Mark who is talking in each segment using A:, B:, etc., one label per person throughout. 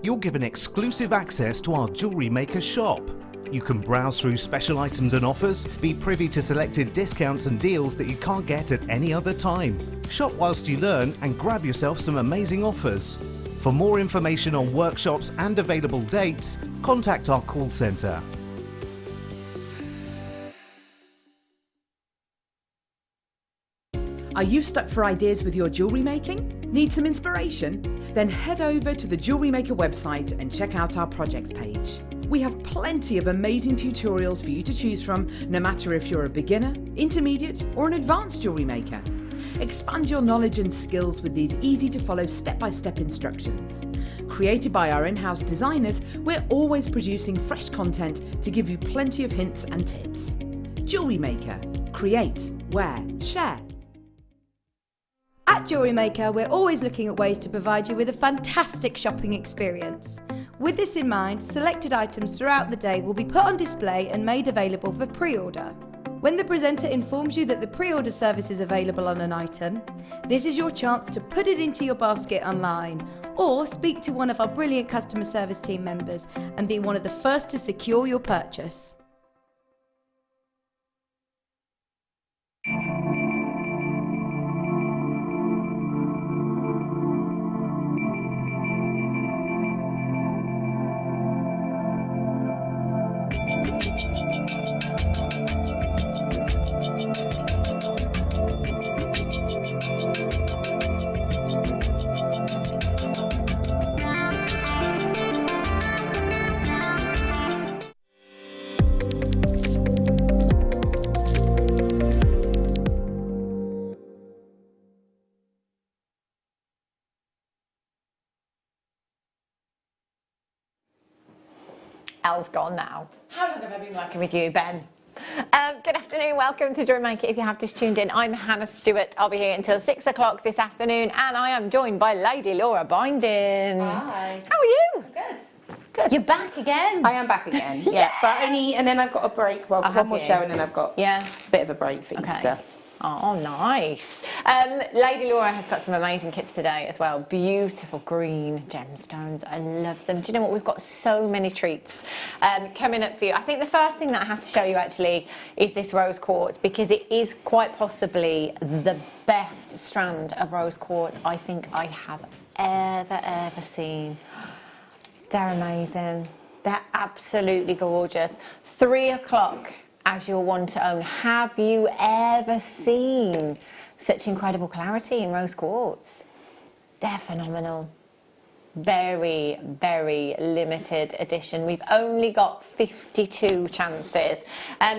A: you're given exclusive access to our Jewellery Maker shop. You can browse through special items and offers, be privy to selected discounts and deals that you can't get at any other time. Shop whilst you learn and grab yourself some amazing offers. For more information on workshops and available dates, contact our call centre.
B: Are you stuck for ideas with your jewellery making? Need some inspiration? Then head over to the Jewellery Maker website and check out our projects page. We have plenty of amazing tutorials for you to choose from, no matter if you're a beginner, intermediate or an advanced jewellery maker. Expand your knowledge and skills with these easy to follow step-by-step instructions. Created by our in-house designers, we're always producing fresh content to give you plenty of hints and tips. Jewellery Maker. Create, wear, share.
C: At Jewellery Maker, we're always looking at ways to provide you with a fantastic shopping experience. With this in mind, selected items throughout the day will be put on display and made available for pre-order. When the presenter informs you that the pre-order service is available on an item, this is your chance to put it into your basket online or speak to one of our brilliant customer service team members and be one of the first to secure your purchase.
D: Elle's gone now. How long have I been working with you, Ben? Good afternoon, welcome to Jewellery Maker. If you have just tuned in, I'm Hannah Stuart. I'll be here until 6 o'clock this afternoon, and I am joined by Lady Laura Binding.
E: Hi.
D: How are you?
E: Good.
D: Good. You're back again.
E: I am back again, yeah. But only, and then I've got a break. Well, one more show, and then I've got a bit of a break for Easter.
D: Oh, nice. Lady Laura has got some amazing kits today as well. Beautiful green gemstones. I love them. Do you know what? We've got so many treats coming up for you. I think the first thing that I have to show you actually is this rose quartz, because it is quite possibly the best strand of rose quartz I think I have ever seen. They're amazing. They're absolutely gorgeous. 3 o'clock. As your one to own. Have you ever seen such incredible clarity in rose quartz? They're phenomenal. Very, very limited edition. We've only got 52 chances.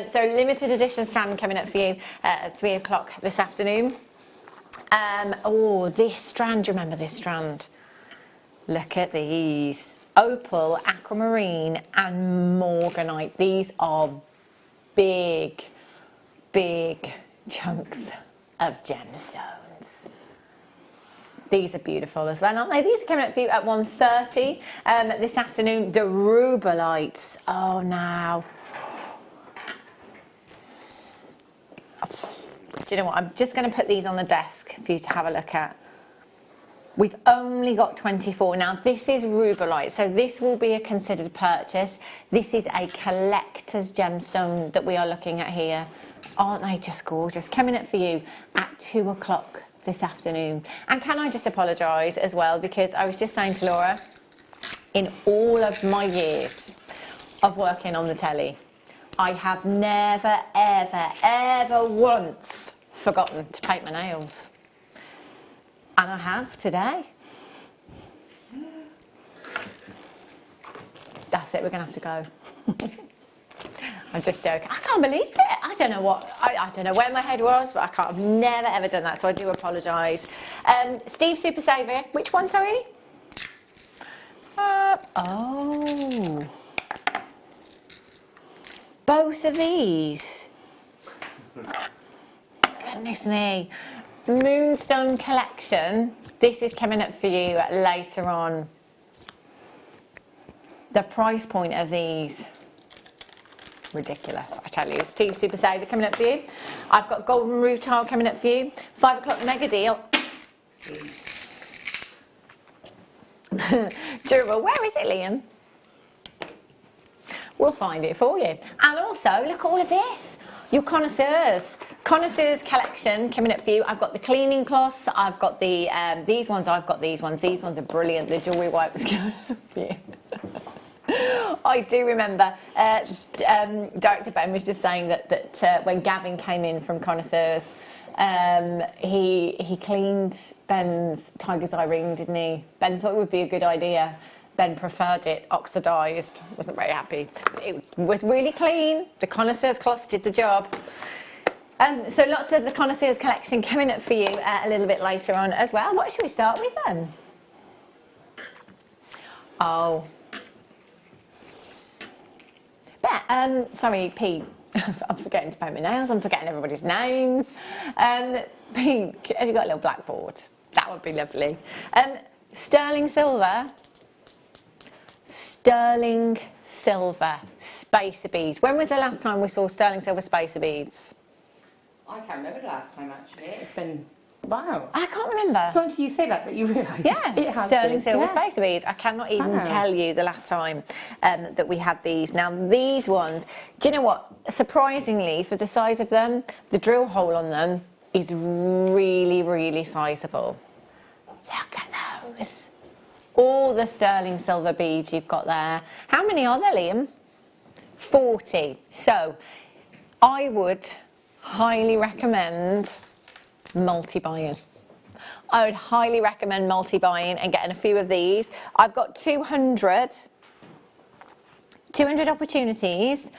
D: So limited edition strand coming up for you at 3 o'clock this afternoon. Oh, this strand, do you remember this strand? Look at these. Opal, aquamarine and morganite. These are big chunks of gemstones. These are beautiful as well, aren't they? These are coming up for you at 1:30 this afternoon. The rubelites. Oh, now. Do you know what? I'm just going to put these on the desk for you to have a look at. We've only got 24. Now, this is rubelite, so this will be a considered purchase. This is a collector's gemstone that we are looking at here. Aren't they just gorgeous? Coming up for you at 2 o'clock this afternoon. And can I just apologise as well, because I was just saying to Laura, in all of my years of working on the telly, I have never, ever once forgotten to paint my nails. And I have today. That's it, we're going to have to go. I'm just joking. I can't believe it. I don't know what, I don't know where my head was, but I've never ever done that, so I do apologise. Steve Super Saver, which one, sorry? Oh. Both of these. Goodness me. Moonstone collection. This is coming up for you later on. The price point of these, ridiculous, I tell you. Steve Super Saver coming up for you. I've got golden roof tile coming up for you. 5 o'clock mega deal. Durable. Where is it, Liam? We'll find it for you. And also, look at all of this. Your connoisseurs. Connoisseurs collection coming up for you. I've got the cleaning cloths. I've got the, these ones, I've got these ones. These ones are brilliant. The jewellery wipes coming up for you. I do remember Director Ben was just saying that when Gavin came in from Connoisseurs, he cleaned Ben's tiger's eye ring, didn't he? Ben thought it would be a good idea. Ben preferred it oxidised, wasn't very happy. It was really clean. The Connoisseurs cloths did the job. So lots of the Connoisseurs collection coming up for you a little bit later on as well. What should we start with then? Oh. Sorry, Pete. I'm forgetting to paint my nails. I'm forgetting everybody's names. Pink, have you got a little blackboard? That would be lovely. Sterling silver. Sterling silver spacer beads. When was the last time we saw sterling silver spacer beads?
E: I can't remember the last time actually. It's been, wow.
D: I can't remember.
E: It's until you say that you realise
D: yeah,
E: it has
D: sterling
E: been.
D: silver spacer beads. I cannot even tell you the last time that we had these. Now these ones, do you know what? Surprisingly, for the size of them, the drill hole on them is really, really sizable. Look at those. All the sterling silver beads you've got there. How many are there, Liam? 40. So I would highly recommend multi-buying. I would highly recommend multi-buying and getting a few of these. I've got 200 opportunities,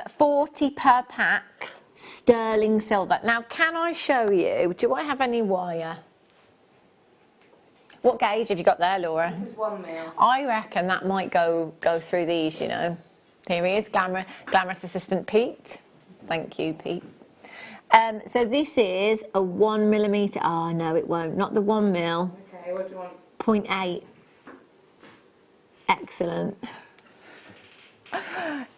D: 40 per pack, sterling silver. Now, can I show you, do I have any wire? What gauge have you got there, Laura?
E: This is 1 mil.
D: I reckon that might go through these, you know. Here he is, glamorous assistant Pete. Thank you, Pete. So this is a 1 millimetre. Oh, no, it won't. Not the 1 mil.
E: Okay, what do you want?
D: 0.8. Excellent.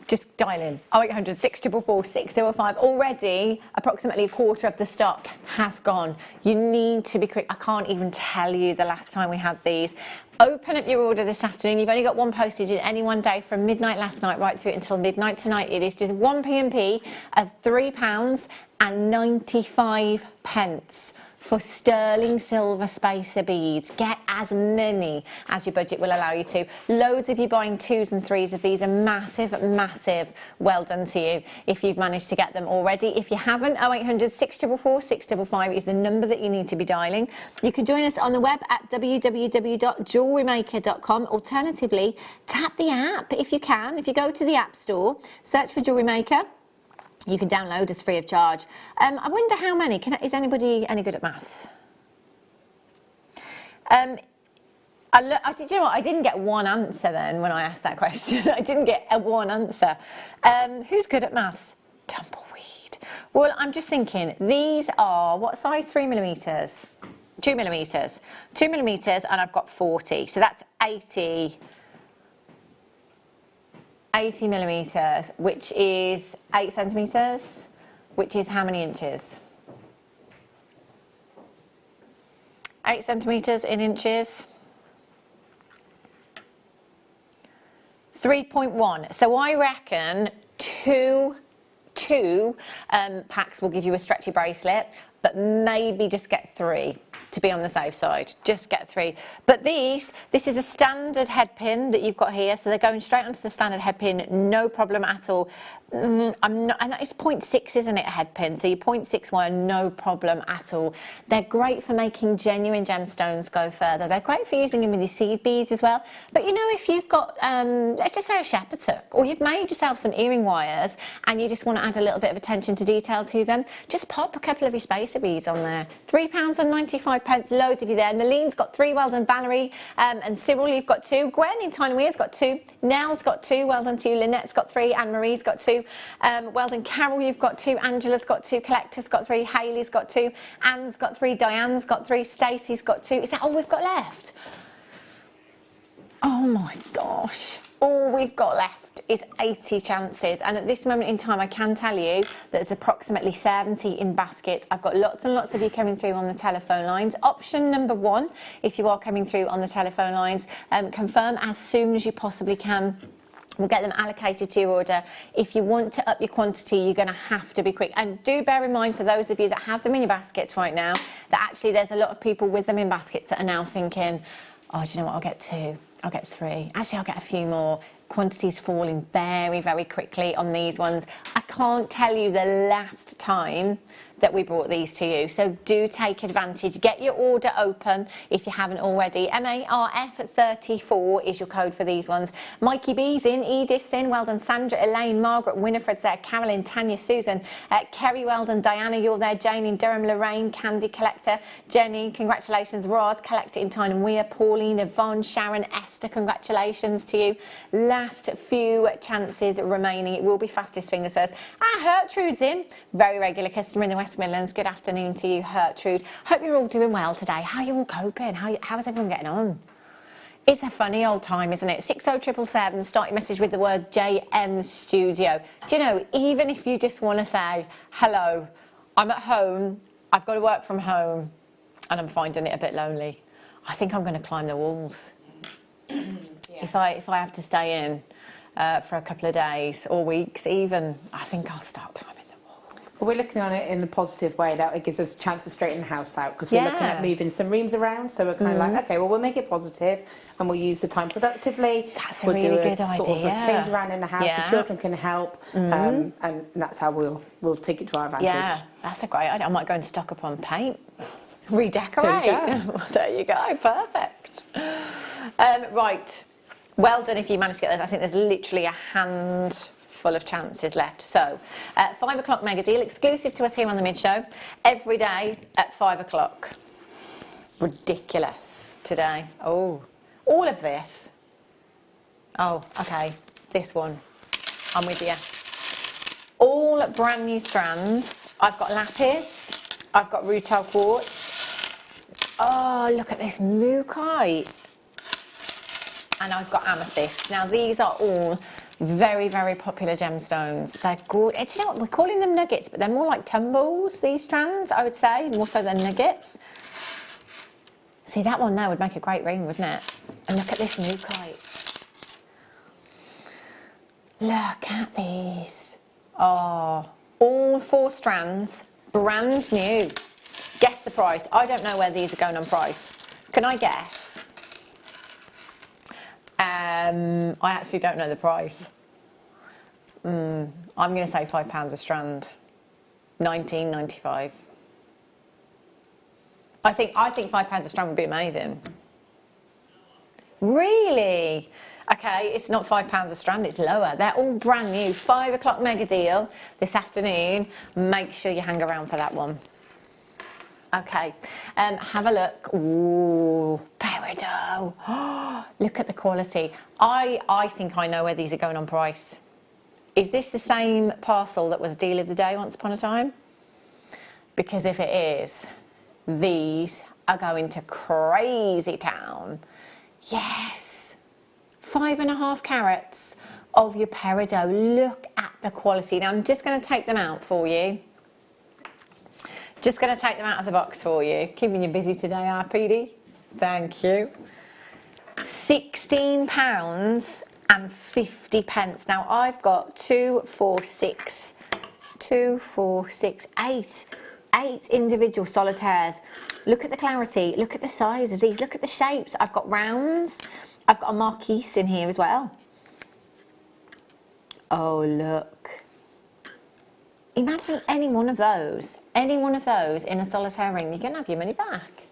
D: Just dial in. 0800 644 655. Already, approximately a quarter of the stock has gone. You need to be quick. I can't even tell you the last time we had these. Open up your order this afternoon. You've only got one postage in any one day from midnight last night right through until midnight tonight. It is just one P&P of £3.95 for sterling silver spacer beads. Get as many as your budget will allow you to. Loads of you buying 2s and 3s of these. A massive, massive well done to you if you've managed to get them already. If you haven't, 0800 644 655 is the number that you need to be dialing. You can join us on the web at www.jewellerymaker.com. Alternatively, tap the app if you can. If you go to the App Store, search for Jewellery Maker. You can download us free of charge. I wonder how many. Is anybody any good at maths? You know what? I didn't get one answer then when I asked that question. I didn't get one answer. Who's good at maths? Tumbleweed. Well, I'm just thinking, these are, what size? 3 millimetres? 2 millimetres. 2 millimetres, and I've got 40. So that's 80 millimetres, which is 8 centimetres, which is how many inches? 8 centimetres in inches. 3.1. So I reckon two packs will give you a stretchy bracelet, but maybe just get 3. To be on the safe side, just get 3. But this is a standard head pin that you've got here, so they're going straight onto the standard head pin, no problem at all. And it's 0.6, isn't it, a head pin? So your 0.6 wire, no problem at all. They're great for making genuine gemstones go further. They're great for using them with your seed beads as well. But you know, if you've got, let's just say a shepherd's hook, or you've made yourself some earring wires and you just want to add a little bit of attention to detail to them, just pop a couple of your spacer beads on there. £3.95, loads of you there. Naline's got 3, well done Valerie. And Cyril, you've got 2. Gwen in Tiny Weir's got 2. Nell's got 2, well done to you. Lynette's got 3. Anne-Marie's got 2. Well done Carol, you've got 2. Angela's got 2. Collector's got 3. Hayley's got 2. Anne's got 3. Diane's got 3. Stacey's got 2. Is that all we've got left? Oh my gosh. All we've got left is 80 chances, and at this moment in time I can tell you that there's approximately 70 in baskets. I've got lots and lots of you coming through on the telephone lines. Option number 1, if you are coming through on the telephone lines, confirm as soon as you possibly can. We'll get them allocated to your order. If you want to up your quantity, you're going to have to be quick. And do bear in mind, for those of you that have them in your baskets right now, that actually there's a lot of people with them in baskets that are now thinking, oh, do you know what, I'll get 2, I'll get 3, actually I'll get a few more. Quantities falling very, very quickly on these ones. I can't tell you the last time that we brought these to you, so do take advantage. Get your order open if you haven't already. MARF34 is your code for these ones. Mikey B's in, Edith's in, well done Sandra, Elaine, Margaret, Winifred's there, Carolyn, Tanya, Susan, Kerry, well done, Diana, you're there, Jane in Durham, Lorraine, Candy Collector, Jenny, congratulations, Roz, Collect It in Time and Weir, Pauline, Yvonne, Sharon, Esther, congratulations to you. Last few chances remaining. It will be fastest fingers first. Gertrude's in, very regular customer in the West Midlands. Good afternoon to you, Gertrude. Hope you're all doing well today. How are you all coping? How's everyone getting on? It's a funny old time, isn't it? 60777, start your message with the word JM Studio. Do you know, even if you just want to say, hello, I'm at home, I've got to work from home, and I'm finding it a bit lonely, I think I'm going to climb the walls. Yeah. If I have to stay in for a couple of days or weeks even, I think I'll start climbing the walls.
E: Well, we're looking on it in the positive way that it gives us a chance to straighten the house out, because we're looking at moving some rooms around, so we're kind of like, okay, well, we'll make it positive and we'll use the time productively.
D: That's a really good idea.
E: Sort of a change around in the house, the children can help, and that's how we'll take it to our advantage.
D: Yeah, that's a great idea. I might go and stock up on paint. Redecorate. There you go, perfect. Right. Well done if you managed to get those. I think there's literally a handful of chances left. So, 5 o'clock mega deal, exclusive to us here on the Mid Show, every day at 5 o'clock. Ridiculous today. Oh, all of this. Oh, okay, this one. I'm with you. All brand new strands. I've got lapis. I've got rutile quartz. Oh, look at this mookaite. And I've got amethyst. Now these are all very, very popular gemstones. They're gorgeous. Do you know what? We're calling them nuggets, but they're more like tumbles, these strands, I would say, more so than nuggets. See, that one there would make a great ring, wouldn't it? And look at this mookaite. Look at these. Oh, all 4 strands, brand new. Guess the price. I don't know where these are going on price. Can I guess? I actually don't know the price. I'm going to say £5 a strand. £19.95. I think £5 a strand would be amazing. Really? Okay, it's not £5 a strand, it's lower. They're all brand new. 5 o'clock mega deal this afternoon. Make sure you hang around for that one. Okay, have a look. Ooh, peridot. Oh, look at the quality. I think I know where these are going on price. Is this the same parcel that was deal of the day once upon a time? Because if it is, these are going to crazy town. Yes, 5.5 carats of your peridot. Look at the quality. Now I'm just going to take them out for you. Just going to take them out of the box for you. Keeping you busy today, RPD. Thank you. £16.50. Now I've got 2, 4, 6, 8 individual solitaires. Look at the clarity. Look at the size of these. Look at the shapes. I've got rounds. I've got a marquise in here as well. Oh, look. Imagine any one of those in a solitaire ring, you're going to have your money back.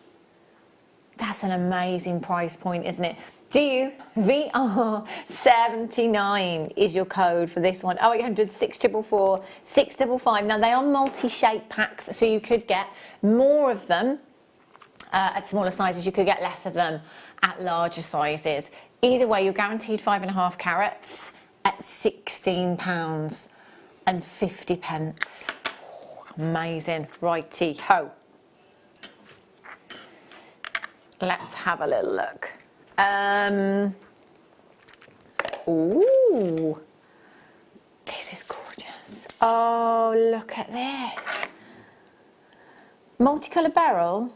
D: That's an amazing price point, isn't it? VR79 is your code for this one. 0800 644 655. Now, they are multi-shape packs, so you could get more of them at smaller sizes. You could get less of them at larger sizes. Either way, you're guaranteed 5.5 carats at £16.50. Amazing. Righty-ho. Let's have a little look. Ooh. Oh, look at this. Multicoloured beryl.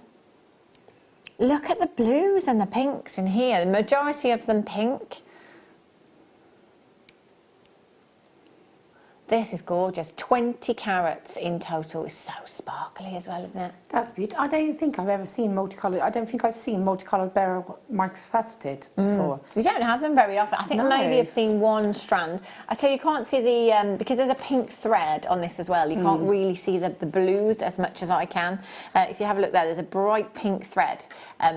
D: Look at the blues and the pinks in here. The majority of them pink. This is gorgeous. 20 carats in total. It's so sparkly as well, isn't it?
E: That's beautiful. I don't think I've ever seen multicoloured. I don't think I've seen multicoloured beryl microfaceted before.
D: You don't have them very often. I think
E: No.
D: maybe I've seen one strand. I tell you, you can't see the, because there's a pink thread on this as well. You can't really see the blues as much as I can. If you have a look there, there's a bright pink thread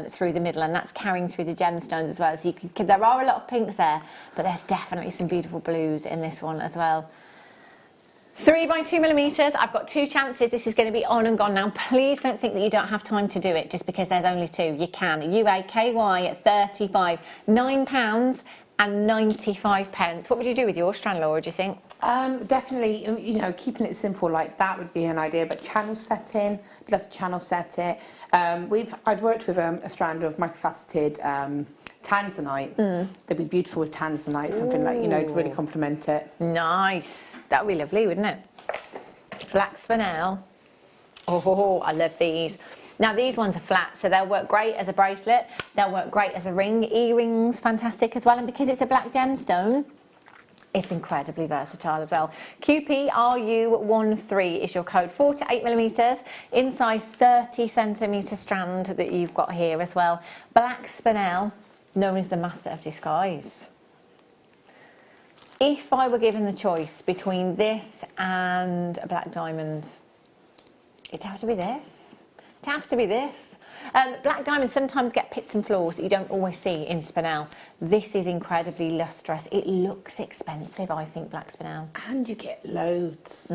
D: through the middle, and that's carrying through the gemstones as well. So there are a lot of pinks there, but there's definitely some beautiful blues in this one as well. 3 by 2 millimeters. I've got 2 chances. This is going to be on and gone now. Please don't think that you don't have time to do it just because there's only 2. You can. UAKY at 35, £9.95. What would you do with your strand, Laura, do you think?
E: Definitely, you know, keeping it simple like that would be an idea, but channel setting, we'd have to channel set it. I've worked with a strand of microfaceted tanzanite. They'd be beautiful with tanzanite, something like, you know, to really complement it.
D: Nice. That would be lovely, wouldn't it? Black spinel. Oh, I love these. Now, these ones are flat, so they'll work great as a bracelet. They'll work great as a ring. Earrings, fantastic as well. And because it's a black gemstone, it's incredibly versatile as well. QPRU13 is your code. 4 to 8 millimeters in size 30 centimetre strand that you've got here as well. Black spinel, known as the master of disguise. If I were given the choice between this and a black diamond, it'd have to be this. It'd have to be this. Black diamonds sometimes get pits and flaws that you don't always see in spinel. This is incredibly lustrous. It looks expensive, I think, black spinel.
E: And you get loads.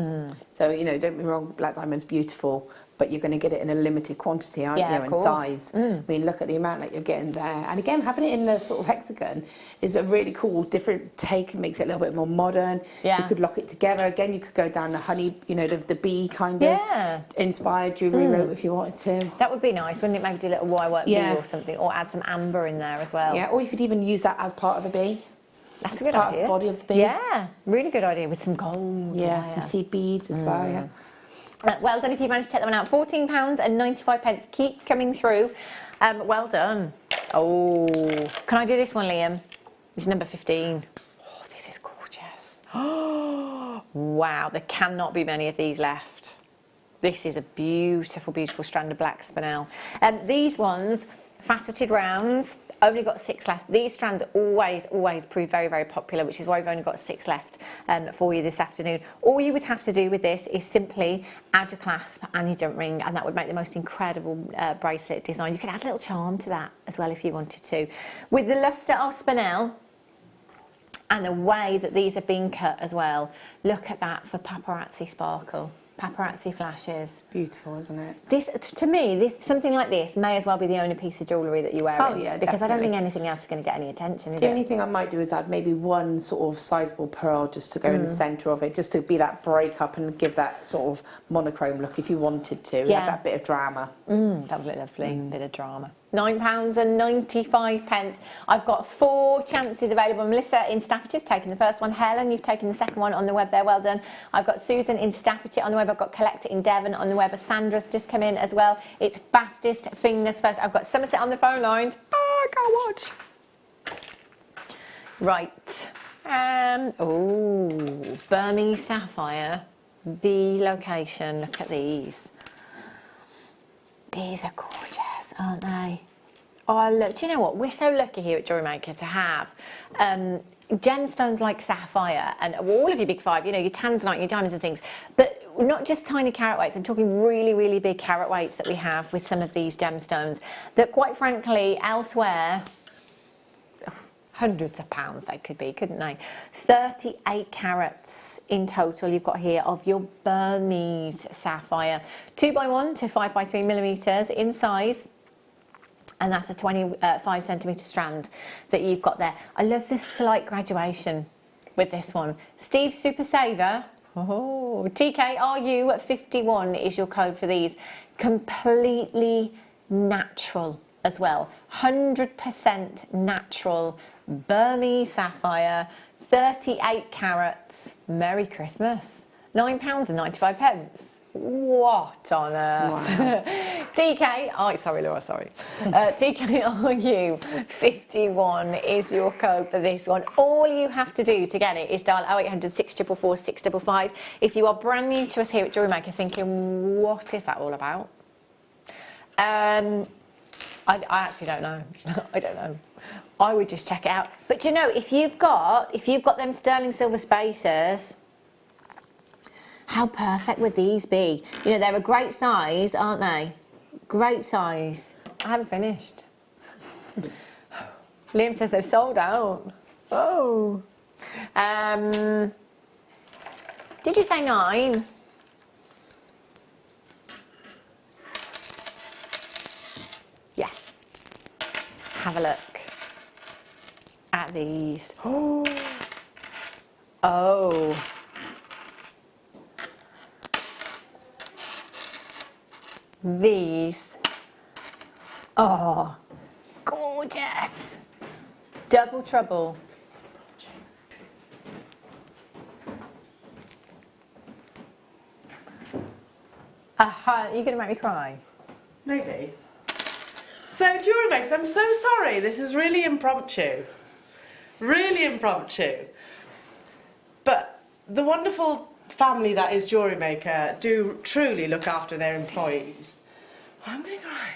E: So, you know, don't get me wrong, black diamond's beautiful, but you're going to get it in a limited quantity, aren't you, in size. I mean, look at the amount that you're getting there. And again, having it in the sort of hexagon is a really cool, different take. It makes it a little bit more modern.
D: Yeah.
E: You could lock it together. Again, you could go down the honey, you know, the bee kind of inspired jewellery route if you wanted to.
D: That would be nice, wouldn't it? Maybe do a little wire work bee or something, or add some amber in there as well.
E: Yeah, or you could even use that as part of a bee.
D: That's a good
E: part
D: idea.
E: Of the body of the bee.
D: Yeah, really good idea with some gold.
E: Yeah, some seed beads as well, yeah.
D: Well done if you managed to check that one out. £14.95. Keep coming through. Well done. Oh, can I do this one, Liam? It's number 15. Oh, this is gorgeous. Oh, wow, there cannot be many of these left. This is a beautiful, beautiful strand of black spinel. These ones, faceted rounds, only got 6 left. These strands always prove very, very popular, which is why we've only got 6 left for you this afternoon. All you would have to do with this is simply add your clasp and your jump ring, and that would make the most incredible bracelet design. You can add a little charm to that as well if you wanted to. With the luster of spinel and the way that these have been cut as well, look at that for paparazzi sparkle. Paparazzi flashes.
E: Beautiful, isn't it?
D: This, to me, something like this may as well be the only piece of jewellery that you wear.
E: Oh, yeah,
D: because I don't
E: definitely.
D: think anything else is going to get any attention, is
E: The
D: it?
E: only thing I might do is add maybe one sort of sizable pearl just to go in the centre of it, just to be that break up and give that sort of monochrome look if you wanted to.
D: Yeah.
E: Have that bit of drama.
D: That would look lovely. Bit of drama. £9.95. I've got 4 chances available. Melissa in Staffordshire taking the first one. Helen, you've taken the second one on the web there. Well done. I've got Susan in Staffordshire on the web. I've got Collector in Devon on the web. Sandra's just come in as well. It's Bastist Fingers first. I've got Somerset on the phone lines. Oh, I can't watch. Right. Oh, Burmese Sapphire. The location. Look at these. These are gorgeous, aren't they? Oh, look, do you know what? We're so lucky here at Jewellery Maker to have gemstones like sapphire and all of your big 5, you know, your tanzanite, your diamonds and things, but not just tiny carat weights. I'm talking really, really big carat weights that we have with some of these gemstones that, quite frankly, elsewhere, hundreds of pounds they could be, couldn't they? 38 carats in total you've got here of your Burmese sapphire. 2x1 to 5x3 millimeters in size. And that's a 25 centimetre strand that you've got there. I love the slight graduation with this one. Steve Super Saver. Oh, TKRU51 is your code for these. Completely natural as well. 100% natural Burmese sapphire, 38 carats. Merry Christmas. £9.95. What on earth? Wow. TKRU 51 is your code for this one. All you have to do to get it is dial 0800 644 655. If you are brand new to us here at Jewellery Maker thinking, what is that all about? I actually don't know. I don't know. I would just check it out. But you know, if you've got them sterling silver spacers, how perfect would these be? You know, they're a great size, aren't they? Great size. I haven't finished. Liam says they've sold out. Oh. Did you say 9? Yeah. Have a look at these. Oh. Oh. These, oh, gorgeous. Double trouble. You're going to make me cry?
F: Maybe. So, Jewellery Makers, I'm so sorry. This is really impromptu. Really impromptu. But the wonderful family that is Jewellery Maker do truly look after their employees. I'm going to cry.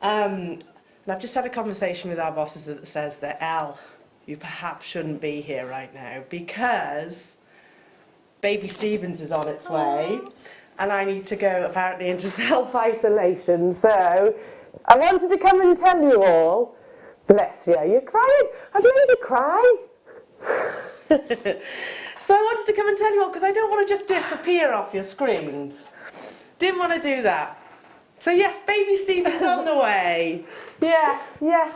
F: And I've just had a conversation with our bosses that says that, Elle, you perhaps shouldn't be here right now because baby Stevens is on its way and I need to go apparently into self-isolation. So I wanted to come and tell you all, bless you, you're crying. I'm going to cry. So I wanted to come and tell you all because I don't want to just disappear off your screens. Didn't want to do that. So yes, baby Stephen's on the way. Yeah,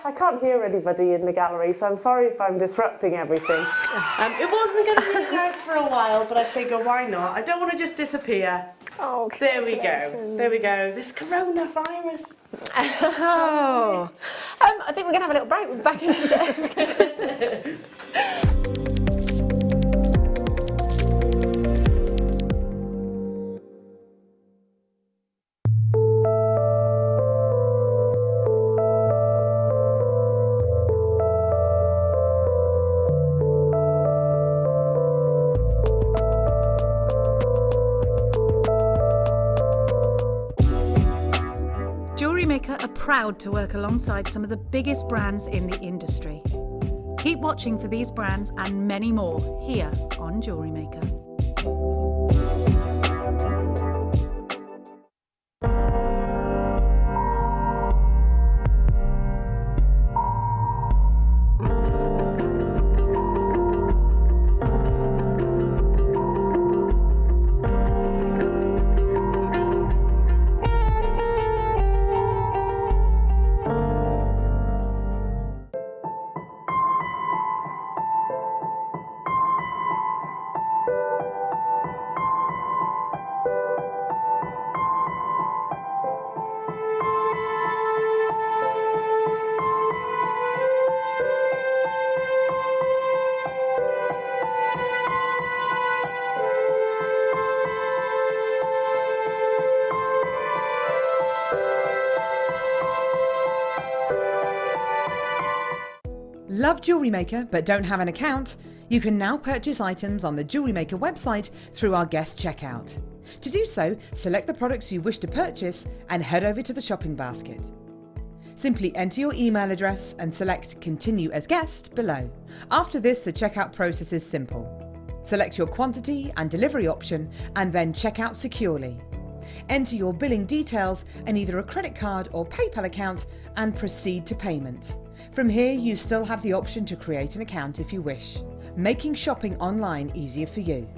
F: I can't hear anybody in the gallery, so I'm sorry if I'm disrupting everything. It wasn't going to be announced for a while, but I figured why not? I don't want to just disappear.
D: Oh,
F: there we go. There we go. This coronavirus.
D: Oh. I think we're going to have a little break. We'll be back in a sec.
G: Jewellery Maker are proud to work alongside some of the biggest brands in the industry. Keep watching for these brands and many more here on Jewellery Maker.
B: Love Jewellery Maker but don't have an account? You can now purchase items on the Jewellery Maker website through our guest checkout. To do so, select the products you wish to purchase and head over to the shopping basket. Simply enter your email address and select Continue as Guest below. After this, the checkout process is simple. Select your quantity and delivery option and then check out securely. Enter your billing details and either a credit card or PayPal account and proceed to payment. From here, you still have the option to create an account if you wish, making shopping online easier for you.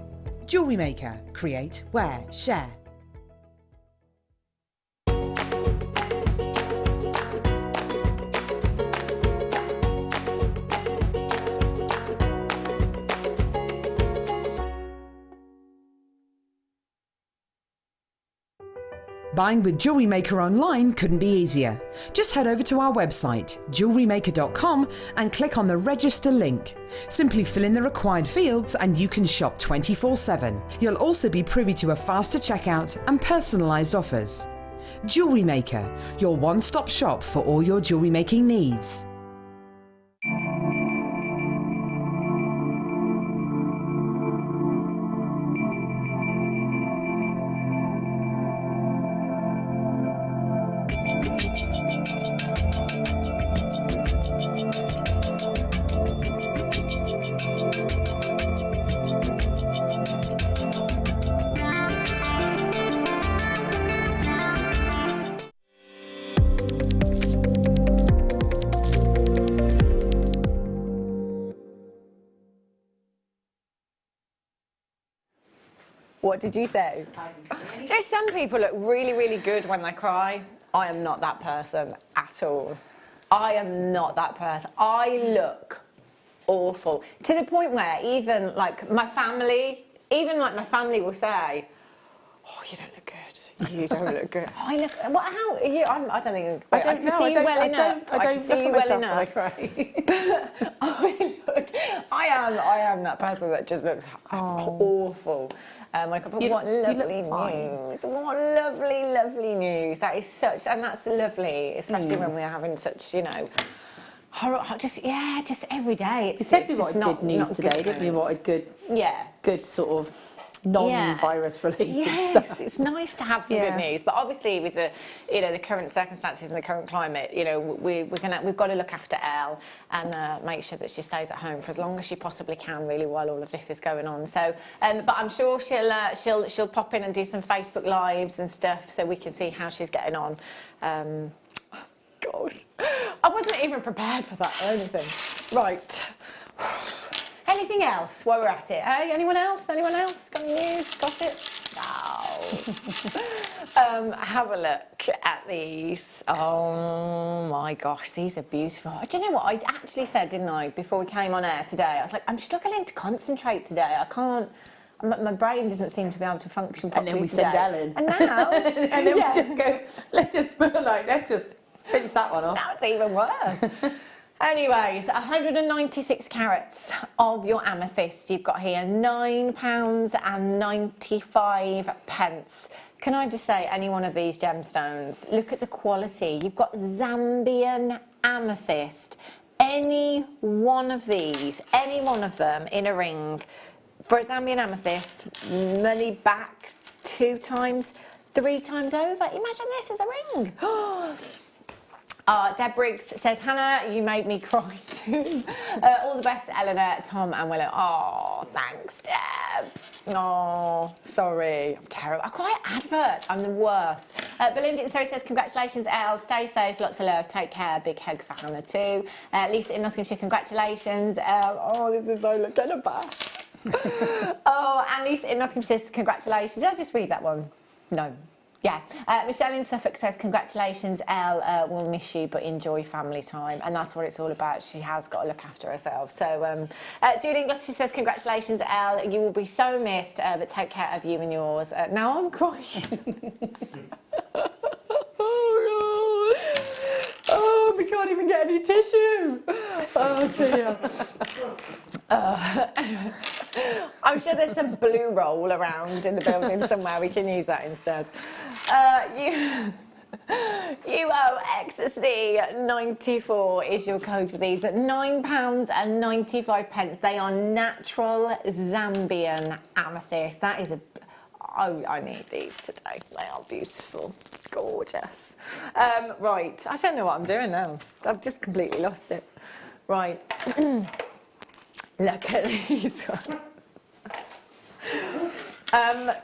B: Jewellery Maker. Create, wear, share. Buying with Jewellery Maker online couldn't be easier. Just head over to our website, JewelleryMaker.com, and click on the register link. Simply fill in the required fields and you can shop 24/7. You'll also be privy to a faster checkout and personalised offers. Jewellery Maker, your one-stop shop for all your jewellery making needs.
D: What did you say? There's some people look really, really good when they cry. I am not that person at all. I am not that person. I look awful. To the point where even like my family will say, "Oh, you don't look good. You don't look good." I look. What? How? You? I don't think. I can see you well enough. I can see you well enough. I am that person that just looks awful. What lovely news! What lovely, lovely news! That is such, and that's lovely, especially when we're having such, just every day.
E: You said we wanted good news today, didn't we? Wanted good sort of non-virus related stuff.
D: Yes, it's nice to have some good news, but obviously with the the current circumstances and the current climate, we've got to look after Elle and make sure that she stays at home for as long as she possibly can, really, while all of this is going on. So, but I'm sure she'll pop in and do some Facebook lives and stuff, so we can see how she's getting on. God, I wasn't even prepared for that or anything. Right. Anything else while we're at it? Hey, anyone else? Anyone else? Got any news? Gossip? No. Have a look at these. Oh my gosh, these are beautiful. Do you know what I actually said, didn't I, before we came on air today? I was like, I'm struggling to concentrate today. I can't. My brain doesn't seem to be able to function properly.
E: And then we
D: today.
E: send Ellen.
D: And now,
E: and then we just go. Let's just finish that one off.
D: That's even worse. Anyways, 196 carats of your amethyst. You've got here £9.95. Can I just say, any one of these gemstones, look at the quality. You've got Zambian amethyst. Any one of these, any one of them in a ring, for a Zambian amethyst, money back 2 times, 3 times over. Imagine this as a ring. Deb Briggs says, Hannah, you made me cry too. All the best to Eleanor, Tom and Willow. Oh, thanks, Deb. Oh, sorry. I'm terrible. I'm quite advert. I'm the worst. Belinda says, congratulations, Elle. Stay safe. Lots of love. Take care. Big hug for Hannah too. Lisa in Nottinghamshire, congratulations, Elle. Oh, this is no look at her back. Oh, and Lisa in Nottinghamshire says, congratulations. Did I just read that one? No. Yeah. Michelle in Suffolk says, congratulations, Elle, we'll miss you, but enjoy family time. And that's what it's all about. She has got to look after herself. So, Julie in Gloucester says, congratulations, Elle, you will be so missed, but take care of you and yours. Now I'm crying. Oh, we can't even get any tissue. Oh, dear. I'm sure there's some blue roll around in the building somewhere. We can use that instead. You owe Ecstasy 94 is your code for these at £9.95. They are natural Zambian amethyst. That is I need these today. They are beautiful, gorgeous. Right, I don't know what I'm doing now. I've just completely lost it. Right. Look at these ones.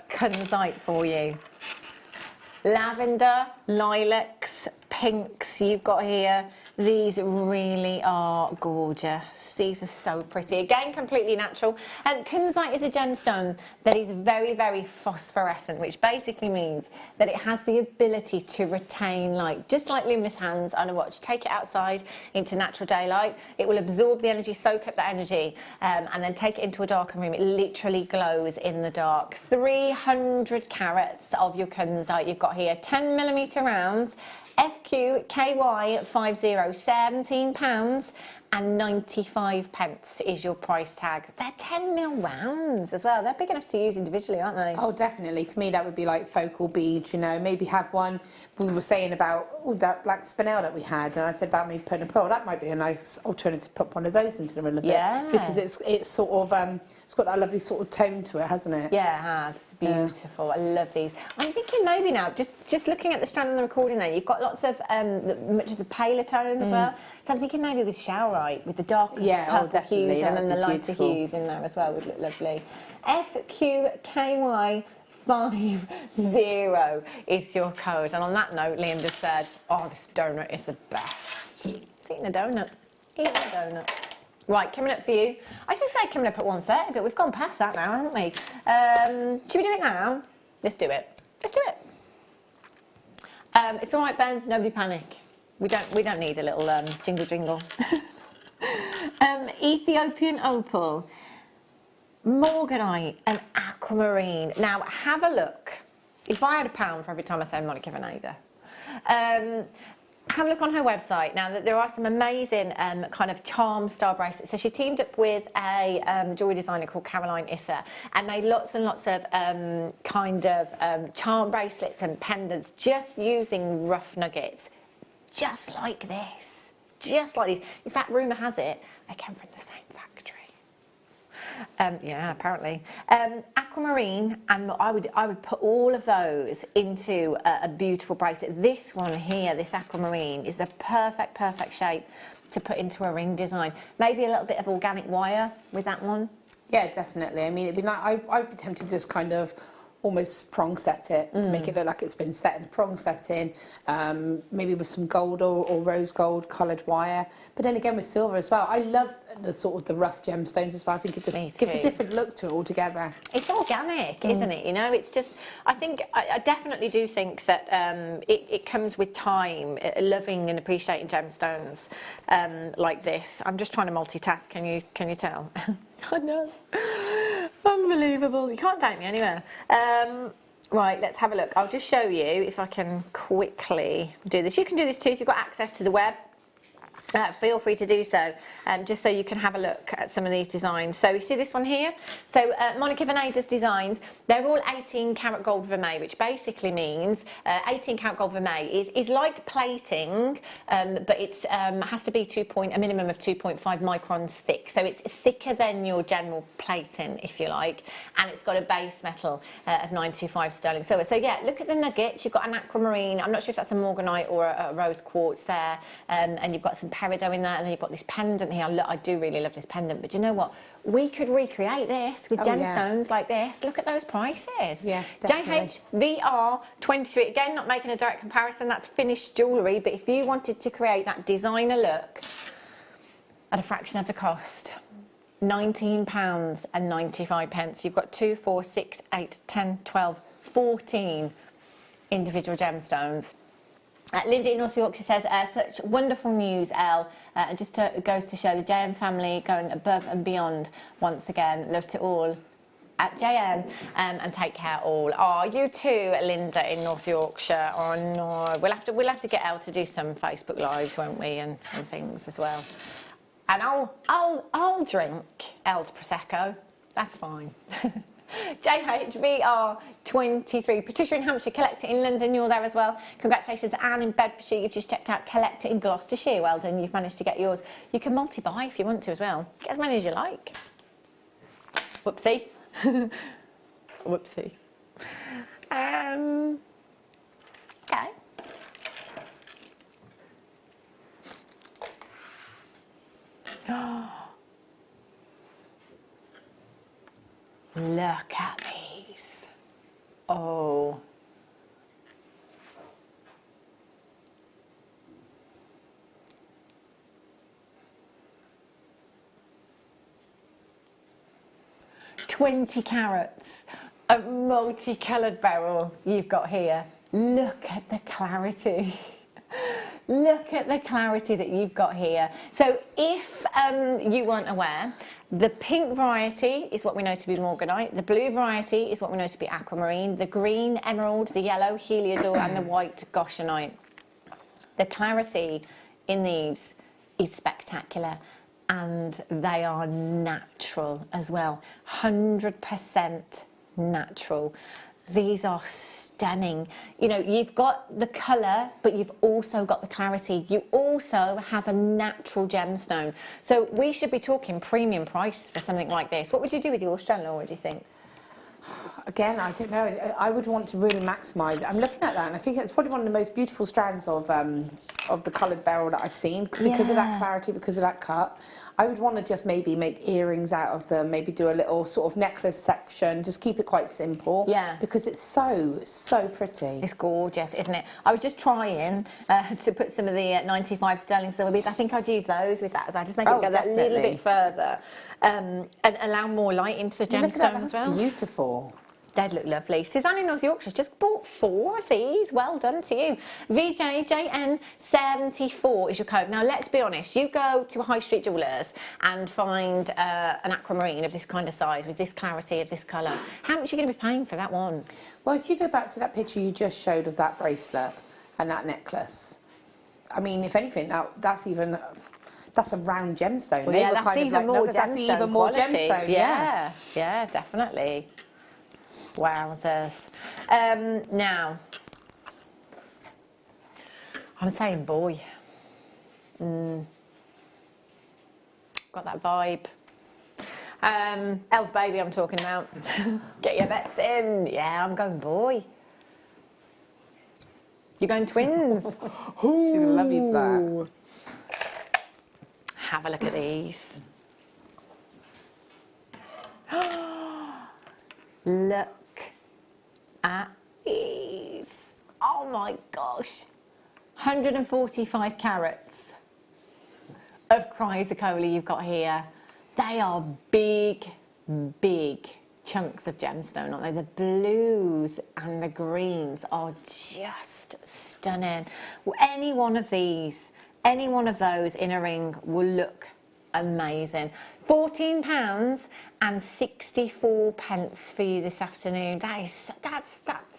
D: Kunzite for you. Lavender, lilacs, pinks you've got here. These really are gorgeous. These are so pretty. Again, completely natural. Kunzite is a gemstone that is very, very phosphorescent, which basically means that it has the ability to retain light, just like luminous hands on a watch. Take it outside into natural daylight. It will absorb the energy, soak up that energy, and then take it into a darkened room. It literally glows in the dark. 300 carats of your kunzite you've got here. 10mm rounds. FQKY 50, £17 and 95 pence is your price tag. They're 10mm rounds as well. They're big enough to use individually, aren't they?
E: Oh, definitely. For me, that would be like focal beads, you know, maybe have one. We were saying about that black spinel that we had, and I said about maybe putting a pearl. That might be a nice alternative to put one of those into the middle of it. Because it's sort of, it's got that lovely sort of tone to it, hasn't it?
D: Yeah, it has. Beautiful. Yeah. I love these. I'm thinking maybe now, just looking at the strand on the recording there, you've got lots of, much of the paler tones as well. So I'm thinking maybe with showerite, with the darker purple hues and then the lighter hues in there as well would look lovely. FQKY 50 is your code. And on that note, Liam just said, oh, this donut is the best. Eating a donut. Eating a donut. Right, coming up for you. I should say coming up at 1:30, but we've gone past that now, haven't we? Should we do it now? Let's do it. Let's do it. It's all right, Ben. Nobody panic. We don't need a little jingle jingle. Ethiopian opal, morganite, and aquamarine. Now have a look. If I had £1 for every time I say Monica Veneda, have a look on her website. Now that there are some amazing kind of charm style bracelets. So she teamed up with a jewellery designer called Caroline Issa and made lots and lots of kind of charm bracelets and pendants just using rough nuggets, just like this, just like these. In fact, rumour has it they came from the same factory. Yeah, apparently. Aquamarine, and I would put all of those into a beautiful bracelet. This one here, this aquamarine, is the perfect shape to put into a ring design. Maybe a little bit of organic wire with that one.
E: Yeah, definitely. I mean, it'd be like I'd be tempted to just kind of almost prong set it to make it look like it's been set in a prong setting, maybe with some gold or rose gold coloured wire. But then again with silver as well. I love the sort of the rough gemstones as well. I think it just gives a different look to it altogether.
D: It's organic, isn't it? You know, it's just, I think, I definitely do think that it comes with time, loving and appreciating gemstones like this. I'm just trying to multitask, can you tell? I know. Unbelievable. You can't take me anywhere. Right, let's have a look. I'll just show you if I can quickly do this. You can do this too if you've got access to the web. Feel free to do so, just so you can have a look at some of these designs. So you see this one here? So Monica Veneda's designs, they're all 18 karat gold vermeil, which basically means 18 karat gold vermeil is like plating, but it's has to be a minimum of 2.5 microns thick. So it's thicker than your general plating, if you like, and it's got a base metal of 925 sterling silver. So yeah, look at the nuggets. You've got an aquamarine. I'm not sure if that's a morganite or a rose quartz there, and you've got some peridot in there, and then you've got this pendant here. I do really love this pendant, but you know what? We could recreate this with gemstones like this. Look at those prices. Yeah, definitely. JHVR 23. Again, not making a direct comparison. That's finished jewellery, but if you wanted to create that designer look at a fraction of the cost, £19 and 95 pence. You've got 2, 4, 6, 8, 10, 12, 14 individual gemstones. Linda in North Yorkshire says, such wonderful news, Elle. And just goes to show the JM family going above and beyond once again. Love to all at JM, and take care all. Oh, you too, Linda in North Yorkshire. Oh no, we'll have to get Elle to do some Facebook lives, won't we, and things as well. And I'll drink Elle's Prosecco. That's fine. JHVR 23. Patricia in Hampshire, Collector in London, you're there as well. Congratulations. Anne in Bedfordshire, you've just checked out Collector in Gloucestershire. Well done, you've managed to get yours. You can multi-buy if you want to as well. Get as many as you like. Whoopsie. Whoopsie. Okay. Look at these. Oh. 20 carats of multicoloured beryl you've got here. Look at the clarity. Look at the clarity that you've got here. So if you weren't aware, the pink variety is what we know to be morganite, the blue variety is what we know to be aquamarine, the green emerald, the yellow heliodor and the white goshenite. The clarity in these is spectacular and they are natural as well, 100% natural. These are stunning. You know, you've got the colour, but you've also got the clarity. You also have a natural gemstone. So we should be talking premium price for something like this. What would you do with yours, Jen, or what do you think?
E: Again, I don't know. I would want to really maximise. I'm looking at that, and I think it's probably one of the most beautiful strands of the coloured beryl that I've seen because of that clarity, because of that cut. I would want to just maybe make earrings out of them, maybe do a little sort of necklace section, just keep it quite simple. Yeah. Because it's so pretty.
D: It's gorgeous, isn't it? I was just trying to put some of the 95 sterling silver beads. I think I'd use those with that as I just make it go that little bit further and allow more light into the gemstone as well.
E: That's beautiful.
D: They'd look lovely. Suzanne in North Yorkshire's just bought 4 of these. Well done to you. VJJN74 is your code. Now, let's be honest. You go to a high street jewellers and find an aquamarine of this kind of size with this clarity of this colour. How much are you going to be paying for that one?
E: Well, if you go back to that picture you just showed of that bracelet and that necklace, I mean, if anything, that's a round gemstone.
D: Well, yeah, that's even more gemstone.
E: Yeah,
D: definitely. Wowzers. Now, I'm saying boy. Got that vibe. Elle's baby I'm talking about. Get your bets in. Yeah, I'm going boy. You're going twins.
E: She's gonna love you for that.
D: Have a look at these. Look at these. Oh my gosh. 145 carats of chrysocolla you've got here. They are big, big chunks of gemstone, aren't they? The blues and the greens are just stunning. Any one of these, any one of those in a ring will look amazing. £14.64 for you this afternoon. That's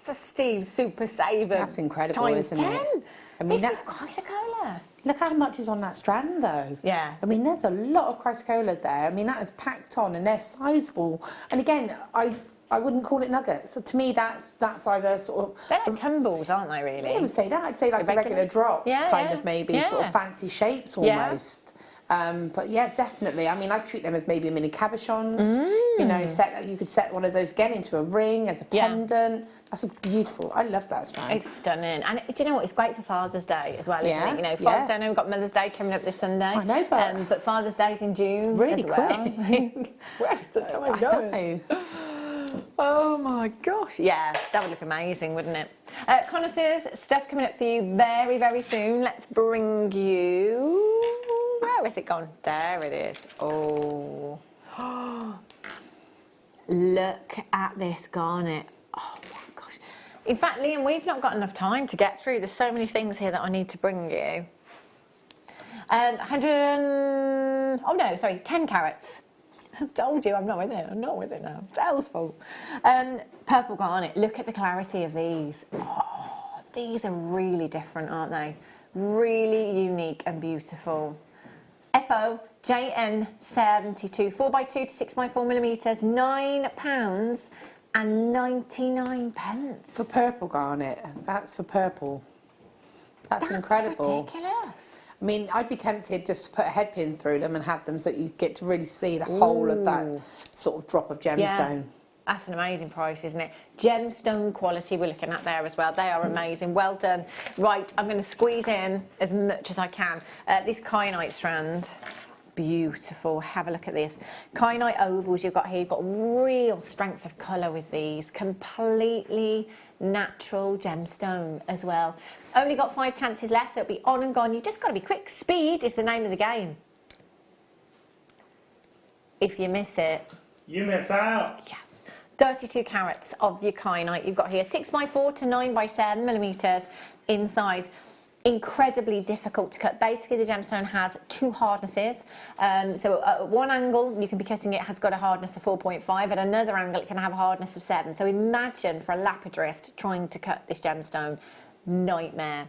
D: a Steve super saver.
E: That's incredible,
D: times
E: isn't
D: 10.
E: it? I mean,
D: this is chrysocolla.
E: Look how much is on that strand, though.
D: Yeah.
E: I mean, there's a lot of chrysocolla there. I mean, that is packed on, and they're sizable. And again, I wouldn't call it nuggets. So to me, that's either sort of...
D: They're like tumbles, aren't they, really?
E: I would say that. I'd say like regular drops, of maybe, sort of fancy shapes almost. But yeah, definitely. I mean, I treat them as maybe mini cabochons. You know, you could set one of those again into a ring as a pendant. That's beautiful. I love that strand.
D: It's stunning. And do you know what? It's great for Father's Day as well, isn't it? You know, Father's Day, I know we've got Mother's Day coming up this Sunday.
E: I know,
D: but Father's Day's in June.
E: Really
D: as well.
E: quick.
D: Where's the time going? Oh my gosh. Yeah, that would look amazing, wouldn't it? Connoisseurs, stuff coming up for you very, very soon. Let's bring you... Where has it gone? There it is. Oh. Look at this garnet. Oh my gosh. In fact, Liam, we've not got enough time to get through. There's so many things here that I need to bring you. 10 carats. I told you I'm not with it. I'm not with it now. It's Elle's fault. Purple garnet. Look at the clarity of these. Oh, these are really different, aren't they? Really unique and beautiful. FOJN72, 4x2 to 6x4 millimetres, £9.99.
E: For purple garnet. That's for purple. That's incredible.
D: Ridiculous.
E: I mean, I'd be tempted just to put a head pin through them and have them so that you get to really see the whole of that sort of drop of gemstone.
D: Yeah. That's an amazing price, isn't it? Gemstone quality we're looking at there as well. They are amazing. Well done. Right, I'm going to squeeze in as much as I can. This kyanite strand, beautiful. Have a look at this. Kyanite ovals you've got here. You've got real strength of colour with these. Completely natural gemstone as well. Only got 5 chances left, so it'll be on and gone. You've just got to be quick. Speed is the name of the game. If you miss it,
H: You miss out.
D: Yes. 32 carats of your kyanite you've got here. 6x4 to 9x7 millimeters in size. Incredibly difficult to cut. Basically, the gemstone has two hardnesses. So at one angle, you can be cutting it, has got a hardness of 4.5. At another angle, it can have a hardness of 7. So imagine for a lapidrist trying to cut this gemstone. Nightmare.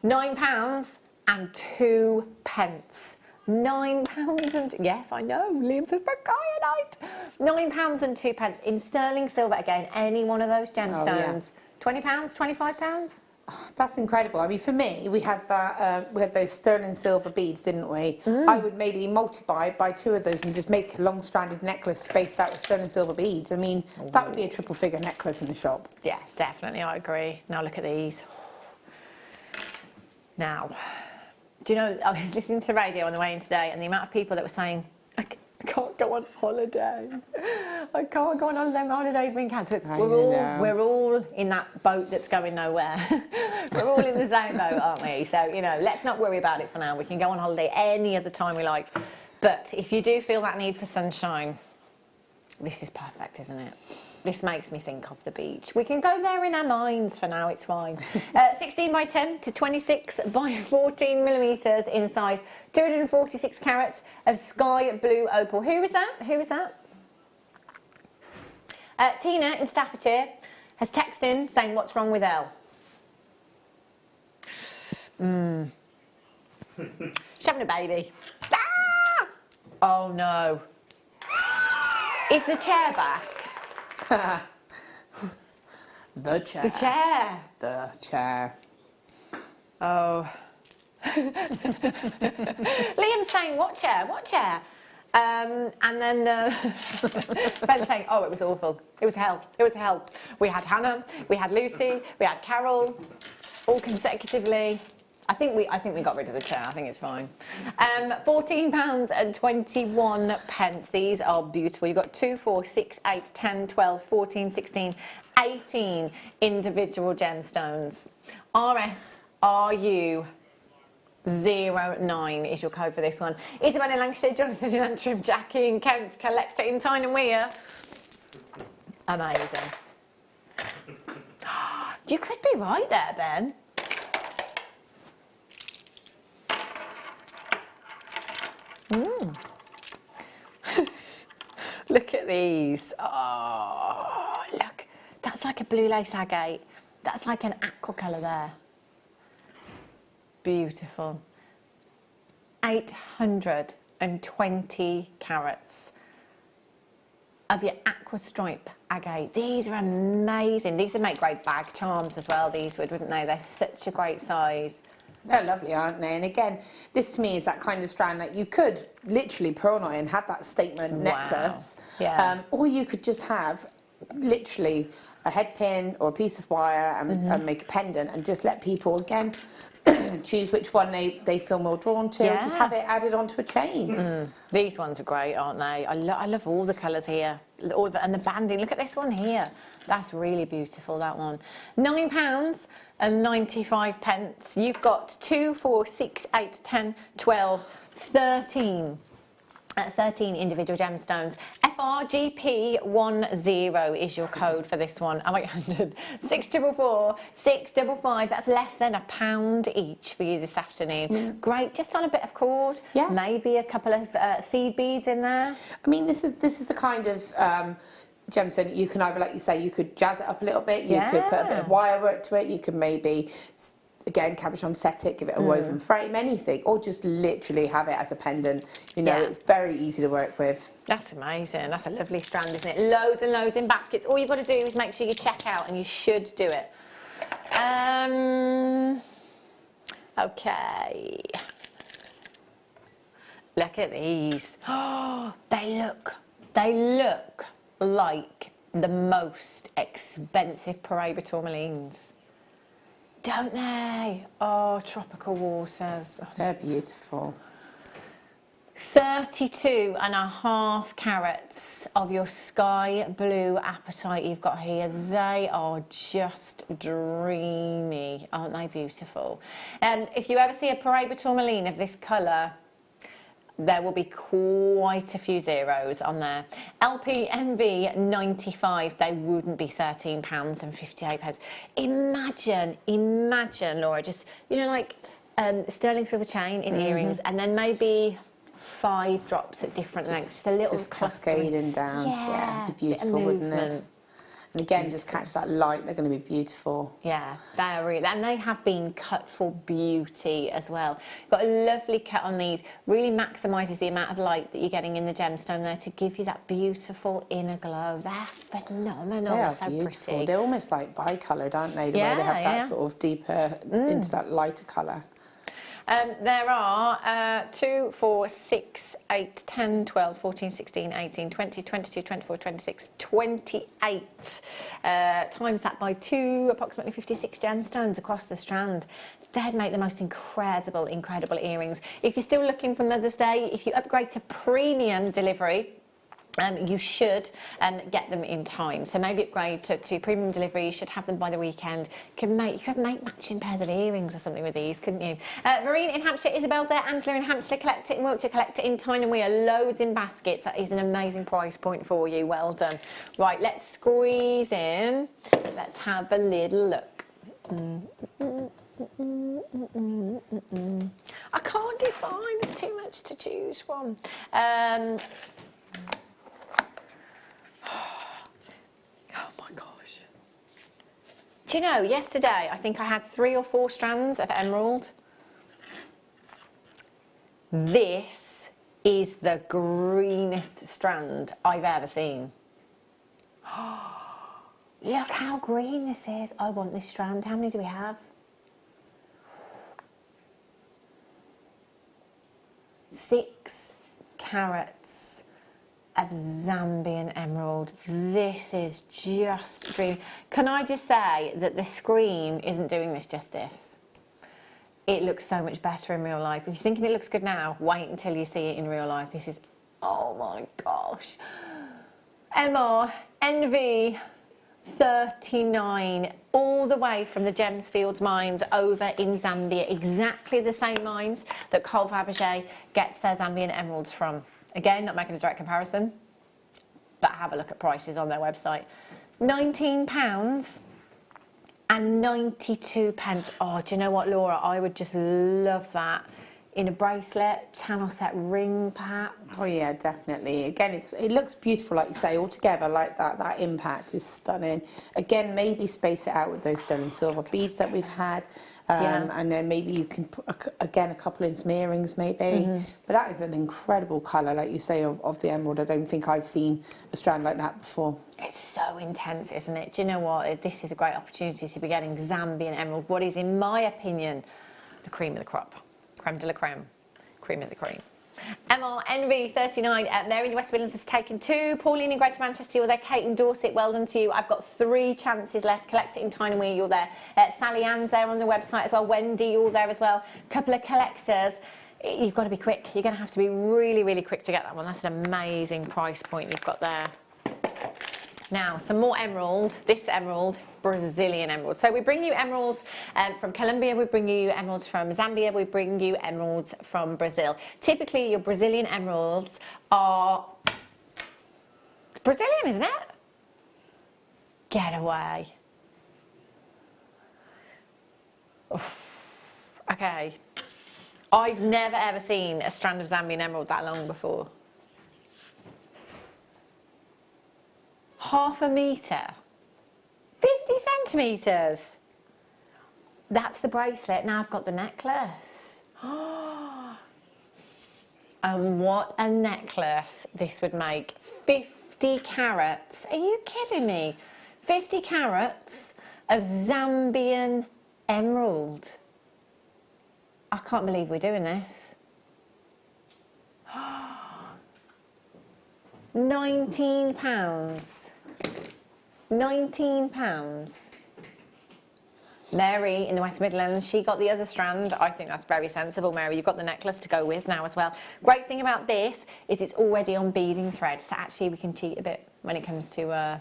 D: £9 and 2 pence. £9 and... Yes, I know, Liam says for kyanite. £9 and 2 pence. In sterling silver, again, any one of those gemstones. Oh, yeah. £20, £25?
E: Oh, that's incredible. I mean, for me, we had that. We had those sterling silver beads, didn't we? I would maybe multiply by 2 of those and just make a long-stranded necklace spaced out with sterling silver beads. I mean, that would be a triple-figure necklace in the shop.
D: Yeah, definitely. I agree. Now look at these. Now, do you know? I was listening to the radio on the way in today, and the amount of people that were saying, "I can't go on holiday. I can't go on holiday. My holiday's been cancelled." We're all in that boat that's going nowhere. We're all in the same boat, aren't we? So, you know, let's not worry about it for now. We can go on holiday any other time we like. But if you do feel that need for sunshine, this is perfect, isn't it? This makes me think of the beach. We can go there in our minds for now, it's fine. 16x10 to 26x14 millimeters in size, 246 carats of sky blue opal. Who was that? Who was that? Tina in Staffordshire has texted in saying, what's wrong with Elle? She's having a baby. Ah! Oh no. Is the chair back?
E: The chair.
D: The chair.
E: The chair.
D: Oh. Liam's saying, what chair? What chair? And then Ben's saying, oh, it was awful. It was hell. It was hell. We had Hannah, we had Lucy, we had Carol, all consecutively. I think we got rid of the chair. I think it's fine. £14 and 21 pence. These are beautiful. You've got 2, 4, 6, 8, 10, 12, 14, 16, 18 individual gemstones. RSRU 09 is your code for this one. Isabel in Lancashire, Jonathan in Antrim, Jackie in Kent, Collector in Tyne and Weir. Amazing. You could be right there, Ben. Look at these. Oh, look. That's like a blue lace agate. That's like an aqua colour there. Beautiful. 820 carats of your aqua stripe agate. These are amazing. These would make great bag charms as well, these would, wouldn't they? They're such a great size.
E: They're lovely, aren't they? And again, this to me is that kind of strand that you could literally put on and have that statement necklace.
D: Yeah.
E: Or you could just have literally a head pin or a piece of wire and make a pendant and just let people, again, choose which one they feel more drawn to.
D: Yeah.
E: Just have it added onto a chain.
D: These ones are great, aren't they? I love all the colours here. All of it, and the banding. Look at this one here. That's really beautiful, that one. £9 and 95 pence. You've got 2, 4, 6, 8, 10, 12, 13. 13 individual gemstones. FRGP10 is your code for this one. Oh, 800. 644, 655. That's less than £1 each for you this afternoon. Great, just on a bit of cord.
E: Yeah.
D: Maybe a couple of seed beads in there.
E: I mean, this is the kind of gemstone that you can either, like you say, you could jazz it up a little bit. You could put a bit of wire work to it. You could maybe, again, cabochon set it, give it a woven frame, anything, or just literally have it as a pendant. You know, it's very easy to work with.
D: That's amazing. That's a lovely strand, isn't it? Loads and loads in baskets. All you've got to do is make sure you check out, and you should do it. Okay. Look at these. Oh, they look like the most expensive Paraiba tourmalines. Don't they? Oh, tropical waters.
E: They're beautiful.
D: 32.5 carats of your sky blue apatite you've got here. They are just dreamy. Aren't they beautiful? If you ever see a Paraiba tourmaline of this colour, there will be quite a few zeros on there. LPNV 95, they wouldn't be £13.58. Imagine, Laura, just, you know, like sterling silver chain in earrings, and then maybe 5 drops at different lengths, just a little
E: just cascading down. Yeah, it'd be beautiful, wouldn't it? And again, just catch that light, they're going to be beautiful.
D: Yeah, and they have been cut for beauty as well. Got a lovely cut on these, really maximises the amount of light that you're getting in the gemstone there to give you that beautiful inner glow. They're phenomenal,
E: They are
D: so
E: beautiful.
D: pretty.
E: They're almost like bi-coloured, aren't they? The way they have that sort of deeper into that lighter colour.
D: There are 2, 4, 6, 8, 10, 12, 14, 16, 18, 20, 22, 24, 26, 28. Times that by 2, approximately 56 gemstones across the strand. They'd make the most incredible earrings. If you're still looking for Mother's Day, if you upgrade to premium delivery, you should get them in time. So maybe upgrade to premium delivery. You should have them by the weekend. You could make matching pairs of earrings or something with these, couldn't you? Marine in Hampshire, Isabel's there. Angela in Hampshire, collect it in Wiltshire, collect it in Tyne Weir. Loads in baskets. That is an amazing price point for you. Well done. Right, let's squeeze in. Let's have a little look. I can't decide. There's too much to choose from. Oh my gosh. Do you know, yesterday I think I had 3 or 4 strands of emerald. This is the greenest strand I've ever seen. Look how green this is. I want this strand. How many do we have? 6 carats of Zambian emerald. This is just dream. Can I just say that the screen isn't doing this justice? It looks so much better in real life. If you're thinking it looks good now, wait until you see it in real life. This is, oh my gosh. MR, NV 39, all the way from the Gemsfields mines over in Zambia, exactly the same mines that Cole Fabergé gets their Zambian emeralds from. Again, not making a direct comparison, but have a look at prices on their website. £19 and 92 pence. Oh, do you know what, Laura? I would just love that in a bracelet, channel set ring, perhaps.
E: Oh yeah, definitely. Again, it looks beautiful, like you say, all together like that. That impact is stunning. Again, maybe space it out with those sterling silver beads that we've had. And then maybe you can put, again, a couple in some earrings maybe. But that is an incredible colour, like you say, of the emerald. I don't think I've seen a strand like that before.
D: It's so intense, isn't it? Do you know what? This is a great opportunity to be getting Zambian emerald, what is, in my opinion, the cream of the crop. Creme de la creme. Cream of the cream. MRNV 39, Mary in the West Midlands has taken 2. Pauline in Greater Manchester, you're there. Kate in Dorset, well done to you. I've got 3 chances left. Collect it in Tyne Weir, you're there. Sally Ann's there on the website as well. Wendy, you're there as well. Couple of collectors. You've got to be quick. You're going to have to be really, really quick to get that one. That's an amazing price point you've got there. Now, some more emerald. This emerald, Brazilian emerald. So we bring you emeralds from Colombia, we bring you emeralds from Zambia, we bring you emeralds from Brazil. Typically, your Brazilian emeralds are Brazilian, isn't it? Get away. Oof. Okay. I've never ever seen a strand of Zambian emerald that long before. Half a metre, 50 centimetres. That's the bracelet. Now I've got the necklace. And what a necklace this would make. 50 carats. Are you kidding me? 50 carats of Zambian emerald. I can't believe we're doing this. £19. £19. Mary in the West Midlands, she got the other strand. I think that's very sensible, Mary. You've got the necklace to go with now as well. Great thing about this is it's already on beading thread, so actually we can cheat a bit when it comes to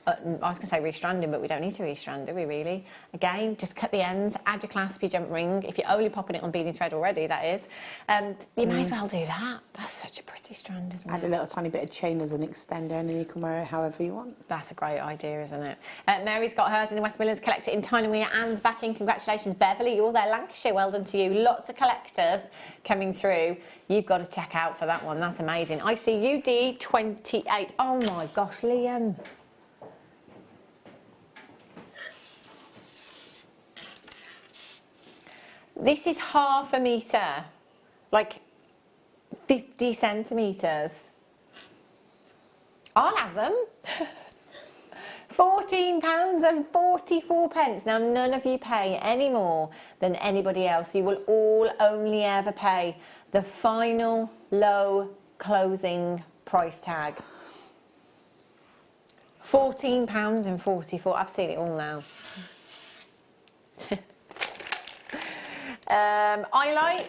D: I was going to say restranding, but we don't need to restrand, do we really? Again, just cut the ends, add your clasp, your jump ring. If you're only popping it on beading thread already, that is. You may as well do that. That's such a pretty strand, isn't it?
E: Add a little tiny bit of chain as an extender and then you can wear it however you want.
D: That's a great idea, isn't it? Mary's got hers in the West Midlands, collect it in Tyne and Weir. Anne's back in. Congratulations, Beverly. You're there, Lancashire. Well done to you. Lots of collectors coming through. You've got to check out for that one. That's amazing. I see UD28. Oh my gosh, Liam. This is 1/2 metre, like 50 centimetres. I'll have them. £14.44. Now, none of you pay any more than anybody else. You will all only ever pay the final low closing price tag. £14.44. I've seen it all now. Highlight.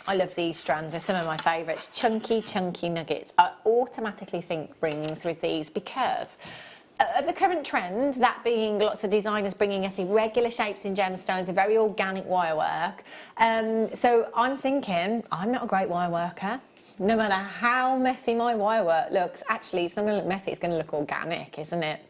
D: I love these strands. They're some of my favourites. Chunky, chunky nuggets. I automatically think rings with these because of the current trend, that being lots of designers bringing us irregular shapes in gemstones and very organic wire work. So I'm thinking, I'm not a great wire worker. No matter how messy my wire work looks, actually, it's not going to look messy. It's going to look organic, isn't it?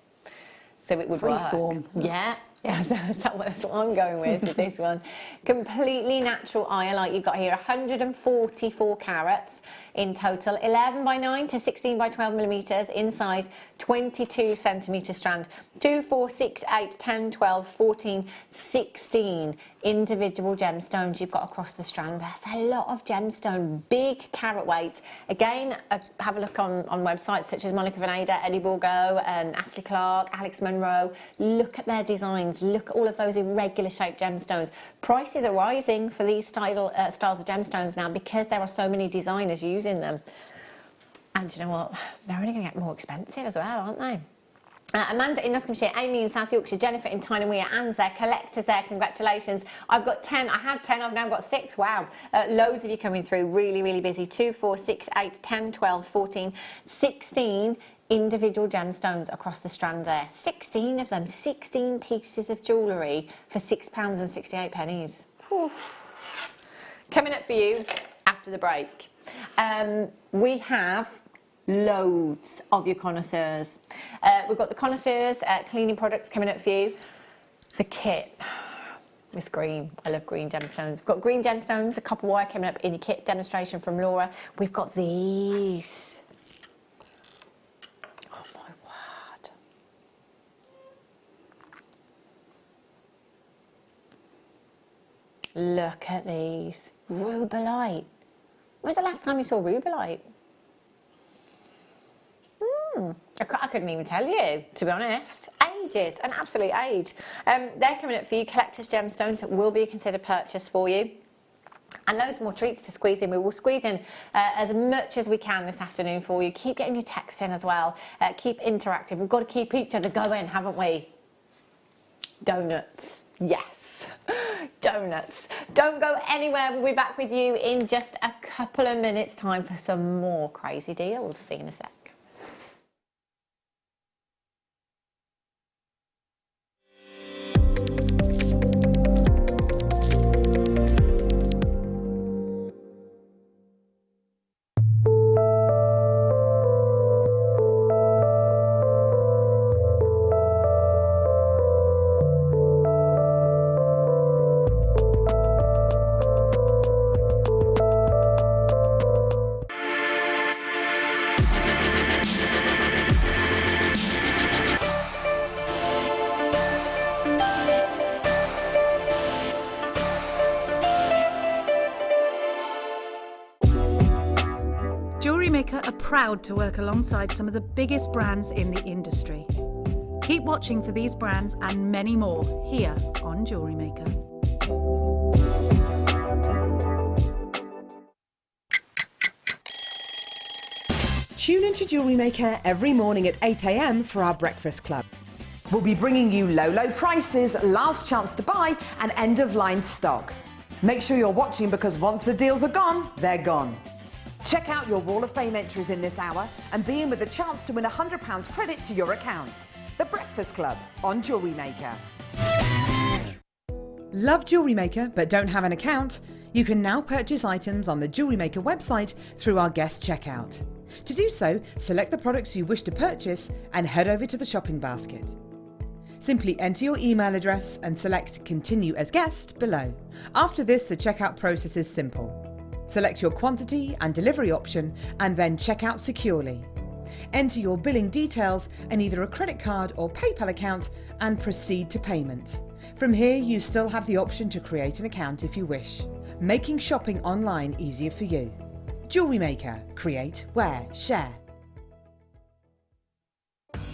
D: So it would work.
E: Freeform.
D: Yeah. Yeah, that's what I'm going with this one. Completely natural iolite. You've got here 144 carats in total, 11 by 9 to 16 by 12 millimetres in size, 22 centimetre strand. 2, 4, 6, 8, 10, 12, 14, 16 individual gemstones you've got across the strand. That's a lot of gemstone, big carat weights. Again, have a look on websites such as Monica Veneda, Eddie Bourgo, and Ashley Clark, Alex Monroe. Look at their designs. Look at all of those irregular shaped gemstones. Prices are rising for these styles of gemstones now because there are so many designers using them. And you know what? They're only going to get more expensive as well, aren't they? Amanda in Nottinghamshire, Amy in South Yorkshire, Jennifer in Tyne and Weir, Anne's there, collectors there, congratulations. I've got 10, I had 10, I've now got 6, wow. Loads of you coming through, really, really busy. 2, 4, 6, 8, 10, 12, 14, 16 individual gemstones across the strand there. 16 of them, 16 pieces of jewellery for £6.68. Whew. Coming up for you after the break. We have loads of your connoisseurs. We've got the connoisseurs cleaning products coming up for you. The kit. It's green. I love green gemstones. We've got green gemstones, a copper wire coming up in your kit demonstration from Laura. We've got these. Oh my word. Look at these. Rubellite. When was the last time you saw rubellite? I couldn't even tell you, to be honest. Ages, an absolute age. They're coming up for you. Collector's gemstones will be a considered purchase for you. And loads more treats to squeeze in. We will squeeze in as much as we can this afternoon for you. Keep getting your texts in as well. Keep interactive. We've got to keep each other going, haven't we? Donuts. Yes. Donuts. Don't go anywhere. We'll be back with you in just a couple of minutes' time for some more crazy deals. See you in a sec.
G: Jewellery Maker are proud to work alongside some of the biggest brands in the industry. Keep watching for these brands and many more here on Jewellery Maker.
B: Tune into Jewellery Maker every morning at 8 a.m. for our breakfast club. We'll be bringing you low prices, last chance to buy, and end-of-line stock. Make sure you're watching because once the deals are gone, they're gone. Check out your Wall of Fame entries in this hour and be in with a chance to win £100 credit to your account. The Breakfast Club on Jewellery Maker. Love Jewellery Maker but don't have an account? You can now purchase items on the Jewellery Maker website through our guest checkout. To do so, select the products you wish to purchase and head over to the shopping basket. Simply enter your email address and select Continue as Guest below. After this, the checkout process is simple. Select your quantity and delivery option and then check out securely. Enter your billing details and either a credit card or PayPal account and proceed to payment. From here, you still have the option to create an account if you wish, making shopping online easier for you. Jewellery Maker. Create, wear, share.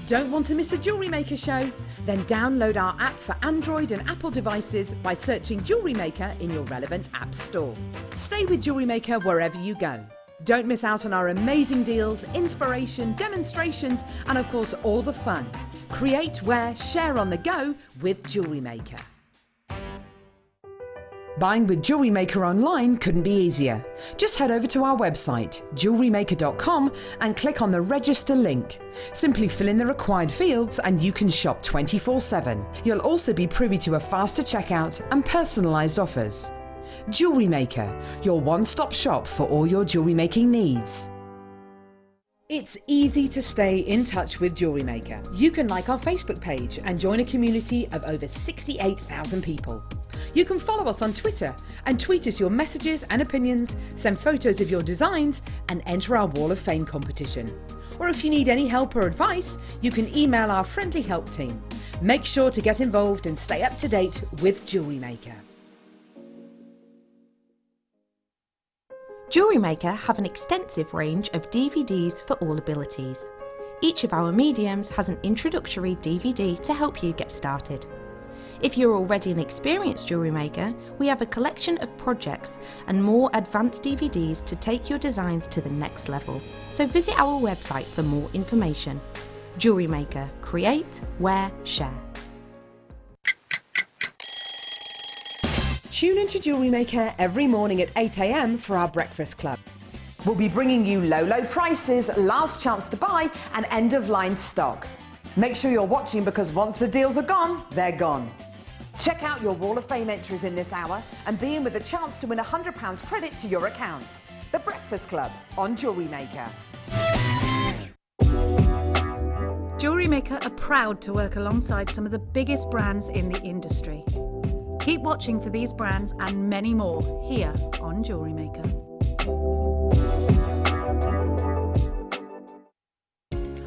B: Don't want to miss a Jewellery Maker show? Then download our app for Android and Apple devices by searching Jewellery Maker in your relevant app store. Stay with Jewellery Maker wherever you go. Don't miss out on our amazing deals, inspiration, demonstrations, and of course all the fun. Create, wear, share on the go with Jewellery Maker. Buying with Jewellery Maker online couldn't be easier. Just head over to our website, JewelleryMaker.com, and click on the register link. Simply fill in the required fields and you can shop 24/7. You'll also be privy to a faster checkout and personalised offers. Jewellery Maker, your one-stop shop for all your jewellery making needs. It's easy to stay in touch with Jewellery Maker. You can like our Facebook page and join a community of over 68,000 people. You can follow us on Twitter and tweet us your messages and opinions, send photos of your designs and enter our Wall of Fame competition. Or if you need any help or advice, you can email our friendly help team. Make sure to get involved and stay up to date with Jewellery Maker.
H: Jewellery Maker have an extensive range of DVDs for all abilities. Each of our mediums has an introductory DVD to help you get started. If you're already an experienced jewellery maker, we have a collection of projects and more advanced DVDs to take your designs to the next level. So visit our website for more information. Jewellery Maker. Create, wear, share.
B: Tune into Jewellery Maker every morning at 8 a.m. for our Breakfast Club. We'll be bringing you low prices, last chance to buy and end-of-line stock. Make sure you're watching because once the deals are gone, they're gone. Check out your Wall of Fame entries in this hour and be in with a chance to win £100 credit to your account. The Breakfast Club on Jewellery Maker.
G: Jewellery Maker are proud to work alongside some of the biggest brands in the industry. Keep watching for these brands and many more here on Jewellery Maker.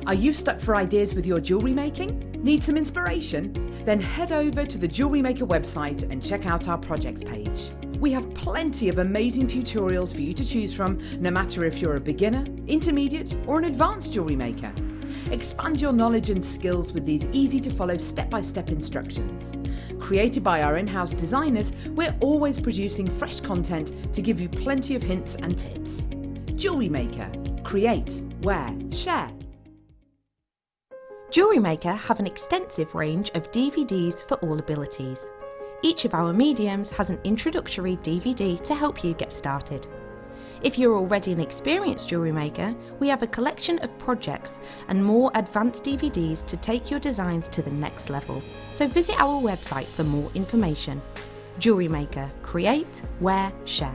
B: Are you stuck for ideas with your jewellery making? Need some inspiration? Then head over to the Jewellery Maker website and check out our projects page. We have plenty of amazing tutorials for you to choose from, no matter if you're a beginner, intermediate, or an advanced jewellery maker. Expand your knowledge and skills with these easy-to-follow step-by-step instructions. Created by our in-house designers, we're always producing fresh content to give you plenty of hints and tips. Jewellery Maker. Create, wear, share.
H: Jewellery Maker have an extensive range of DVDs for all abilities. Each of our mediums has an introductory DVD to help you get started. If you're already an experienced jewellery maker, we have a collection of projects and more advanced DVDs to take your designs to the next level. So visit our website for more information. Jewellery Maker. Create, wear, share.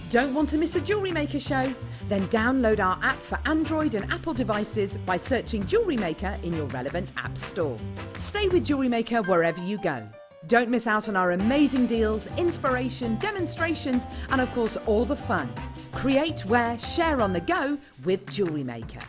B: Don't want to miss a Jewellery Maker show? Then download our app for Android and Apple devices by searching Jewellery Maker in your relevant app store. Stay with Jewellery Maker wherever you go. Don't miss out on our amazing deals, inspiration, demonstrations, and of course all the fun. Create, wear, share on the go with Jewellery Maker.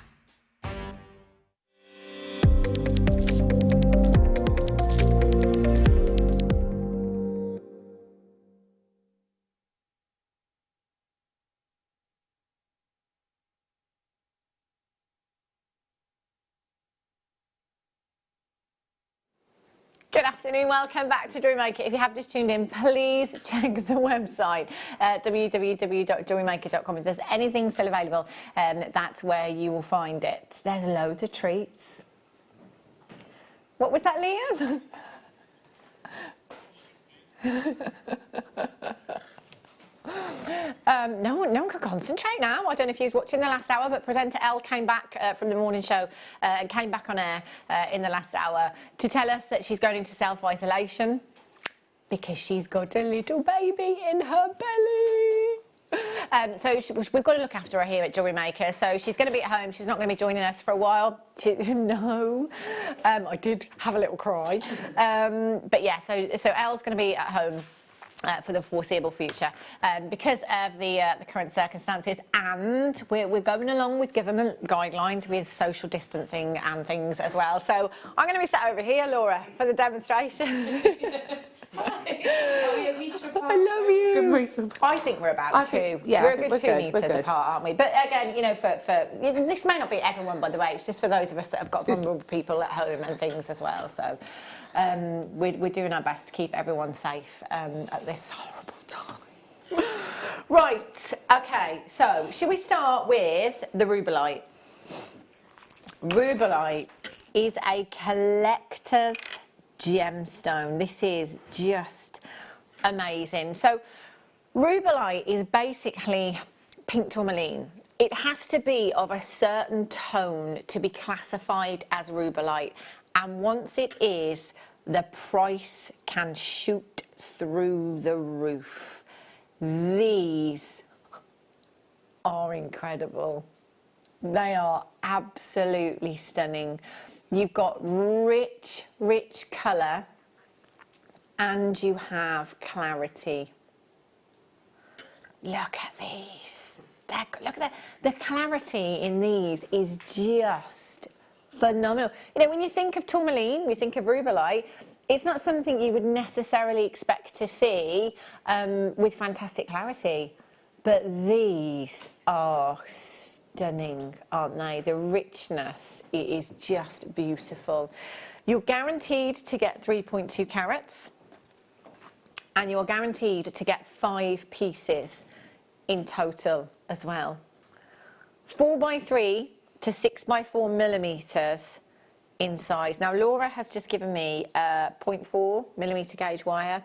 D: Good afternoon, welcome back to Jewellery Maker. If you have just tuned in, please check the website, www.jewellerymaker.com. If there's anything still available, that's where you will find it. There's loads of treats. What was that, Liam? No one can concentrate now. I don't know if you was watching the last hour, but presenter Elle came back from the morning show and came back on air in the last hour to tell us that she's going into self-isolation because she's got a little baby in her belly. So we've got to look after her here at Jewellery Maker. So she's going to be at home. She's not going to be joining us for a while. No. I did have a little cry. But yeah, so Elle's going to be at home for the foreseeable future because of the current circumstances, and we're going along with government guidelines with social distancing and things as well. So I'm going to be sat over here, Laura, for the demonstration. I love you. I think we're about two.
E: Yeah,
D: we're a good 2
E: good,
D: meters apart, aren't we? But again, you know, for this may not be everyone, by the way. It's just for those of us that have got vulnerable people at home and things as well. So we're doing our best to keep everyone safe at this horrible time. Right. Okay. So should we start with the rubellite? Rubellite is a collector's gemstone. This is just amazing. So rubellite is basically pink tourmaline. It has to be of a certain tone to be classified as rubellite, and once it is, the price can shoot through the roof. These are incredible. They are absolutely stunning. You've got rich colour and you have clarity. Look at these. Look at the clarity in these is just phenomenal. You know, when you think of tourmaline, you think of rubellite, it's not something you would necessarily expect to see with fantastic clarity, but these are stunning, aren't they? The richness, it is just beautiful. You're guaranteed to get 3.2 carats, and you're guaranteed to get 5 pieces in total as well. 4x3 to 6x4 millimetres in size. Now Laura has just given me a 0.4 millimetre gauge wire,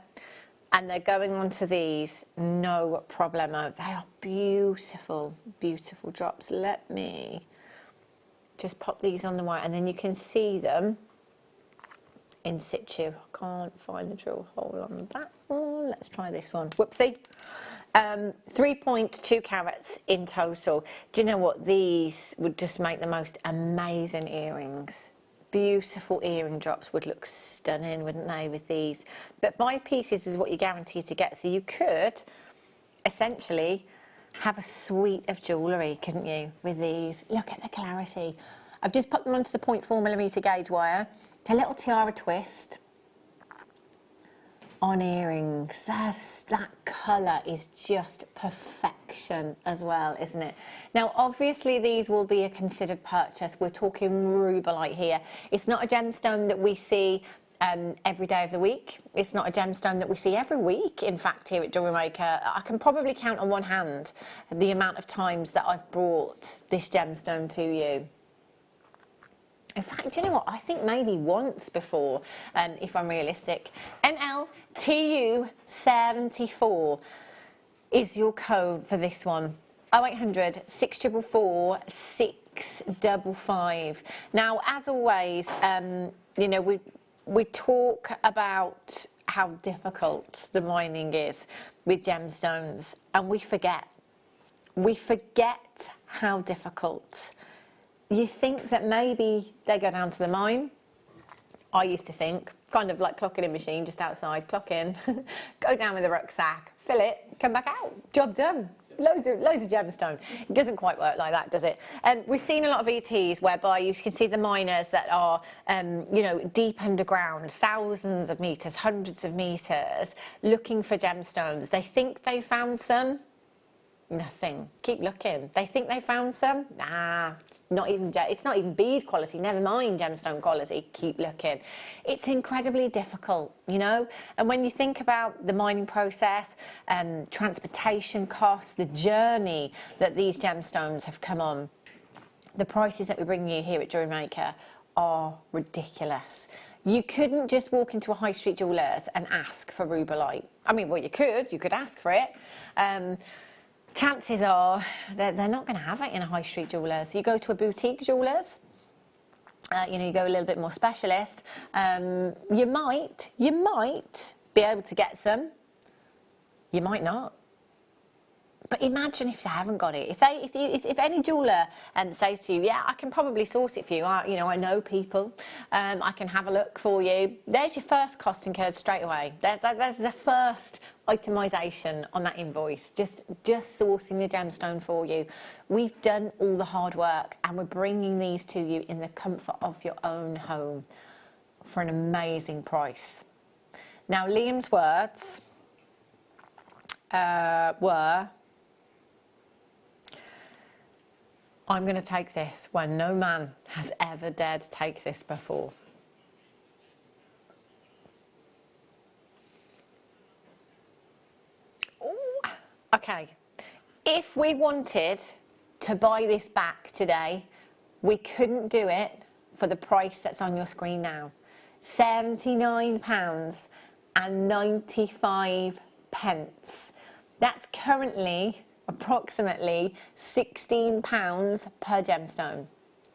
D: and they're going onto these no problemo. They are beautiful, beautiful drops. Let me just pop these on the wire, and then you can see them in situ. I can't find the drill hole on that one. Let's try this one. Whoopsie. 3.2 carats in total. Do you know what? These would just make the most amazing earrings. Beautiful earring drops would look stunning, wouldn't they, with these? But 5 pieces is what you're guaranteed to get. So you could essentially have a suite of jewellery, couldn't you, with these? Look at the clarity. I've just put them onto the 0.4 millimetre gauge wire. A little tiara twist on earrings. That colour is just perfection as well, isn't it? Now, obviously, these will be a considered purchase. We're talking rubellite here. It's not a gemstone that we see every day of the week. It's not a gemstone that we see every week, in fact, here at Jewellery Maker. I can probably count on one hand the amount of times that I've brought this gemstone to you. In fact, do you know what? I think maybe once before, if I'm realistic. NLTU74 is your code for this one. 0800 644 655. Now, as always, you know, we talk about how difficult the mining is with gemstones, and we forget how difficult. You think that maybe they go down to the mine. I used to think, kind of like clocking in machine just outside, clock in, go down with a rucksack, fill it, come back out, job done. Loads of gemstone. It doesn't quite work like that, does it? And we've seen a lot of ETs whereby you can see the miners that are, you know, deep underground, thousands of metres, hundreds of metres, looking for gemstones. They think they found some. Nothing. Keep looking. They think they found some. Nah, it's not even bead quality, never mind gemstone quality. Keep looking. It's incredibly difficult, you know? And when you think about the mining process, transportation costs, the journey that these gemstones have come on, the prices that we bring you here at Jewellery Maker are ridiculous. You couldn't just walk into a high street jeweller's and ask for rubellite. I mean, well, you could ask for it. Chances are they're not going to have it in a high street jeweller's. You go to a boutique jeweller's, you know, you go a little bit more specialist, you might be able to get some, you might not. But imagine if they haven't got it. If any jeweller says to you, yeah, I can probably source it for you. You know, I know people. I can have a look for you. There's your first cost incurred straight away. There's the first itemisation on that invoice. Just sourcing the gemstone for you. We've done all the hard work, and we're bringing these to you in the comfort of your own home for an amazing price. Now, Liam's words were, I'm going to take this where no man has ever dared to take this before. Ooh, okay, if we wanted to buy this back today, we couldn't do it for the price that's on your screen now. £79.95. That's currently approximately £16 per gemstone.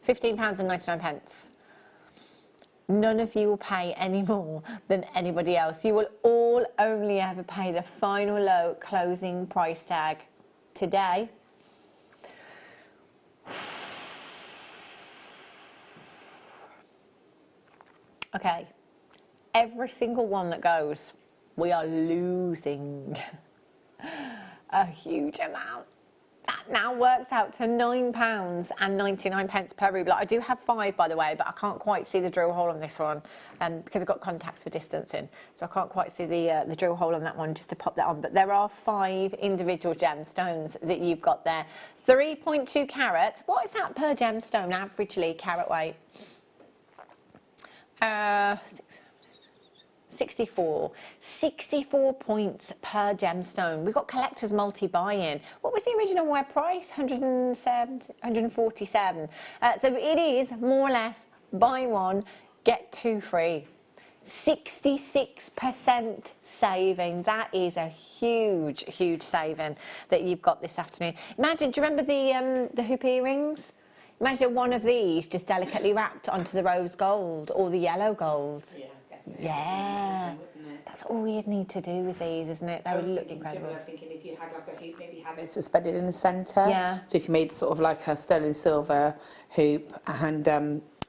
D: £15.99. None of you will pay any more than anybody else. You will all only ever pay the final low closing price tag today. Okay, every single one that goes, we are losing a huge amount. That now works out to £9.99 per ruble. I do have 5, by the way, but I can't quite see the drill hole on this one because I've got contacts for distancing, so I can't quite see the drill hole on that one just to pop that on. But there are 5 individual gemstones that you've got there. 3.2 carats. What is that per gemstone, averagely, carat weight? 64 points per gemstone. We've got collectors multi-buy-in. What was the original web price? 147. So it is more or less buy one, get 2 free. 66% saving. That is a huge, huge saving that you've got this afternoon. Imagine, do you remember the hoop earrings? Imagine one of these just delicately wrapped onto the rose gold or the yellow gold. Yeah. Yeah, that's all you'd need to do with these, isn't it? They would look incredible.
E: I'm thinking if you had like a hoop, maybe have it suspended in the centre.
D: Yeah.
E: So if you made sort of like a sterling silver hoop and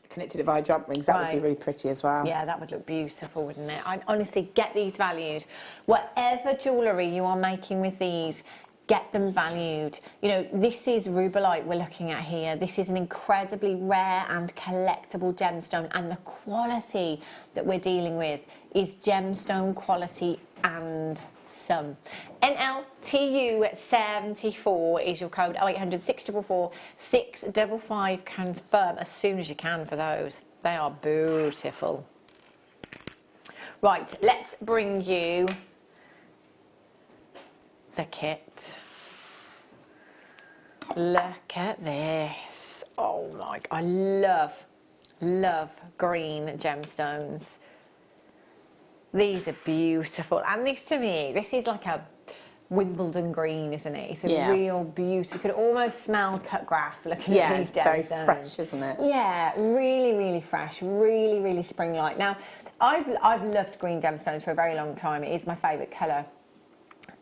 E: connected it via jump rings, that would be really pretty as well.
D: Yeah, that would look beautiful, wouldn't it? I honestly get these valued. Whatever jewellery you are making with these, get them valued. You know, this is rubellite we're looking at here. This is an incredibly rare and collectible gemstone, and the quality that we're dealing with is gemstone quality and some. NLTU74 is your code. 0800 644 655. Confirm as soon as you can for those. They are beautiful. Right, let's bring you the kit. Look at this. Oh my, I love green gemstones. These are beautiful, and this to me, this is like a Wimbledon green, isn't it? It's a real beauty. You could almost smell cut grass looking at these gemstones.
E: Yeah, it's very fresh, isn't it?
D: Yeah, really, really fresh, really, really spring-like. Now, I've loved green gemstones for a very long time. It is my favourite colour.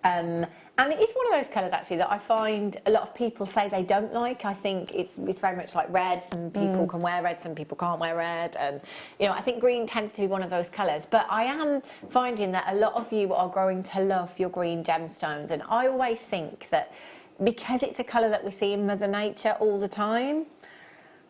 D: And it is one of those colours actually that I find a lot of people say they don't like. I think it's very much like red. Some people can wear red, some people can't wear red, and you know, I think green tends to be one of those colours. But I am finding that a lot of you are growing to love your green gemstones, and I always think that because it's a colour that we see in Mother Nature all the time,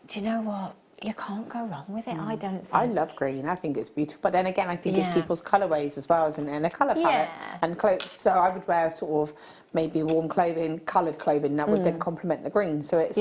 D: do you know what? You can't go wrong with it, I don't think.
E: I love green. I think it's beautiful. But then again, I think it's people's colourways as well, isn't it? And a colour palette. And so I would wear sort of maybe warm clothing, coloured clothing that would then complement the green. So it's,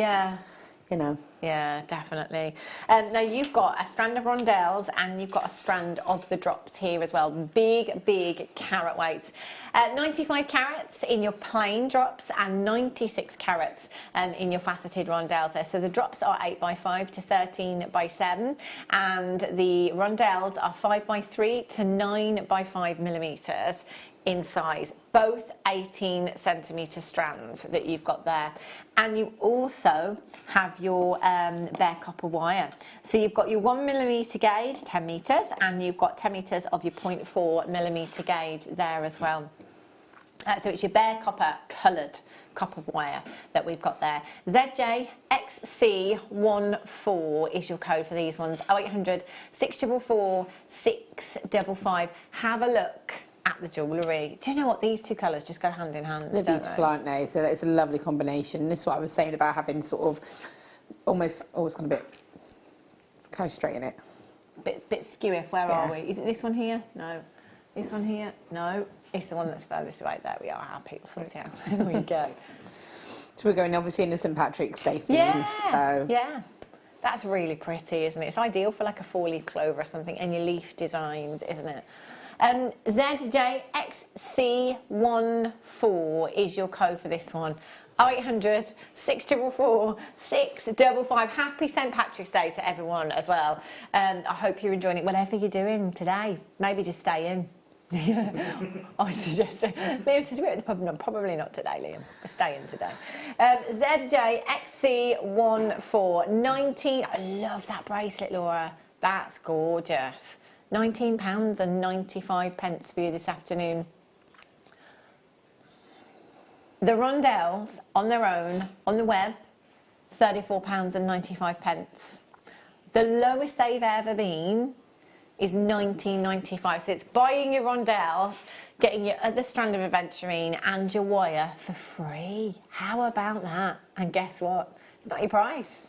E: you know.
D: Yeah, definitely. Now you've got a strand of rondelles and you've got a strand of the drops here as well. Big, big carat weights. 95 carats in your plain drops and 96 carats in your faceted rondelles there. So the drops are 8x5 to 13x7 and the rondelles are 5x3 to 9x5 millimeters in size, both 18 centimetre strands that you've got there. And you also have your bare copper wire. So you've got your 1mm gauge, 10 metres, and you've got 10 metres of your 0.4mm gauge there as well. So it's your bare copper coloured copper wire that we've got there. ZJXC14 is your code for these ones. 0800 644 655. Have a look at the jewellery. Do you know what? These two colours just go hand in hand.
E: They're beautiful, aren't they? So it's a lovely combination. This is what I was saying about having sort of almost kind of bit, kind of straighten it.
D: Bit skewy. Where are we? Is it this one here? No. This one here? No. It's the one that's furthest right. There we are. Happy. We'll sort it out. There we go.
E: So we're going obviously into St Patrick's Day theme.
D: Yeah.
E: So.
D: Yeah. That's really pretty, isn't it? It's ideal for like a 4-leaf clover or something, and your leaf designs, isn't it? ZJXC14 is your code for this one. 0800 644 655. Happy St Patrick's Day to everyone as well. I hope you're enjoying it, whatever you're doing today. Maybe just stay in. I suggest Liam says we're at the pub. No, probably not today, Liam. We're staying today. ZJXC14 19. I love that bracelet, Laura. That's gorgeous. £19.95 for you this afternoon. The rondelles on their own on the web, £34.95. The lowest they've ever been is £19.95. So it's buying your rondelles, getting your other strand of aventurine and your wire for free. How about that? And guess what? It's not your price.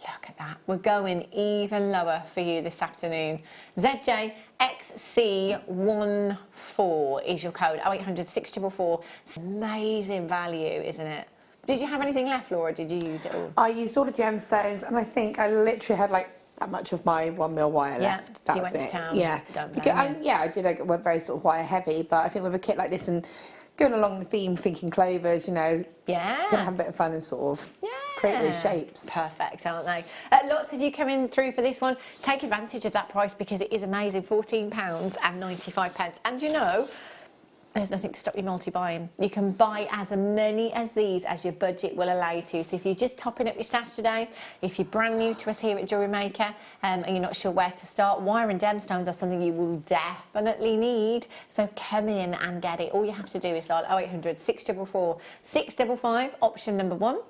D: Look at that. We're going even lower for you this afternoon. ZJXC14 is your code. 0800 644. It's amazing value, isn't it? Did you have anything left, Laura? Did you use it all?
E: I used all the gemstones, and I think I literally had like that much of my 1mm wire left.
D: So you went to town.
E: Yeah. I did. I went very sort of wire heavy, but I think with a kit like this and going along the theme, thinking clovers, you know,
D: yeah,
E: gonna have a bit of fun and sort of create these shapes.
D: Perfect, aren't they? Lots of you coming through for this one. Take advantage of that price because it is amazing. £14.95. And you know, there's nothing to stop you multi-buying. You can buy as many as these as your budget will allow you to. So if you're just topping up your stash today, if you're brand new to us here at Jewellery Maker and you're not sure where to start, wire and gemstones are something you will definitely need. So come in and get it. All you have to do is dial 0800 644 655, option number 1.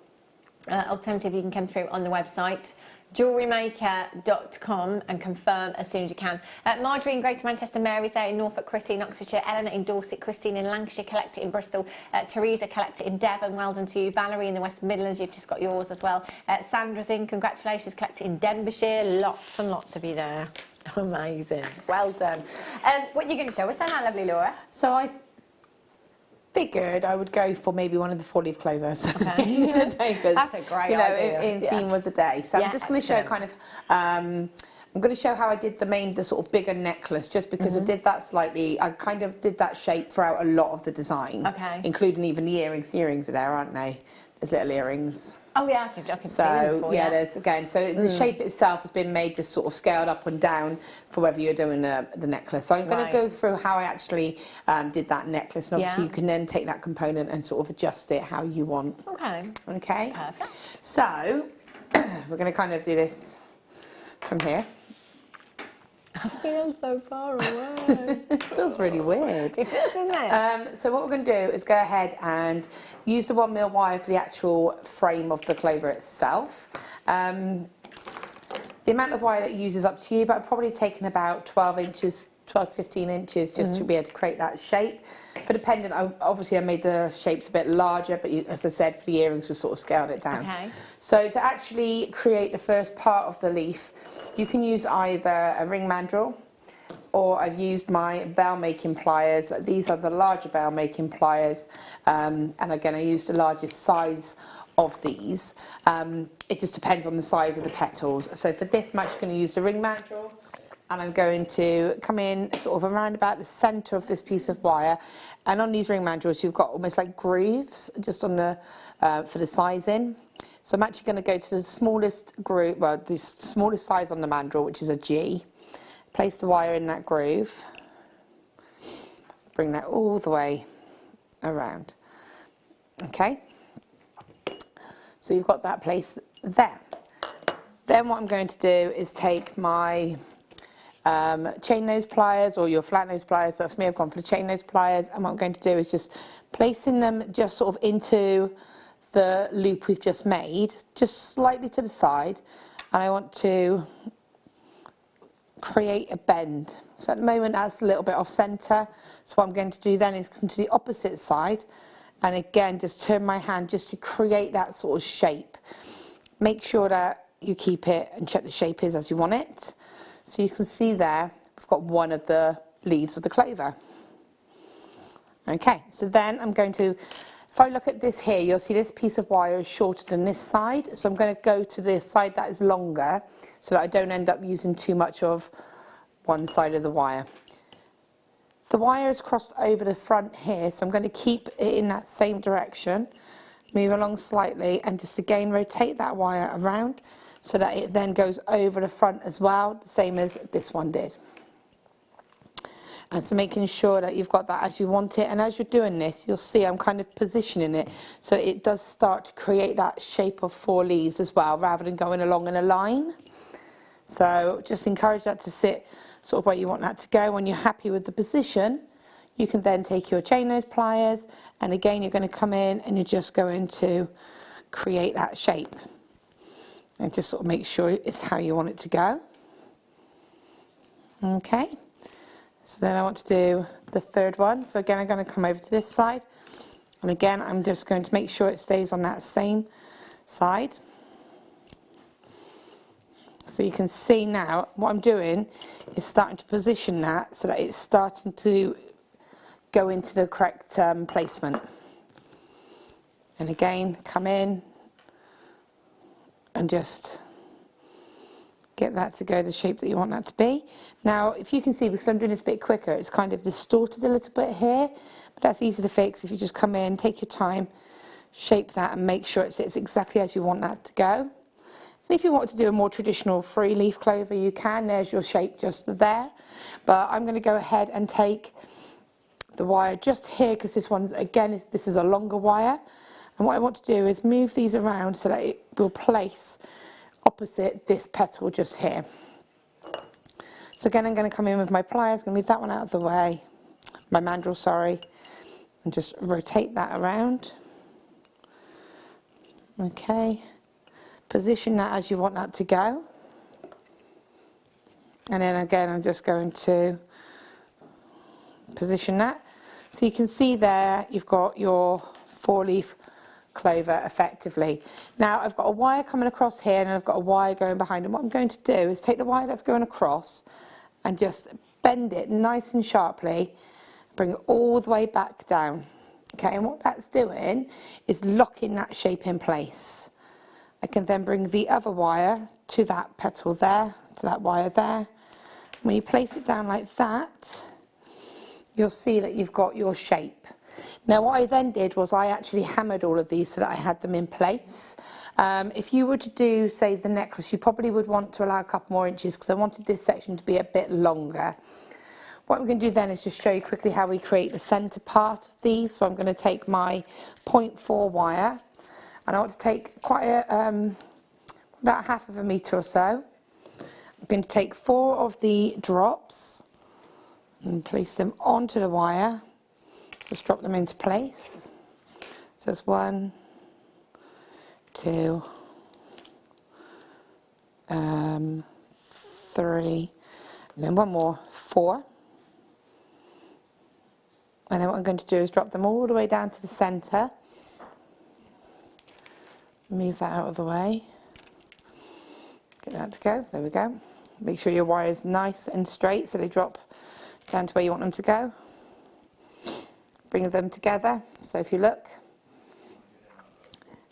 D: Alternative, you can come through on the website JewelleryMaker.com and confirm as soon as you can. Marjorie in Greater Manchester, Mary's there in Norfolk, Christy in Oxfordshire, Eleanor in Dorset, Christine in Lancashire, collect it in Bristol, Teresa collect it in Devon, well done to you. Valerie in the West Midlands, you've just got yours as well. Sandra's in, congratulations, collect it in Denbighshire, lots and lots of you there. Amazing, well done. What are you going to show us then, lovely Laura?
E: So I figured I would go for maybe one of the 4-leaf clovers.
D: Okay. That's a great idea.
E: In theme of the day. So I'm just going to show kind of, I'm going to show how I did the sort of bigger necklace, just because I did that slightly, I kind of did that shape throughout a lot of the design.
D: Okay.
E: Including even the earrings. The earrings are there, aren't they? There's little earrings.
D: Oh yeah, I can see them for you.
E: Yeah, there's again. So the shape itself has been made just sort of scaled up and down for whether you're doing the necklace. So I'm going to go through how I actually did that necklace, and obviously you can then take that component and sort of adjust it how you want.
D: Okay.
E: Okay.
D: Perfect.
E: So we're going to kind of do this from here.
D: I feel so far away.
E: It feels really weird.
D: It does, doesn't it?
E: So what we're going to do is go ahead and use the 1mm wire for the actual frame of the clover itself. The amount of wire that you use is up to you, but I've probably taken about 12 inches, 12 to 15 inches just to be able to create that shape. For the pendant, obviously I made the shapes a bit larger, but as I said, for the earrings we sort of scaled it down.
D: Okay.
E: So to actually create the first part of the leaf, you can use either a ring mandrel, or I've used my bell making pliers. These are the larger bell making pliers, and again I used the largest size of these. It just depends on the size of the petals. So for this, I'm actually going to use the ring mandrel, and I'm going to come in sort of around about the centre of this piece of wire. And on these ring mandrels, you've got almost like grooves just on the for the sizing. So I'm actually going to go to the smallest groove, well, the smallest size on the mandrel, which is a G. Place the wire in that groove. Bring that all the way around. Okay. So you've got that place there. Then what I'm going to do is take my chain nose pliers or your flat nose pliers, but for me I've gone for the chain nose pliers, and what I'm going to do is just placing them just sort of into the loop we've just made, just slightly to the side, and I want to create a bend. So at the moment that's a little bit off centre, so what I'm going to do then is come to the opposite side, and again just turn my hand just to create that sort of shape. Make sure that you keep it and check the shape is as you want it. So you can see there, we've got one of the leaves of the clover. Okay, so then I'm going to, if I look at this here, you'll see this piece of wire is shorter than this side. So I'm going to go to the side that is longer so that I don't end up using too much of one side of the wire. The wire is crossed over the front here, so I'm going to keep it in that same direction, move along slightly, and just again rotate that wire around so that it then goes over the front as well, the same as this one did. And so making sure that you've got that as you want it, and as you're doing this, you'll see I'm kind of positioning it so it does start to create that shape of 4 leaves as well, rather than going along in a line. So just encourage that to sit sort of where you want that to go. When you're happy with the position, you can then take your chain nose pliers, and again you're going to come in and you're just going to create that shape. And just sort of make sure it's how you want it to go. Okay, so then I want to do the third one. So again, I'm going to come over to this side, and again I'm just going to make sure it stays on that same side. So you can see now what I'm doing is starting to position that so that it's starting to go into the correct placement. And again, come in and just get that to go the shape that you want that to be. Now, if you can see, because I'm doing this a bit quicker, it's kind of distorted a little bit here, but that's easy to fix if you just come in, take your time, shape that and make sure it sits exactly as you want that to go. And if you want to do a more traditional 3-leaf clover, you can. There's your shape just there. But I'm going to go ahead and take the wire just here, because this one's, again, this is a longer wire. And what I want to do is move these around so that it will place opposite this petal just here. So again, I'm going to come in with my pliers, going to move that one out of the way, my mandrel, sorry, and just rotate that around. Okay, position that as you want that to go. And then again, I'm just going to position that. So you can see there, you've got your 4-leaf clover effectively. Now I've got a wire coming across here, and I've got a wire going behind, and what I'm going to do is take the wire that's going across and just bend it nice and sharply, bring it all the way back down. Okay, and what that's doing is locking that shape in place. I can then bring the other wire to that petal there, to that wire there. When you place it down like that, you'll see that you've got your shape. Now what I then did was I actually hammered all of these so that I had them in place. If you were to do, say, the necklace, you probably would want to allow a couple more inches, because I wanted this section to be a bit longer. What I'm going to do then is just show you quickly how we create the centre part of these. So I'm going to take my 0.4 wire, and I want to take quite a, about 1/2 metre or so. I'm going to take 4 of the drops and place them onto the wire. Just drop them into place. So it's 1, 2, 3, and then one more, 4. And then what I'm going to do is drop them all the way down to the centre. Move that out of the way. Get that to go. There we go. Make sure your wire is nice and straight so they drop down to where you want them to go. Bring them together. So if you look,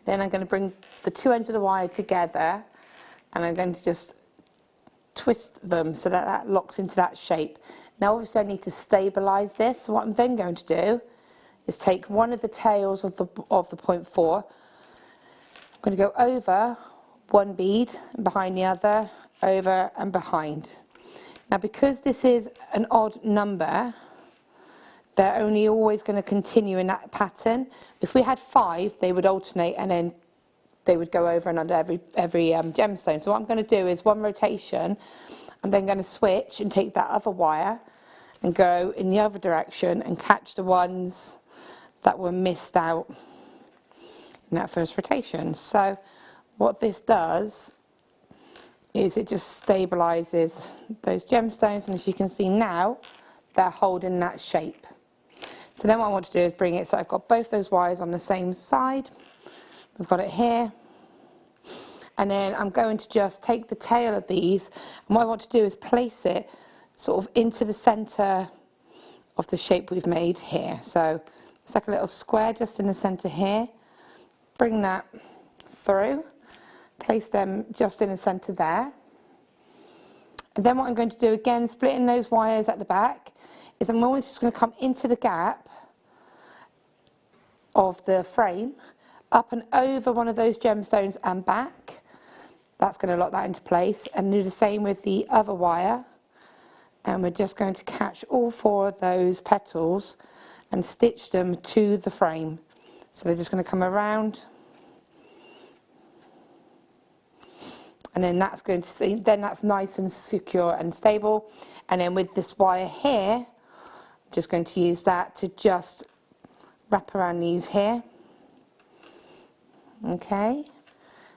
E: Then I'm going to bring the two ends of the wire together, and I'm going to just twist them so that that locks into that shape. Now obviously I need to stabilise this, so what I'm then going to do is take one of the tails of the 0.4. I'm going to go over one bead and behind the other, over and behind. Now because this is an odd number, they're only always going to continue in that pattern. If we had 5, they would alternate and then they would go over and under every gemstone. So what I'm going to do is one rotation. I'm then going to switch and take that other wire and go in the other direction and catch the ones that were missed out in that first rotation. So what this does is it just stabilises those gemstones, and as you can see now, they're holding that shape. So then what I want to do is bring it, so I've got both those wires on the same side. We've got it here. And then I'm going to just take the tail of these, and what I want to do is place it sort of into the centre of the shape we've made here. So it's like a little square just in the centre here. Bring that through, place them just in the centre there. And then what I'm going to do, again, splitting those wires at the back, is I'm always just going to come into the gap of the frame, up and over one of those gemstones and back. That's going to lock that into place, and do the same with the other wire. And we're just going to catch all 4 of those petals and stitch them to the frame. So they're just going to come around, and then that's going to see, then that's nice and secure and stable. And then with this wire here, I'm just going to use that to just wrap around these here. Okay,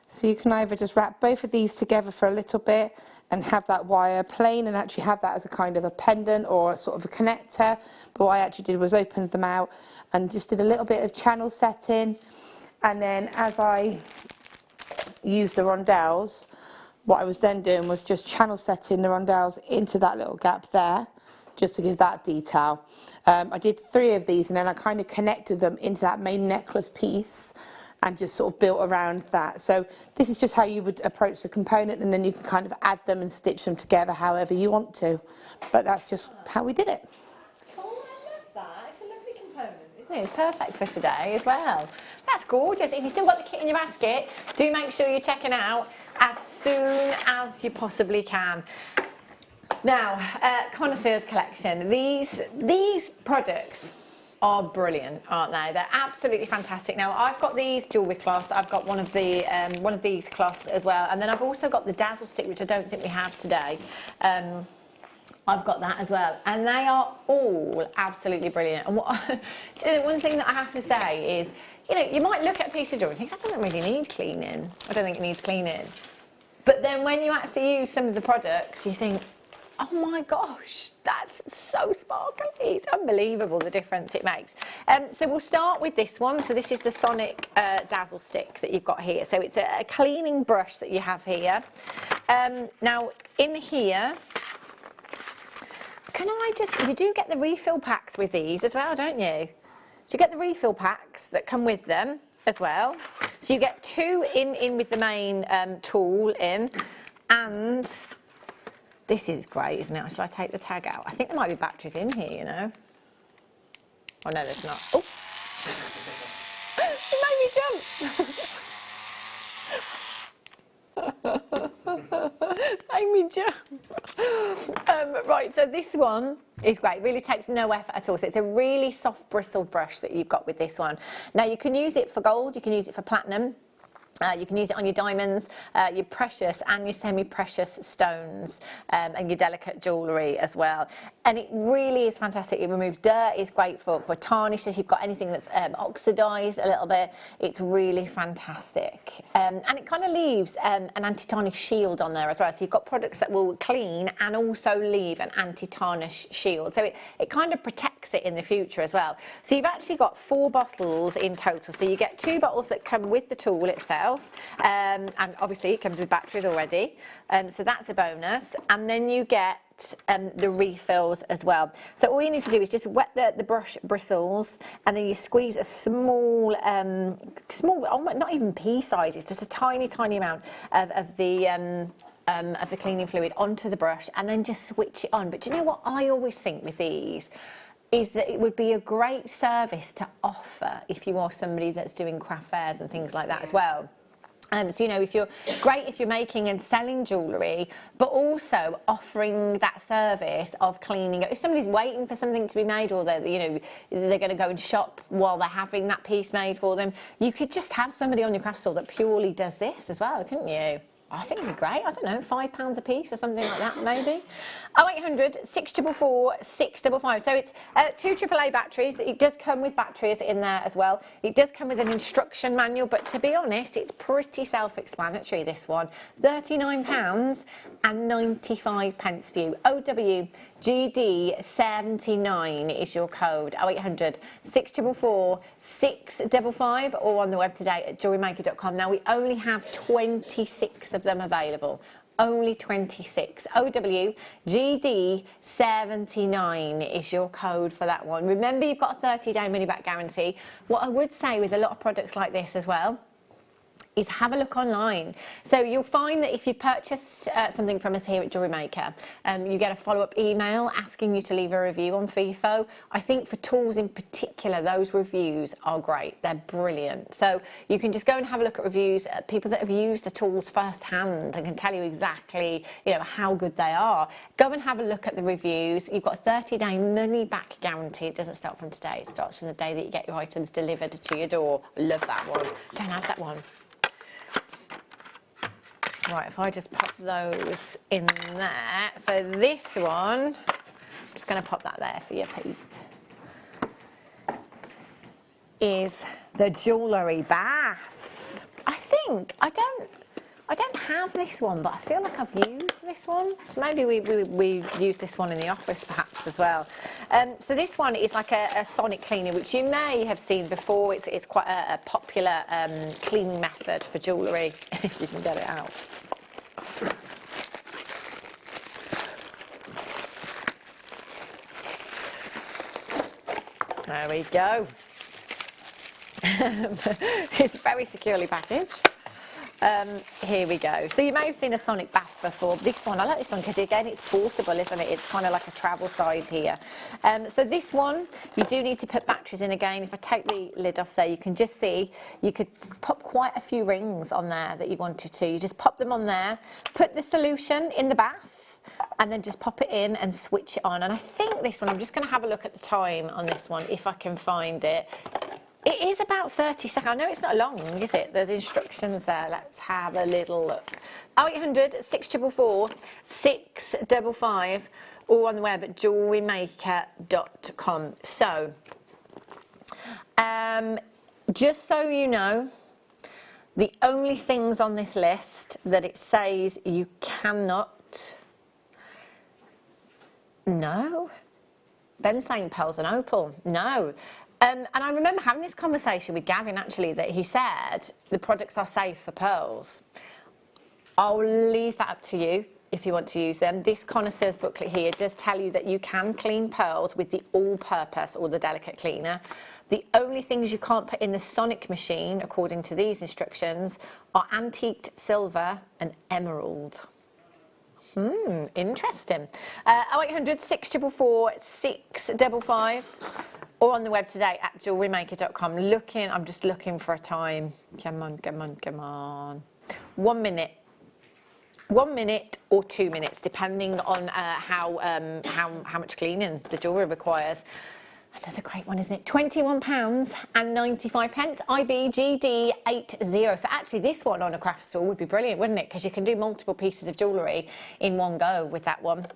E: so you can either just wrap both of these together for a little bit and have that wire plain and actually have that as a kind of a pendant or sort of a connector. But what I actually did was opened them out and just did a little bit of channel setting. And then as I used the rondelles, what I was then doing was just channel setting the rondelles into that little gap there, just to give that detail. I did 3 of these, and then I kind of connected them into that main necklace piece and just sort of built around that. So this is just how you would approach the component, and then you can kind of add them and stitch them together however you want to. But that's just how we did it.
D: Cool, I love that. It's a lovely component, isn't it? It's perfect for today as well. That's gorgeous. If you've still got the kit in your basket, do make sure you're checking out as soon as you possibly can. Now, Connoisseur's Collection. These products are brilliant, aren't they? They're absolutely fantastic. Now, I've got these jewellery cloths. I've got one of these cloths as well, and then I've also got the dazzle stick, which I don't think we have today. I've got that as well, and they are all absolutely brilliant. And one thing that I have to say is, you know, you might look at a piece of jewellery and think that doesn't really need cleaning. I don't think it needs cleaning. But then when you actually use some of the products, you think, oh my gosh, that's so sparkly. It's unbelievable the difference it makes. So we'll start with this one. So this is the Sonic Dazzle Stick that you've got here. So it's a cleaning brush that you have here. Now in here, you do get the refill packs with these as well, don't you? So you get the refill packs that come with them as well. So you get 2 in with the main tool in, and this is great, isn't it? Shall I take the tag out? I think there might be batteries in here, you know. Oh no, there's not. Oh, it made me jump. Right, so this one is great. Really takes no effort at all. So it's a really soft bristled brush that you've got with this one. Now you can use it for gold, you can use it for platinum. You can use it on your diamonds, your precious and your semi-precious stones, and your delicate jewellery as well. And it really is fantastic. It removes dirt. It's great for tarnish. If you've got anything that's oxidised a little bit, it's really fantastic. And it kind of leaves an anti-tarnish shield on there as well. So you've got products that will clean and also leave an anti-tarnish shield. So it kind of protects it in the future as well. So you've actually got 4 bottles in total. So you get 2 bottles that come with the tool itself. yourself. And obviously it comes with batteries already, so that's a bonus. And then you get the refills as well. So all you need to do is just wet the brush bristles, and then you squeeze a small, not even pea size, it's just a tiny amount of the cleaning fluid onto the brush, and then just switch it on. But do you know what I always think with these is that it would be a great service to offer if you are somebody that's doing craft fairs and things like that as well. So, you know, if you're making and selling jewellery, but also offering that service of cleaning. If somebody's waiting for something to be made, or they're going to go and shop while they're having that piece made for them, you could just have somebody on your craft store that purely does this as well, couldn't you? I think it'd be great. I don't know, £5 a piece or something like that, maybe. 0800 644 655. So it's 2 AAA batteries. It does come with batteries in there as well. It does come with an instruction manual, but to be honest, it's pretty self-explanatory, this one. £39.95 for you. OWGD79 is your code. 0800 644 655, or on the web today at JewelleryMaker.com. Now, we only have 26 of them available. Only 26. OWGD79 is your code for that one. Remember, you've got a 30-day money-back guarantee. What I would say with a lot of products like this as well is have a look online. So you'll find that if you purchased something from us here at Jewellery Maker, you get a follow-up email asking you to leave a review on FIFO. I think for tools in particular, those reviews are great. They're brilliant. So you can just go and have a look at reviews, people that have used the tools firsthand and can tell you exactly, you know, how good they are. Go and have a look at the reviews. You've got a 30-day money-back guarantee. It doesn't start from today. It starts from the day that you get your items delivered to your door. Love that one. Don't have that one. Right, if I just pop those in there. So this one, I'm just going to pop that there for you, Pete, is the jewellery bath. I think, I don't have this one, but I feel like I've used this one. So maybe we use this one in the office perhaps as well. So this one is like a sonic cleaner, which you may have seen before. It's quite a popular cleaning method for jewellery, if you can get it out. There we go. It's very securely packaged. Here we go. So you may have seen a sonic bath before. This one, I like this one because again it's portable, isn't it? It's kind of like a travel size here. So this one, you do need to put batteries in again. If I take the lid off there, you can just see, you could pop quite a few rings on there that you wanted to. You just pop them on there, put the solution in the bath, and then just pop it in and switch it on. And I think this one, I'm just going to have a look at the time on this one, if I can find it. It is about 30 seconds. I know it's not long, is it? There's instructions there. Let's have a little look. 0800 644 655, or on the web at JewelleryMaker.com. So, just so you know, the only things on this list that it says you cannot... No. Ben's saying pearls and opal. No. And I remember having this conversation with Gavin, actually, that he said the products are safe for pearls. I'll leave that up to you if you want to use them. This connoisseur's booklet here does tell you that you can clean pearls with the all-purpose or the delicate cleaner. The only things you can't put in the sonic machine, according to these instructions, are antiqued silver and emerald. Interesting. 0800 644 655, or on the web today at JewelleryMaker.com. I'm just looking for a time. Come on, come on, come on. 1 minute. 1 minute or 2 minutes, depending on how much cleaning the jewellery requires. Another great one, isn't it? £21.95. IBGD80. So actually this one on a craft store would be brilliant, wouldn't it? Because you can do multiple pieces of jewellery in one go with that one.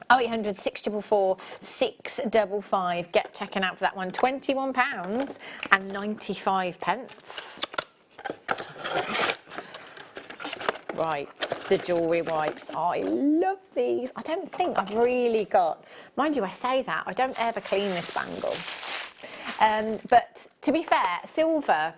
D: 0800 644 655. Get checking out for that one. £21.95. Right, the jewellery wipes. Oh, I love these. I don't think I've really got... Mind you, I say that. I don't ever clean this bangle. But to be fair, silver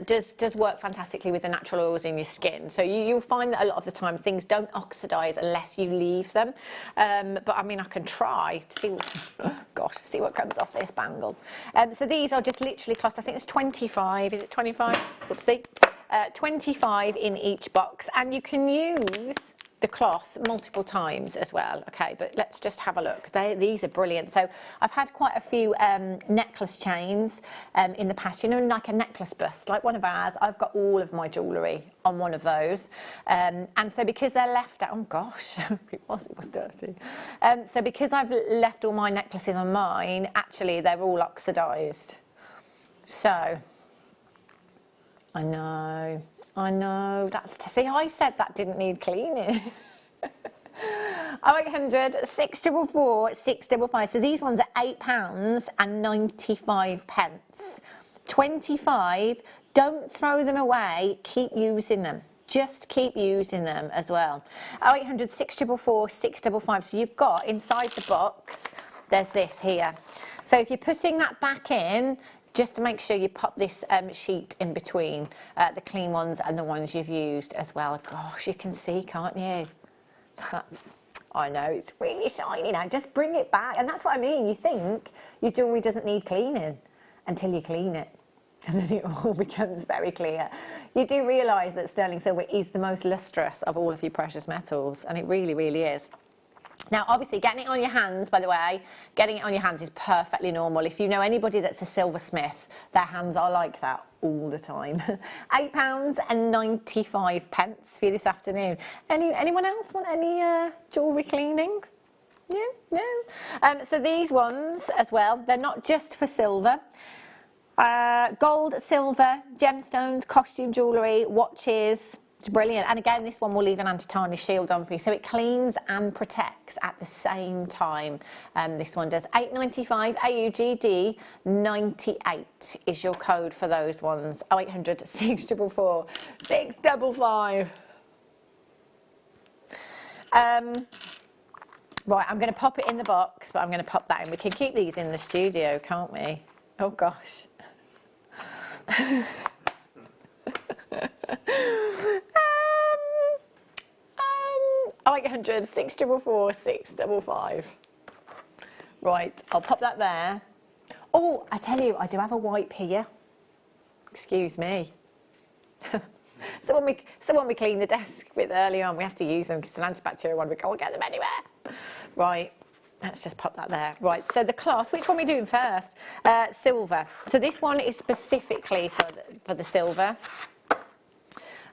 D: does work fantastically with the natural oils in your skin. So you'll find that a lot of the time things don't oxidise unless you leave them. But I mean, I can try to see what, see what comes off this bangle. So these are just literally cost, I think it's 25, is it 25? Oopsie. 25 in each box, and you can use the cloth multiple times as well. Okay, but let's just have a look. These are brilliant. So I've had quite a few necklace chains in the past, you know, like a necklace bust, like one of ours. I've got all of my jewellery on one of those, and so because they're left out, oh gosh, it was dirty. So because I've left all my necklaces on mine, actually they're all oxidised. So I know, that's to see, I said that didn't need cleaning. 0800 644 655. So these ones are £8.95. 25, don't throw them away, keep using them. Just keep using them as well. 0800 644 655. So you've got inside the box, there's this here. So if you're putting that back in, just to make sure you pop this sheet in between the clean ones and the ones you've used as well. Gosh, you can see, can't you? I know, it's really shiny now. Just bring it back. And that's what I mean. You think your jewellery doesn't need cleaning until you clean it. And then it all becomes very clear. You do realise that sterling silver is the most lustrous of all of your precious metals. And it really, really is. Now, obviously, getting it on your hands, by the way, getting it on your hands is perfectly normal. If you know anybody that's a silversmith, their hands are like that all the time. £8.95 for you this afternoon. Anyone else want any jewellery cleaning? No? So these ones as well, they're not just for silver. Gold, silver, gemstones, costume jewellery, watches. It's brilliant. And again, this one will leave an anti-tarnish shield on for you. So it cleans and protects at the same time. This one does. £8.95, AUGD 98 is your code for those ones. 0800 644 655. Right, I'm going to pop it in the box, but I'm going to pop that in. We can keep these in the studio, can't we? Oh, gosh. 0800 644 655. Right, I'll pop that there. Oh, I tell you, I do have a wipe here. Excuse me. So when we clean the desk with early on, we have to use them because it's an antibacterial one. We can't get them anywhere. Right. Let's just pop that there. Right, so the cloth, which one are we doing first? Silver. So this one is specifically for the silver.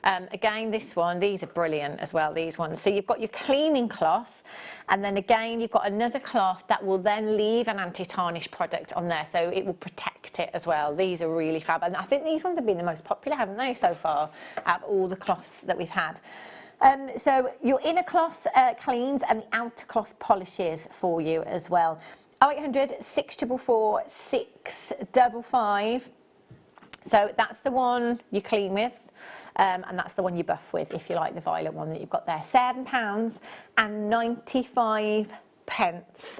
D: Again, this one, these are brilliant as well, these ones. So you've got your cleaning cloth, and then again, you've got another cloth that will then leave an anti-tarnish product on there, so it will protect it as well. These are really fab, and I think these ones have been the most popular, haven't they, so far, out of all the cloths that we've had. So your inner cloth cleans and the outer cloth polishes for you as well. 0800 644 655. So that's the one you clean with, and that's the one you buff with, if you like, the violet one that you've got there. £7.95.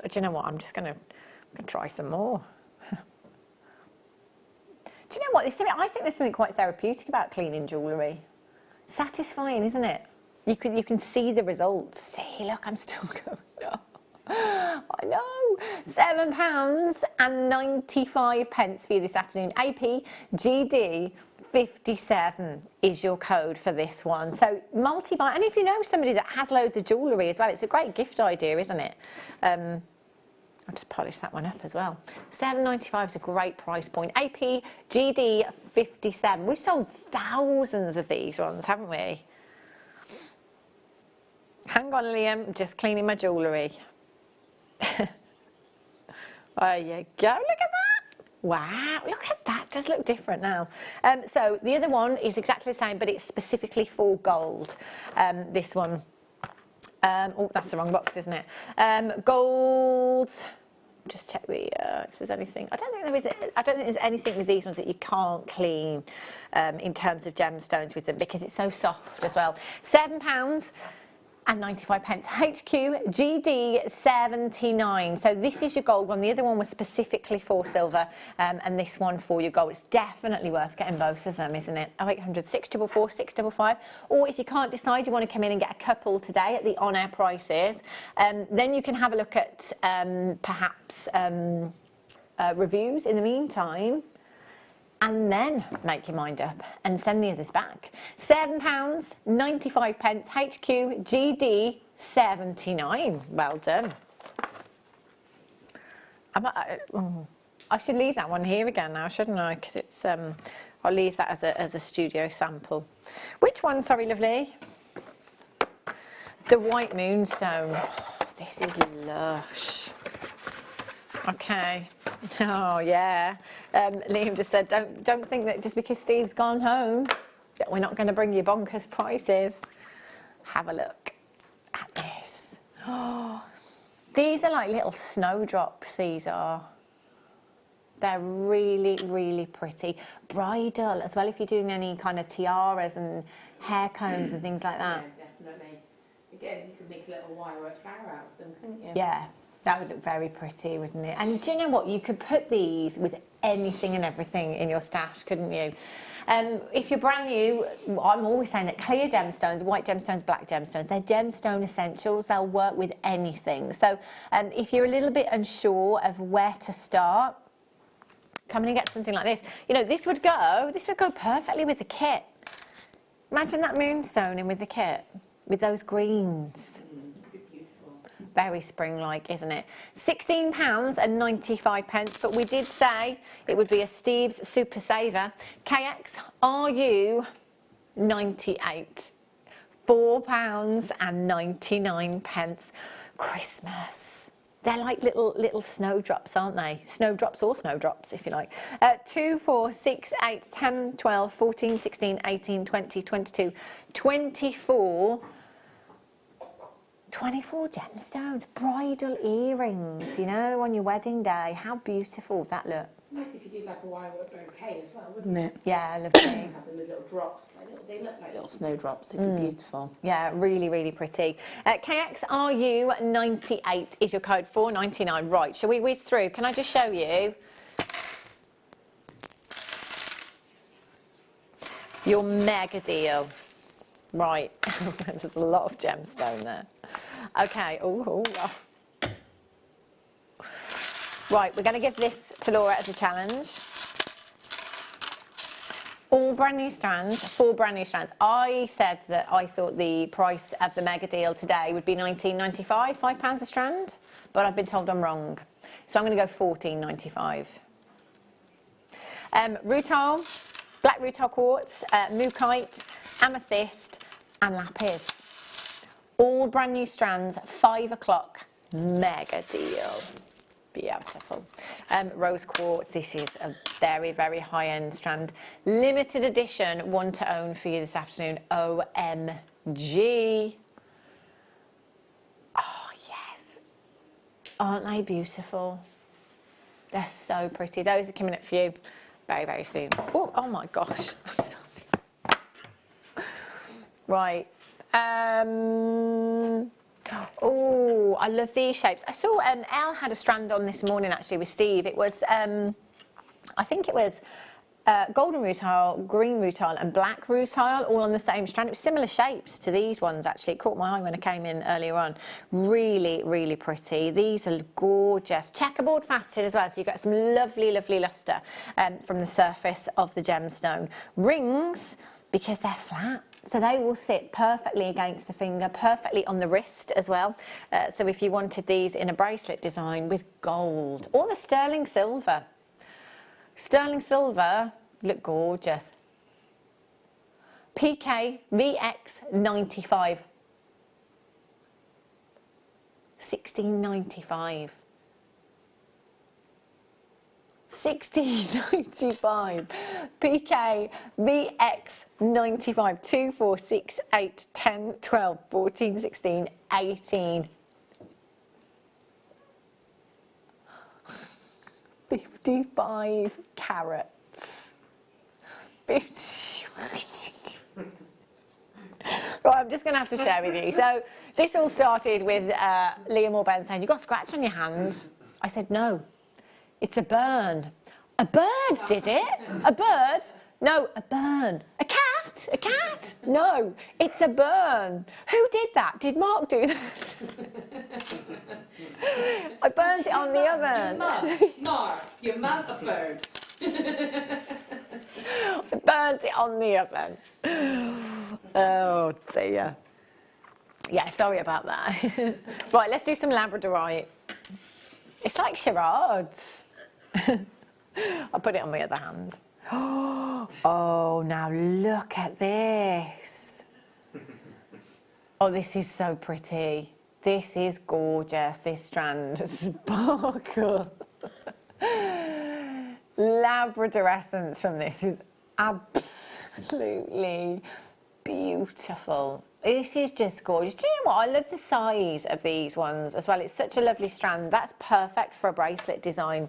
D: Do you know what? I'm going to try some more. Do you know what? I think there's something quite therapeutic about cleaning jewellery. Satisfying, isn't it? You can see the results. See, look, I'm still going. Oh, I know. £7.95 for you this afternoon. APGD 57 is your code for this one. So multi-buy, and if you know somebody that has loads of jewellery as well, it's a great gift idea, isn't it? I'll just polish that one up as well. £7.95 is a great price point. APGD 57. We've sold thousands of these ones, haven't we? Hang on, Liam, just cleaning my jewellery. There you go, look at that. Wow, look at that, does look different now. So the other one is exactly the same, but it's specifically for gold. This one, oh, that's the wrong box, isn't it? Gold, just check the, if there's anything. I don't think there's anything with these ones that you can't clean in terms of gemstones with them, because it's so soft as well. £7.95 and 95 pence. HQ GD 79. So this is your gold one. The other one was specifically for silver, and this one for your gold. It's definitely worth getting both of them, isn't it? 0800 644 655. Or if you can't decide, you want to come in and get a couple today at the on-air prices, then you can have a look at perhaps reviews in the meantime, and then make your mind up and send the others back. £7.95, HQ GD 79. Well done. I should leave that one here again now, shouldn't I? Because it's I'll leave that as a studio sample. Which one? Sorry, lovely. The white moonstone. Oh, this is lush. Okay. Oh yeah. Liam just said, don't think that just because Steve's gone home that we're not going to bring you bonkers prices. Have a look at this. Oh, these are like little snowdrops. These are. They're really, really pretty. Bridal as well. If you're doing any kind of tiaras and hair combs and things like that.
E: Yeah, definitely. Again, you could make a little wire flower out of them, couldn't you?
D: Yeah. That would look very pretty, wouldn't it? And do you know what? You could put these with anything and everything in your stash, couldn't you? If you're brand new, I'm always saying that clear gemstones, white gemstones, black gemstones, they're gemstone essentials. They'll work with anything. So if you're a little bit unsure of where to start, come in and get something like this. You know, this would go perfectly with the kit. Imagine that moonstone in with the kit, with those greens. Very spring-like, isn't it? £16.95, but we did say it would be a Steve's Super Saver. KXRU 98. £4.99. Christmas. They're like little snowdrops, aren't they? Snowdrops or snowdrops, if you like. 2, 4, 6, 8, 10, 12, 14, 16, 18, 20, 22, 24 gemstones, bridal earrings, you know, on your wedding day. How beautiful would that look?
E: Nice if you do like a wirework bouquet as well, wouldn't it?
D: Yeah, lovely.
E: Have them as little drops. They look like little snowdrops. They'd be beautiful.
D: Yeah, really, really pretty. KXRU 98 is your code, $4.99. Right, shall we whiz through? Can I just show you? Your mega deal. Right, there's a lot of gemstone there. Okay, Right, we're going to give this to Laura as a challenge. All brand new strands, 4 brand new strands. I said that I thought the price of the mega deal today would be £19.95, £5 a strand, but I've been told I'm wrong. So I'm going to go £14.95. Rutile, black rutile quartz, mookaite, amethyst and lapis. All brand new strands, 5 o'clock, mega deal. Beautiful. Rose quartz, this is a very, very high-end strand. Limited edition, one to own for you this afternoon. OMG. Oh, yes. Aren't they beautiful? They're so pretty. Those are coming up for you very, very soon. Oh my gosh. Right. Oh, I love these shapes. I saw Elle had a strand on this morning actually with Steve. It was, I think it was golden rutile, green rutile and black rutile all on the same strand. It was similar shapes to these ones actually. It caught my eye when I came in earlier on. Really, really pretty. These are gorgeous. Checkerboard faceted as well, so you've got some lovely, lovely lustre from the surface of the gemstone. Rings, because they're flat. So they will sit perfectly against the finger, perfectly on the wrist as well. So if you wanted these in a bracelet design with gold, or the sterling silver. Sterling silver, look gorgeous. PK VX 95. £16.95. £16.95. PK VX 95. 2, 4, 6, 8, 10, 12, 14, 16, 18. 55 carats. Right, I'm just going to have to share with you. So this all started with Liam or Ben saying, "You got a scratch on your hand?" I said, "No, it's a burn." A bird did it? A bird? No, a burn. A cat? A cat? No, it's a burn. Who did that? Did Mark do that? I burnt it on the oven.
I: Mark, your mum a bird.
D: I burnt it on the oven. Oh dear. Yeah, sorry about that. Right, let's do some Labradorite. It's like charades. I'll put it on my other hand. Oh, now look at this. Oh, this is so pretty. This is gorgeous, this strand. Sparkle. Labrador essence from this is absolutely beautiful. This is just gorgeous. Do you know what? I love the size of these ones as well. It's such a lovely strand. That's perfect for a bracelet design.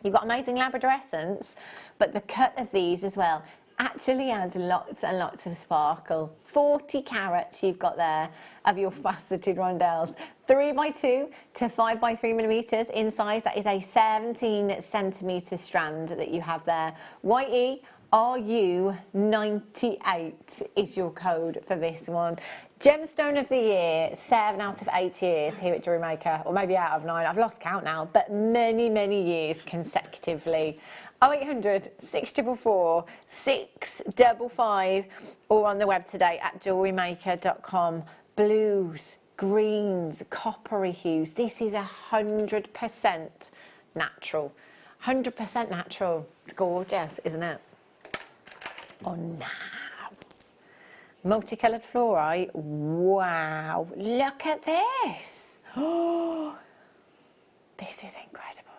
D: You've got amazing Labrador essence, but the cut of these as well actually adds lots and lots of sparkle. 40 carats you've got there of your faceted rondelles. 3x2 to 5x3 millimeters in size. That is a 17 centimeter strand that you have there. YE RU98 is your code for this one. Gemstone of the year, 7 out of 8 years here at Jewellery Maker, or maybe out of 9, I've lost count now, but many, many years consecutively. 0800 644 655 or on the web today at JewelleryMaker.com. Blues, greens, coppery hues. This is 100% natural. 100% natural. It's gorgeous, isn't it? Oh, now. Multicoloured fluorite. Wow. Look at this. Oh, this is incredible.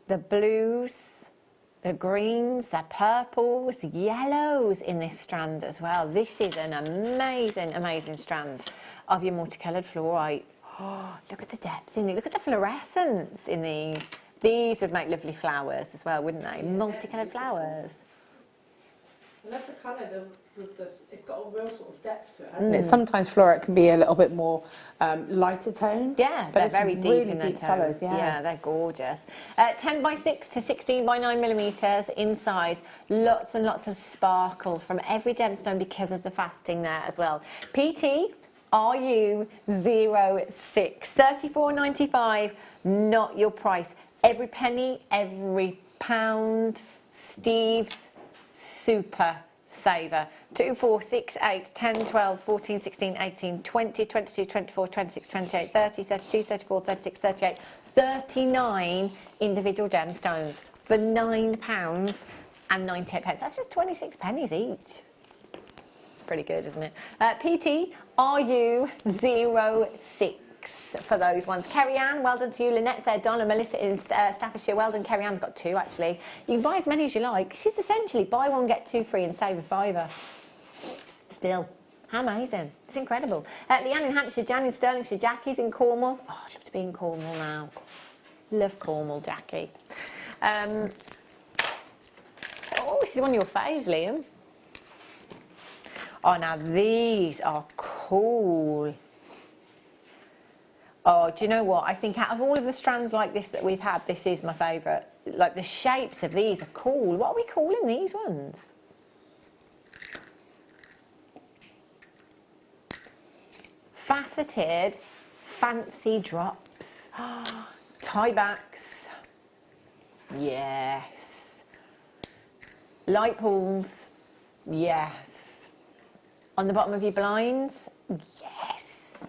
D: The blues, the greens, the purples, the yellows in this strand as well. This is an amazing, amazing strand of your multicoloured fluorite. Oh, look at the depth in it. Look at the fluorescence in these. These would make lovely flowers as well, wouldn't they? Multicoloured flowers.
E: I love the colour, it's got a real sort of depth to it, hasn't it? Sometimes fluorite can be a little bit more lighter toned.
D: Yeah,
E: but
D: they're
E: it's
D: very deep
E: really
D: in their
E: deep
D: tone.
E: colours,
D: Yeah, they're gorgeous. 10x6 to 16x9 millimeters in size. Lots and lots of sparkle from every gemstone because of the faceting there as well. PT RU06, $34.95, not your price. Every penny, every pound, Steve's super saver. 2, 4, 6, 8, 10, 12, 14, 16, 18, 20, 22, 24, 26, 28, 30, 32, 34, 36, 38, 39 individual gemstones for £9.98. That's just 26 pennies each. It's pretty good, isn't it? PT RU06 for those ones. Kerry Ann, well done to you. Lynette's there. Donna, Melissa in Staffordshire, well done. Kerry Ann's got 2 actually. You can buy as many as you like. This is essentially buy one, get 2 free and save a £5. Still, how amazing. It's incredible. Leanne in Hampshire, Jan in Stirlingshire, Jackie's in Cornwall. Oh, I'd love to be in Cornwall now. Love Cornwall, Jackie. Oh, this is one of your faves, Liam. Oh, now these are cool. Oh, do you know what? I think out of all of the strands like this that we've had, this is my favourite. Like, the shapes of these are cool. What are we calling these ones? Faceted fancy drops. Tiebacks. Yes. Light pools. Yes. On the bottom of your blinds. Yes.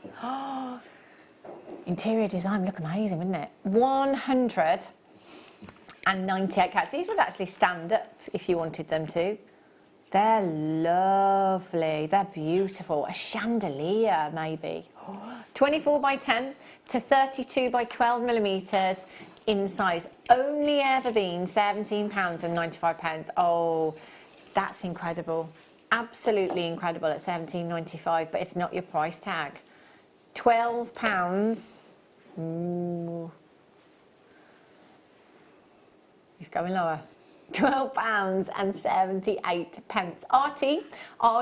D: Interior design, look amazing, wouldn't it? 198 carats. These would actually stand up if you wanted them to. They're lovely. They're beautiful. A chandelier, maybe. 24x10 to 32x12 millimeters in size. Only ever been £17.95. Oh, that's incredible. Absolutely incredible at £17.95, but it's not your price tag. £12. Ooh. He's going lower. £12.78. RT,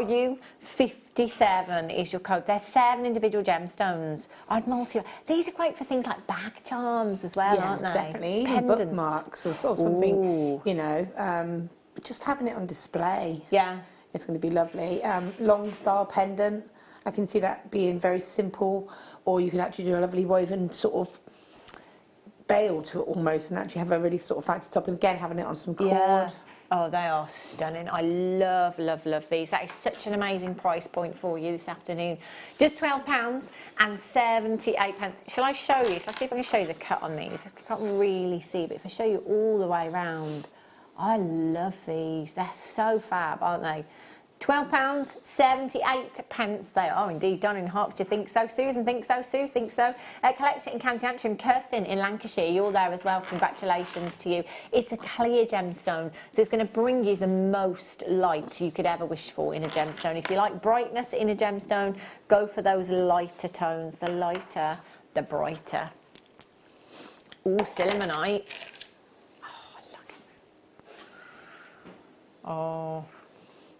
D: RU, 57 is your code. There's 7 individual gemstones. I'd multi. These are great for things like bag charms as well, aren't they?
E: Definitely. Even
D: Pendants.
E: bookmarks or sort of something,
D: Ooh.
E: you know, just having it on display.
D: Yeah.
E: It's going to be lovely. Long style pendant. I can see that being very simple, or you can actually do a lovely woven sort of bail to it almost, and actually have a really sort of fancy top. And again, having it on some cord.
D: Yeah. Oh, they are stunning. I love, love, love these. That is such an amazing price point for you this afternoon. Just £12.78. Shall I show you? Shall I see if I can show you the cut on these? I can't really see, but if I show you all the way around, I love these. They're so fab, aren't they? £12.78. They are indeed done in Hertfordshire. Think so, Susan? Think so, Sue? Think so? Collect it in County Antrim. Kirsten in Lancashire, you're there as well. Congratulations to you. It's a clear gemstone, so it's going to bring you the most light you could ever wish for in a gemstone. If you like brightness in a gemstone, go for those lighter tones. The lighter, the brighter. Ooh, Sillimanite. Oh, look at that. Oh.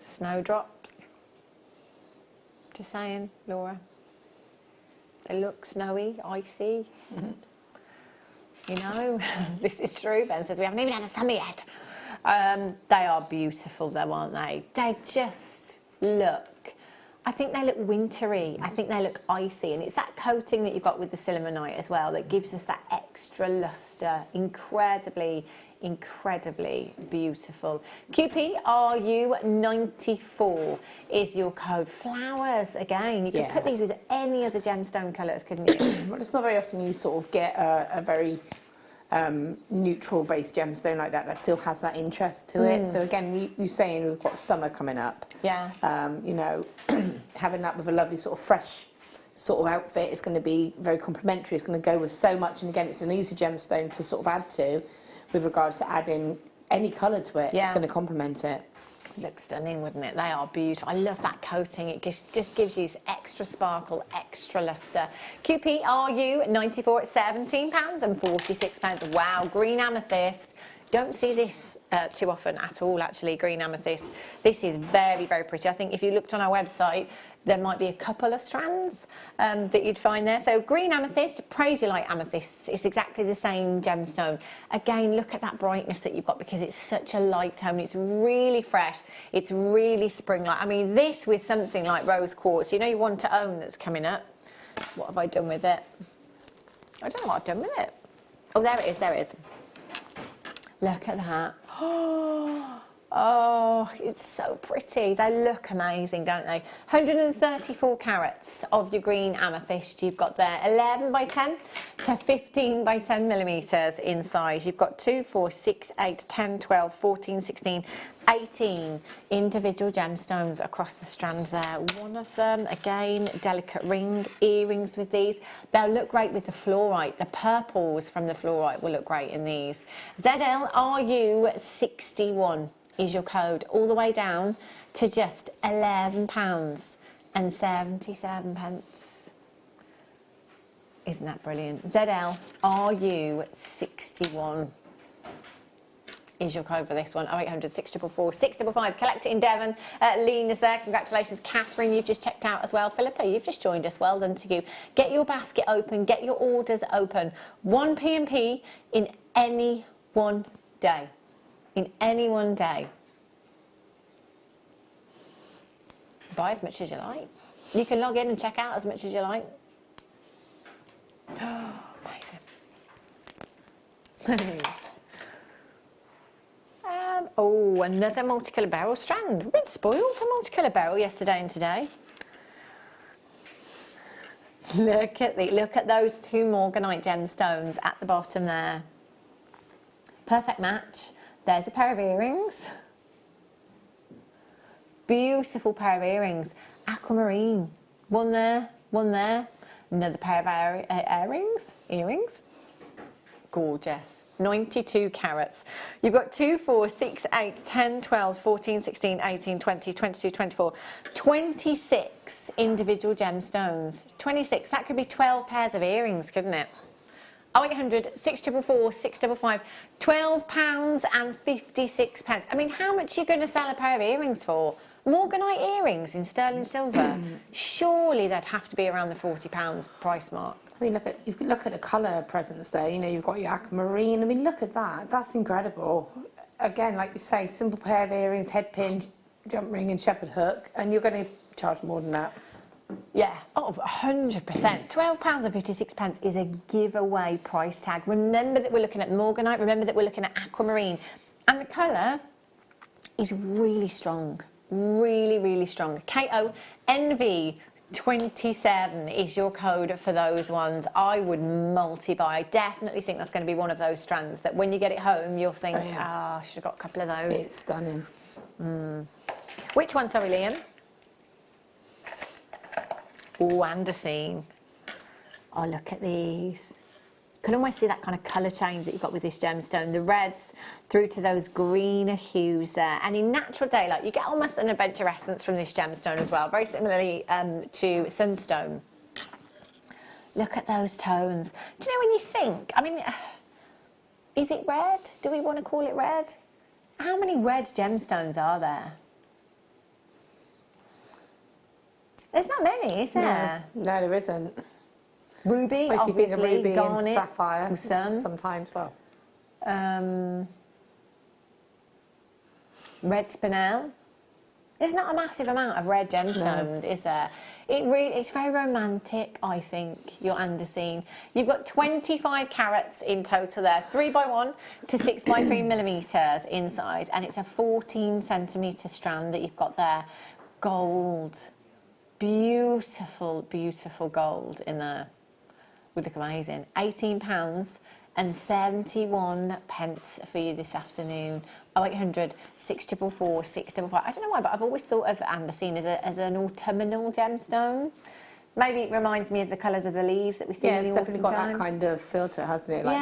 D: Snowdrops. Just saying, Laura. They look snowy, icy. You know, this is true. Ben says we haven't even had a summer yet. They are beautiful though, aren't they? They just look, I think they look wintry. I think they look icy, and it's that coating that you've got with the Sillimanite as well that gives us that extra lustre. Incredibly beautiful. QPRU94 is your code. Flowers again. You could put these with any other gemstone colours, couldn't you?
E: Well, it's not very often you sort of get a very neutral based gemstone like that still has that interest to it. So again, you saying we've got summer coming up.
D: Yeah.
E: You know, having that with a lovely sort of fresh sort of outfit is going to be very complimentary. It's going to go with so much, and again, it's an easy gemstone to sort of add to. With regards to adding any colour to it, it's going to complement it.
D: It looks stunning, wouldn't it? They are beautiful. I love that coating. It just gives you extra sparkle, extra lustre. QPRU94 at £17.46. Wow, green amethyst. Don't see this too often at all, actually, green amethyst. This is very, very pretty. I think if you looked on our website, there might be a couple of strands that you'd find there. So green amethyst, praise you like amethyst. It's exactly the same gemstone. Again, look at that brightness that you've got because it's such a light tone. It's really fresh. It's really spring-like. I mean, this with something like rose quartz, you know, you want to own that's coming up. What have I done with it? I don't know what I've done with it. Oh, there it is, there it is. Look at that. Oh, it's so pretty. They look amazing, don't they? 134 carats of your green amethyst you've got there. 11 by 10 to 15 by 10 millimetres in size. You've got 2, 4, 6, 8, 10, 12, 14, 16, 18 individual gemstones across the strand there. One of them, again, delicate ring, earrings with these. They'll look great with the fluorite. The purples from the fluorite will look great in these. ZLRU61 is your code, all the way down to just £11.77. Isn't that brilliant? ZLRU61 is your code for this one. 0800 644 655. Collect it in Devon. Lena's there. Congratulations. Catherine, you've just checked out as well. Philippa, you've just joined us. Well done to you. Get your basket open. Get your orders open. 1 P&P in any one day. In any one day. Buy as much as you like. You can log in and check out as much as you like. Oh, amazing. Oh, another multicolour beryl strand. We've been spoiled for multicolour beryl yesterday and today. Look at those 2 morganite gemstones at the bottom there. Perfect match. There's a pair of earrings. Beautiful pair of earrings. Aquamarine. One there, one there. Another pair of earrings. Gorgeous. 92 carats. You've got 2, 4, 6, 8, 10, 12, 14, 16, 18, 20, 22, 24, 26 individual gemstones. 26, that could be 12 pairs of earrings, couldn't it? 0800 644 655, £12.56. I mean, how much are you going to sell a pair of earrings for? Morganite earrings in sterling silver. Surely they'd have to be around the £40 price mark.
E: I mean, if you look at the colour presents there, you know, you've got your aquamarine. I mean, look at that. That's incredible. Again, like you say, simple pair of earrings, head pin, jump ring and shepherd hook, and you're going to charge more than that.
D: Yeah, oh, 100%. £12.56 is a giveaway price tag. Remember that we're looking at Morganite, remember that we're looking at aquamarine. And the colour is really strong, really strong. KONV27 is your code for those ones. I would multi-buy. I definitely think that's going to be one of those strands that when you get it home, you'll think, I should have got a couple of those.
E: It's stunning.
D: Which one, sorry, Liam? Oh, Andesine. Oh, look at these. Can almost see that kind of colour change that you've got with this gemstone. The reds through to those greener hues there. And in natural daylight, you get almost an adventure essence from this gemstone as well. Very similarly to sunstone. Look at those tones. Do you know when you think, I mean, is it red? Do we want to call it red? How many red gemstones are there? There's not many, is there?
E: No, there isn't.
D: Ruby,
E: Well, if you think of
D: obviously,
E: ruby
D: garnet,
E: and sapphire,
D: sun.
E: sometimes, well.
D: Red spinel. There's not a massive amount of red gemstones, is there? It's very romantic, I think, your andesine. You've got 25 carats in total there, 3x1 to 6x3 millimetres inside, and it's a 14 centimetre strand that you've got there. Gold. Beautiful, beautiful gold in there. Would look amazing. £18.71 for you this afternoon. 0800 644 655. I don't know why, but I've always thought of andesine as an autumnal gemstone. Maybe it reminds me of the colours of the leaves that we see in the autumn.
E: Yeah, it's definitely got that kind of filter, hasn't it? Like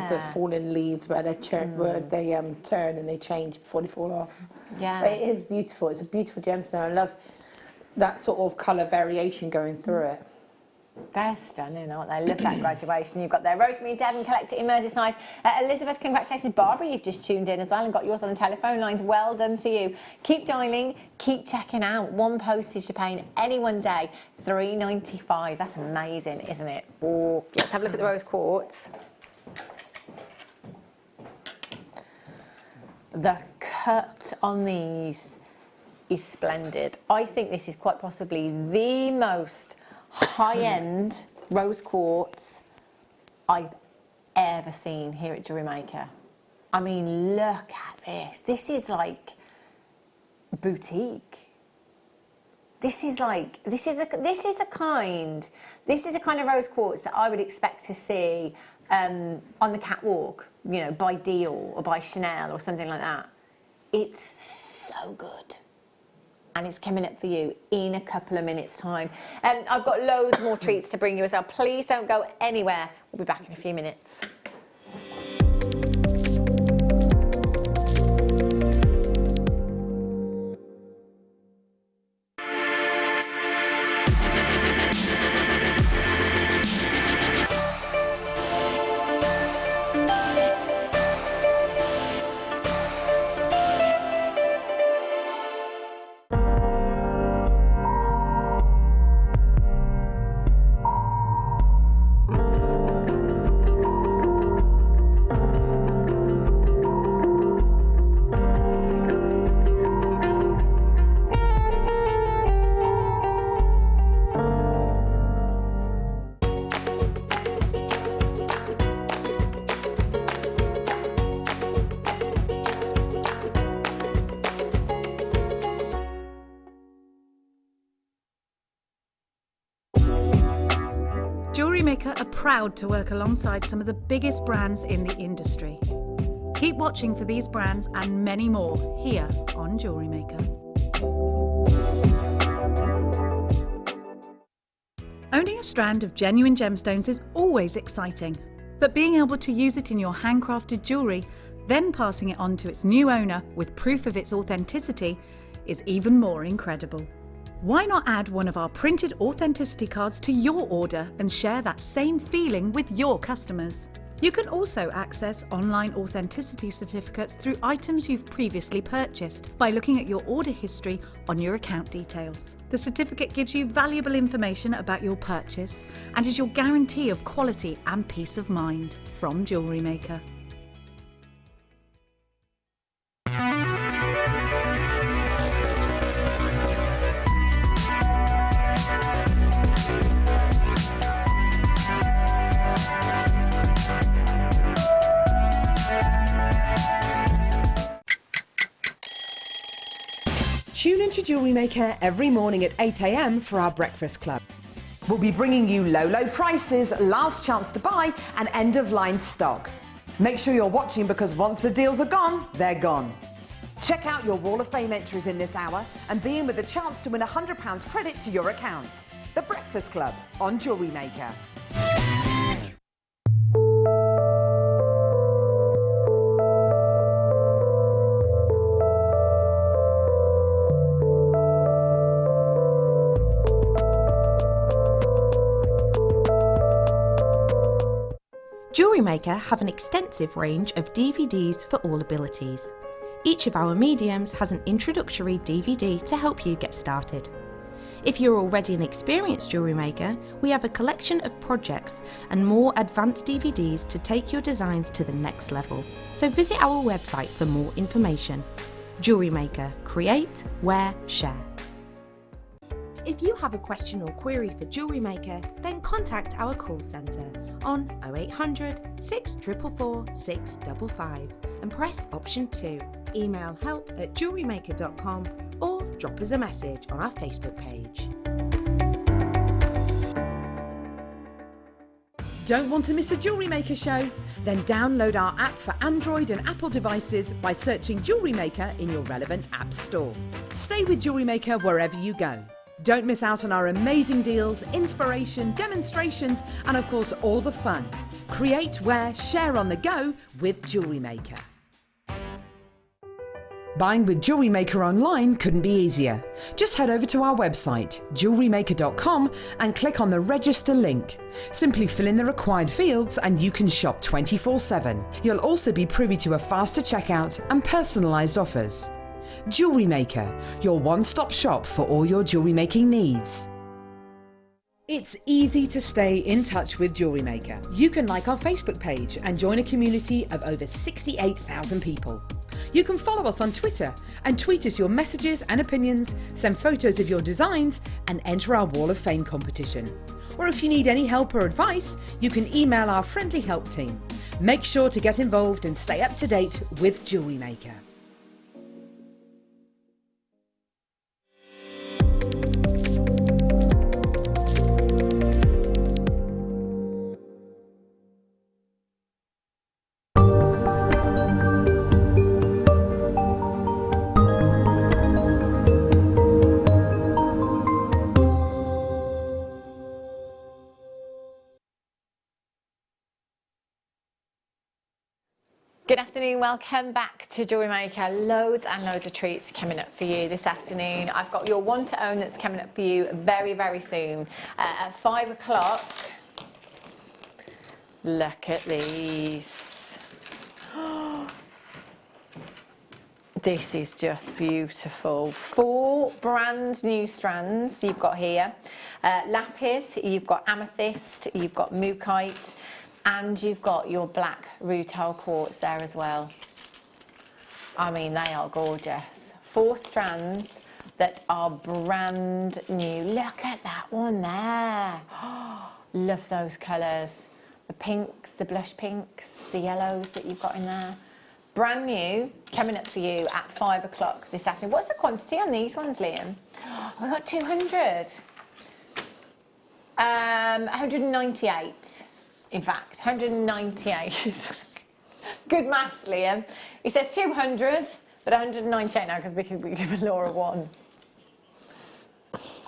E: the fallen leaves where they turn and they change before they fall off.
D: Yeah.
E: But it is beautiful. It's a beautiful gemstone. I love that sort of colour variation going through it.
D: They're stunning, aren't they? I love that graduation you've got there. Rosemary, Devon, Collector in Merseyside. Elizabeth, congratulations. Barbara, you've just tuned in as well and got yours on the telephone lines. Well done to you. Keep dialing, keep checking out. One postage to pay in any one day, £3.95. That's amazing, isn't it? Oh, let's have a look at the rose quartz. The cut on these is splendid. I think this is quite possibly the most high-end rose quartz I've ever seen here at Jewellery Maker. I mean, look at this. This is like boutique. This is the kind of rose quartz that I would expect to see on the catwalk, you know, by Dior or by Chanel or something like that. It's so good. And it's coming up for you in a couple of minutes' time. And I've got loads more treats to bring you as well. Please don't go anywhere. We'll be back in a few minutes.
G: Jewellery Maker are proud to work alongside some of the biggest brands in the industry. Keep watching for these brands and many more here on Jewellery Maker. Owning a strand of genuine gemstones is always exciting, but being able to use it in your handcrafted jewellery, then passing it on to its new owner with proof of its authenticity, is even more incredible. Why not add one of our printed authenticity cards to your order and share that same feeling with your customers? You can also access online authenticity certificates through items you've previously purchased by looking at your order history on your account details. The certificate gives you valuable information about your purchase and is your guarantee of quality and peace of mind from Jewellery Maker.
B: Tune into Jewellery Maker every morning at 8 a.m. for our breakfast club. We'll be bringing you low prices, last chance to buy, and end-of-line stock. Make sure you're watching because once the deals are gone, they're gone. Check out your Wall of Fame entries in this hour and be in with a chance to win £100 credit to your account. The Breakfast Club on Jewellery Maker.
H: Jewellery Maker have an extensive range of DVDs for all abilities. Each of our mediums has an introductory DVD to help you get started. If you're already an experienced jewellery maker, we have a collection of projects and more advanced DVDs to take your designs to the next level. So visit our website for more information. Jewellery Maker, create, wear, share. If you have a question or query for Jewellery Maker, then contact our call centre on 0800 644 655 and press option 2. Email help@jewellerymaker.com or drop us a message on our Facebook page.
B: Don't want to miss a Jewellery Maker show? Then download our app for Android and Apple devices by searching Jewellery Maker in your relevant app store. Stay with Jewellery Maker wherever you go. Don't miss out on our amazing deals, inspiration, demonstrations, and of course all the fun. Create, wear, share on the go with Jewellery Maker. Buying with Jewellery Maker online couldn't be easier. Just head over to our website, JewelleryMaker.com, and click on the register link. Simply fill in the required fields and you can shop 24/7. You'll also be privy to a faster checkout and personalised offers. Jewellery Maker, your one-stop shop for all your jewellery making needs. It's easy to stay in touch with Jewellery Maker. You can like our Facebook page and join a community of over 68,000 people. You can follow us on Twitter and tweet us your messages and opinions, send photos of your designs and enter our Wall of Fame competition. Or if you need any help or advice, you can email our friendly help team. Make sure to get involved and stay up to date with Jewellery Maker.
D: Good afternoon, welcome back to Jewellery Maker. Loads and loads of treats coming up for you this afternoon. I've got your one to own that's coming up for you very, very soon. At 5 o'clock, look at these. This is just beautiful. 4 brand new strands you've got here. Lapis, you've got amethyst, you've got mookaite, and you've got your black rutile quartz there as well. I mean, they are gorgeous. 4 strands that are brand new. Look at that one there. Love those colours. The pinks, the blush pinks, the yellows that you've got in there. Brand new, coming up for you at 5 o'clock this afternoon. What's the quantity on these ones, Liam? We've got 200. 198. In fact, 198. Good maths, Liam. He says 200, but 198 now because we can give Laura 1.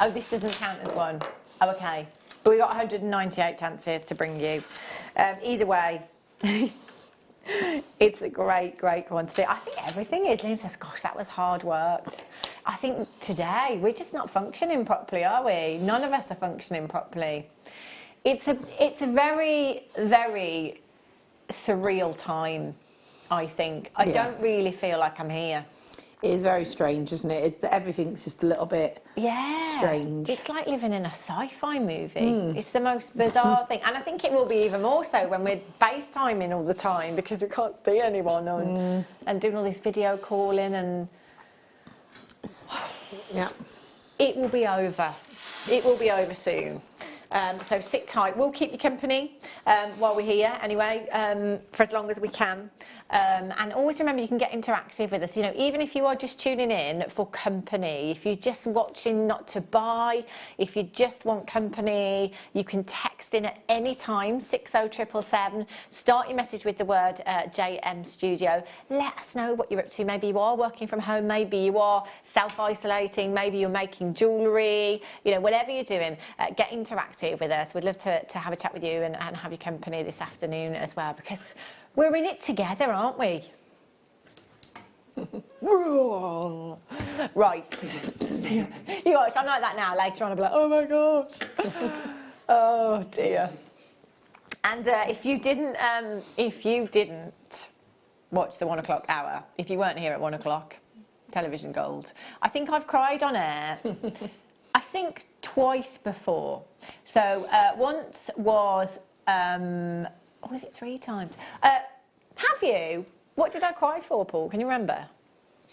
D: Oh, this doesn't count as 1. Oh, okay. But we got 198 chances to bring you. Either way, it's a great, great quantity. I think everything is. Liam says, gosh, that was hard worked. I think today we're just not functioning properly, are we? None of us are functioning properly. It's a very, very surreal time, I think. I don't really feel like I'm here.
E: It is very strange, isn't it? Everything's just a little bit strange.
D: It's like living in a sci-fi movie. It's the most bizarre thing. And I think it will be even more so when we're FaceTiming all the time because we can't see anyone and doing all this video calling and...
E: Yeah.
D: It will be over. It will be over soon. So sit tight. We'll keep you company while we're here anyway, for as long as we can. And always remember you can get interactive with us. You know, even if you are just tuning in for company, if you're just watching not to buy, if you just want company, you can text in at any time, 60777. Start your message with the word JM Studio. Let us know what you're up to. Maybe you are working from home, maybe you are self-isolating, maybe you're making jewellery, you know, whatever you're doing, get interactive with us. We'd love to have a chat with you and have your company this afternoon as well, because we're in it together, aren't we? Right. You watch, I'm like that now. Later on, I'll be like, oh my gosh. Oh dear. And if you didn't watch the 1 o'clock hour, if you weren't here at 1 o'clock, television gold. I think I've cried on air. I think twice before. So once was. Or was it 3 times? Have you? What did I cry for, Paul? Can you remember?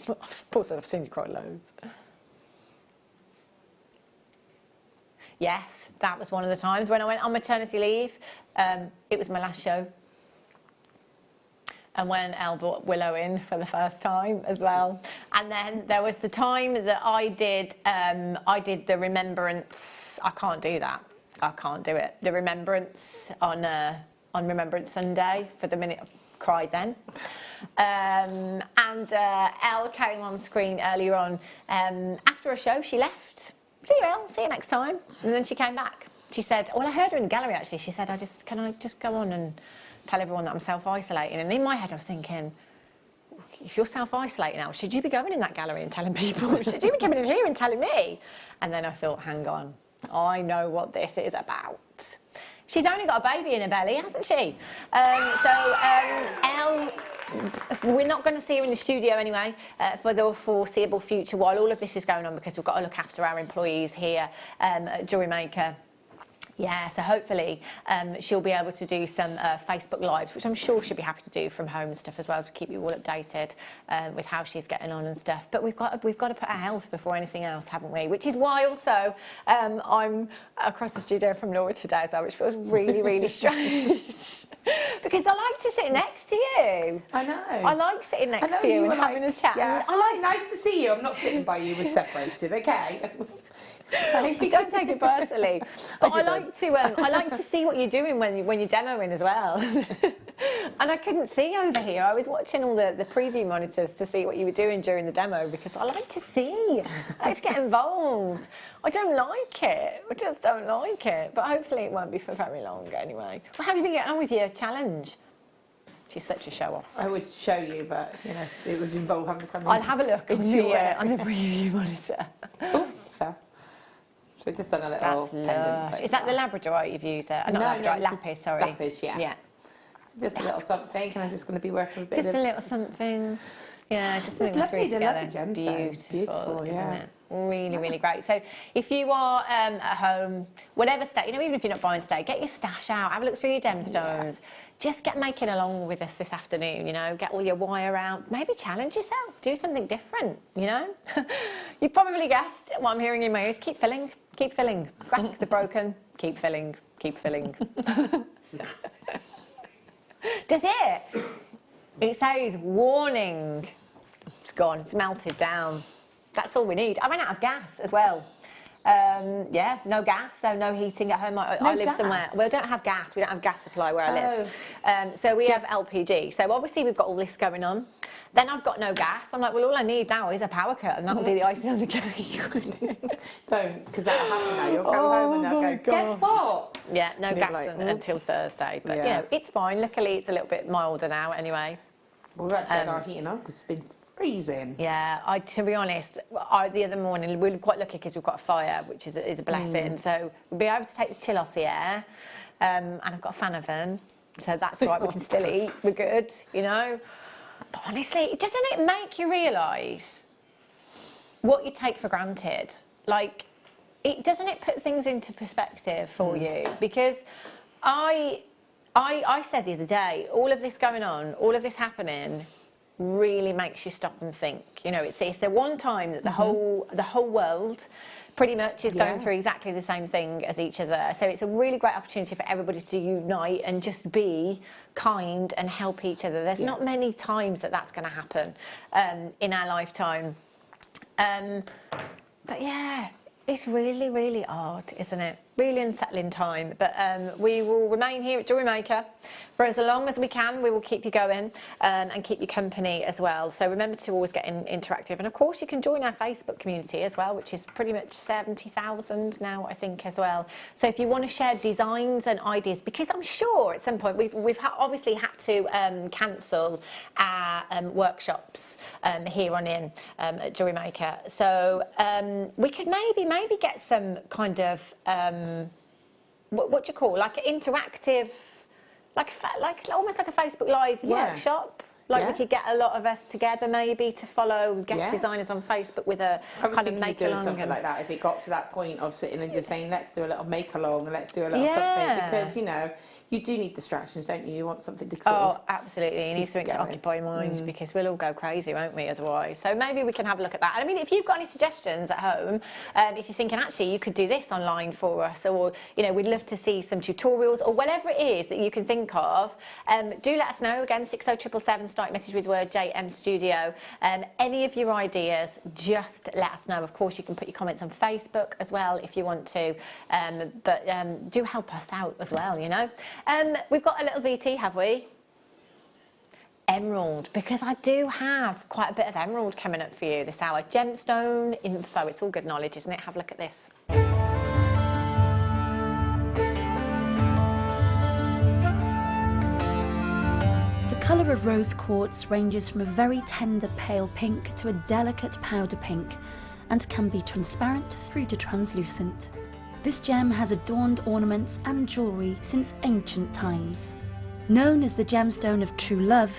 D: I suppose I've seen you cry loads. Yes, that was one of the times when I went on maternity leave. It was my last show. And when Elle brought Willow in for the first time as well. And then there was the time that I did the remembrance. I can't do that. I can't do it. The remembrance on Remembrance Sunday. For the minute I cried then. And Elle came on screen earlier on. After a show, she left. See you, Elle. See you next time. And then she came back. She said, well, I heard her in the gallery actually. She said, can I just go on and tell everyone that I'm self-isolating? And in my head I was thinking, if you're self-isolating now, should you be going in that gallery and telling people? Should you be coming in here and telling me? And then I thought, hang on, I know what this is about. She's only got a baby in her belly, hasn't she? Elle, we're not going to see her in the studio anyway for the foreseeable future while all of this is going on, because we've got to look after our employees here at Jewellery Maker. Yeah, so hopefully she'll be able to do some Facebook Lives, which I'm sure she'll be happy to do from home and stuff as well, to keep you all updated with how she's getting on and stuff. But we've got to put our health before anything else, haven't we? Which is why also I'm across the studio from Laura today as well, which feels really, really strange. Because I like to sit next to you.
E: I know.
D: I like sitting next to you and having a chat.
E: Yeah, nice to see you. I'm not sitting by you. We're separated, okay?
D: Don't take it personally, but I like to see what you're doing when you're demoing as well. And I couldn't see over here. I was watching all the preview monitors to see what you were doing during the demo, because I like to see. I like to get involved. I don't like it. I just don't like it. But hopefully it won't be for very long anyway. Well, how have you been getting on with your challenge? She's such a show-off.
E: I would show you, but you know, it would involve having to come in.
D: I'll have a look on the preview monitor.
E: Oh, fair. So just done a little pendant.
D: Is that the Labradorite you've used there?
E: No,
D: Labradorite, lapis, sorry.
E: Lapis, yeah.
D: Yeah.
E: So just a little something, and I'm just going to be working with a bit
D: just a little something. Yeah, just something to three together. It's beautiful,
E: yeah.
D: Isn't it? Really, really great. So if you are at home, whatever state, you know, even if you're not buying today, get your stash out, have a look through your gemstones. Yeah. Just get making along with us this afternoon, you know, get all your wire out, maybe challenge yourself, do something different, you know. You probably guessed what I'm hearing in my ears, keep filling, keep filling. Graphics are broken, keep filling, keep filling. Does it? It says, warning. It's gone, it's melted down. That's all we need. I ran out of gas as well. Yeah, no gas, so no heating at home. I live somewhere. Well, we don't have gas. We don't have gas supply where I live. So we have LPG. So obviously we've got all this going on. Then I've got no gas. I'm like, well, all I need now is a power cut, and that will be the icing on the cake.
E: Don't, because that'll happen now. You'll come home and they'll go, guess what?
D: Yeah, no gas until Thursday. But, you know, it's fine. Luckily, it's a little bit milder now anyway.
E: Well, we've actually had our heating on because it's been freezing.
D: Yeah, to be honest, the other morning, we were quite lucky because we've got a fire, which is a blessing. So we'll be able to take the chill off the air. And I've got a fan oven, so that's right, we can still eat, we're good, you know. But honestly, doesn't it make you realise what you take for granted? Like, doesn't it put things into perspective for you? Because I said the other day, all of this going on, all of this happening, really makes you stop and think. You know, it's the one time that the whole world pretty much is going through exactly the same thing as each other. So it's a really great opportunity for everybody to unite and just be kind and help each other. There's not many times that that's going to happen in our lifetime. But yeah, it's really, really hard, isn't it? Really unsettling time. But we will remain here at Jewellery Maker for as long as we can. We will keep you going and keep you company as well. So remember to always get interactive. And of course, you can join our Facebook community as well, which is pretty much 70,000 now, I think, as well. So if you want to share designs and ideas, because I'm sure at some point we've obviously had to cancel our workshops here on in at Jewellery Maker. So we could maybe get some kind of what do you call, like an interactive, like almost like a Facebook Live workshop. Like we could get a lot of us together maybe to follow guest designers on Facebook with a kind of make along.
E: Something like that if it got to that point of sitting and just saying, let's do a little make along and let's do a little something, because you know you do need distractions, don't you? You want something to sort of
D: absolutely. You need something to occupy your mind because we'll all go crazy, won't we, otherwise? So maybe we can have a look at that. And I mean, if you've got any suggestions at home, if you're thinking, actually, you could do this online for us, or, you know, we'd love to see some tutorials or whatever it is that you can think of, do let us know. Again, 60777, start message with the word JM Studio. Any of your ideas, just let us know. Of course, you can put your comments on Facebook as well if you want to, but do help us out as well, you know. We've got a little VT, have we? Emerald, because I do have quite a bit of emerald coming up for you this hour. Gemstone info, it's all good knowledge, isn't it? Have a look at this.
J: The colour of rose quartz ranges from a very tender pale pink to a delicate powder pink and can be transparent through to translucent. This gem has adorned ornaments and jewellery since ancient times. Known as the gemstone of true love,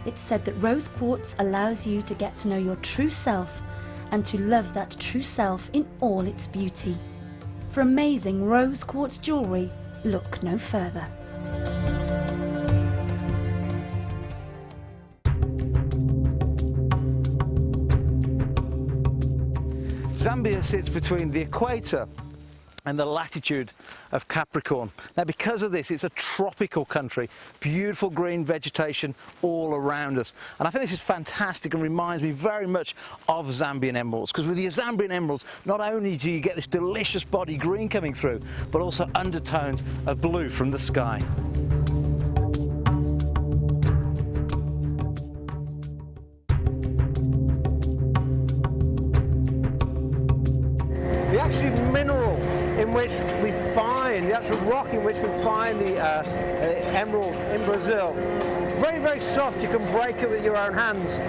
J: it's said that rose quartz allows you to get to know your true self and to love that true self in all its beauty. For amazing rose quartz jewellery, look no further.
K: Zambia sits between the equator and the latitude of Capricorn. Now, because of this, it's a tropical country, beautiful green vegetation all around us. And I think this is fantastic and reminds me very much of Zambian emeralds, because with the Zambian emeralds, not only do you get this delicious body green coming through, but also undertones of blue from the sky. The actual mineral in which we find, the actual rock in which we find the emerald in Brazil, it's very, very soft. You can break it with your own hands.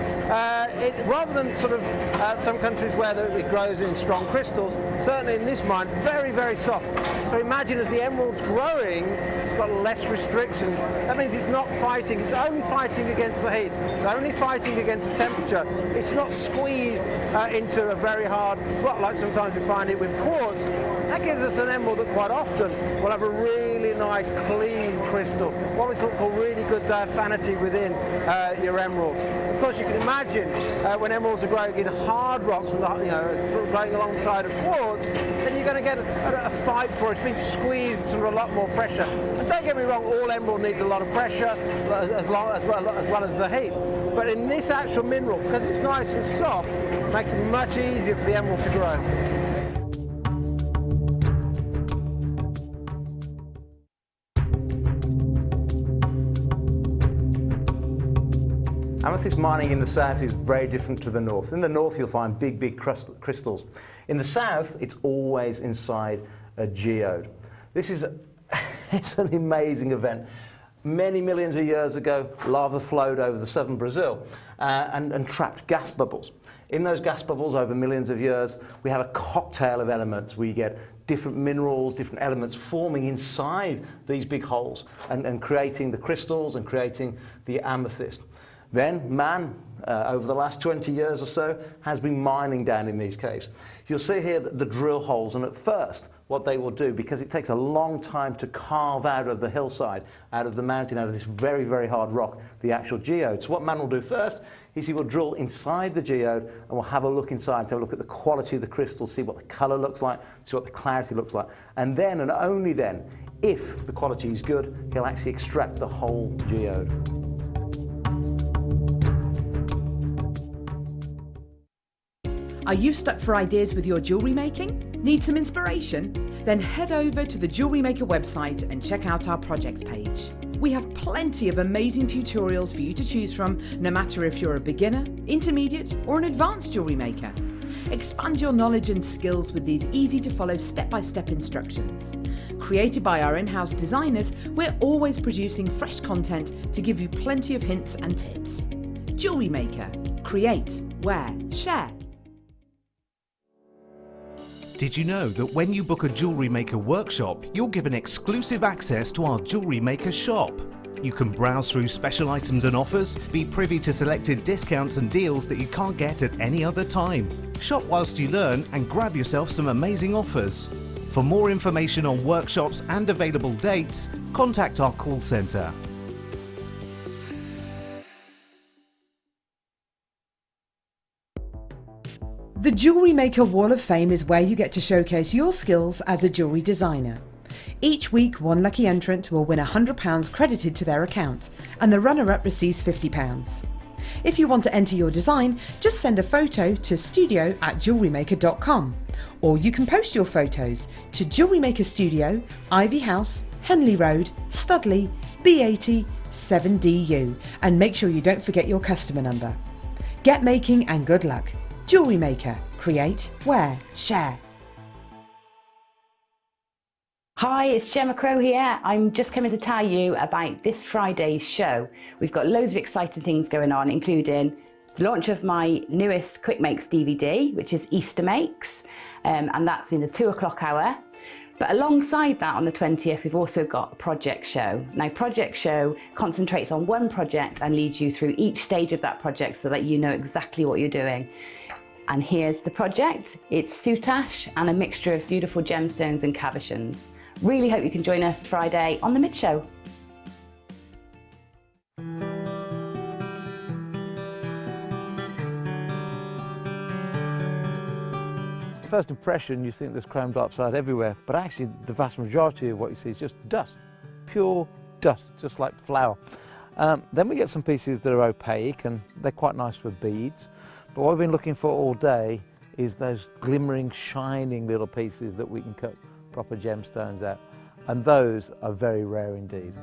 K: Rather than sort of some countries where it grows in strong crystals, certainly in this mine, very, very soft. So imagine as the emerald's growing, it's got less restrictions. That means it's not fighting, it's only fighting against the heat. It's only fighting against the temperature. It's not squeezed into a very hard rock like sometimes we find it with quartz. That gives us an emerald that quite often will have a really nice clean crystal, what we call really good diaphanity within your emerald. Of course, you can imagine when emeralds are growing in hard rocks and growing alongside of quartz, then you're going to get a fight for it. It's been squeezed under a lot more pressure. And don't get me wrong, all emerald needs a lot of pressure as well as the heat. But in this actual mineral, because it's nice and soft, it makes it much easier for the emerald to grow. Amethyst mining in the south is very different to the north. In the north, you'll find big, big crystals. In the south, it's always inside a geode. This is it's an amazing event. Many millions of years ago, lava flowed over the southern Brazil, and trapped gas bubbles. In those gas bubbles, over millions of years, we have a cocktail of elements. We get different minerals, different elements forming inside these big holes and creating the crystals and creating the amethyst. Then man, over the last 20 years or so, has been mining down in these caves. You'll see here that the drill holes, and at first what they will do, because it takes a long time to carve out of the hillside, out of the mountain, out of this very, very hard rock, the actual geode. So what man will do first is he will drill inside the geode and we'll have a look inside to have a look at the quality of the crystal, see what the colour looks like, see what the clarity looks like. And then, and only then, if the quality is good, he'll actually extract the whole geode.
B: Are you stuck for ideas with your jewellery making? Need some inspiration? Then head over to the Jewellery Maker website and check out our projects page. We have plenty of amazing tutorials for you to choose from, no matter if you're a beginner, intermediate, or an advanced jewellery maker. Expand your knowledge and skills with these easy to follow step-by-step instructions. Created by our in-house designers, we're always producing fresh content to give you plenty of hints and tips. Jewellery Maker. Create, wear, share.
A: Did you know that when you book a Jewellery Maker workshop, you're given exclusive access to our Jewellery Maker shop? You can browse through special items and offers, be privy to selected discounts and deals that you can't get at any other time. Shop whilst you learn and grab yourself some amazing offers. For more information on workshops and available dates, contact our call centre.
B: The Jewellery Maker Wall of Fame is where you get to showcase your skills as a jewellery designer. Each week, one lucky entrant will win £100 credited to their account, and the runner-up receives £50. If you want to enter your design, just send a photo to studio@jewellerymaker.com, or you can post your photos to Jewellery Maker Studio, Ivy House, Henley Road, Studley, B80 7DU, and make sure you don't forget your customer number. Get making and good luck. Jewellery Maker. Create, wear, share.
L: Hi, it's Gemma Crow here. I'm just coming to tell you about this Friday's show. We've got loads of exciting things going on, including the launch of my newest Quick Makes DVD, which is Easter Makes, and that's in the 2 o'clock hour. But alongside that, on the 20th, we've also got a project show. Now, project show concentrates on one project and leads you through each stage of that project so that you know exactly what you're doing. And here's the project. It's soutache and a mixture of beautiful gemstones and cabochons. Really hope you can join us Friday on the Mid Show.
K: First impression, you think there's chrome dioxide everywhere, but actually the vast majority of what you see is just dust, pure dust, just like flour. Then we get some pieces that are opaque, and they're quite nice for beads. But what we've been looking for all day is those glimmering, shining little pieces that we can cut proper gemstones out, and those are very rare indeed.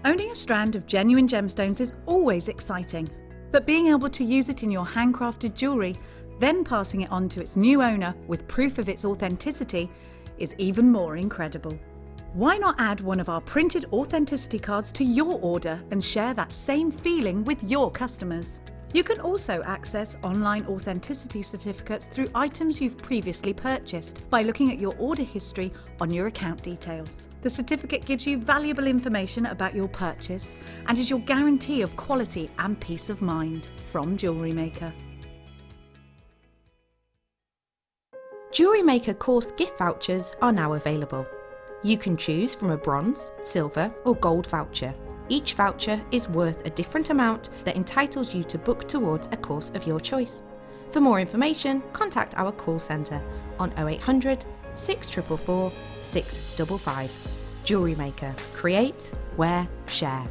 G: Owning a strand of genuine gemstones is always exciting, but being able to use it in your handcrafted jewellery, then passing it on to its new owner with proof of its authenticity, is even more incredible. Why not add one of our printed authenticity cards to your order and share that same feeling with your customers? You can also access online authenticity certificates through items you've previously purchased by looking at your order history on your account details. The certificate gives you valuable information about your purchase and is your guarantee of quality and peace of mind from Jewellery Maker.
H: Jewellery Maker course gift vouchers are now available. You can choose from a bronze, silver or gold voucher. Each voucher is worth a different amount that entitles you to book towards a course of your choice. For more information, contact our call centre on 0800 644 655. Jewellery Maker. Create, wear, share.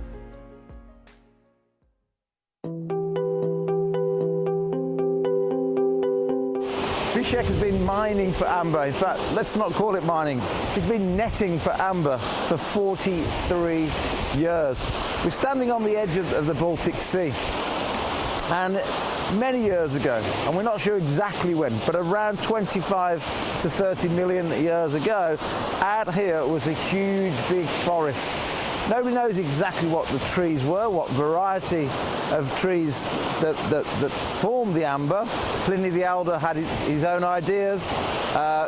K: This Leszek has been mining for amber. In fact, let's not call it mining. He's been netting for amber for 43 years. We're standing on the edge of the Baltic Sea. And many years ago, and we're not sure exactly when, but around 25 to 30 million years ago, out here was a huge big forest. Nobody knows exactly what the trees were, what variety of trees that formed the amber. Pliny the Elder had his own ideas.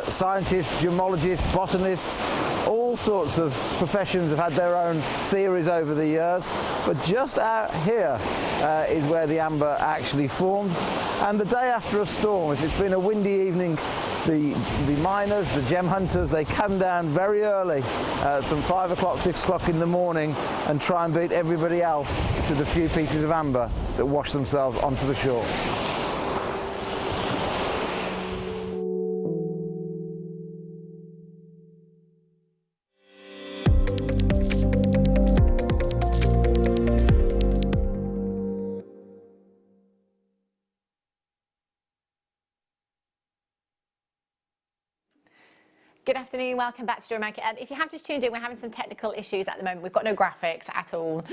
K: Scientists, gemologists, botanists, all sorts of professions have had their own theories over the years. But just out here is where the amber actually formed. And the day after a storm, if it's been a windy evening, the miners, the gem hunters, they come down very early, some 5 o'clock, 6 o'clock in the morning, and try and beat everybody else to the few pieces of amber that wash themselves onto the shore.
D: Good afternoon, welcome back to Jewellery Maker. If you have just tuned in, we're having some technical issues at the moment. We've got no graphics at all.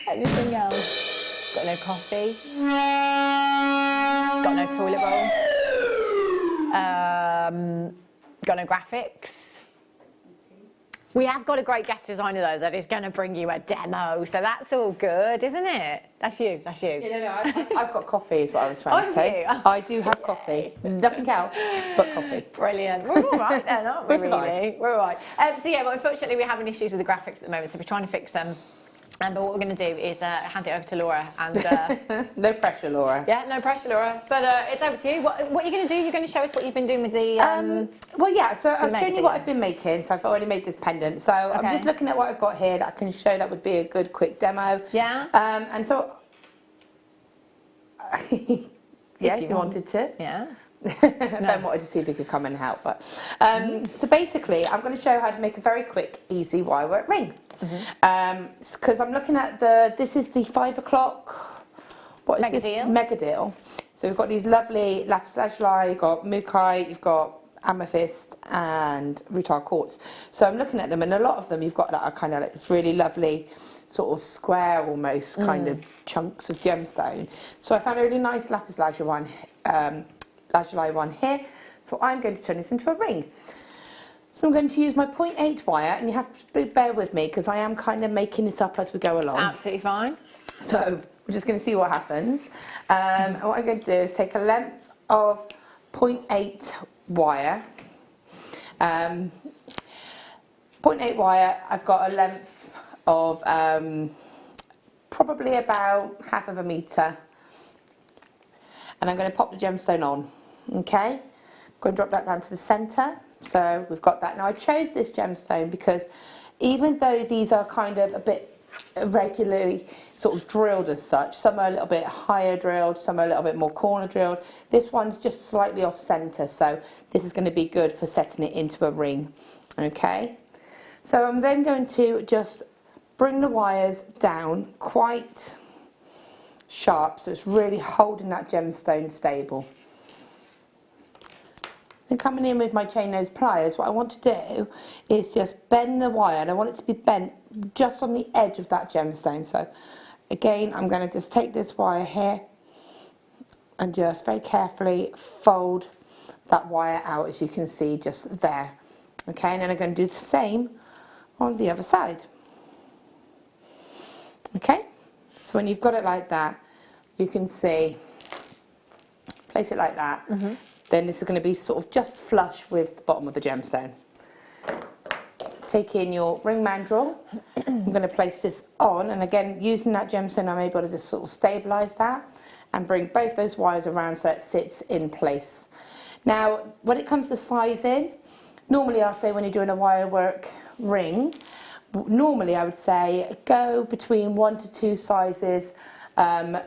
D: Anything else? Got no coffee. Got no toilet roll. Got no graphics. We have got a great guest designer though that is going to bring you a demo, so that's all good, isn't it? That's you, that's you.
E: Yeah, no, I've got coffee is what I was trying to say. I do have coffee, nothing else but coffee.
D: Brilliant. We're all right then, aren't we,
E: We're
D: really? We're all right. So yeah, well, unfortunately we're having issues with the graphics at the moment, so we're trying to fix them. But what we're going to do is hand it over to Laura. And
E: no pressure, Laura.
D: Yeah, no pressure, Laura. But it's over to you. What are you going to do? You're going to show us what you've been doing with the...
E: well, yeah, so I've shown you what I've been making. So I've already made this pendant. So I'm just looking at what I've got here that I can show that would be a good quick demo.
D: Yeah.
E: And so... yeah, if you wanted to.
D: Yeah.
E: Ben wanted to see if he could come and help. But so basically, I'm going to show you how to make a very quick, easy wire work ring. Because I'm looking at this is the 5 o'clock. What is
D: Mega
E: this?
D: deal.
E: Mega deal. So we've got these lovely lapis lazuli, you've got mookaite, you've got amethyst and rutile quartz. So I'm looking at them, and a lot of them you've got that are kind of like this really lovely sort of square almost kind of chunks of gemstone. So I found a really nice lapis lazuli one here. So I'm going to turn this into a ring. So I'm going to use my 0.8 wire, and you have to bear with me because I am kind of making this up as we go along.
D: Absolutely fine.
E: So we're just going to see what happens. And what I'm going to do is take a length of 0.8 wire. 0.8 wire, I've got a length of probably about ½ of a metre. And I'm going to pop the gemstone on. Okay, I'm going to drop that down to the centre. So we've got that. Now I chose this gemstone because even though these are kind of a bit irregularly sort of drilled as such, some are a little bit higher drilled, some are a little bit more corner drilled, this one's just slightly off centre, so this is going to be good for setting it into a ring. Okay, so I'm then going to just bring the wires down quite sharp so it's really holding that gemstone stable. Then coming in with my chain nose pliers, what I want to do is just bend the wire, and I want it to be bent just on the edge of that gemstone. So again, I'm going to just take this wire here and just very carefully fold that wire out, as you can see just there. Okay, and then I'm going to do the same on the other side. Okay, so when you've got it like that, you can see, place it like that. Then this is going to be sort of just flush with the bottom of the gemstone. Take in your ring mandrel. I'm going to place this on, and again, using that gemstone, I'm able to just sort of stabilise that and bring both those wires around so it sits in place. Now, when it comes to sizing, normally I'll say when you're doing a wire work ring, normally I would say go between 1 to 2 sizes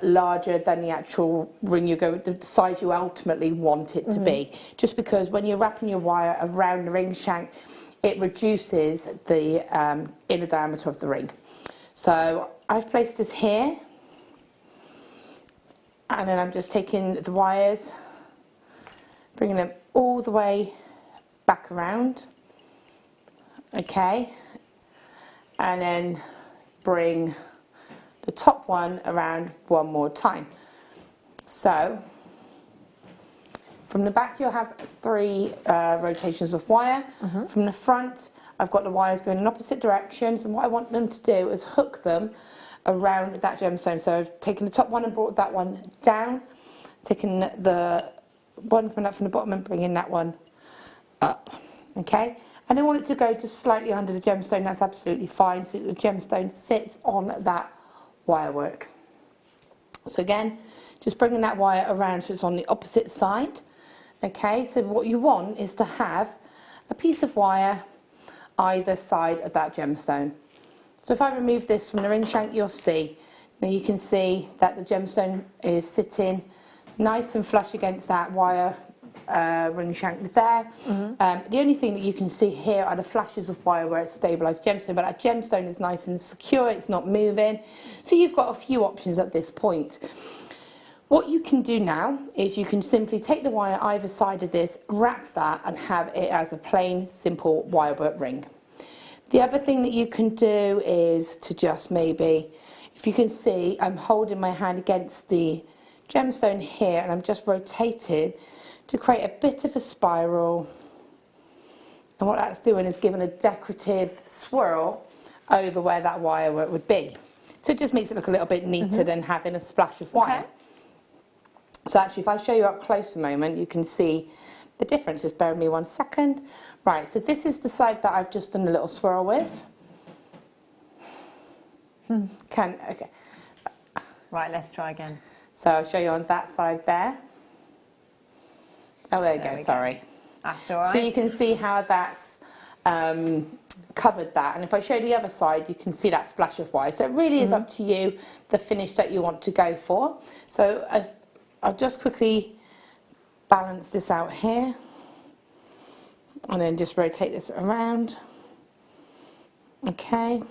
E: larger than the actual ring the size you ultimately want it to be. Just because when you're wrapping your wire around the ring shank, it reduces the inner diameter of the ring. So I've placed this here. And then I'm just taking the wires, bringing them all the way back around. Okay. And then bring the top one around one more time. So from the back you'll have 3 rotations of wire. From the front I've got the wires going in opposite directions, and what I want them to do is hook them around that gemstone. So I've taken the top one and brought that one down, taking the one from the bottom and bringing that one up. Okay, and I want it to go just slightly under the gemstone. That's absolutely fine, so the gemstone sits on that wire work. So again, just bringing that wire around so it's on the opposite side. Okay, so what you want is to have a piece of wire either side of that gemstone. So if I remove this from the ring shank, you'll see, now you can see that the gemstone is sitting nice and flush against that wire ring shank there. The only thing that you can see here are the flashes of wire where it's stabilised gemstone, but that gemstone is nice and secure, it's not moving. So you've got a few options at this point. What you can do now is you can simply take the wire either side of this, wrap that and have it as a plain, simple wire work ring. The other thing that you can do is to just maybe, if you can see, I'm holding my hand against the gemstone here and I'm just rotating to create a bit of a spiral. And what that's doing is giving a decorative swirl over where that wire work would be. So it just makes it look a little bit neater than having a splash of wire.
D: Okay.
E: So actually, if I show you up close a moment, you can see the difference. Just bear with me 1 second. Right, so this is the side that I've just done a little swirl with. Okay.
D: Right, let's try again.
E: So I'll show you on that side there. Oh, there you go, sorry.
D: That's all right.
E: So you can see how that's covered that. And if I show the other side, you can see that splash of wire. So it really is up to you, the finish that you want to go for. So I'll just quickly balance this out here and then just rotate this around. Okay.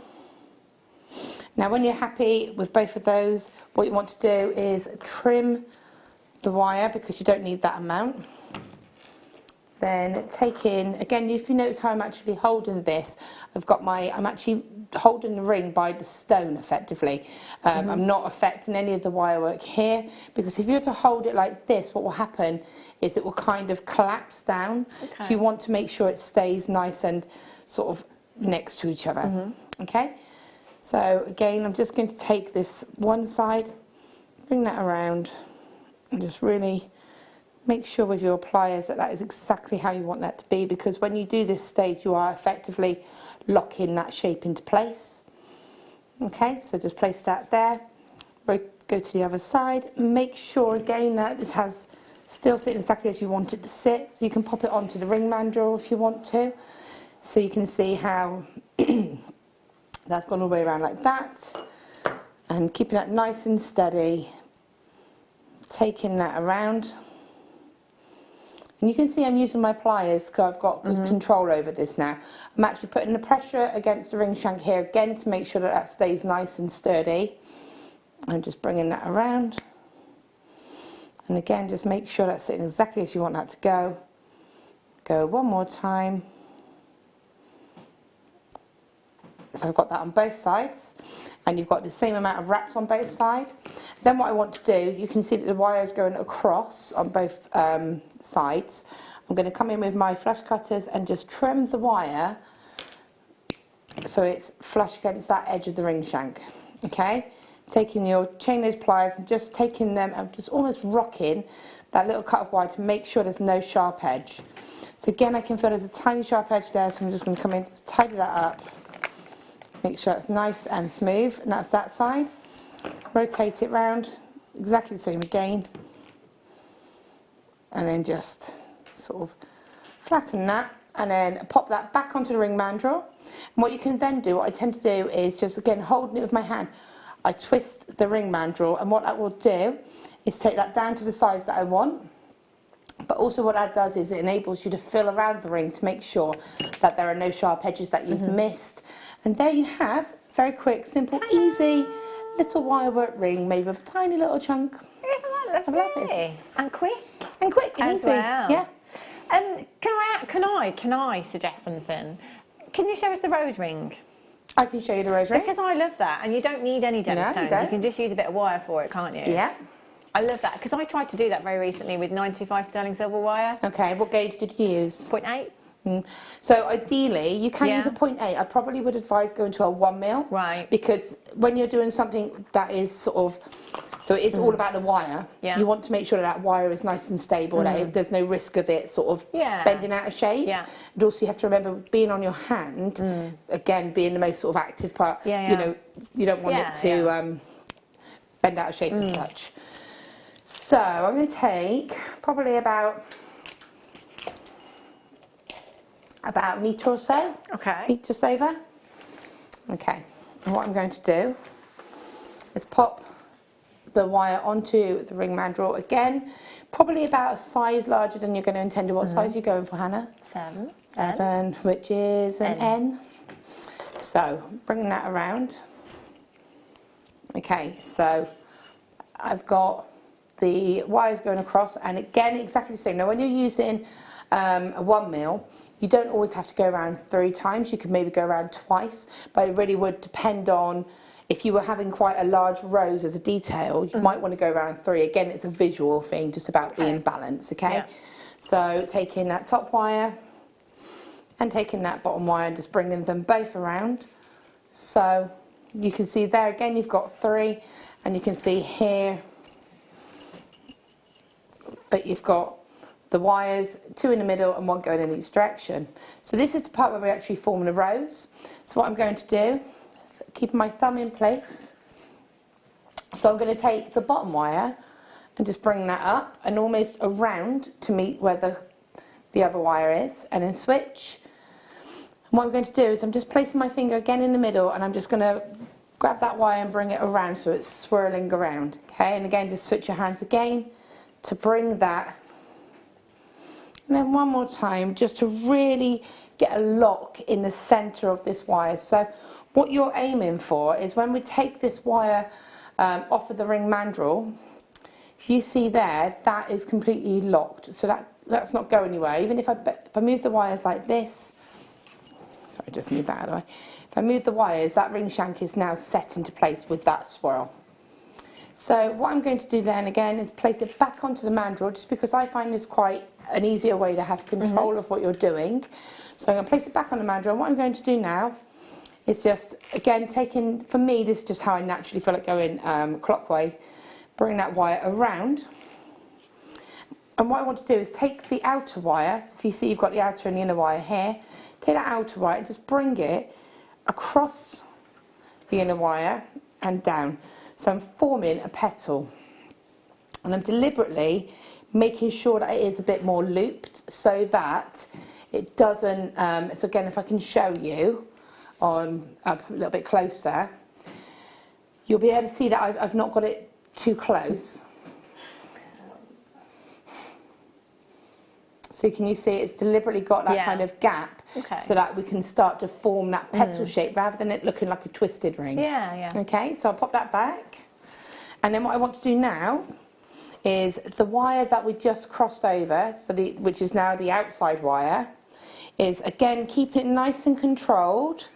E: Now when you're happy with both of those, what you want to do is trim the wire because you don't need that amount. Then take in, again, if you notice how I'm actually holding this, I'm actually holding the ring by the stone effectively. I'm not affecting any of the wire work here, because if you were to hold it like this, what will happen is it will kind of collapse down. Okay. So you want to make sure it stays nice and sort of next to each other. Okay? So again, I'm just going to take this one side, bring that around, and just really make sure with your pliers that that is exactly how you want that to be, because when you do this stage, you are effectively locking that shape into place. Okay, so just place that there. Go to the other side. Make sure again that this has still sitting exactly as you want it to sit. So you can pop it onto the ring mandrel if you want to. So you can see how that's gone all the way around like that. And keeping that nice and steady. Taking that around. And you can see I'm using my pliers because I've got control over this now. I'm actually putting the pressure against the ring shank here again to make sure that that stays nice and sturdy. I'm just bringing that around. And again, just make sure that's sitting exactly as you want that to go. Go one more time. So I've got that on both sides. And you've got the same amount of wraps on both sides. Then what I want to do, you can see that the wire is going across on both sides. I'm going to come in with my flush cutters and just trim the wire so it's flush against that edge of the ring shank. Okay? Taking your chain nose pliers and just taking them and just almost rocking that little cut of wire to make sure there's no sharp edge. So again, I can feel there's a tiny sharp edge there, so I'm just going to come in, just tidy that up. Make sure it's nice and smooth, and that's that side. Rotate it round, exactly the same again. And then just sort of flatten that, and then pop that back onto the ring mandrel. And what you can then do, what I tend to do is just, again, holding it with my hand, I twist the ring mandrel, and what that will do is take that down to the size that I want. But also what that does is it enables you to fill around the ring to make sure that there are no sharp edges that you've missed. And there you have, very quick, simple, easy, little wire work ring made with a tiny little chunk.
D: Isn't that Lovely. And quick.
E: And quick and
D: as
E: easy.
D: well.
E: Yeah.
D: Can I suggest something? Can you show us the rose ring?
E: I can show you the rose ring.
D: Because I love that, and you don't need any gemstones.
E: No, you don't.
D: You can just use a bit of wire for it, can't you?
E: Yeah.
D: I love that, because I tried to do that very recently with 925 sterling silver wire.
E: Okay, what gauge did you use?
D: 0.8.
E: So ideally, you can use a
D: Yeah.
E: 0.8. I probably would advise going to a 1 mil.
D: Right.
E: Because when you're doing something that is sort of, so it's all about the wire.
D: Yeah.
E: You want to make sure that wire is nice and stable, that there's no risk of it sort of bending out of shape.
D: Yeah.
E: And also you have to remember being on your hand, again, being the most sort of active part, you know, you don't want it to bend out of shape as such. So I'm going to take probably about a metre or so.
D: Okay.
E: Metre just over. Okay. And what I'm going to do is pop the wire onto the ring mandrel again, probably about a size larger than you're going to intend. What size are you going for, Hannah?
D: 7.
E: 7, which is an N. So bringing that around. Okay, so I've got the wires going across, and again exactly the same. Now when you're using a 1 mil, you don't always have to go around 3 times. You could maybe go around twice, but it really would depend on if you were having quite a large rose as a detail. You might want to go around 3. Again, it's a visual thing, just about being balanced. Okay,
D: Yeah.
E: so taking that top wire and taking that bottom wire and just bringing them both around. So you can see there again you've got 3, and you can see here that you've got the wires, 2 in the middle and 1 going in each direction. So this is the part where we're actually forming a rose. So what I'm going to do, keeping my thumb in place, so I'm going to take the bottom wire and just bring that up and almost around to meet where the other wire is, and then switch. And what I'm going to do is I'm just placing my finger again in the middle, and I'm just going to grab that wire and bring it around so it's swirling around. Okay, and again just switch your hands again to bring that. And then one more time, just to really get a lock in the centre of this wire. So what you're aiming for is when we take this wire off of the ring mandrel, if you see there, that is completely locked. So that's not going anywhere. Even if I move the wires like this, sorry, just move that out of the way. If I move the wires, that ring shank is now set into place with that swirl. So what I'm going to do then again is place it back onto the mandrel, just because I find this quite an easier way to have control of what you're doing. So I'm going to place it back on the mandrel, and what I'm going to do now is just, again, taking, for me, this is just how I naturally feel like going clockwise, bring that wire around. And what I want to do is take the outer wire, so if you see you've got the outer and the inner wire here, take that outer wire and just bring it across the inner wire and down. So I'm forming a petal, and I'm deliberately making sure that it is a bit more looped so that it doesn't, so again, if I can show you on up a little bit closer, you'll be able to see that I've not got it too close. So can you see it's deliberately got that kind of gap, so that we can start to form that petal shape rather than it looking like a twisted ring. Okay, so I'll pop that back. And then what I want to do now is the wire that we just crossed over, so which is now the outside wire, is again keeping it nice and controlled.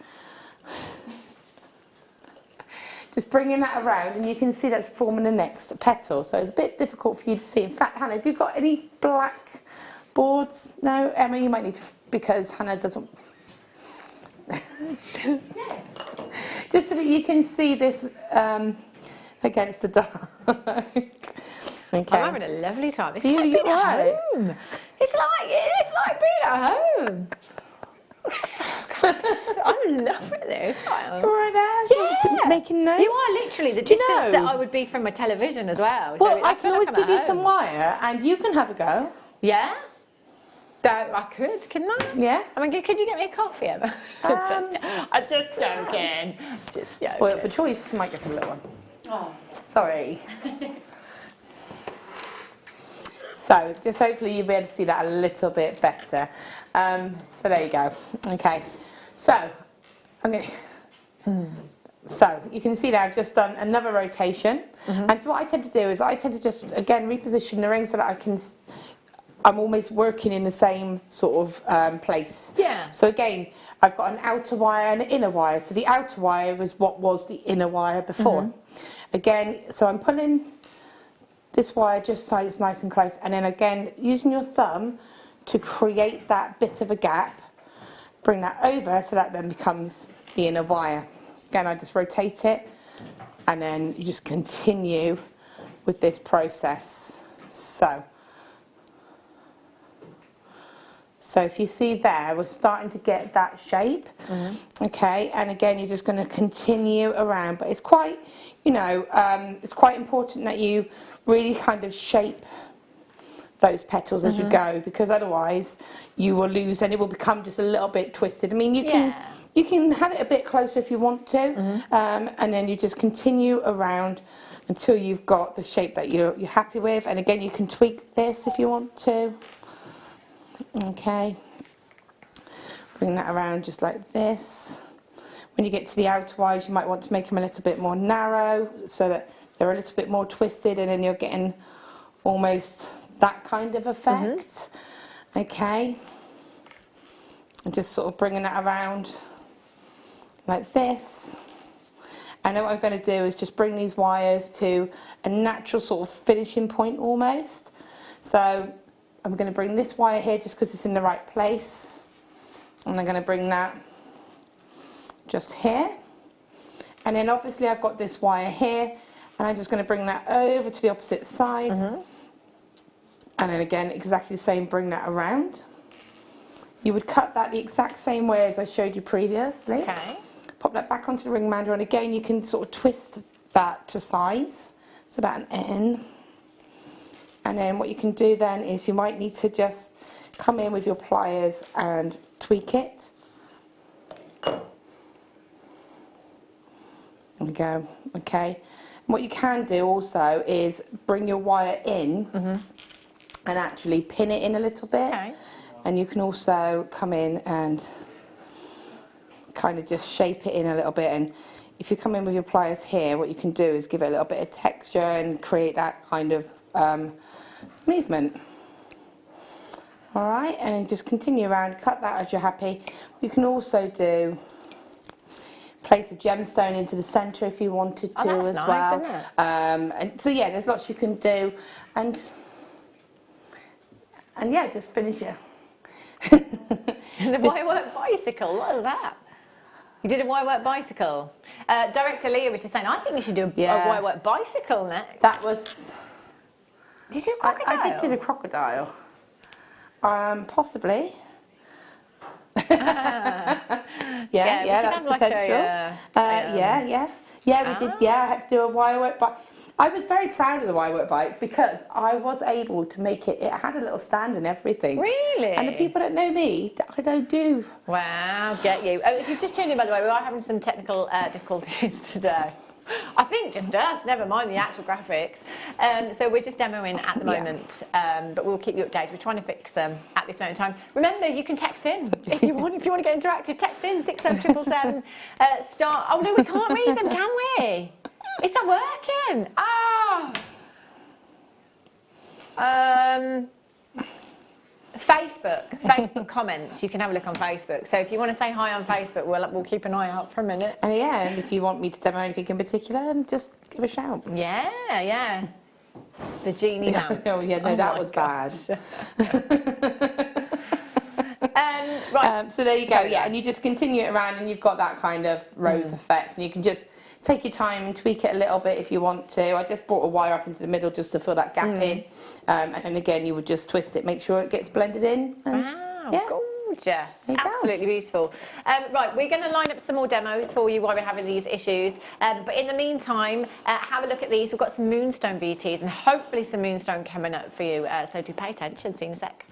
E: Just bringing that around, and you can see that's forming the next petal. So it's a bit difficult for you to see. In fact, Hannah, have you got any black boards? No, Emma, you might need to, because Hannah doesn't. Just so that you can see this against the dark. Okay.
D: I'm having a lovely time. It's like being at home. It's like being at home. I'm loving this.
E: Right there, making notes.
D: You are literally the distance that I would be from my television as well.
E: Well,
D: so
E: I can always give you some wire, and you can have a go.
D: Yeah? I could, couldn't I?
E: Yeah.
D: I mean, could you get me a coffee, Emma? I'm just joking.
E: Spoiled for choice, might go for the little one. Oh. Sorry. So, just hopefully you'll be able to see that a little bit better. So there you go. Okay. So, I'm going to... So you can see now I've just done another rotation. And so what I tend to do is I tend to just, again, reposition the ring so that I'm almost working in the same sort of place.
D: Yeah.
E: So again, I've got an outer wire and an inner wire. So the outer wire was what was the inner wire before. Again, so I'm pulling this wire just so it's nice and close. And then again, using your thumb to create that bit of a gap, bring that over so that then becomes the inner wire. Again, I just rotate it and then you just continue with this process. So if you see there, we're starting to get that shape. Okay, and again, you're just going to continue around, but it's quite, you know, it's quite important that you really kind of shape those petals as you go, because otherwise you will lose and it will become just a little bit twisted. I mean, you can have it a bit closer if you want to, and then you just continue around until you've got the shape that you're happy with. And again, you can tweak this if you want to. Okay, bring that around just like this. When you get to the outer wires, you might want to make them a little bit more narrow so that they're a little bit more twisted, and then you're getting almost that kind of effect. Okay, and just sort of bringing that around like this. And then what I'm going to do is just bring these wires to a natural sort of finishing point almost. So I'm going to bring this wire here just because it's in the right place, and I'm going to bring that just here, and then obviously I've got this wire here, and I'm just going to bring that over to the opposite side, and then again exactly the same, bring that around. You would cut that the exact same way as I showed you previously. Okay. Pop that back onto the ring mander, and again you can sort of twist that to size, so about an N. And then what you can do then is you might need to just come in with your pliers and tweak it. There we go. Okay. And what you can do also is bring your wire in and actually pin it in a little bit. Okay. And you can also come in and kind of just shape it in a little bit. And if you come in with your pliers here, what you can do is give it a little bit of texture and create that kind of movement. All right, and then just continue around, cut that as you're happy. You can also do place a gemstone into the centre if you wanted to as nice, well. Isn't it? And so yeah, there's lots you can do, and yeah, just finish it.
D: The wire-work bicycle, what was that? You did a wire-work bicycle. Director Leah was just saying, I think you should do a wire-work bicycle next.
E: That was...
D: Did you do a crocodile?
E: I did do the crocodile. Possibly. Yeah, that's potential. We did. Yeah, I had to do a wirework bike. I was very proud of the wirework bike because I was able to make it. It had a little stand and everything.
D: Really?
E: And the people that know me, I don't do.
D: Wow, get you. If you've just tuned in, by the way, we are having some technical difficulties today. I think just us, never mind the actual graphics. So we're just demoing at the moment, but we'll keep you updated. We're trying to fix them at this moment in time. Remember, you can text in if you want to get interactive. Text in 60777 star. Oh no, we can't read them, can we? It's not working. Facebook comments. You can have a look on Facebook. So if you want to say hi on Facebook, we'll keep an eye out for a minute.
E: And and if you want me to demo anything in particular, then just give a shout.
D: Yeah. The genie lamp.
E: That was bad.
D: Right.
E: So there you go. And you just continue it around, and you've got that kind of rose effect, and you can just take your time and tweak it a little bit if you want to. I just brought a wire up into the middle just to fill that gap in, and then again you would just twist it, make sure it gets blended in.
D: Wow, gorgeous, absolutely beautiful. Right, we're going to line up some more demos for you while we're having these issues, but in the meantime, have a look at these. We've got some moonstone beauties and hopefully some moonstone coming up for you, so do pay attention. See you in a sec.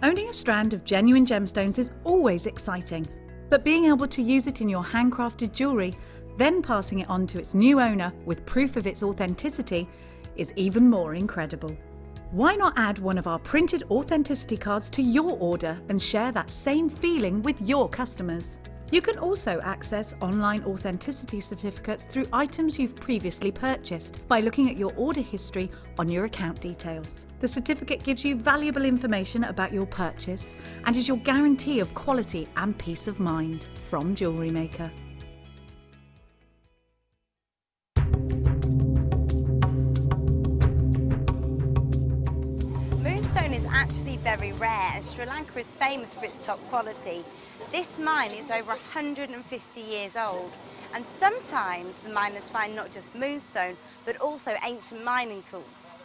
G: Owning a strand of genuine gemstones is always exciting, but being able to use it in your handcrafted jewellery, then passing it on to its new owner with proof of its authenticity, is even more incredible. Why not add one of our printed authenticity cards to your order and share that same feeling with your customers? You can also access online authenticity certificates through items you've previously purchased by looking at your order history on your account details. The certificate gives you valuable information about your purchase and is your guarantee of quality and peace of mind from Jewellery Maker.
M: Moonstone is actually very rare, and Sri Lanka is famous for its top quality. This mine is over 150 years old, and sometimes the miners find not just moonstone, but also ancient mining tools.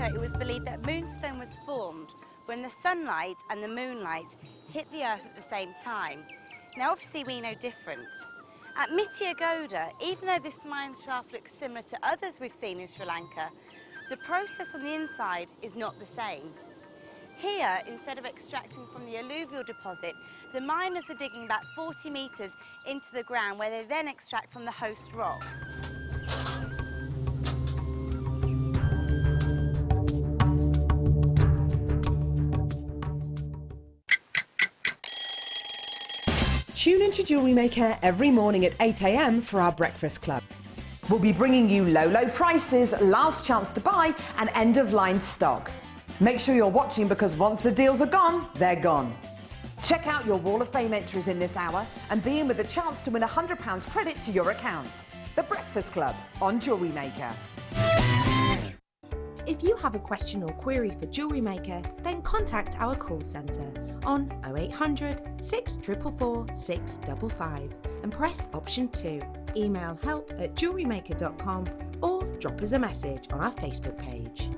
M: It was believed that moonstone was formed when the sunlight and the moonlight hit the earth at the same time. Now obviously we know different. At Mityagoda, even though this mine shaft looks similar to others we've seen in Sri Lanka, the process on the inside is not the same. Here, instead of extracting from the alluvial deposit, the miners are digging about 40 metres into the ground, where they then extract from the host rock.
B: Tune into Jewellery Maker every morning at 8 AM for our breakfast club. We'll be bringing you low prices, last chance to buy, and end-of-line stock. Make sure you're watching, because once the deals are gone, they're gone. Check out your Wall of Fame entries in this hour and be in with a chance to win £100 credit to your account. The Breakfast Club on Jewellery Maker.
H: If you have a question or query for Jewellery Maker, then contact our call centre on 0800 644 655 and press option 2. Email help@jewellerymaker.com or drop us a message on our Facebook page.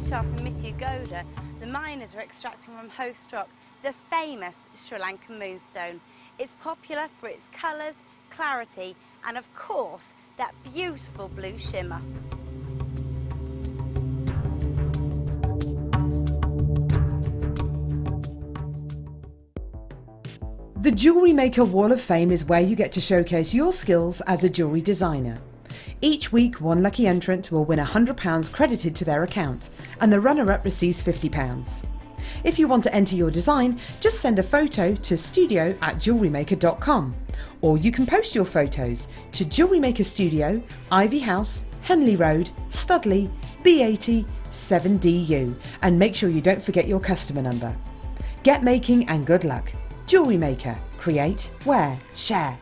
M: From Mityagoda, the miners are extracting from host rock the famous Sri Lankan moonstone. It's popular for its colours, clarity, and of course, that beautiful blue shimmer.
B: The Jewellery Maker Wall of Fame is where you get to showcase your skills as a jewellery designer. Each week, one lucky entrant will win £100 credited to their account, and the runner-up receives £50. If you want to enter your design, just send a photo to studio@jewellerymaker.com, or you can post your photos to Jewellery Maker Studio, Ivy House, Henley Road, Studley, B80 7DU, and make sure you don't forget your customer number. Get making and good luck. Jewellery Maker. Create, wear, share.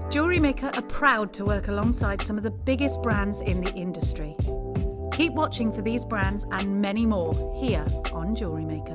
G: Jewellery Maker are proud to work alongside some of the biggest brands in the industry. Keep watching for these brands and many more here on Jewellery Maker.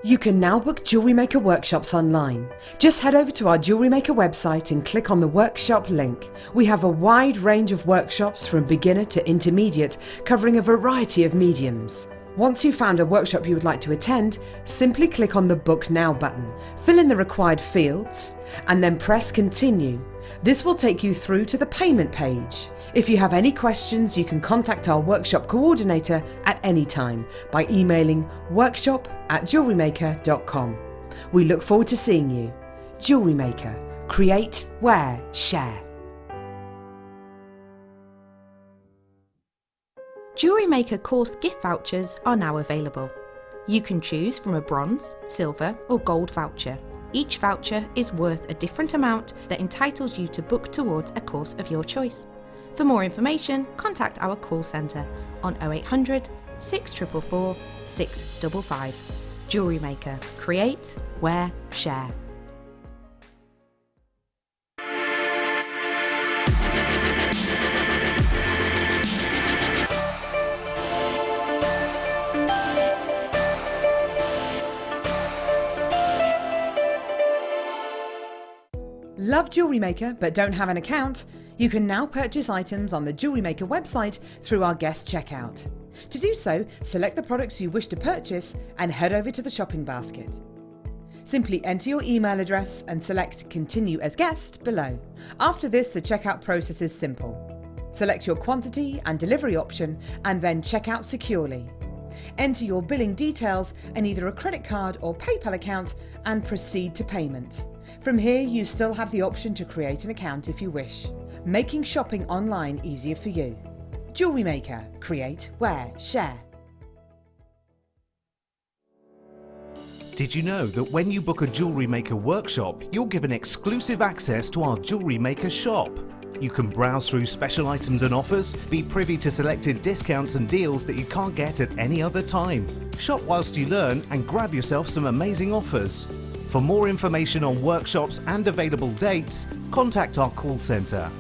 B: You can now book Jewellery Maker workshops online. Just head over to our Jewellery Maker website and click on the workshop link. We have a wide range of workshops from beginner to intermediate, covering a variety of mediums. Once you've found a workshop you would like to attend, simply click on the Book Now button, fill in the required fields, and then press Continue. This will take you through to the payment page. If you have any questions, you can contact our workshop coordinator at any time by emailing workshop@jewellerymaker.com. We look forward to seeing you. Jewellery Maker. Create, wear, share.
H: Jewellery Maker course gift vouchers are now available. You can choose from a bronze, silver or gold voucher. Each voucher is worth a different amount that entitles you to book towards a course of your choice. For more information, contact our call centre on 0800 644 655. Jewellery Maker. Create, wear, share.
B: Love Jewellery Maker but don't have an account? You can now purchase items on the Jewellery Maker website through our guest checkout. To do so, select the products you wish to purchase and head over to the shopping basket. Simply enter your email address and select Continue as Guest below. After this, the checkout process is simple. Select your quantity and delivery option and then check out securely. Enter your billing details and either a credit card or PayPal account and proceed to payment. From here, you still have the option to create an account if you wish, making shopping online easier for you. Jewellery Maker. Create, wear, share.
A: Did you know that when you book a Jewellery Maker workshop, you're given exclusive access to our Jewellery Maker shop? You can browse through special items and offers, be privy to selected discounts and deals that you can't get at any other time. Shop whilst you learn and grab yourself some amazing offers. For more information on workshops and available dates, contact our call centre.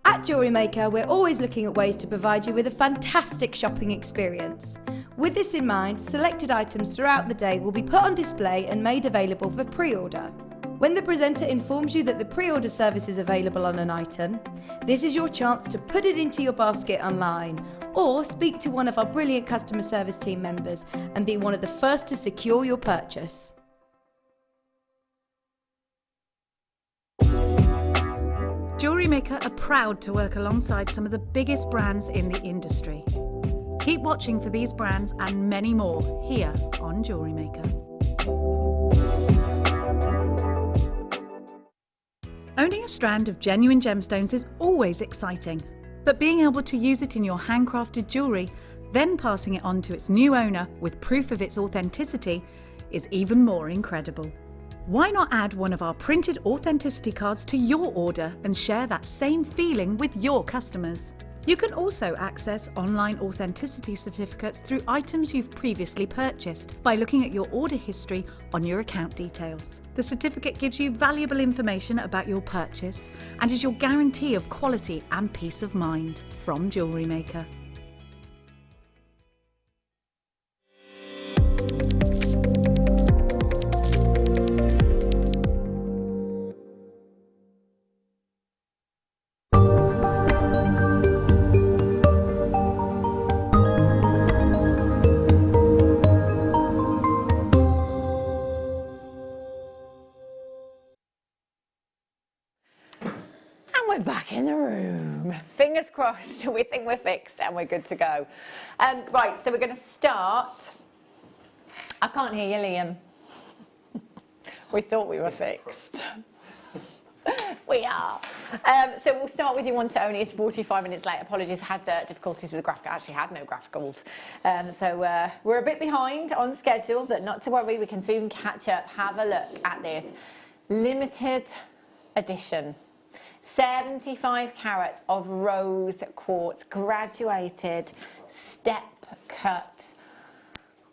C: At Jewellery Maker, we're always looking at ways to provide you with a fantastic shopping experience. With this in mind, selected items throughout the day will be put on display and made available for pre-order. When the presenter informs you that the pre-order service is available on an item, this is your chance to put it into your basket online or speak to one of our brilliant customer service team members and be one of the first to secure your purchase.
G: Jewellery Maker are proud to work alongside some of the biggest brands in the industry. Keep watching for these brands and many more here on Jewellery Maker. Owning a strand of genuine gemstones is always exciting, but being able to use it in your handcrafted jewellery, then passing it on to its new owner with proof of its authenticity, is even more incredible. Why not add one of our printed authenticity cards to your order and share that same feeling with your customers? You can also access online authenticity certificates through items you've previously purchased by looking at your order history on your account details. The certificate gives you valuable information about your purchase and is your guarantee of quality and peace of mind from Jewellery Maker.
D: Back in the room. Fingers crossed, we think we're fixed and we're good to go. Right, so we're going to start. I can't hear you, Liam. We thought we were fixed. We are. So we'll start with your one to only. It's 45 minutes late. Apologies, had difficulties with the graphic. I actually had no graphicals. So we're a bit behind on schedule, but not to worry, we can soon catch up. Have a look at this. Limited edition. 75 carats of rose quartz, graduated, step cut.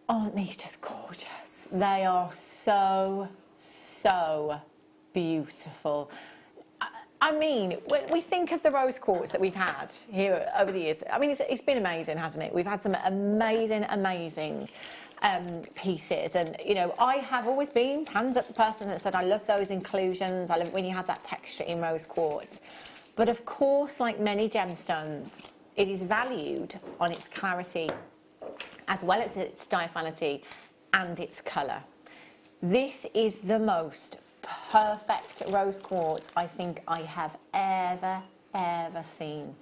D: Aren't these just gorgeous? They are so, so beautiful. I mean, when we think of the rose quartz that we've had here over the years, I mean, it's been amazing, hasn't it? We've had some amazing pieces, and you know, I have always been hands up the person that said I love those inclusions. I love it when you have that texture in rose quartz. But of course, like many gemstones, it is valued on its clarity as well as its diaphanity and its colour. This is the most perfect rose quartz I think I have ever seen.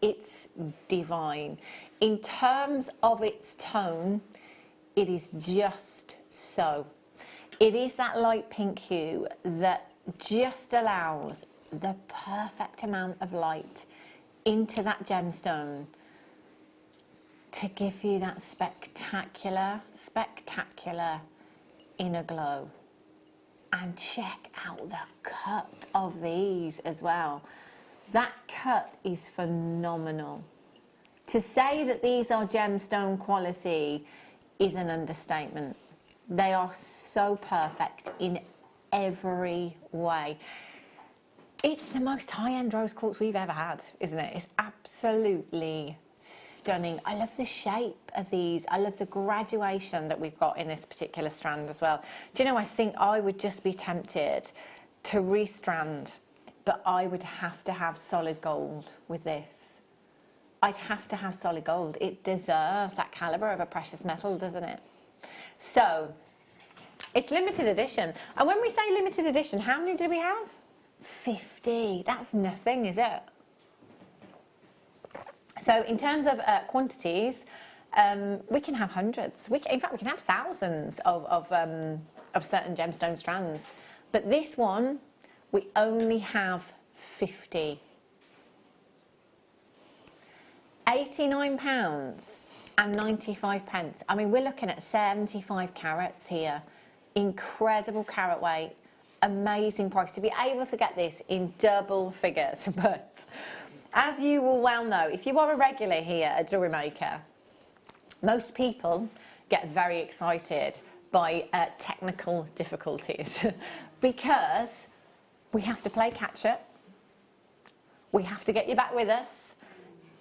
D: It's divine. In terms of its tone, it is just so. It is that light pink hue that just allows the perfect amount of light into that gemstone to give you that spectacular inner glow. And check out the cut of these as well. That cut is phenomenal. To say that these are gemstone quality is an understatement. They are so perfect in every way. It's the most high-end rose quartz we've ever had, isn't it? It's absolutely stunning. I love the shape of these. I love the graduation that we've got in this particular strand as well. Do you know, I think I would just be tempted to restrand, but I would have to have solid gold with this. I'd have to have solid gold. It deserves that calibre of a precious metal, doesn't it? So, it's limited edition. And when we say limited edition, how many do we have? 50. That's nothing, is it? So in terms of quantities, we can have hundreds. In fact, we can have thousands of certain gemstone strands. But this one, we only have 50. £89.95. I mean, we're looking at 75 carats here. Incredible carat weight. Amazing price to be able to get this in double figures. But as you will well know, if you are a regular here at Jewellery Maker, most people get very excited by technical difficulties because we have to play catch up. We have to get you back with us.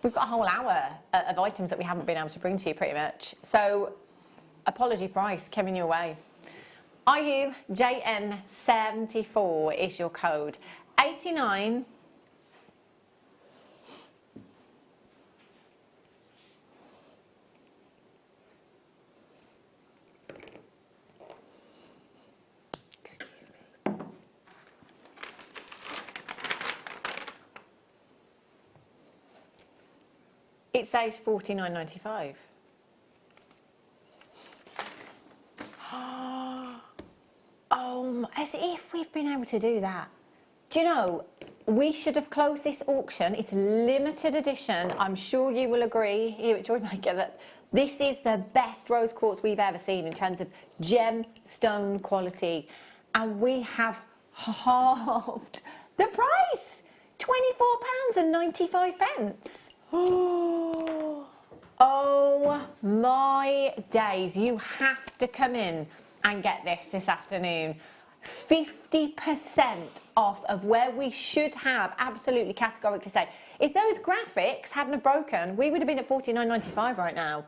D: We've got a whole hour of items that we haven't been able to bring to you pretty much. So, apology price coming your way. RUJN74 is your code. 89. Excuse me. It says £49.95. Oh, as if we've been able to do that. Do you know, we should have closed this auction. It's limited edition. I'm sure you will agree here at Jewellery Maker that this is the best rose quartz we've ever seen in terms of gemstone quality. And we have halved the price. £24.95. Oh my days. You have to come in and get this afternoon. 50% off of where we should have absolutely categorically say. If those graphics hadn't have broken, we would have been at £49.95 right now.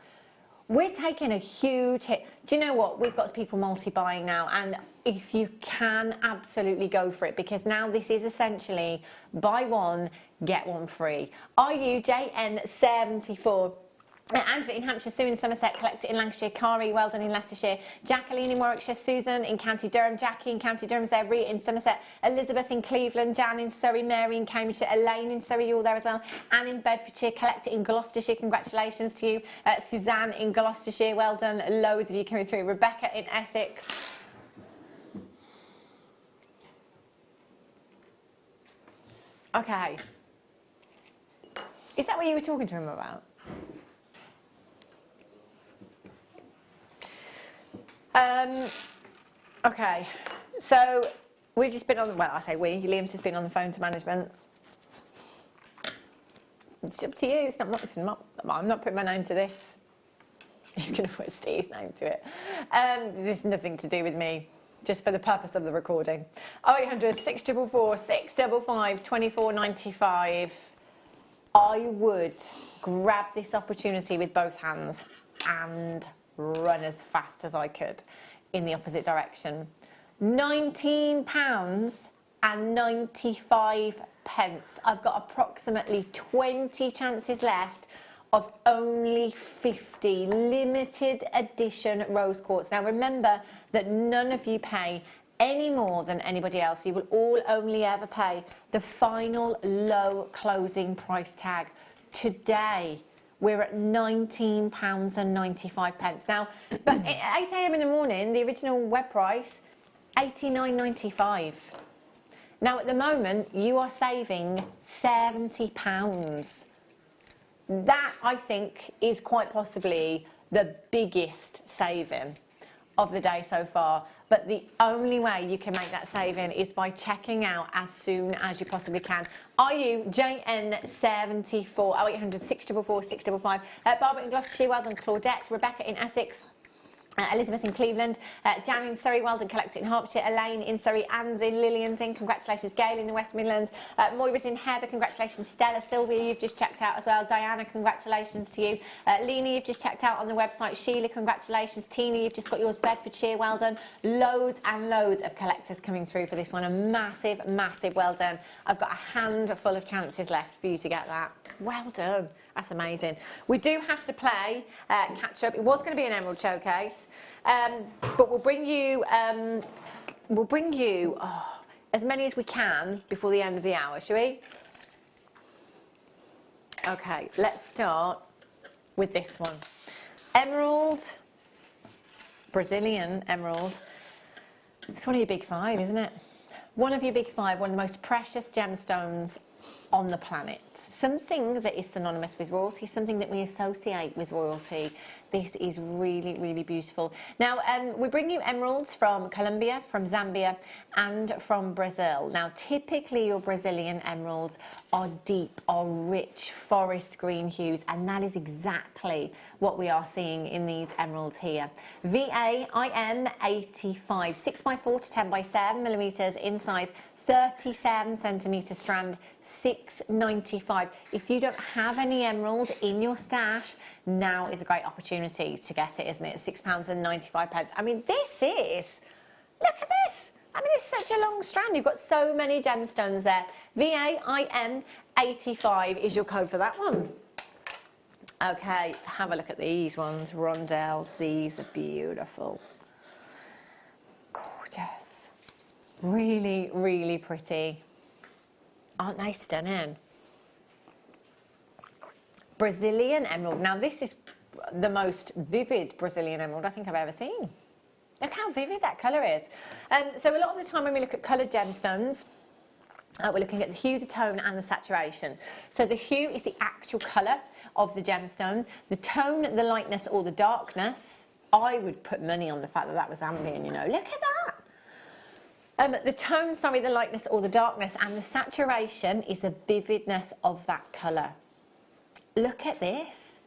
D: We're taking a huge hit. Do you know what? We've got people multi-buying now, and if you can, absolutely go for it, because now this is essentially buy one, get one free. RUJN74. Angela in Hampshire, Sue in Somerset, Collector in Lancashire, Kari, well done in Leicestershire, Jacqueline in Warwickshire, Susan in County Durham, Jackie in County Durham, Rita in Somerset, Elizabeth in Cleveland, Jan in Surrey, Mary in Cambridgeshire, Elaine in Surrey, you're there as well, Anne in Bedfordshire, Collector in Gloucestershire, congratulations to you, Suzanne in Gloucestershire, well done, loads of you coming through, Rebecca in Essex. Okay. Is that what you were talking to him about? Okay, so we've just been on, well, I say we, Liam's just been on the phone to management. It's up to you, I'm not putting my name to this. He's going to put Steve's name to it. There's nothing to do with me. just for the purpose of the recording. 0800 644 655 24.95. I would grab this opportunity with both hands and run as fast as I could in the opposite direction. £19.95. I've got approximately 20 chances left of only 50 limited edition rose quartz. Now remember that none of you pay any more than anybody else. You will all only ever pay the final low closing price tag. Today we're at £19.95. Now, but at 8 a.m. in the morning, the original web price, £89.95. Now, at the moment, you are saving £70. That, I think, is quite possibly the biggest saving of the day so far. But the only way you can make that saving is by checking out as soon as you possibly can. Are you JN74 0800 644 655? Barbara in Gloucestershire, well done. Claudette, Rebecca in Essex. Elizabeth in Cleveland, Jan in Surrey, well done. Collector in Hertfordshire, Elaine in Surrey, Anne's in Lillian's in, congratulations. Gail in the West Midlands, Moira's in Heather, congratulations. Stella, Sylvia, you've just checked out as well. Diana, congratulations to you. Lena, you've just checked out on the website. Sheila, congratulations. Tina, you've just got yours. Bedfordshire, well done. Loads and loads of collectors coming through for this one. A massive, massive well done. I've got a handful of chances left for you to get that. Well done. That's amazing. We do have to play catch up. It was going to be an emerald showcase, but we'll bring you as many as we can before the end of the hour, shall we? Okay, let's start with this one. Emerald, Brazilian emerald. It's one of your big five, isn't it? One of your big five, one of the most precious gemstones on the planet. Something that is synonymous with royalty, something that we associate with royalty. This is really, really beautiful. Now, we bring you emeralds from Colombia, from Zambia, and from Brazil. Now, typically your Brazilian emeralds are deep, are rich forest green hues, and that is exactly what we are seeing in these emeralds here. VAIM 85, 6x4 to 10x7 millimeters in size, 37 centimetre strand, £6.95. If you don't have any emerald in your stash, now is a great opportunity to get it, isn't it? £6.95. I mean, this is, look at this. I mean, it's such a long strand. You've got so many gemstones there. VAIM 85 is your code for that one. Okay, have a look at these ones. Rondelles, these are beautiful. Gorgeous. Really, really pretty. Aren't they stunning? Brazilian emerald. Now, this is the most vivid Brazilian emerald I think I've ever seen. Look how vivid that colour is. So a lot of the time when we look at coloured gemstones, we're looking at the hue, the tone and the saturation. So the hue is the actual colour of the gemstone. The tone, the lightness or the darkness, I would put money on the fact that that was Zambian, you know. Look at that. The tone, sorry, the lightness or the darkness, and the saturation is the vividness of that colour. Look at this.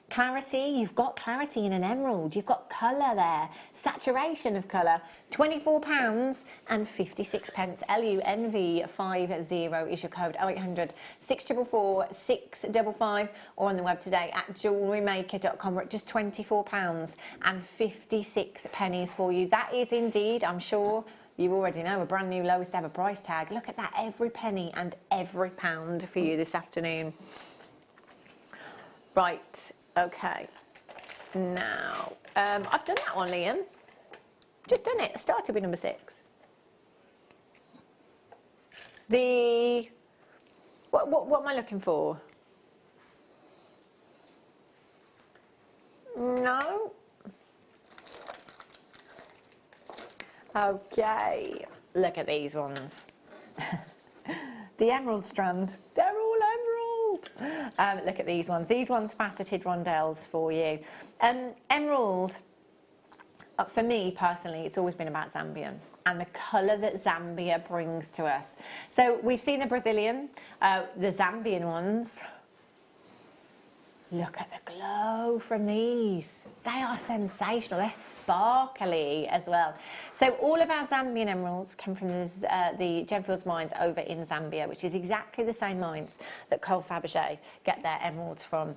D: Clarity, you've got clarity in an emerald. You've got colour there. Saturation of colour. £24.56. LUNV50 is your code. 0800 644 655 or on the web today at JewelleryMaker.com. We're at just £24.56 for you. That is indeed, I'm sure, you already know, a brand new lowest ever price tag. Look at that, every penny and every pound for you this afternoon. Right, okay. Now, I've done that one, Liam. Just done it. I started with number 6. What am I looking for? No. Okay, look at these ones. The emerald strand, they're all emerald. Look at these ones. These ones faceted rondelles for you. Emerald, for me personally, it's always been about Zambia and the colour that Zambia brings to us. So we've seen the Brazilian, the Zambian ones. Look at the glow from these. They are sensational. They're sparkly as well. So all of our Zambian emeralds come from the Gemfields mines over in Zambia, which is exactly the same mines that Cole Fabergé get their emeralds from.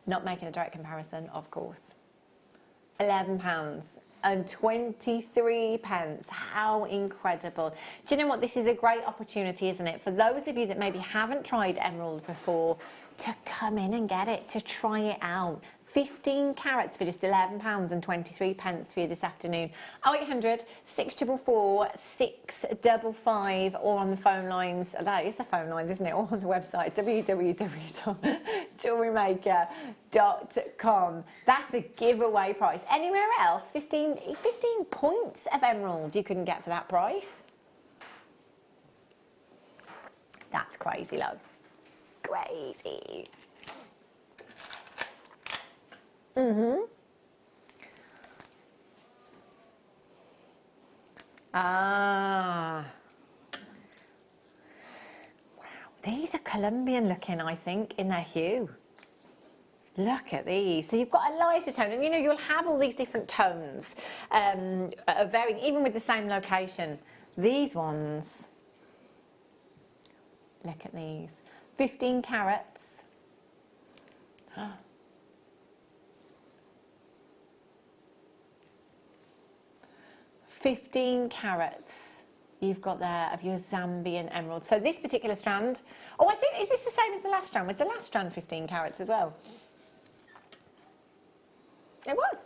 D: Not making a direct comparison, of course. £11 and 23 pence. How incredible. Do you know what? This is a great opportunity, isn't it? For those of you that maybe haven't tried emerald before, to come in and get it, to try it out. 15 carats for just £11 and 23 pence for you this afternoon. 0800 644 655 or on the phone lines. That is the phone lines, isn't it? Or on the website www.jewellerymaker.com. That's a giveaway price. Anywhere else, 15 points of emerald you couldn't get for that price. That's crazy, love. Crazy. Ah. Wow. These are Colombian looking, I think, in their hue. Look at these. So you've got a lighter tone, and you know, you'll have all these different tones, varying, even with the same location. These ones, look at these. 15 carats. 15 carats you've got there of your Zambian emerald. So this particular strand, oh, I think, is this the same as the last strand? Was the last strand 15 carats as well? It was.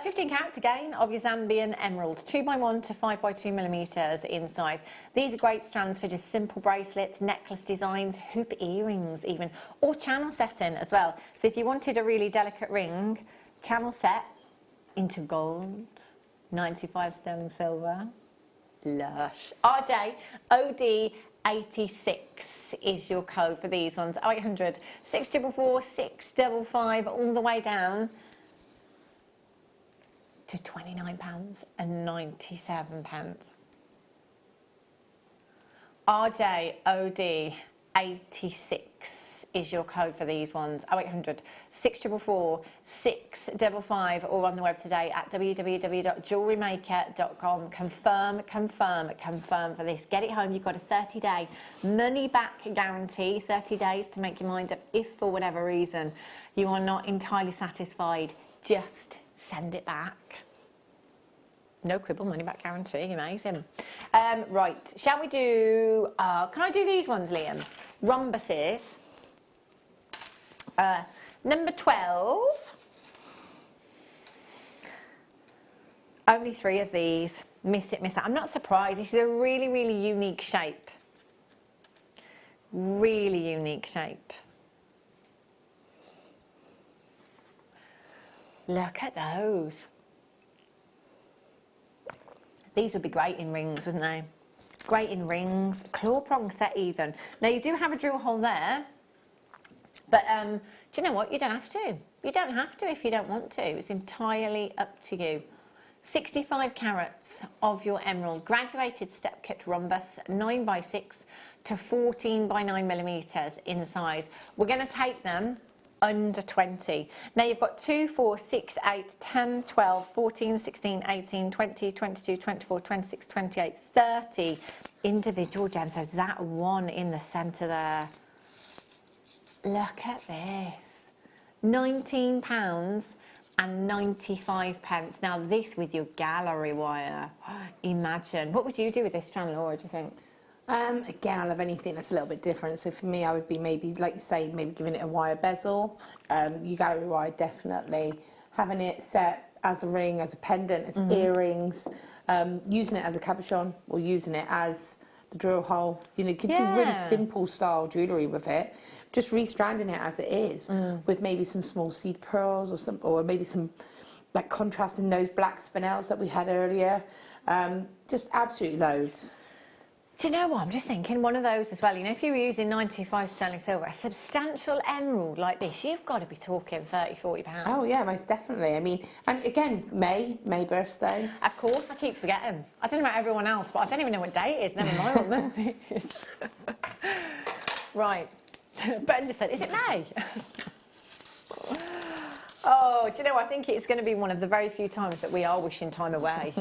D: 15 carats again of your Zambian emerald, 2x1 to 5x2 millimeters in size. These are great strands for just simple bracelets, necklace designs, hoop earrings even, or channel setting as well. So if you wanted a really delicate ring, channel set into gold, 925 sterling silver, lush. RJ OD 86 is your code for these ones. 0800 644 655 all the way down to £29 and 97 pence. RJ OD 86 is your code for these ones. 0800 644 655 or on the web today at www.jewellerymaker.com. Confirm for this. Get it home. You've got a 30-day money-back guarantee, 30 days to make your mind up if for whatever reason you are not entirely satisfied. Just send it back. No quibble, money-back guarantee. Amazing. Right, shall we do... can I do these ones, Liam? Rhombuses. Number 12. Only 3 of these. Miss it, miss it. I'm not surprised. This is a really, really unique shape. Really unique shape. Look at those. These would be great in rings, wouldn't they? Great in rings, claw prong set even. Now you do have a drill hole there, but do you know what? You don't have to. You don't have to if you don't want to. It's entirely up to you. 65 carats of your emerald, graduated step cut rhombus, 9x6 to 14x9 millimeters in size. We're going to take them under 20. Now you've got 2, 4, 6, 8, 10, 12, 14, 16, 18, 20, 22, 24, 26, 28, 30 individual gems. So that one in the centre there. Look at this. £19 and 95 pence. Now this with your gallery wire. Imagine. What would you do with this strand, Laura, do you think?
E: Again, I love anything that's a little bit different. So for me, I would be maybe, like you say, maybe giving it a wire bezel. Your gallery wire, definitely. Having it set as a ring, as a pendant, as earrings. Using it as a cabochon or using it as the drill hole. You know, you could do really simple style jewellery with it. Just restranding it as it is with maybe some small seed pearls or maybe some like contrasting those black spinels that we had earlier. Just absolutely loads.
D: Do you know what? I'm just thinking one of those as well. You know, if you were using 95 sterling silver, a substantial emerald like this, you've got to be talking £30, £40.
E: Oh yeah, most definitely. I mean, and again, May birthday.
D: Of course, I keep forgetting. I don't know about everyone else, but I don't even know what day it is. Never mind what month it is. Right. Ben just said, is it May? Oh, do you know, I think it's going to be one of the very few times that we are wishing time away.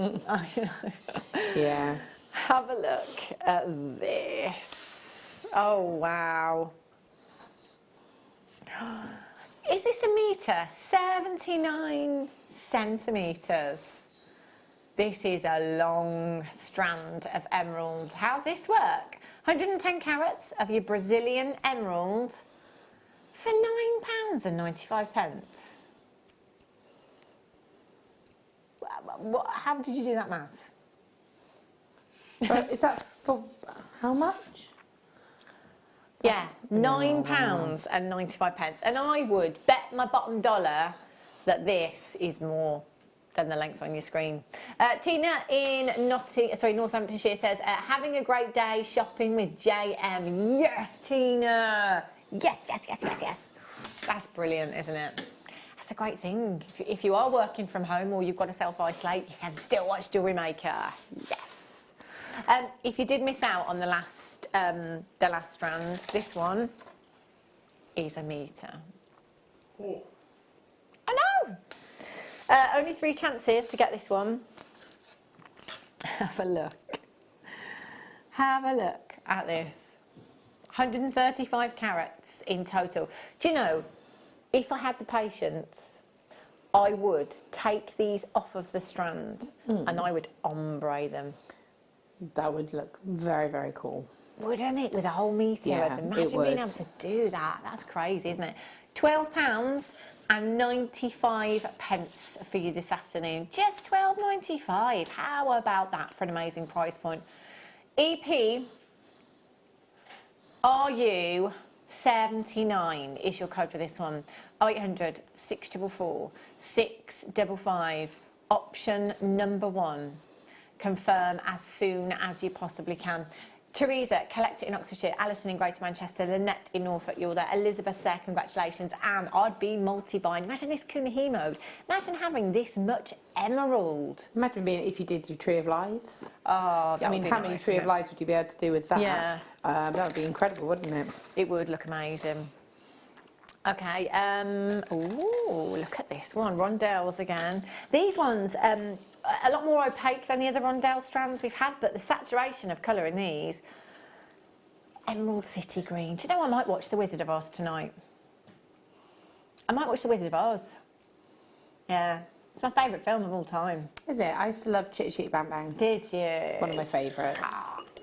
E: Yeah.
D: Have a look at this. Oh, wow. Is this a metre? 79 centimetres. This is a long strand of emerald. How's this work? 110 carats of your Brazilian emerald for £9.95. How did you do that maths?
E: Is that for how much?
D: Yeah, £9.95. And I would bet my bottom dollar that this is more than the length on your screen. Tina in Northamptonshire says, having a great day shopping with JM. Yes, Tina. Yes, yes, yes, yes, yes. That's brilliant, isn't it? That's a great thing. If you are working from home or you've got to self-isolate, you can still watch Jewellery Maker. Yes. If you did miss out on the last strand, this one is a metre.
K: Oh.
D: I know. Only 3 chances to get this one. Have a look. Have a look at this. 135 carats in total. Do you know, if I had the patience, I would take these off of the strand and I would ombre them.
E: That would look very, very cool.
D: Wouldn't it? With a whole metre.
E: Yeah,
D: imagine being able to do that. That's crazy, isn't it? £12.95 for you this afternoon. Just £12.95. How about that for an amazing price point? EP, RU 79 is your code for this one. 0800 644 655. Option number 1. Confirm as soon as you possibly can. Teresa, Collector in Oxfordshire, Alison in Greater Manchester, Lynette in Norfolk, you're there, Elizabeth there, congratulations, and I'd be multi-buying. Imagine this Kumahi mode. Imagine having this much emerald.
E: Imagine being if you did your Tree of Lives.
D: Oh,
E: I mean, how many Tree of Lives would you be able to do with that?
D: Yeah.
E: That would be incredible, wouldn't it?
D: It would look amazing. Okay, ooh, look at this one, rondelles again. These ones, a lot more opaque than the other rondelle strands we've had, but the saturation of colour in these, Emerald City Green. Do you know, I might watch The Wizard of Oz tonight. I might watch The Wizard of Oz. Yeah, it's my favourite film of all time.
E: Is it? I used to love Chitty Chitty Bang Bang.
D: Did you?
E: One of my favourites.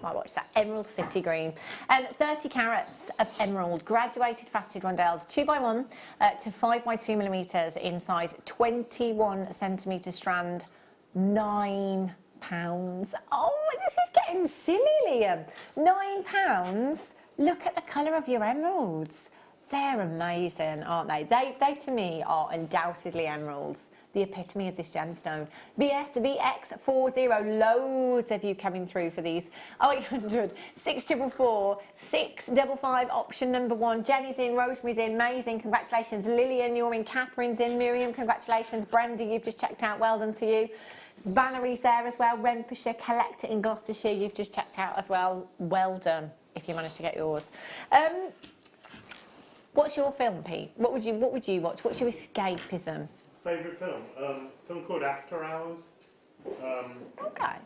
D: Might watch that. Emerald City Green. 30 carats of emerald, graduated faceted rondelles, 2x1 to 5x2 millimetres in size, 21 centimetre strand, £9. Oh, this is getting silly, Liam. £9. Look at the colour of your emeralds. They're amazing, aren't they? They to me are undoubtedly emeralds. The epitome of this gemstone. BSVX40, loads of you coming through for these. 0800 644 655, option number 1. Jenny's in, Rosemary's in, May's in, congratulations. Lillian, you're in, Catherine's in, Miriam, congratulations. Brenda, you've just checked out, well done to you. Valery's there as well, Renfrewshire, Collector in Gloucestershire, you've just checked out as well. Well done, if you managed to get yours. What's your film, Pete? What would you watch? What's your escapism?
N: Favourite film? Film called After Hours.
D: Okay.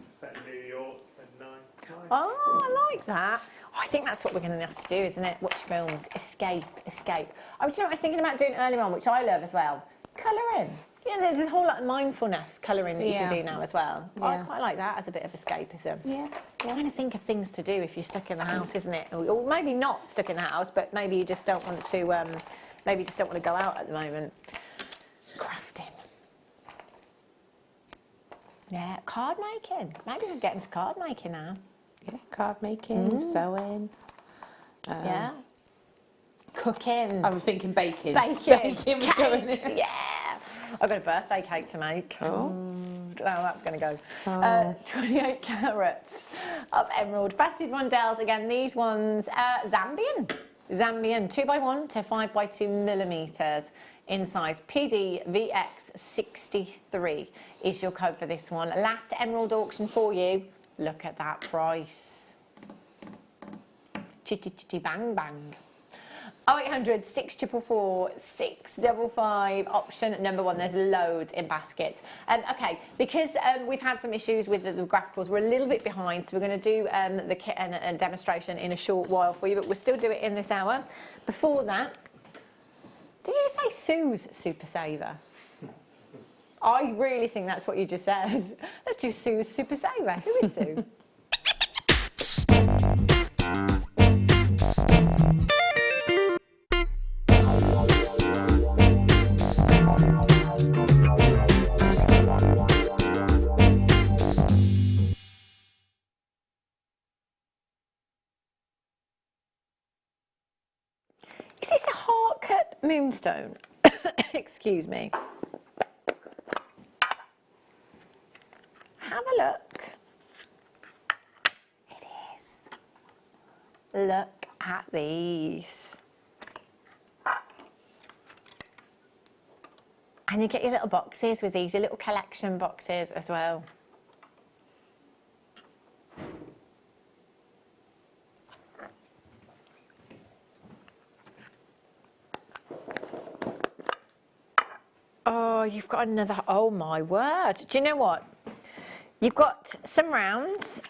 N: Set in New York at night.
D: Oh, I like that. I think that's what we're going to have to do, isn't it? Watch films, escape. Oh, do you know what I was thinking about doing earlier on, which I love as well? Colouring. Yeah, there's a whole lot of mindfulness colouring that you can do now as well. Yeah. I quite like that as a bit of escapism.
E: Yeah.
D: Trying to think of things to do if you're stuck in the house, isn't it? Or maybe not stuck in the house, but maybe you just don't want to. Maybe you just don't want to go out at the moment. Crafting. Yeah, card making. Maybe we'll get into card making now.
E: Yeah, card making, sewing.
D: Yeah. Cooking.
E: I was thinking baking.
D: Baking
E: was going in.
D: Yeah. I've got a birthday cake to make.
E: Oh.
D: Don't know how that's going to go. 28 carats of emerald. Faceted rondelles. Again, these ones, Zambian, 2x1 to 5x2 millimetres in size. PDVX63 is your code for this one. Last emerald auction for you. Look at that price. Chitty chitty bang bang. 0800 644 655, option number 1. There's loads in baskets. Okay, because we've had some issues with the graphicals, we're a little bit behind, so we're going to do the kit and demonstration in a short while for you, but we'll still do it in this hour. Before that, did you just say Sue's Super Saver? I really think that's what you just said. Let's do Sue's Super Saver. Who is Sue? Is this a heart-cut moonstone? Excuse me. Have a look. It is. Look at these. And you get your little boxes with these, your little collection boxes as well. Oh, you've got another, oh my word. Do you know what? You've got some rounds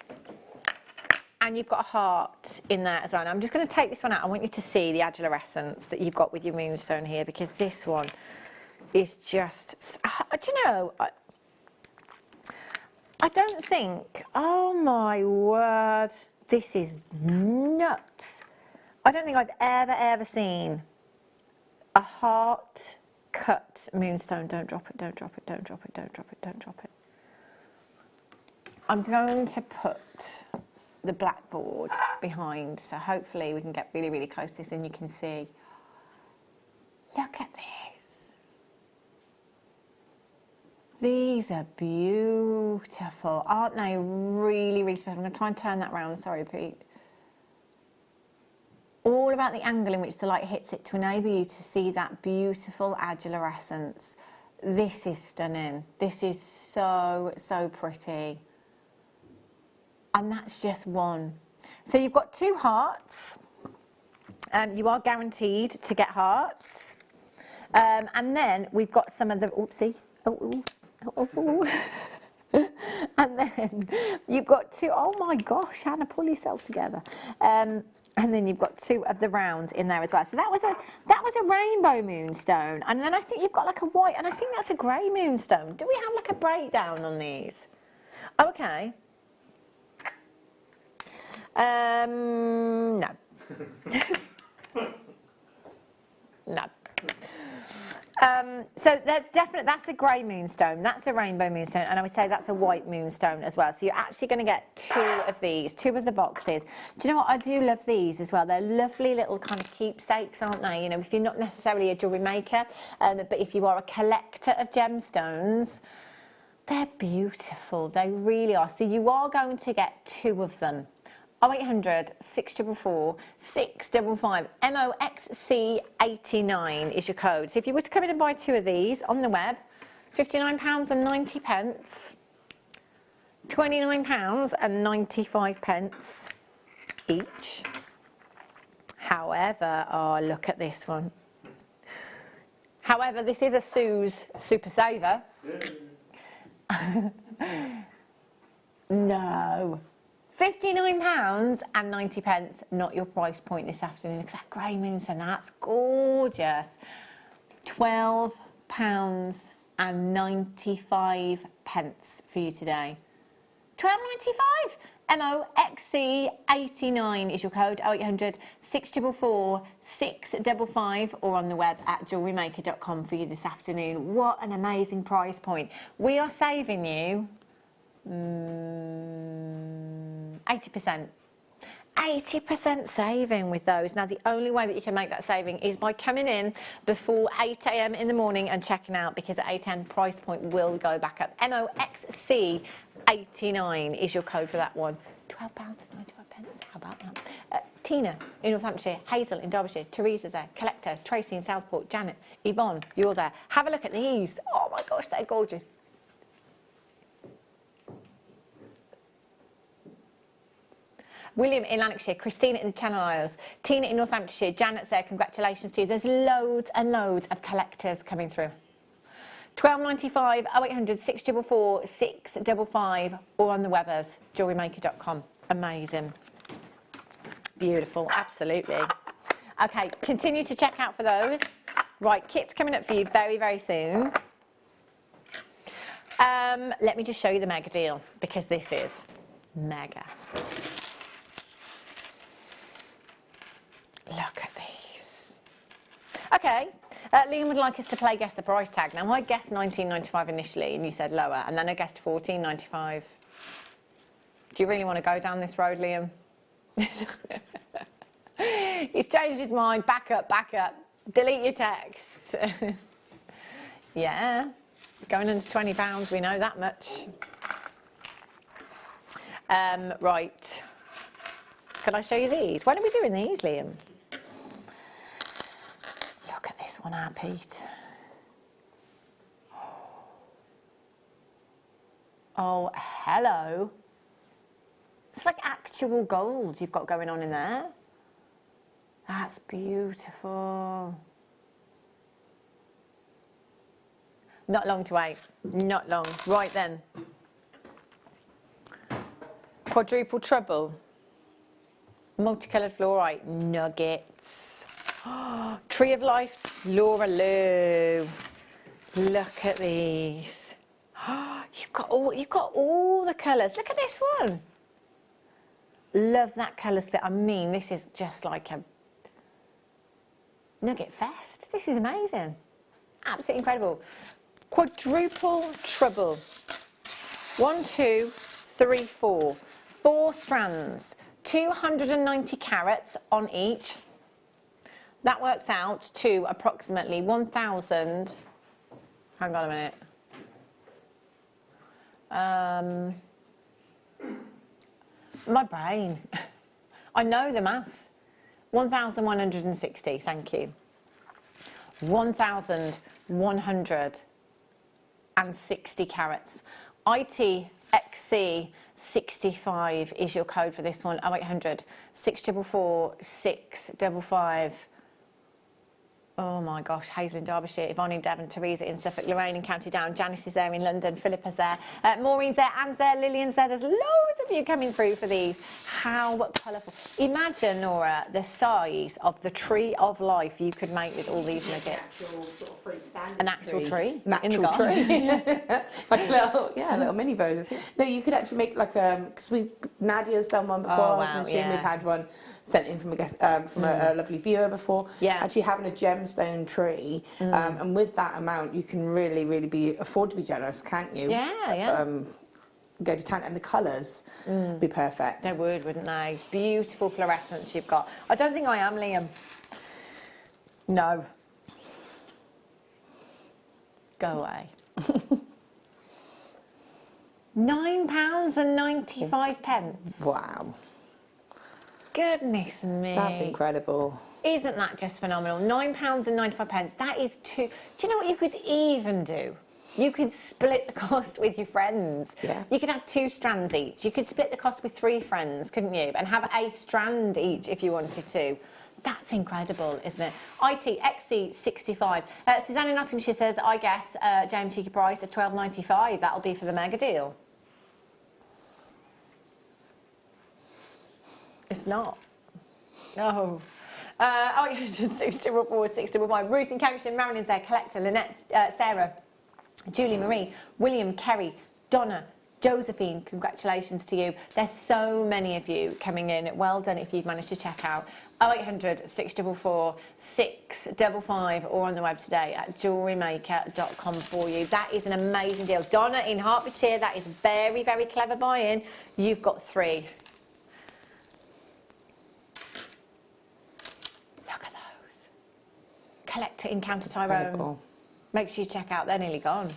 D: and you've got a heart in there as well. Now I'm just going to take this one out. I want you to see the adularescence that you've got with your moonstone here, because this one is just, do you know, I don't think, oh my word, this is nuts. I don't think I've ever seen a heart cut moonstone. Don't drop it, don't drop it, don't drop it, don't drop it, don't drop it. I'm going to put the blackboard behind, so hopefully we can get really, really close to this and you can see. Look at this. These are beautiful. Aren't they really, really special? I'm going to try and turn that round. Sorry, Pete. All about the angle in which the light hits it to enable you to see that beautiful adularescence. This is stunning. This is so, so pretty. And that's just one. So you've got 2 hearts. You are guaranteed to get hearts. And then we've got some of the, oopsie. And then you've got 2, oh my gosh, Hannah, pull yourself together. And then you've got 2 of the rounds in there as well. So that was a rainbow moonstone. And then I think you've got like a white, and I think that's a grey moonstone. Do we have like a breakdown on these? Oh, okay. No. No. So that's a grey moonstone, that's a rainbow moonstone, and I would say that's a white moonstone as well. So you're actually going to get 2 of these, 2 of the boxes. Do you know what? I do love these as well. They're lovely little kind of keepsakes, aren't they? You know, if you're not necessarily a jewellery maker, but if you are a collector of gemstones, they're beautiful. They really are. So you are going to get 2 of them. 0800 644 655, MOXC89 is your code. So if you were to come in and buy 2 of these on the web, £59.90, £29.95 each. However, oh, look at this one. However, this is a Sue's Super Saver. No. £59.90, not your price point this afternoon, because that grey moonstone, that's gorgeous. £12.95 for you today. £12.95. MOXC89 is your code. 0800 644 655, or on the web at JewelleryMaker.com for you this afternoon. What an amazing price point. We are saving you 80%. 80% saving with those. Now, the only way that you can make that saving is by coming in before 8 a.m. in the morning and checking out, because at 8 a.m. price point will go back up. MOXC89 is your code for that one. £12.95. How about that? Tina in Northamptonshire, Hazel in Derbyshire, Teresa's there, Collector, Tracy in Southport, Janet, Yvonne, you're there. Have a look at these. Oh my gosh, they're gorgeous. William in Lanarkshire, Christina in the Channel Isles, Tina in Northamptonshire, Janet's there, congratulations to you. There's loads and loads of collectors coming through. £12.95, 0800 644 655, or on the Webbers, JewelleryMaker.com. Amazing. Beautiful, absolutely. Okay, continue to check out for those. Right, kit's coming up for you very, very soon. Let me just show you the mega deal, because this is mega. Look at these. Okay, Liam would like us to play Guess the Price Tag. Now, I guessed £19.95 initially, and you said lower, and then I guessed £14.95. Do you really want to go down this road, Liam? He's changed his mind. Back up, back up. Delete your text. Yeah, going under £20, we know that much. Right. Can I show you these? When are we doing these, Liam? Look at this one, our Pete. Oh, hello. It's like actual gold you've got going on in there. That's beautiful. Not long to wait. Not long. Right then. Quadruple treble. Multicoloured fluorite. Nuggets. Tree of Life. Laura Lou. Look at these. You've got all the colours. Look at this one. Love that colour split. I mean, this is just like a nugget fest. This is amazing. Absolutely incredible. Quadruple treble. 1, 2, 3, 4. 4 strands. 290 carats on each. That works out to approximately 1,000. Hang on a minute. My brain. I know the maths. 1,160, thank you. 1,160 carats. ITXC65 is your code for this one. 0800 644 655. Oh my gosh, Hazel in Derbyshire, Yvonne in Devon, Teresa in Suffolk, Lorraine in County Down, Janice is there in London, Philippa's there, Maureen's there, Anne's there, Lillian's there. There's loads of you coming through for these. How colourful. Imagine, Nora, the size of the tree of life you could make with all these nuggets. An actual tree?
E: An actual tree. Like a little mini version. No, you could actually make like because Nadia's done one before.
D: Oh, wow,
E: we've had one sent in from a guest, from a lovely viewer before.
D: Yeah.
E: Actually having a gemstone tree, and with that amount, you can really afford to be generous, can't you?
D: Yeah, yeah.
E: Go to town, and the colours be perfect.
D: They would, wouldn't they? Beautiful fluorescence you've got. I don't think I am, Liam. No. Go away. £9.95.
E: Wow.
D: Goodness me.
E: That's incredible.
D: Isn't that just phenomenal? £9.95. That is too... Do you know what you could even do? You could split the cost with your friends.
E: Yeah.
D: You could have 2 strands each. You could split the cost with 3 friends, couldn't you? And have a strand each if you wanted to. That's incredible, isn't it? ITXC65. Suzanne in Nottinghamshire says, I guess, James Cheeky price of £12.95. That'll be for the mega deal. It's not. No. 644 655. Ruth in Cambridgeshire, Marilyn's there, Collector, Lynette, Sarah, Julie Marie, William, Kerry, Donna, Josephine, congratulations to you. There's so many of you coming in. Well done if you've managed to check out 0800 644 655 or on the web today at JewelleryMaker.com for you. That is an amazing deal. Donna in Hertfordshire, that is very, very clever buy-in. You've got 3. Look at those. Collector in County Tyrone.
E: Cool.
D: Make sure you check out, they're nearly gone.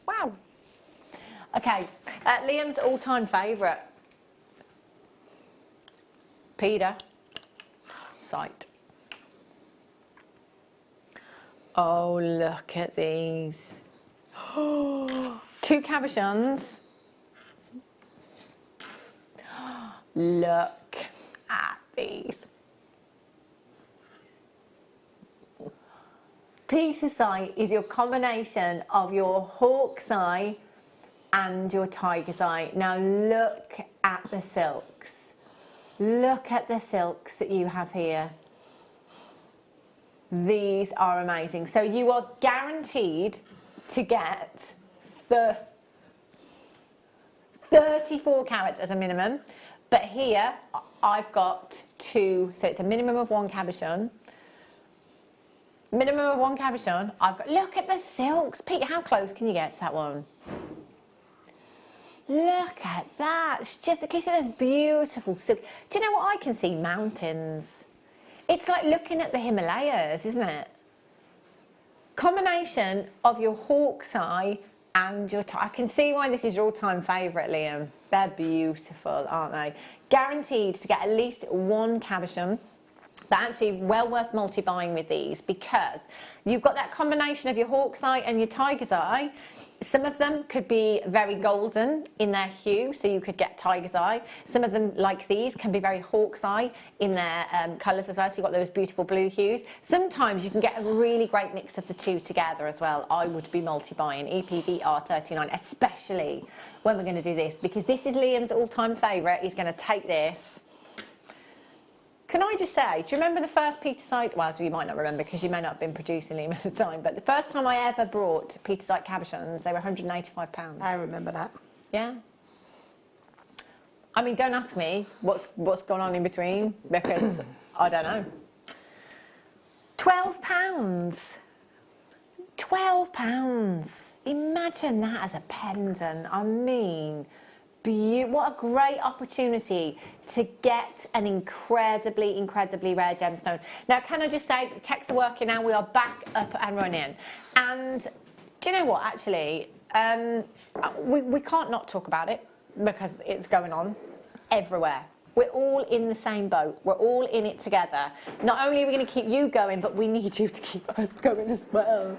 D: Wow. Okay, Liam's all-time favourite. Peter. Sight. Oh, look at these. 2 cabochons. Look at these. Peter's eye is your combination of your hawk's eye and your tiger's eye. Now look at the silks. Look at the silks that you have here. These are amazing. So you are guaranteed to get the 34 carats as a minimum. But here I've got 2, so it's a minimum of 1 cabochon. Minimum of 1 cabochon. I've got, look at the silks. Pete, how close can you get to that one? Look at that. It's just, can you see those beautiful silk? Do you know what I can see? Mountains. It's like looking at the Himalayas, isn't it? Combination of your hawk's eye and your I can see why this is your all-time favourite, Liam. They're beautiful, aren't they? Guaranteed to get at least 1 cabochon. They're actually well worth multi-buying with these because you've got that combination of your hawk's eye and your tiger's eye. Some of them could be very golden in their hue, so you could get tiger's eye. Some of them, like these, can be very hawk's eye in their colours as well, so you've got those beautiful blue hues. Sometimes you can get a really great mix of the two together as well. I would be multi-buying EPVR 39, especially when we're going to do this, because this is Liam's all-time favourite. He's going to take this. Can I just say, do you remember the first Petersite? Well, so you might not remember because you may not have been producing them at the time, but the first time I ever brought Petersite cabochons, they were £185.
E: I remember that.
D: Yeah. I mean, don't ask me what's gone on in between because I don't know. £12. £12. Imagine that as a pendant. I mean, what a great opportunity to get an incredibly rare gemstone. Now, can I just say, the texts are working now. We are back up and running. And do you know what, actually? We can't not talk about it because it's going on everywhere. We're all in the same boat. We're all in it together. Not only are we going to keep you going, but we need you to keep us going as well.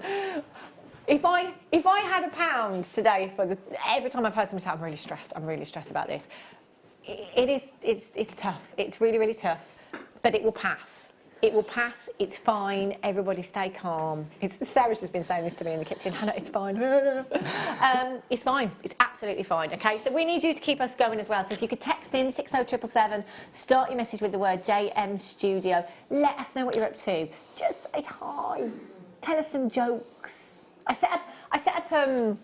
D: If I had £1 today for every time I post them, I'm really stressed about this. It's tough. It's really tough, but it will pass. It will pass. It's fine. Everybody stay calm. Sarah's just been saying this to me in the kitchen. Hannah, it's fine. It's fine. It's absolutely fine. Okay, so we need you to keep us going as well. So if you could text in 60777, start your message with the word JM Studio. Let us know what you're up to. Just say hi. Tell us some jokes. I set up a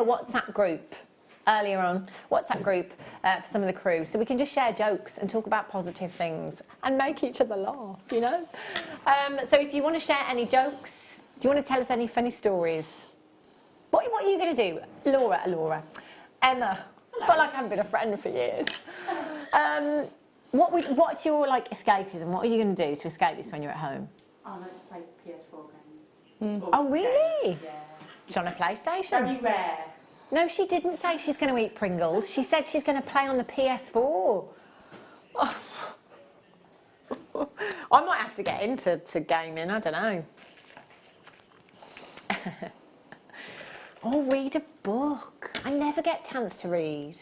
D: WhatsApp group earlier on, for some of the crew, so we can just share jokes and talk about positive things and make each other laugh, you know? So if you want to share any jokes, do you want to tell us any funny stories? What are you going to do? Laura, Emma, I felt like I haven't been a friend for years. What's your, escapism? What are you going to do to escape this when you're at home?
L: I like to play PS4 games.
D: Oh, really?
L: Yeah.
D: She's on a PlayStation?
L: Very rare.
D: No, she didn't say she's going to eat Pringles. She said she's going to play on the PS4. Oh. I might have to get into gaming, I don't know. Or read a book. I never get a chance to read.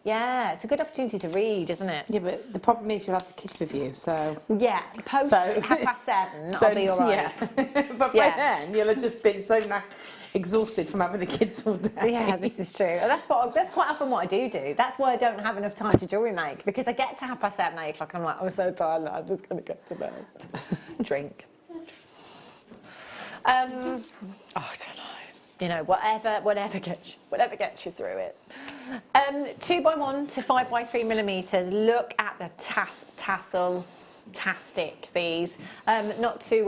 D: Yeah, it's a good opportunity to read, isn't it?
E: Yeah, but the problem is you'll have the kids with you, so...
D: Yeah, post 7:30, I'll be all right.
E: Yeah. But by then, you'll have just been so exhausted from having the kids all day.
D: Yeah, this is true. That's quite often what I do. That's why I don't have enough time to jewellery make, because I get to 7:30, 8 o'clock, and I'm like, I'm so tired, I'm just going to get to bed. Drink. I don't know. You know, whatever gets you through it. 2x1 to 5x3 millimeters. Look at the tassel-tastic these. Not to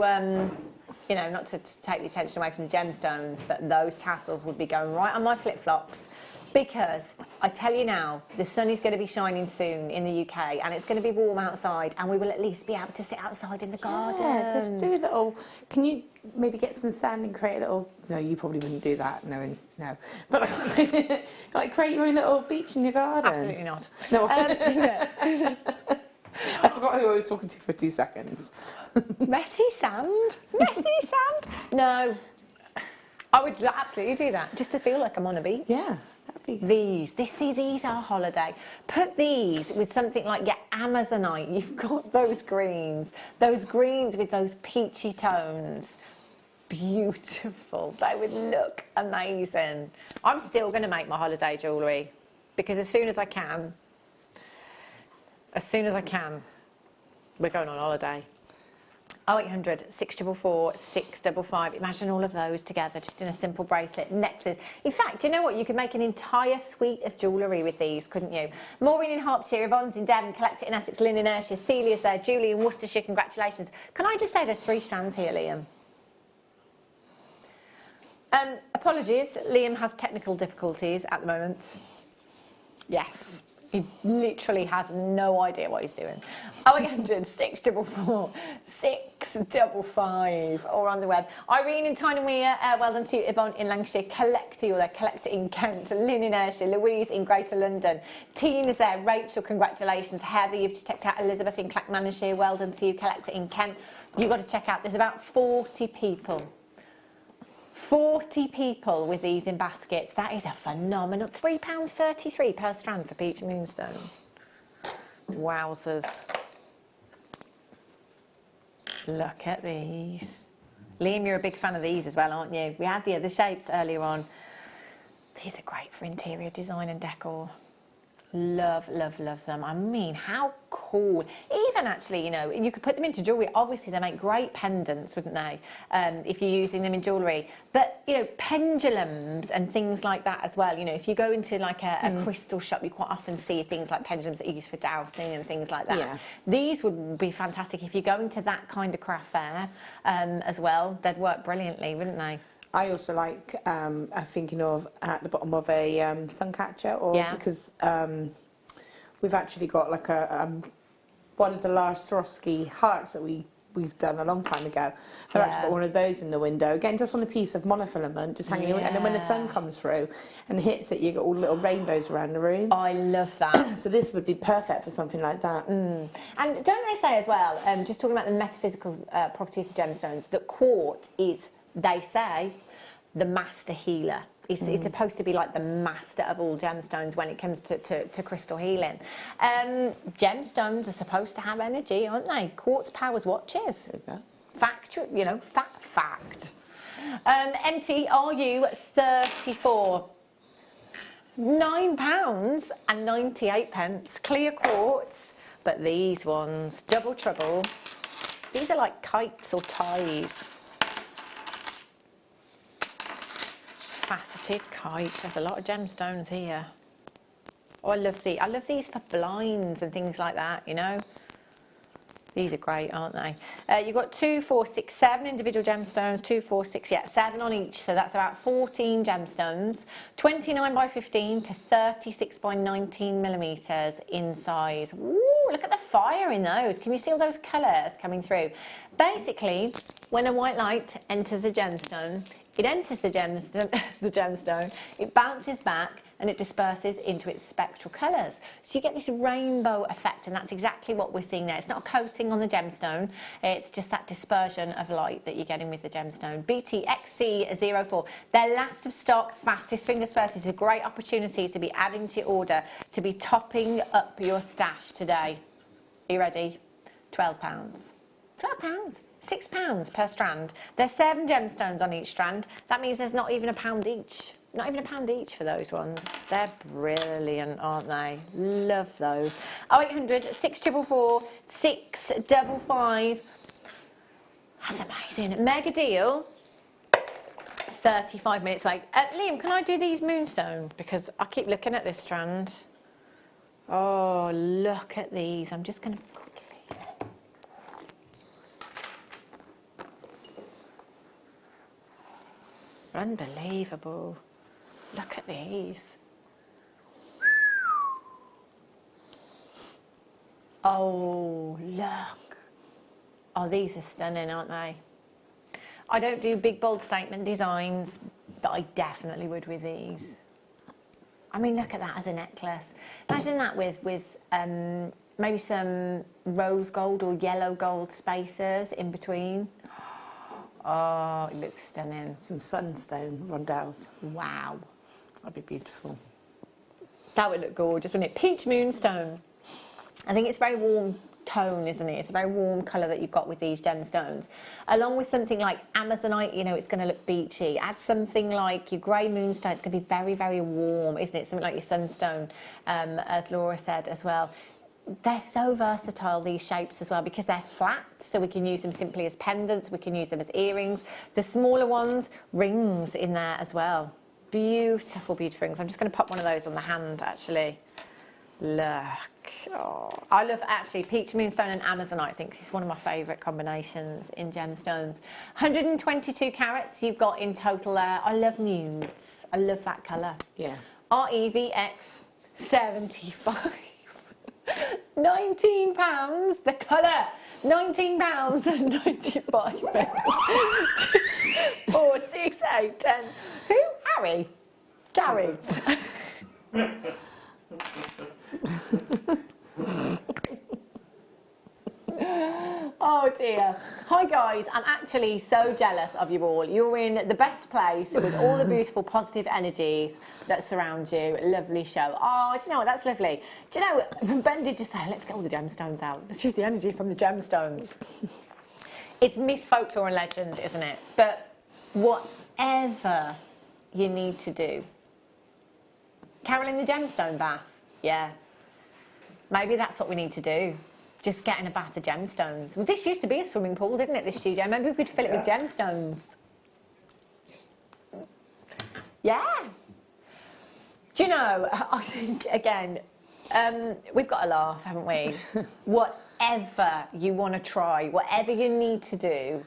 D: take the attention away from the gemstones, but those tassels would be going right on my flip-flops. Because I tell you now, the sun is going to be shining soon in the UK, and it's going to be warm outside, and we will at least be able to sit outside in the garden.
E: Yeah, just do a little. Can you maybe get some sand and create a little? No, you probably wouldn't do that. No. But like create your own little beach in your garden.
D: Absolutely not.
E: No. I forgot who I was talking to for 2 seconds.
D: Messy sand? No. I would absolutely do that, just to feel like I'm on a beach.
E: Yeah, that'd
D: These are holiday. Put these with something like your Amazonite. You've got those greens with those peachy tones. Beautiful. They would look amazing. I'm still going to make my holiday jewellery because as soon as I can, we're going on holiday. 0800 644 655. Imagine all of those together just in a simple bracelet, necklaces. In fact, do you know what? You could make an entire suite of jewellery with these, couldn't you? Maureen in Hertfordshire, Yvonne's in Devon, Collect It in Essex, Lynn in Ayrshire, Celia's there, Julie in Worcestershire, congratulations. Can I just say there's 3 strands here, Liam? Apologies, Liam has technical difficulties at the moment. Yes. He literally has no idea what he's doing. 0800 644 655 or on the web. Irene in Tyne-and-Wear, well done to you. Yvonne in Lancashire, Collect It in Kent, Lynn in Ayrshire, Louise in Greater London, Teen is there, Rachel, congratulations. Heather, you've just checked out. Elizabeth in Clackmannanshire, well done to you. Collect It in Kent. You've got to check out, there's about 40 people. 40 people with these in baskets. That is a phenomenal. £3.33 per strand for peach moonstone. Wowzers. Look at these. Liam, you're a big fan of these as well, aren't you? We had the other shapes earlier on. These are great for interior design and decor. Love, love, love them. I mean, how cool. Even actually, you know, you could put them into jewellery. Obviously, they make great pendants, wouldn't they, if you're using them in jewellery. But, you know, pendulums and things like that as well. You know, if you go into like a crystal shop, you quite often see things like pendulums that you use for dowsing and things like that. Yeah. These would be fantastic if you go into that kind of craft fair as well. They'd work brilliantly, wouldn't they?
E: I also like thinking of at the bottom of a sun catcher, or because we've actually got like one of the large Swarovski hearts that we've done a long time ago. I've actually got one of those in the window, again just on a piece of monofilament, just hanging in, and then when the sun comes through and hits it, you get all little rainbows around the room.
D: I love that.
E: So this would be perfect for something like that.
D: And don't they say as well, just talking about the metaphysical properties of gemstones, that quartz is, they say, the master healer. It's supposed to be like the master of all gemstones when it comes to crystal healing. Gemstones are supposed to have energy, aren't they? Quartz powers watches. It does. Fact, you know, fact. MTRU 34. £9.98. Clear quartz. But these ones, double trouble. These are like kites or ties. Faceted kites. There's a lot of gemstones here. Oh, I love these for blinds and things like that, you know. These are great, aren't they? You've got 2, 4, 6, 7 individual gemstones. 2, 4, 6, 7 on each. So that's about 14 gemstones. 29 by 15 to 36 by 19 millimetres in size. Ooh, look at the fire in those. Can you see all those colours coming through? Basically, when a white light enters a gemstone, it enters the gemstone, it bounces back, and it disperses into its spectral colours. So you get this rainbow effect, and that's exactly what we're seeing there. It's not a coating on the gemstone, it's just that dispersion of light that you're getting with the gemstone. BTXC04, they're last of stock, fastest fingers first. It's a great opportunity to be adding to your order, to be topping up your stash today. Are you ready? £12. £12. £6 per strand. There's 7 gemstones on each strand. That means there's not even a pound each. Not even a pound each for those ones. They're brilliant, aren't they? Love those. 0800 644 655. That's amazing. Mega deal. 35 minutes late. Liam, can I do these moonstones? Because I keep looking at this strand. Oh, look at these. I'm just going to quickly. Unbelievable. Look at these. Oh, look. Oh, these are stunning, aren't they? I don't do big, bold statement designs, but I definitely would with these. I mean, look at that as a necklace. Imagine that with maybe some rose gold or yellow gold spaces in between. Oh, it looks stunning.
E: Some sunstone rondelles.
D: Wow.
E: That'd be beautiful.
D: That would look gorgeous, wouldn't it? Peach Moonstone. I think it's a very warm tone, isn't it? It's a very warm colour that you've got with these gemstones. Along with something like Amazonite, you know, it's going to look beachy. Add something like your grey moonstone, it's going to be very, very warm, isn't it? Something like your sunstone, as Laura said as well. They're so versatile, these shapes as well, because they're flat, so we can use them simply as pendants, we can use them as earrings. The smaller ones, rings in there as well. Beautiful, beautiful rings. I'm just going to pop one of those on the hand, actually. Look. Oh, I love, actually, Peach Moonstone and Amazonite. I think it's one of my favourite combinations in gemstones. 122 carats you've got in total there. I love nudes. I love that colour.
E: Yeah.
D: REVX 75. £19, the colour, £19 and 95 pence. 4, 6, 8, 10. Who? Harry? Gary? Oh dear. Hi guys, I'm actually so jealous of you all. You're in the best place with all the beautiful positive energies that surround you. Lovely show. Oh, do you know what? That's lovely. Do you know, Ben did just say, let's get all the gemstones out. Let's use the energy from the gemstones. It's myth, folklore and legend, isn't it? But whatever you need to do. Carol in the gemstone bath. Yeah. Maybe that's what we need to do. Just get in a bath of gemstones. Well, this used to be a swimming pool, didn't it, this studio? Maybe we could fill it with gemstones. Yeah. Do you know, I think, again, we've got to laugh, haven't we? Whatever you want to try, whatever you need to do,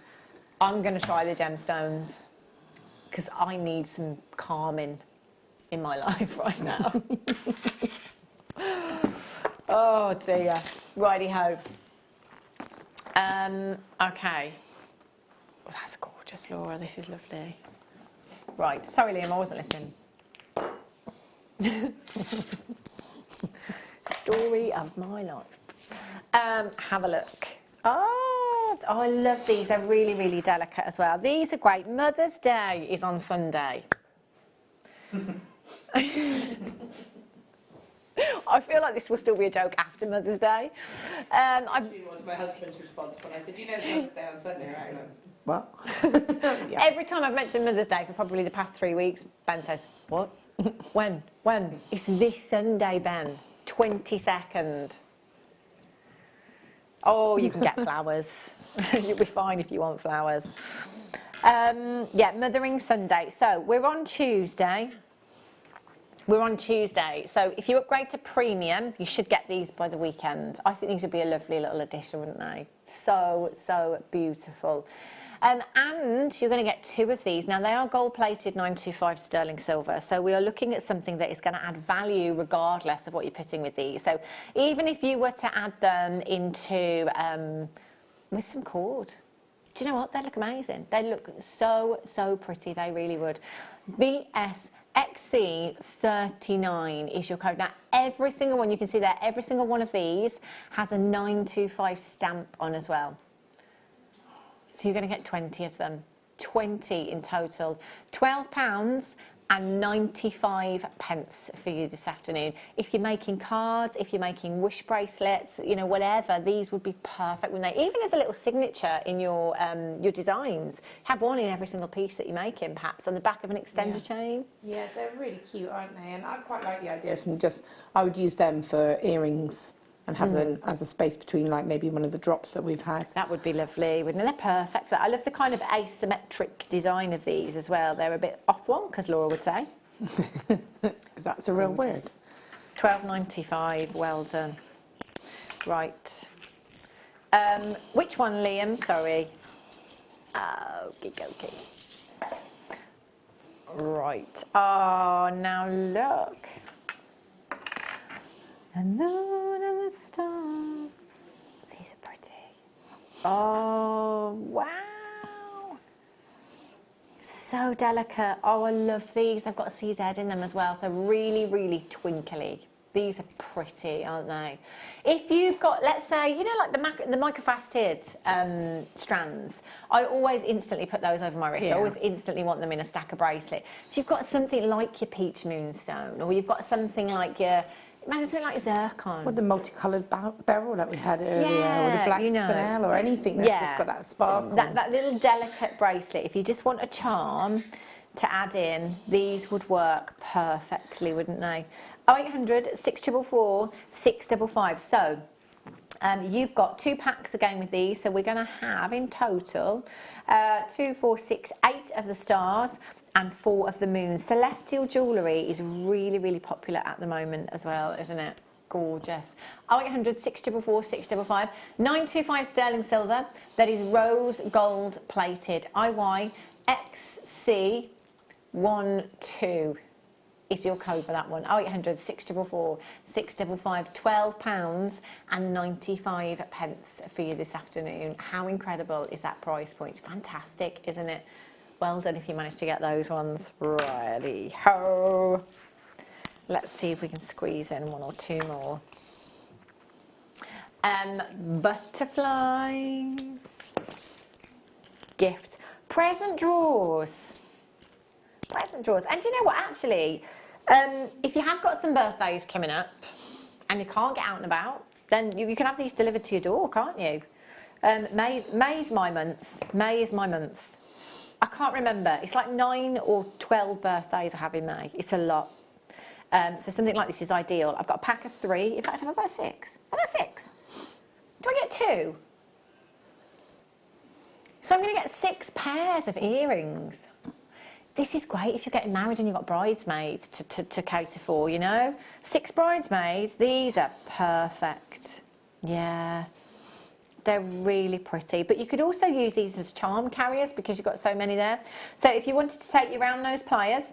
D: I'm going to try the gemstones because I need some calming in my life right now. Oh dear. Righty-ho. Okay. Oh, that's gorgeous, Laura. This is lovely. Right. Sorry, Liam, I wasn't listening. Story of my life. Have a look. Oh, I love these. They're really, really delicate as well. These are great. Mother's Day is on Sunday. I feel like this will still be a joke after Mother's Day.
E: Actually, was my husband's response when I said, you know, it's Mother's Day on Sunday, right? What?
D: Yeah. Every time I've mentioned Mother's Day for probably the past 3 weeks, Ben says, what? When? When? It's this Sunday, Ben. 22nd. Oh, you can get flowers. You'll be fine if you want flowers. Yeah, Mothering Sunday. So we're on Tuesday. We're on Tuesday, so if you upgrade to premium, you should get these by the weekend. I think these would be a lovely little addition, wouldn't they? So, so beautiful. And you're going to get 2 of these. Now, they are gold-plated 925 sterling silver, so we are looking at something that is going to add value regardless of what you're putting with these. So even if you were to add them into, with some cord, do you know what? They look amazing. They look so, so pretty. They really would. XC39 is your code. Now, every single one, you can see there, every single one of these has a 925 stamp on as well. So you're going to get 20 of them. 20 in total. £12 and 95 pence for you this afternoon. If you're making cards, if you're making wish bracelets, you know, whatever, these would be perfect, wouldn't they? Even as a little signature in your designs. Have one in every single piece that you're making, perhaps, on the back of an extender chain.
E: Yeah, they're really cute, aren't they? And I quite like the idea from just, I would use them for earrings and have them as a space between, like, maybe one of the drops that we've had.
D: That would be lovely, wouldn't it? They're perfect for that. I love the kind of asymmetric design of these as well. They're a bit off one, as Laura would say.
E: Because that's a real word.
D: £12.95, well done. Right. Which one, Liam? Sorry. Okay. Right. Oh, now look. The moon and the stars. These are pretty. Oh, wow. So delicate. Oh, I love these. They've got a CZ in them as well. So really, really twinkly. These are pretty, aren't they? If you've got, let's say, you know, like the microfaceted strands, I always instantly put those over my wrist. I always instantly want them in a stacker bracelet. If you've got something like your peach moonstone, or you've got something like your, imagine something like zircon.
E: Or the multicoloured beryl that we had earlier, or the black spinel, or anything that's just got that sparkle.
D: That little delicate bracelet, if you just want a charm to add in, these would work perfectly, wouldn't they? 0800 644 655. So you've got 2 packs again with these, so we're going to have in total 2, 4, 6, 8 of the stars and 4 of the moons. Celestial jewellery is really, really popular at the moment as well, isn't it? Gorgeous. 0800 644 655. 925 sterling silver. That is rose gold plated. IYXC12 is your code for that one. 0800 644 655. £12.95 for you this afternoon. How incredible is that price point? Fantastic, isn't it? Well done if you managed to get those ones. Righty ho. Let's see if we can squeeze in 1 or 2 more. Butterflies. Gifts. Present drawers. Present drawers. And do you know what, actually, if you have got some birthdays coming up and you can't get out and about, then you can have these delivered to your door, can't you? May's my month. May is my month. I can't remember. It's like 9 or 12 birthdays I have in May. It's a lot. So something like this is ideal. I've got a pack of 3. In fact, I've got 6. I've got 6. Do I get 2? So I'm going to get 6 pairs of earrings. This is great if you're getting married and you've got bridesmaids to cater for, you know. 6 bridesmaids. These are perfect. Yeah. They're really pretty. But you could also use these as charm carriers because you've got so many there. So if you wanted to take your round nose pliers,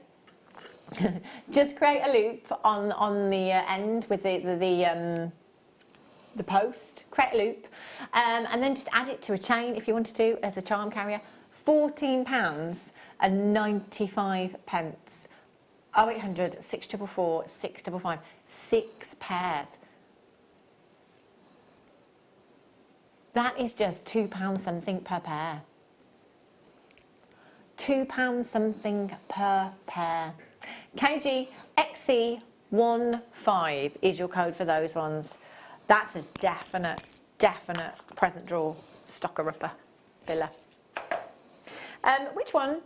D: just create a loop on the end with the post. Create a loop, and then just add it to a chain if you wanted to as a charm carrier. £14.95. 0800 644 655. 6 pairs. That is just £2 something per pair. £2 something per pair. KG XC15 is your code for those ones. That's a definite present draw stocker-upper filler. Which one?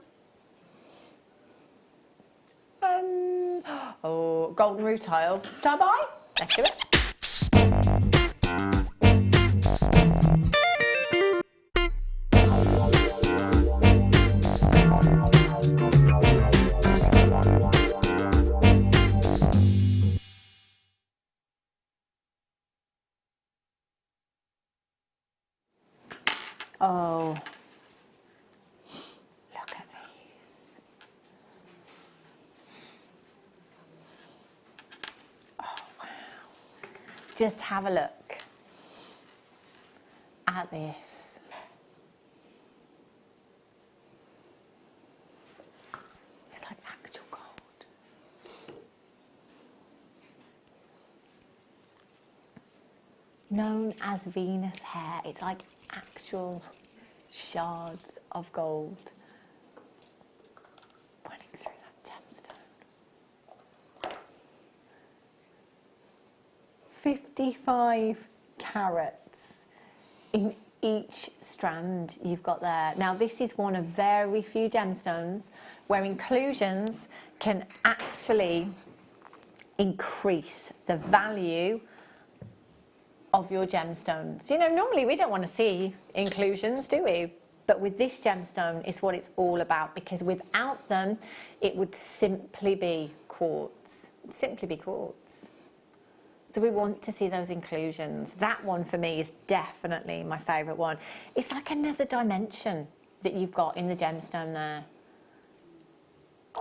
D: Oh, golden rutile. Star by? Let's do it. Oh, look at these. Oh, wow. Just have a look at this. It's like actual gold. Known as Venus hair. It's like actual shards of gold running through that gemstone. 55 carats in each strand you've got there. Now this is one of very few gemstones where inclusions can actually increase the value of your gemstones. You know, normally we don't want to see inclusions, do we? But with this gemstone, it's what it's all about, because without them, it would simply be quartz. Simply be quartz. So we want to see those inclusions. That one for me is definitely my favourite one. It's like another dimension that you've got in the gemstone there.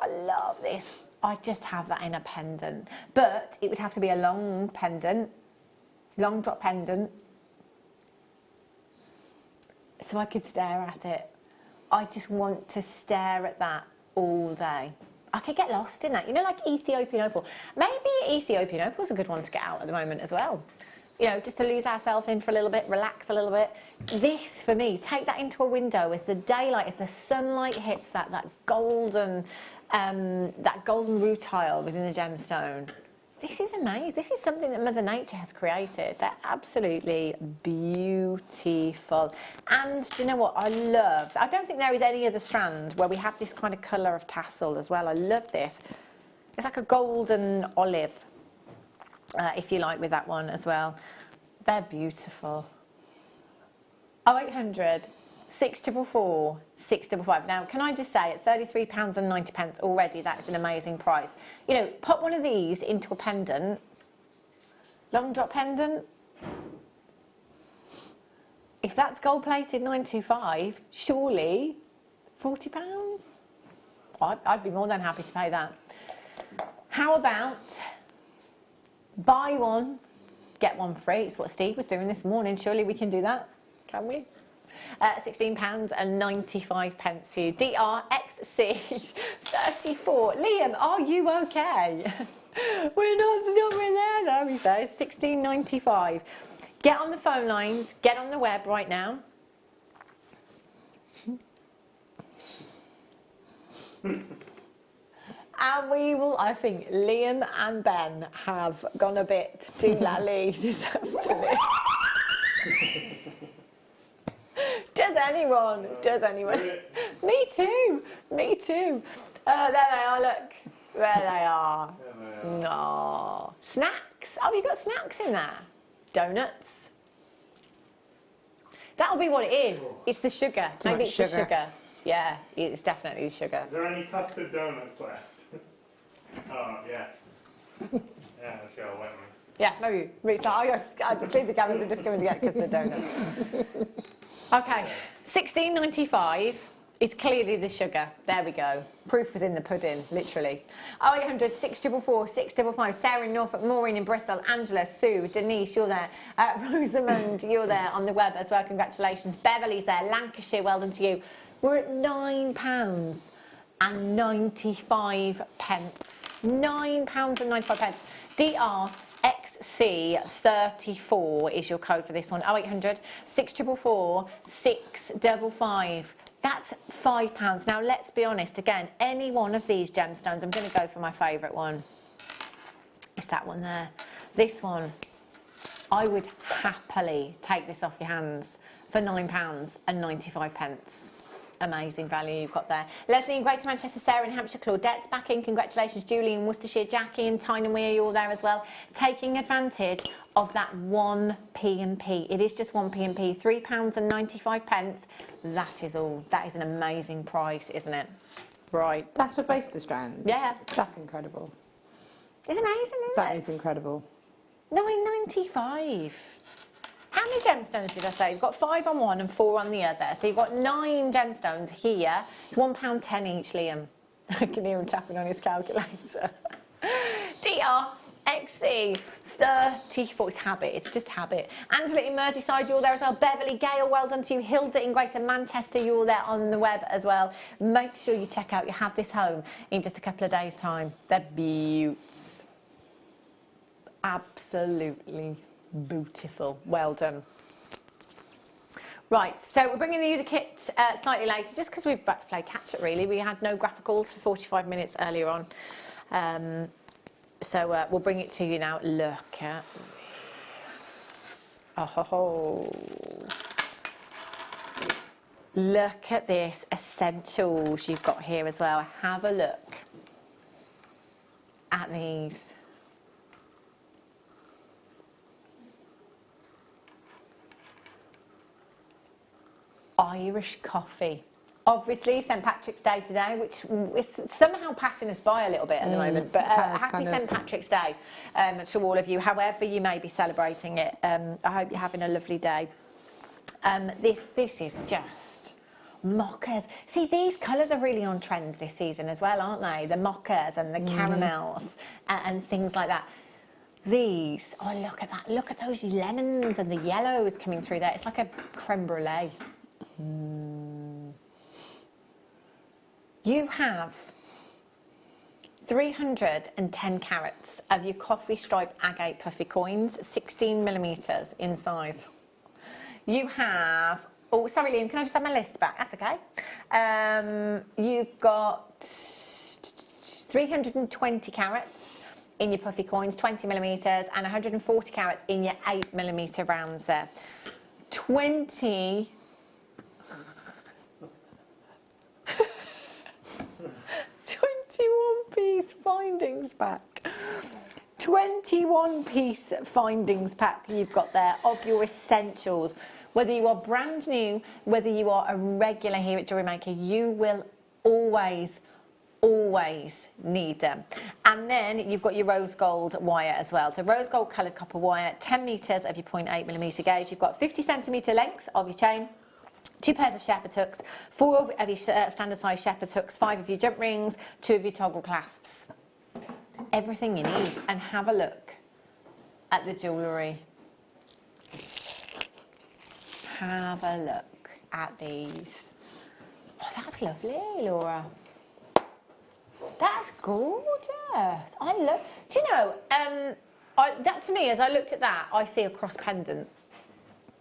D: I love this. I just have that in a pendant. But it would have to be a long pendant. Long drop pendant, so I could stare at it. I just want to stare at that all day. I could get lost in that. You know, like Ethiopian opal. Maybe Ethiopian opal is a good one to get out at the moment as well. You know, just to lose ourselves in for a little bit, relax a little bit. This, for me, take that into a window as the daylight, as the sunlight hits that golden rutile within the gemstone. This is amazing. This is something that Mother Nature has created. They're absolutely beautiful. And do you know what I love? I don't think there is any other strand where we have this kind of colour of tassel as well. I love this. It's like a golden olive, if you like, with that one as well. They're beautiful. 0800 644 655. Now, can I just say, at £33.90 already, that is an amazing price. You know, pop one of these into a pendant, long drop pendant. If that's gold plated 925, surely £40? I'd be more than happy to pay that. How about buy one, get one free? It's what Steve was doing this morning. Surely we can do that, can we? £16.95 for you. DRXC34. Liam, are you okay? We're not stopping there, though, he says. £16.95. Get on the phone lines, get on the web right now. And we will, I think, Liam and Ben have gone a bit too lally this afternoon. Does anyone? Does anyone? Me too. Me too. There they are, look. There they are. Oh. Snacks. Oh, you got snacks in there. Donuts. That'll be what it is. It's the sugar. Maybe it's the sugar. Yeah, it's definitely the sugar.
N: Is there any custard donuts left? Oh, yeah. Yeah, let's go, won't we?
D: Yeah, maybe. I just think the cameras are just coming to get custard donuts. Okay, £16.95. It's clearly the sugar. There we go. Proof was in the pudding, literally. 0800 644 655. Sarah in Norfolk, Maureen in Bristol, Angela, Sue, Denise, you're there. Rosamond, you're there on the web as well. Congratulations. Beverly's there. Lancashire, well done to you. We're at £9.95. £9.95. DRXC34 is your code for this one. 0800 644 655. That's £5. Now, let's be honest, again, any one of these gemstones, I'm going to go for my favourite one. It's that one there. This one, I would happily take this off your hands for £9.95. Amazing value you've got there. Leslie in Greater Manchester, Sarah in Hampshire, Claudette's back in. Congratulations, Julie in Worcestershire, Jackie in Tyne-and-Wear, you're there as well. Taking advantage of that 1p&p. It is just 1p&p, £3.95. That is all. That is an amazing price, isn't it? Right.
E: That's for both the strands?
D: Yeah.
E: That's incredible.
D: It's amazing, isn't it?
E: That is incredible.
D: £9.95. How many gemstones did I say? You've got 5 on one and 4 on the other. So you've got 9 gemstones here. It's £1.10 each, Liam. I can hear him tapping on his calculator. DRXC34. It's habit. It's just habit. Angela in Merseyside, you're there as well. Beverly Gale, well done to you. Hilda in Greater Manchester, you're there on the web as well. Make sure you check out. You have this home in just a couple of days' time. They're beauts. Absolutely beautiful. Well done. Right, so we're bringing you the kit slightly later, just because we've got to play catch-up, really. We had no graphicals for 45 minutes earlier on. So we'll bring it to you now. Look at this. Oh. Look at this essentials you've got here as well. Have a look at these. Irish coffee. Obviously, St Patrick's Day today, which is somehow passing us by a little bit at the moment, but happy St Patrick's Day to all of you, however you may be celebrating it. I hope you're having a lovely day. This is just mochas. See, these colours are really on trend this season as well, aren't they? The mochas and the caramels and things like that. These, oh, look at that. Look at those lemons and the yellows coming through there. It's like a creme brulee. You have 310 carats of your coffee stripe agate puffy coins, 16 millimetres in size. You have, oh sorry Liam, can I just have my list back? That's okay. You've got 320 carats in your puffy coins, 20 millimetres, and 140 carats in your 8 millimetre rounds there. 21 piece findings pack. 21 piece findings pack you've got there of your essentials. Whether you are brand new, whether you are a regular here at Jewellery Maker, you will always need them. And then you've got your rose gold wire as well. So rose gold coloured copper wire, 10 metres of your 0.8mm gauge. You've got 50 centimetre length of your chain, 2 pairs of shepherd hooks, 4 of your standard size shepherd hooks, 5 of your jump rings, 2 of your toggle clasps. Everything you need. And have a look at the jewellery. Have a look at these. Oh, that's lovely, Laura. That's gorgeous. I love. Do you know? That to me, as I looked at that, I see a cross pendant.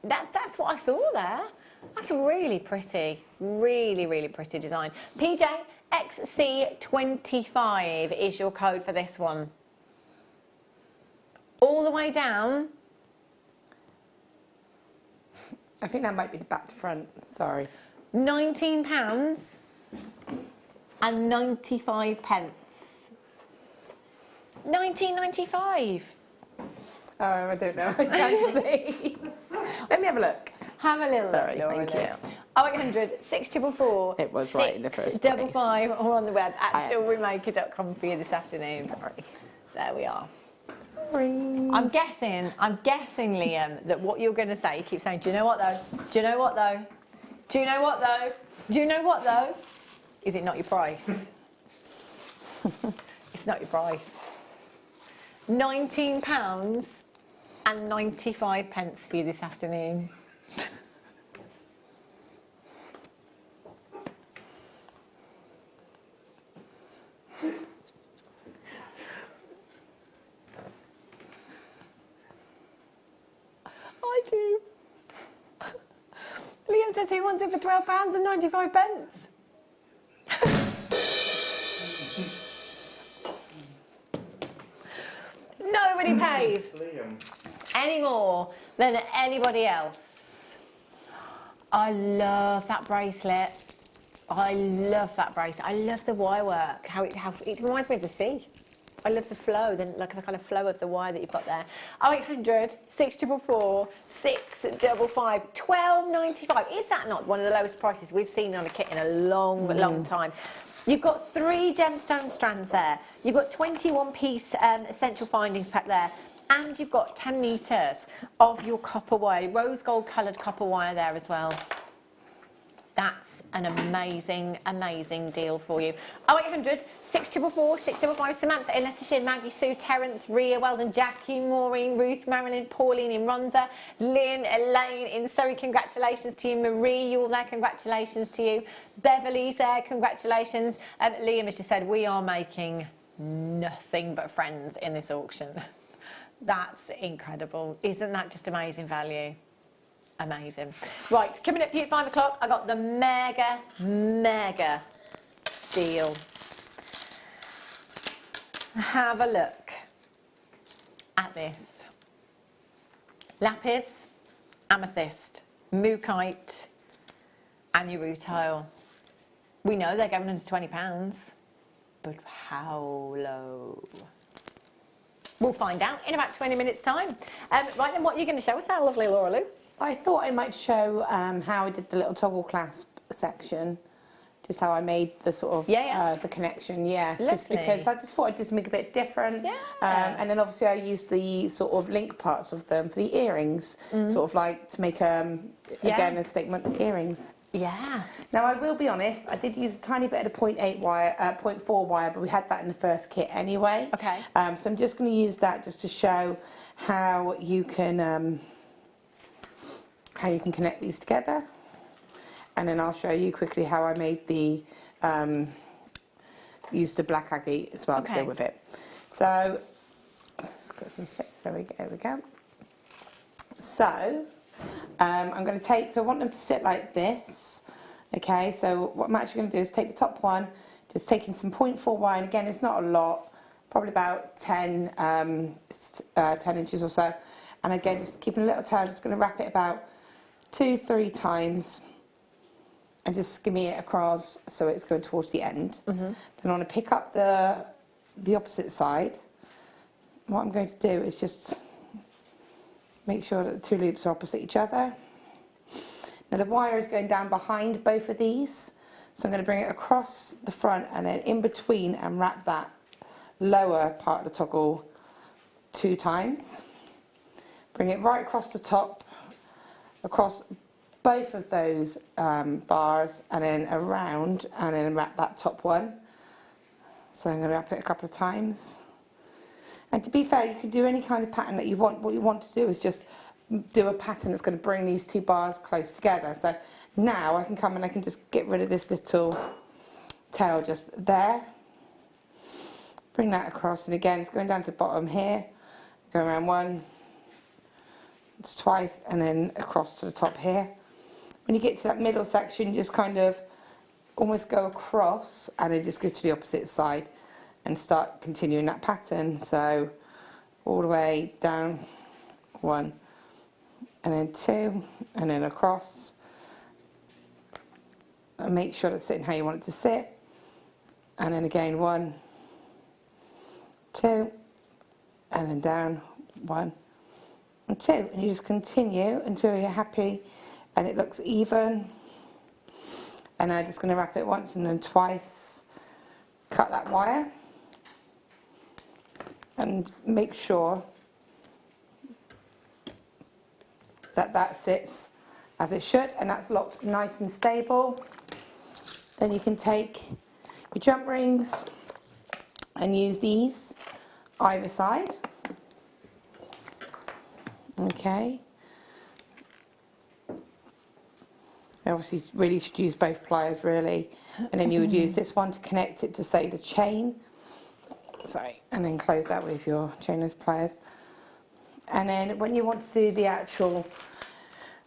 D: That's what I saw there. That's really pretty. Really pretty design. PJ XC25 is your code for this one. All the way down.
E: I think that might be the back to front, sorry.
D: £19 and 95 pence. 19.95.
E: Oh, I don't know. I can't see. Let me have a look.
D: Have a little
E: Sorry,
D: look, Laura.
E: thank you.
D: 0800 644
E: It was right in the first
D: 655 or on the web at jewellerymaker.com for you this afternoon.
E: Sorry.
D: There we are.
E: Sorry.
D: I'm guessing, Liam, that what you're going to say, you keep saying, do you know what though? Do you know what though? Do you know what though? Do you know what though? Is it not your price? It's not your price. £19 and 95 pence for you this afternoon. I do. Liam says he wants it for £12 and 95 pence. Nobody pays any more than anybody else. I love that bracelet. I love that bracelet. I love the wire work. How it reminds me of the sea. I love the flow, the kind of flow of the wire that you've got there. 0800 644 655 £12.95. Is that not one of the lowest prices we've seen on a kit in a long time? You've got 3 gemstone strands there. You've got 21-piece essential findings pack there. And you've got 10 metres of your copper wire, rose gold coloured copper wire there as well. That's an amazing deal for you. 0800 644 655. Samantha in Leicestershire, Maggie, Sue, Terence, Ria, Weldon, Jackie, Maureen, Ruth, Marilyn, Pauline in Rhondda, Lynn, Elaine in Surrey, congratulations to you. Marie, you're there, congratulations to you. Beverly's there, congratulations. Liam has just said we are making nothing but friends in this auction. That's incredible. Isn't that just amazing value? Amazing. Right, coming up for you at 5 o'clock, I got the mega deal. Have a look at this. Lapis, amethyst, mookaite, and your rutile. We know they're going under £20, but how low? We'll find out in about 20 minutes' time. Right then, what are you going to show us now, lovely Laura Lou?
E: I thought I might show how I did the little toggle clasp section, just how I made the sort of the connection, just because I just thought I'd do something a bit different. And then obviously I used the sort of link parts of them for the earrings, sort of like to make again a statement earrings.
D: Yeah.
E: Now I will be honest, I did use a tiny bit of the 0.4 wire, but we had that in the first kit anyway.
D: Okay.
E: So I'm just going to use that just to show how you can connect these together, and then I'll show you quickly how I made the use the black agate as well to go with it. So, let's got some space. There we go. So, I'm going to take, so I want them to sit like this. Okay, so what I'm actually going to do is take the top one, just taking some 0.4 wire, and again, it's not a lot, probably about 10 inches or so. And again, just keeping a little tail, just going to wrap it about 2-3 times and just skimmy it across so it's going towards the end. Then I want to pick up the opposite side. What I'm going to do is just make sure that the two loops are opposite each other. Now the wire is going down behind both of these, so I'm going to bring it across the front and then in between and wrap that lower part of the toggle 2 times. Bring it right across the top, across both of those bars, and then around, and then wrap that top one. So I'm going to wrap it a couple of times. And to be fair, you can do any kind of pattern that you want. What you want to do is just do a pattern that's going to bring these 2 bars close together. So now I can come and I can just get rid of this little tail just there. Bring that across, and again, it's going down to the bottom here. Go around 1, it's twice, and then across to the top here. When you get to that middle section, you just kind of almost go across and then just go to the opposite side and start continuing that pattern. So all the way down 1, and then 2, and then across. And make sure it's sitting how you want it to sit. And then again 1, 2, and then down 1 and 2. And you just continue until you're happy and it looks even. And I'm just going to wrap it once and then twice. Cut that wire and make sure that that sits as it should, and that's locked nice and stable. Then you can take your jump rings and use these either side. Okay. You obviously really should use both pliers really, and then you would use this one to connect it to, say, the chain. Sorry, and then close that with your chainless pliers. And then when you want to do the actual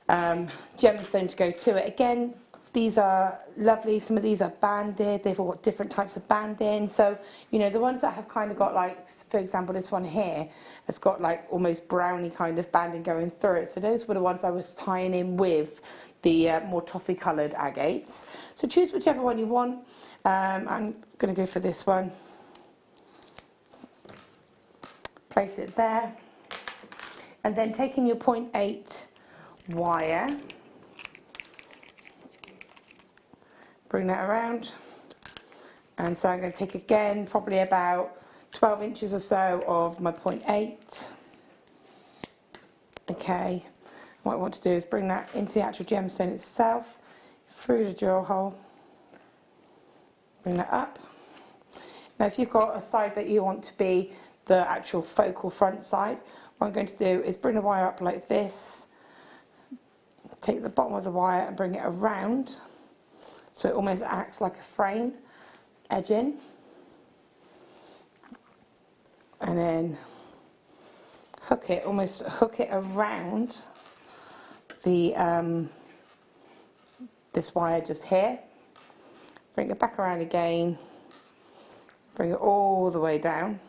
E: gemstone to go to it, again, these are lovely. Some of these are banded. They've all got different types of banding. So, you know, the ones that have kind of got, like, for example, this one here has got like almost browny kind of banding going through it. So those were the ones I was tying in with the more toffee coloured agates. So choose whichever one you want. I'm going to go for this one. Place it there. And then taking your 0.8 wire, bring that around, and so I'm going to take again probably about 12 inches or so of my 0.8. Okay, what I want to do is bring that into the actual gemstone itself, through the drill hole, bring that up. Now if you've got a side that you want to be the actual focal front side, what I'm going to do is bring the wire up like this, take the bottom of the wire and bring it around, so it almost acts like a frame, edge in, and then hook it, almost hook it around the this wire just here, bring it back around again, bring it all the way down,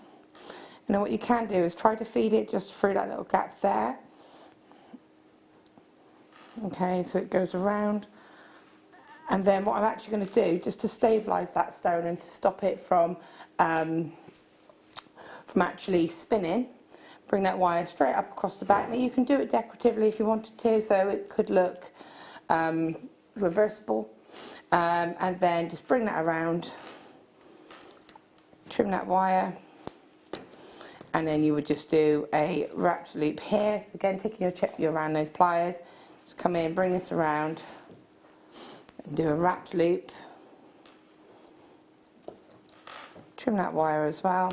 E: and then what you can do is try to feed it just through that little gap there. Okay, so it goes around. And then what I'm actually going to do, just to stabilise that stone and to stop it from actually spinning, bring that wire straight up across the back. Now you can do it decoratively if you wanted to, so it could look reversible. And then just bring that around, trim that wire, and then you would just do a wrapped loop here. So again, taking your around those pliers, just come in, bring this around, and do a wrapped loop. Trim that wire as well,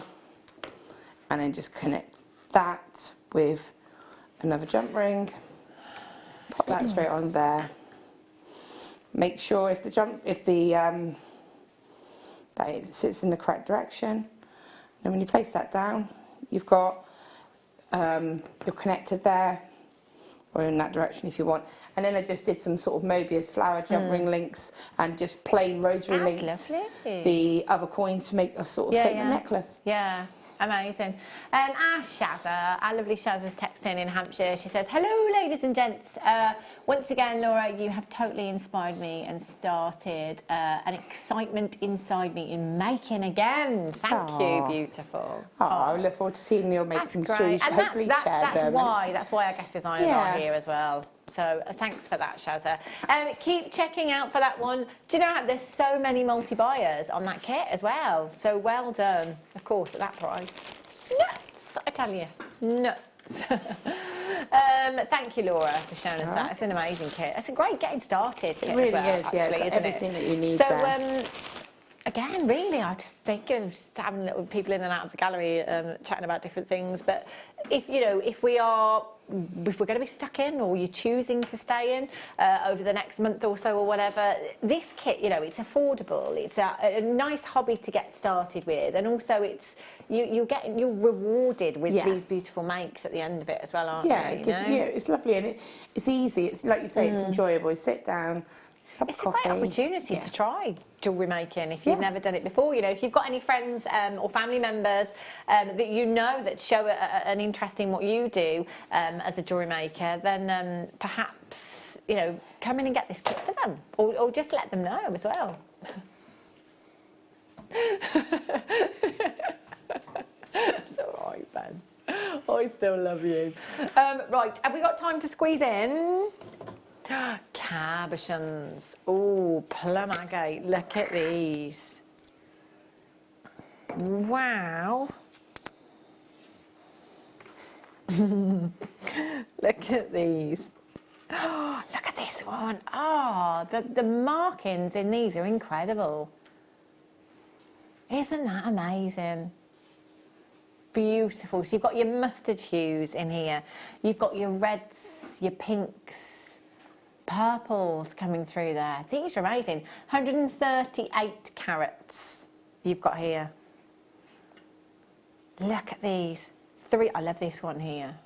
E: and then just connect that with another jump ring. Pop that straight on there. Make sure if the that it sits in the correct direction. And when you place that down, you've got your connector there, or in that direction if you want. And then I just did some sort of Mobius flower jump ring links and just plain rosary linked the other coins to make a sort of statement necklace.
D: Yeah. Amazing. Our Shazza, our lovely Shazza's texting in Hampshire. She says, hello, ladies and gents. Once again, Laura, you have totally inspired me and started an excitement inside me in making again. Thank you, beautiful.
E: I look forward to seeing you make some shoes. Hopefully
D: that's why our guest designers are here as well. So thanks for that, Shazza. Keep checking out for that one. Do you know there's so many multi-buyers on that kit as well? So well done, of course, at that price. Nuts, I tell you, nuts. Thank you, Laura, for showing us that. It's an amazing kit. It's a great getting started kit.
E: It really
D: as well,
E: is, yeah.
D: actually,
E: It's
D: isn't
E: everything
D: it?
E: that you need
D: So,
E: there.
D: again, really, I just think of just having little people in and out of the gallery chatting about different things. But if we're going to be stuck in, or you're choosing to stay in over the next month or so or whatever, this kit, it's affordable. It's a nice hobby to get started with, and also you're rewarded with these beautiful makes at the end of it as well, aren't you?
E: It's lovely and it's easy. It's like you say, it's enjoyable. You sit down.
D: It's a great opportunity to try jewellery making if you've never done it before. If you've got any friends or family members that that show an interest in what you do as a jewellery maker, then perhaps come in and get this kit for them, or just let them know as well. It's all right, Ben. I still love you. Right, have we got time to squeeze in? Cabochons. Oh, plum agate. Look at these. Wow. Look at these. Oh, look at this one. Oh, the markings in these are incredible. Isn't that amazing? Beautiful. So you've got your mustard hues in here. You've got your reds, your pinks, purples coming through there. These are amazing. 138 carats you've got here. Look at these. I love this one here.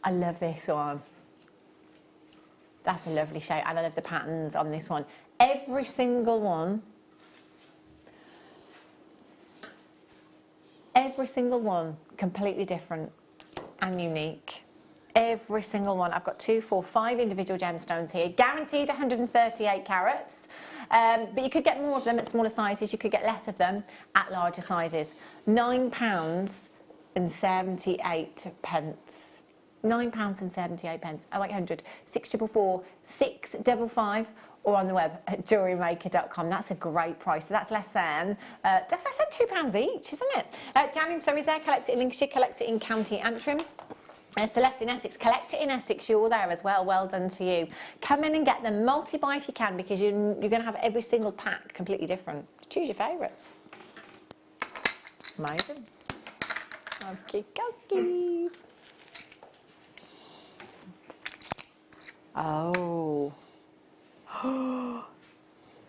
D: I love this one. That's a lovely shape, and I love the patterns on this one. Every single one completely different and unique. Every single one. I've got 2, 4, 5 individual gemstones here, guaranteed 138 carats. But you could get more of them at smaller sizes. You could get less of them at larger sizes. £9.78. £9.78. 0800 644 655, or on the web at JewelleryMaker.com. That's a great price. So that's less than £2 each, isn't it? Jan in Surrey's there. Collect it in Lincolnshire. Collect it in County Antrim. Celeste in Essex, collect it in Essex, you're there as well, well done to you. Come in and get them, multi-buy if you can, because you're going to have every single pack completely different. Choose your favourites. Amazing. Okie dokies. Oh.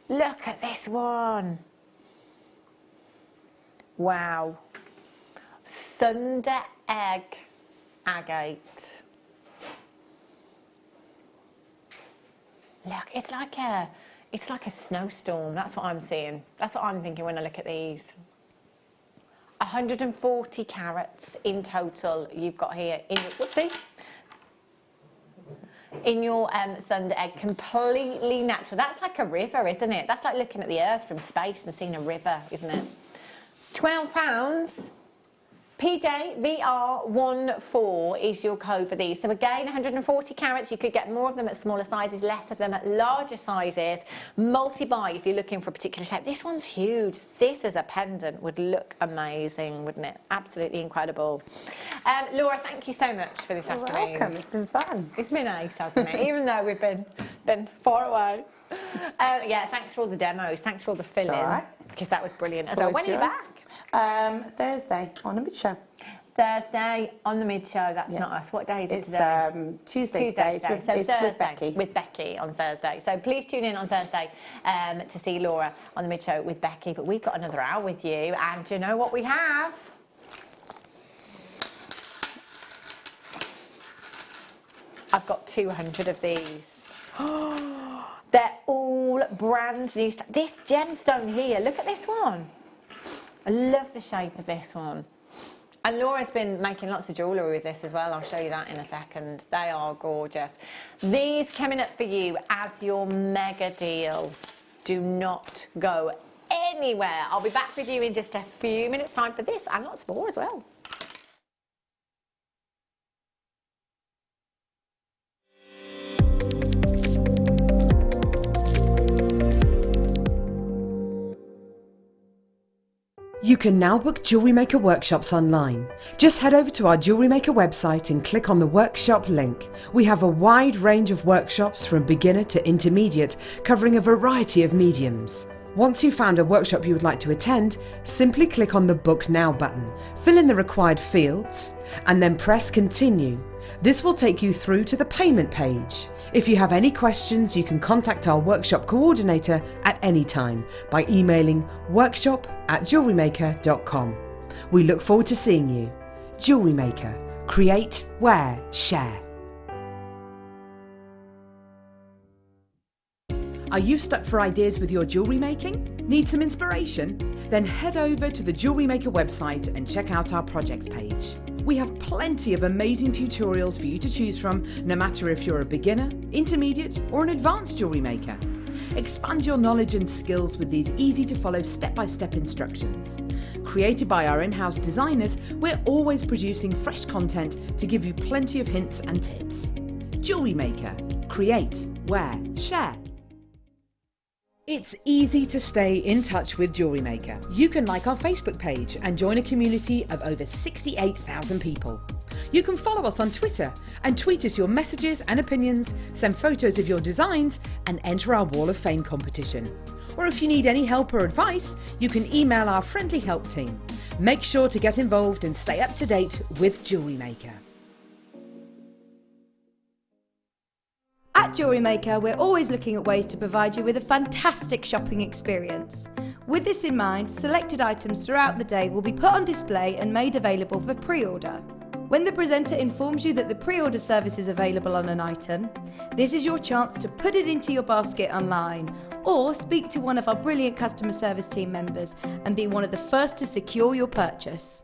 D: Look at this one. Wow. Thunder Egg Agate. Look, it's like a snowstorm. That's what I'm seeing. That's what I'm thinking when I look at these. 140 carats in total you've got here in your, in your Thunder Egg, completely natural. That's like a river, isn't it? That's like looking at the Earth from space and seeing a river, isn't it? £12. PJVR14 is your code for these. So again, 140 carats. You could get more of them at smaller sizes, less of them at larger sizes. Multi-buy if you're looking for a particular shape. This one's huge. This as a pendant would look amazing, wouldn't it? Absolutely incredible. Laura, thank you so much for this afternoon.
E: You're welcome. It's been fun.
D: It's been nice, hasn't it? Even though we've been far away. Yeah, thanks for all the demos. Thanks for all the filling.
E: All right.
D: Because that was brilliant. So when are you back?
E: Thursday on a bit show.
D: Thursday on the mid-show. That's not us. What day is it today?
E: It's Tuesday today.
D: So
E: It's
D: Thursday
E: with Becky.
D: With Becky on Thursday. So please tune in on Thursday to see Laura on the mid-show with Becky. But we've got another hour with you, and do you know what we have? I've got 200 of these. They're all brand new. This gemstone here, look at this one. I love the shape of this one. And Laura's been making lots of jewellery with this as well. I'll show you that in a second. They are gorgeous. These coming up for you as your mega deal. Do not go anywhere. I'll be back with you in just a few minutes' time for this and lots more as well.
B: You can now book Jewellery Maker workshops online. Just head over to our Jewellery Maker website and click on the workshop link. We have a wide range of workshops from beginner to intermediate, covering a variety of mediums. Once you've found a workshop you would like to attend, simply click on the Book Now button, fill in the required fields, and then press Continue. This will take you through to the payment page. If you have any questions, you can contact our workshop coordinator at any time by emailing workshop@jewellerymaker.com. We look forward to seeing you. Jewellery Maker. Create, wear, share. Are you stuck for ideas with your jewellery making? Need some inspiration? Then head over to the Jewellery Maker website and check out our projects page. We have plenty of amazing tutorials for you to choose from, no matter if you're a beginner, intermediate, or an advanced jewellery maker. Expand your knowledge and skills with these easy-to-follow step-by-step instructions. Created by our in-house designers, we're always producing fresh content to give you plenty of hints and tips. Jewellery Maker. Create, wear, share. It's easy to stay in touch with Jewellery Maker. You can like our Facebook page and join a community of over 68,000 people. You can follow us on Twitter and tweet us your messages and opinions, send photos of your designs, and enter our Wall of Fame competition. Or if you need any help or advice, you can email our friendly help team. Make sure to get involved and stay up to date with Jewellery Maker.
C: At Jewellery Maker, we're always looking at ways to provide you with a fantastic shopping experience. With this in mind, selected items throughout the day will be put on display and made available for pre-order. When the presenter informs you that the pre-order service is available on an item, this is your chance to put it into your basket online or speak to one of our brilliant customer service team members and be one of the first to secure your purchase.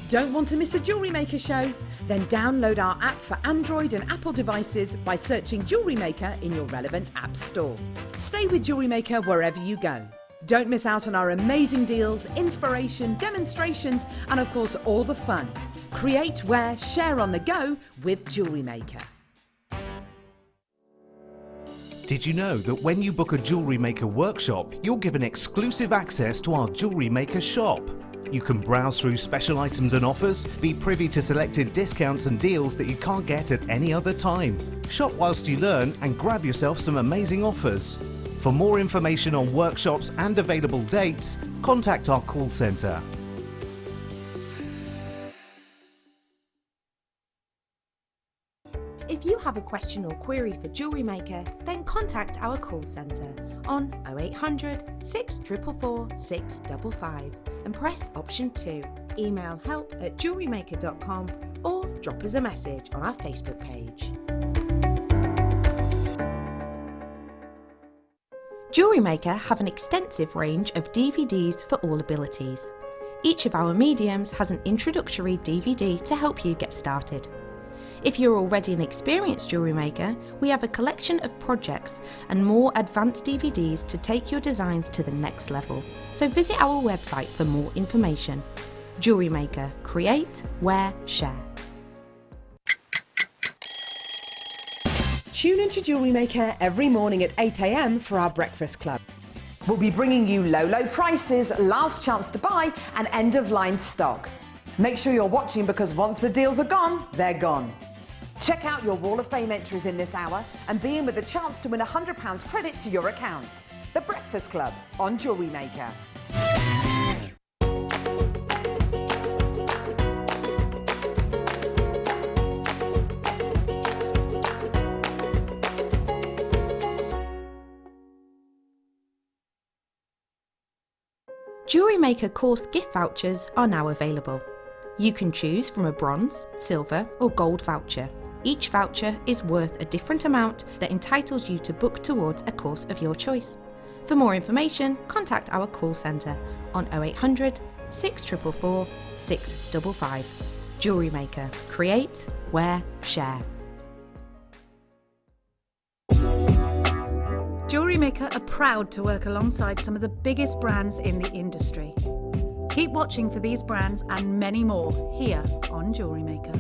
B: Don't want to miss a Jewellery Maker show? Then download our app for Android and Apple devices by searching Jewellery Maker in your relevant app store. Stay with Jewellery Maker wherever you go. Don't miss out on our amazing deals, inspiration, demonstrations, and of course all the fun. Create, wear, share on the go with Jewellery Maker.
A: Did you know that when you book a Jewellery Maker workshop, you're given exclusive access to our Jewellery Maker shop? You can browse through special items and offers, be privy to selected discounts and deals that you can't get at any other time. Shop whilst you learn and grab yourself some amazing offers. For more information on workshops and available dates, contact our call centre.
H: If you have a question or query for Jewellery Maker, then contact our call centre on 0800 644 655 and press option 2. Email help@jewellerymaker.com or drop us a message on our Facebook page. Jewellery Maker have an extensive range of DVDs for all abilities. Each of our mediums has an introductory DVD to help you get started. If you're already an experienced jewellery maker, we have a collection of projects and more advanced DVDs to take your designs to the next level. So visit our website for more information. Jewellery Maker. Create, wear, share.
B: Tune into Jewellery Maker every morning at 8 AM for our breakfast club. We'll be bringing you low prices, last chance to buy, and end-of-line stock. Make sure you're watching because once the deals are gone, they're gone. Check out your Wall of Fame entries in this hour and be in with a chance to win £100 credit to your account. The Breakfast Club on Jewellery Maker.
H: Jewellery Maker course gift vouchers are now available. You can choose from a bronze, silver or gold voucher. Each voucher is worth a different amount that entitles you to book towards a course of your choice. For more information, contact our call centre on 0800 644 655. Jewellery Maker. Create, wear, share.
G: Jewellery Maker are proud to work alongside some of the biggest brands in the industry. Keep watching for these brands and many more here on Jewellery Maker.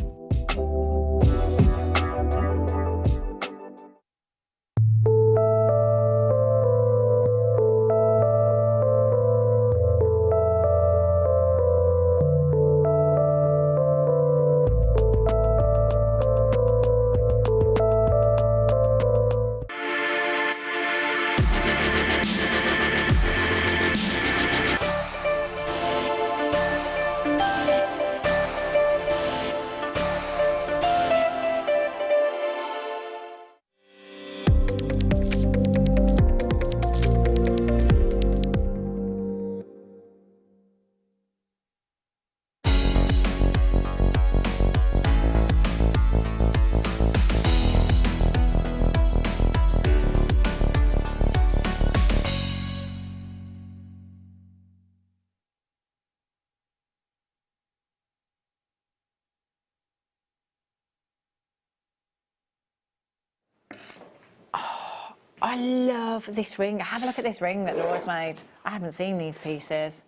D: I love this ring. Have a look at this ring that Laura's made. I haven't seen these pieces.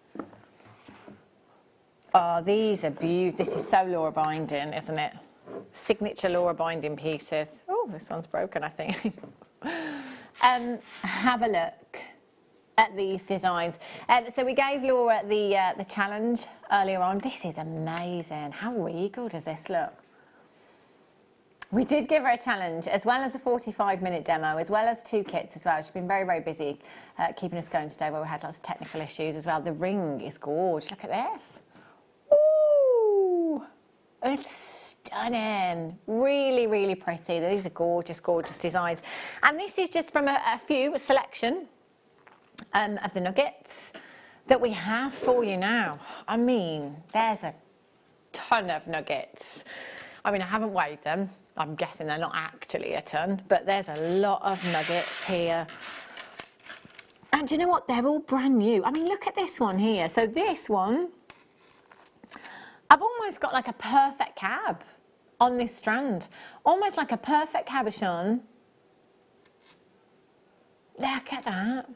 D: Oh, these are beautiful. This is so Laura binding, isn't it? Signature Laura binding pieces. Oh, this one's broken, I think. Have a look at these designs. So we gave Laura the challenge earlier on. This is amazing. How regal does this look? We did give her a challenge, as well as a 45-minute demo, as well as 2 kits as well. She's been very, very busy keeping us going today, where we had lots of technical issues as well. The ring is gorgeous. Look at this. Ooh, it's stunning. Really, really pretty. These are gorgeous, gorgeous designs. And this is just from a selection of the nuggets that we have for you now. I mean, there's a ton of nuggets. I mean, I haven't weighed them. I'm guessing they're not actually a ton, but there's a lot of nuggets here. And do you know what? They're all brand new. I mean, look at this one here. So this one, I've almost got like a perfect cab on this strand. Almost like a perfect cabochon. Look at that.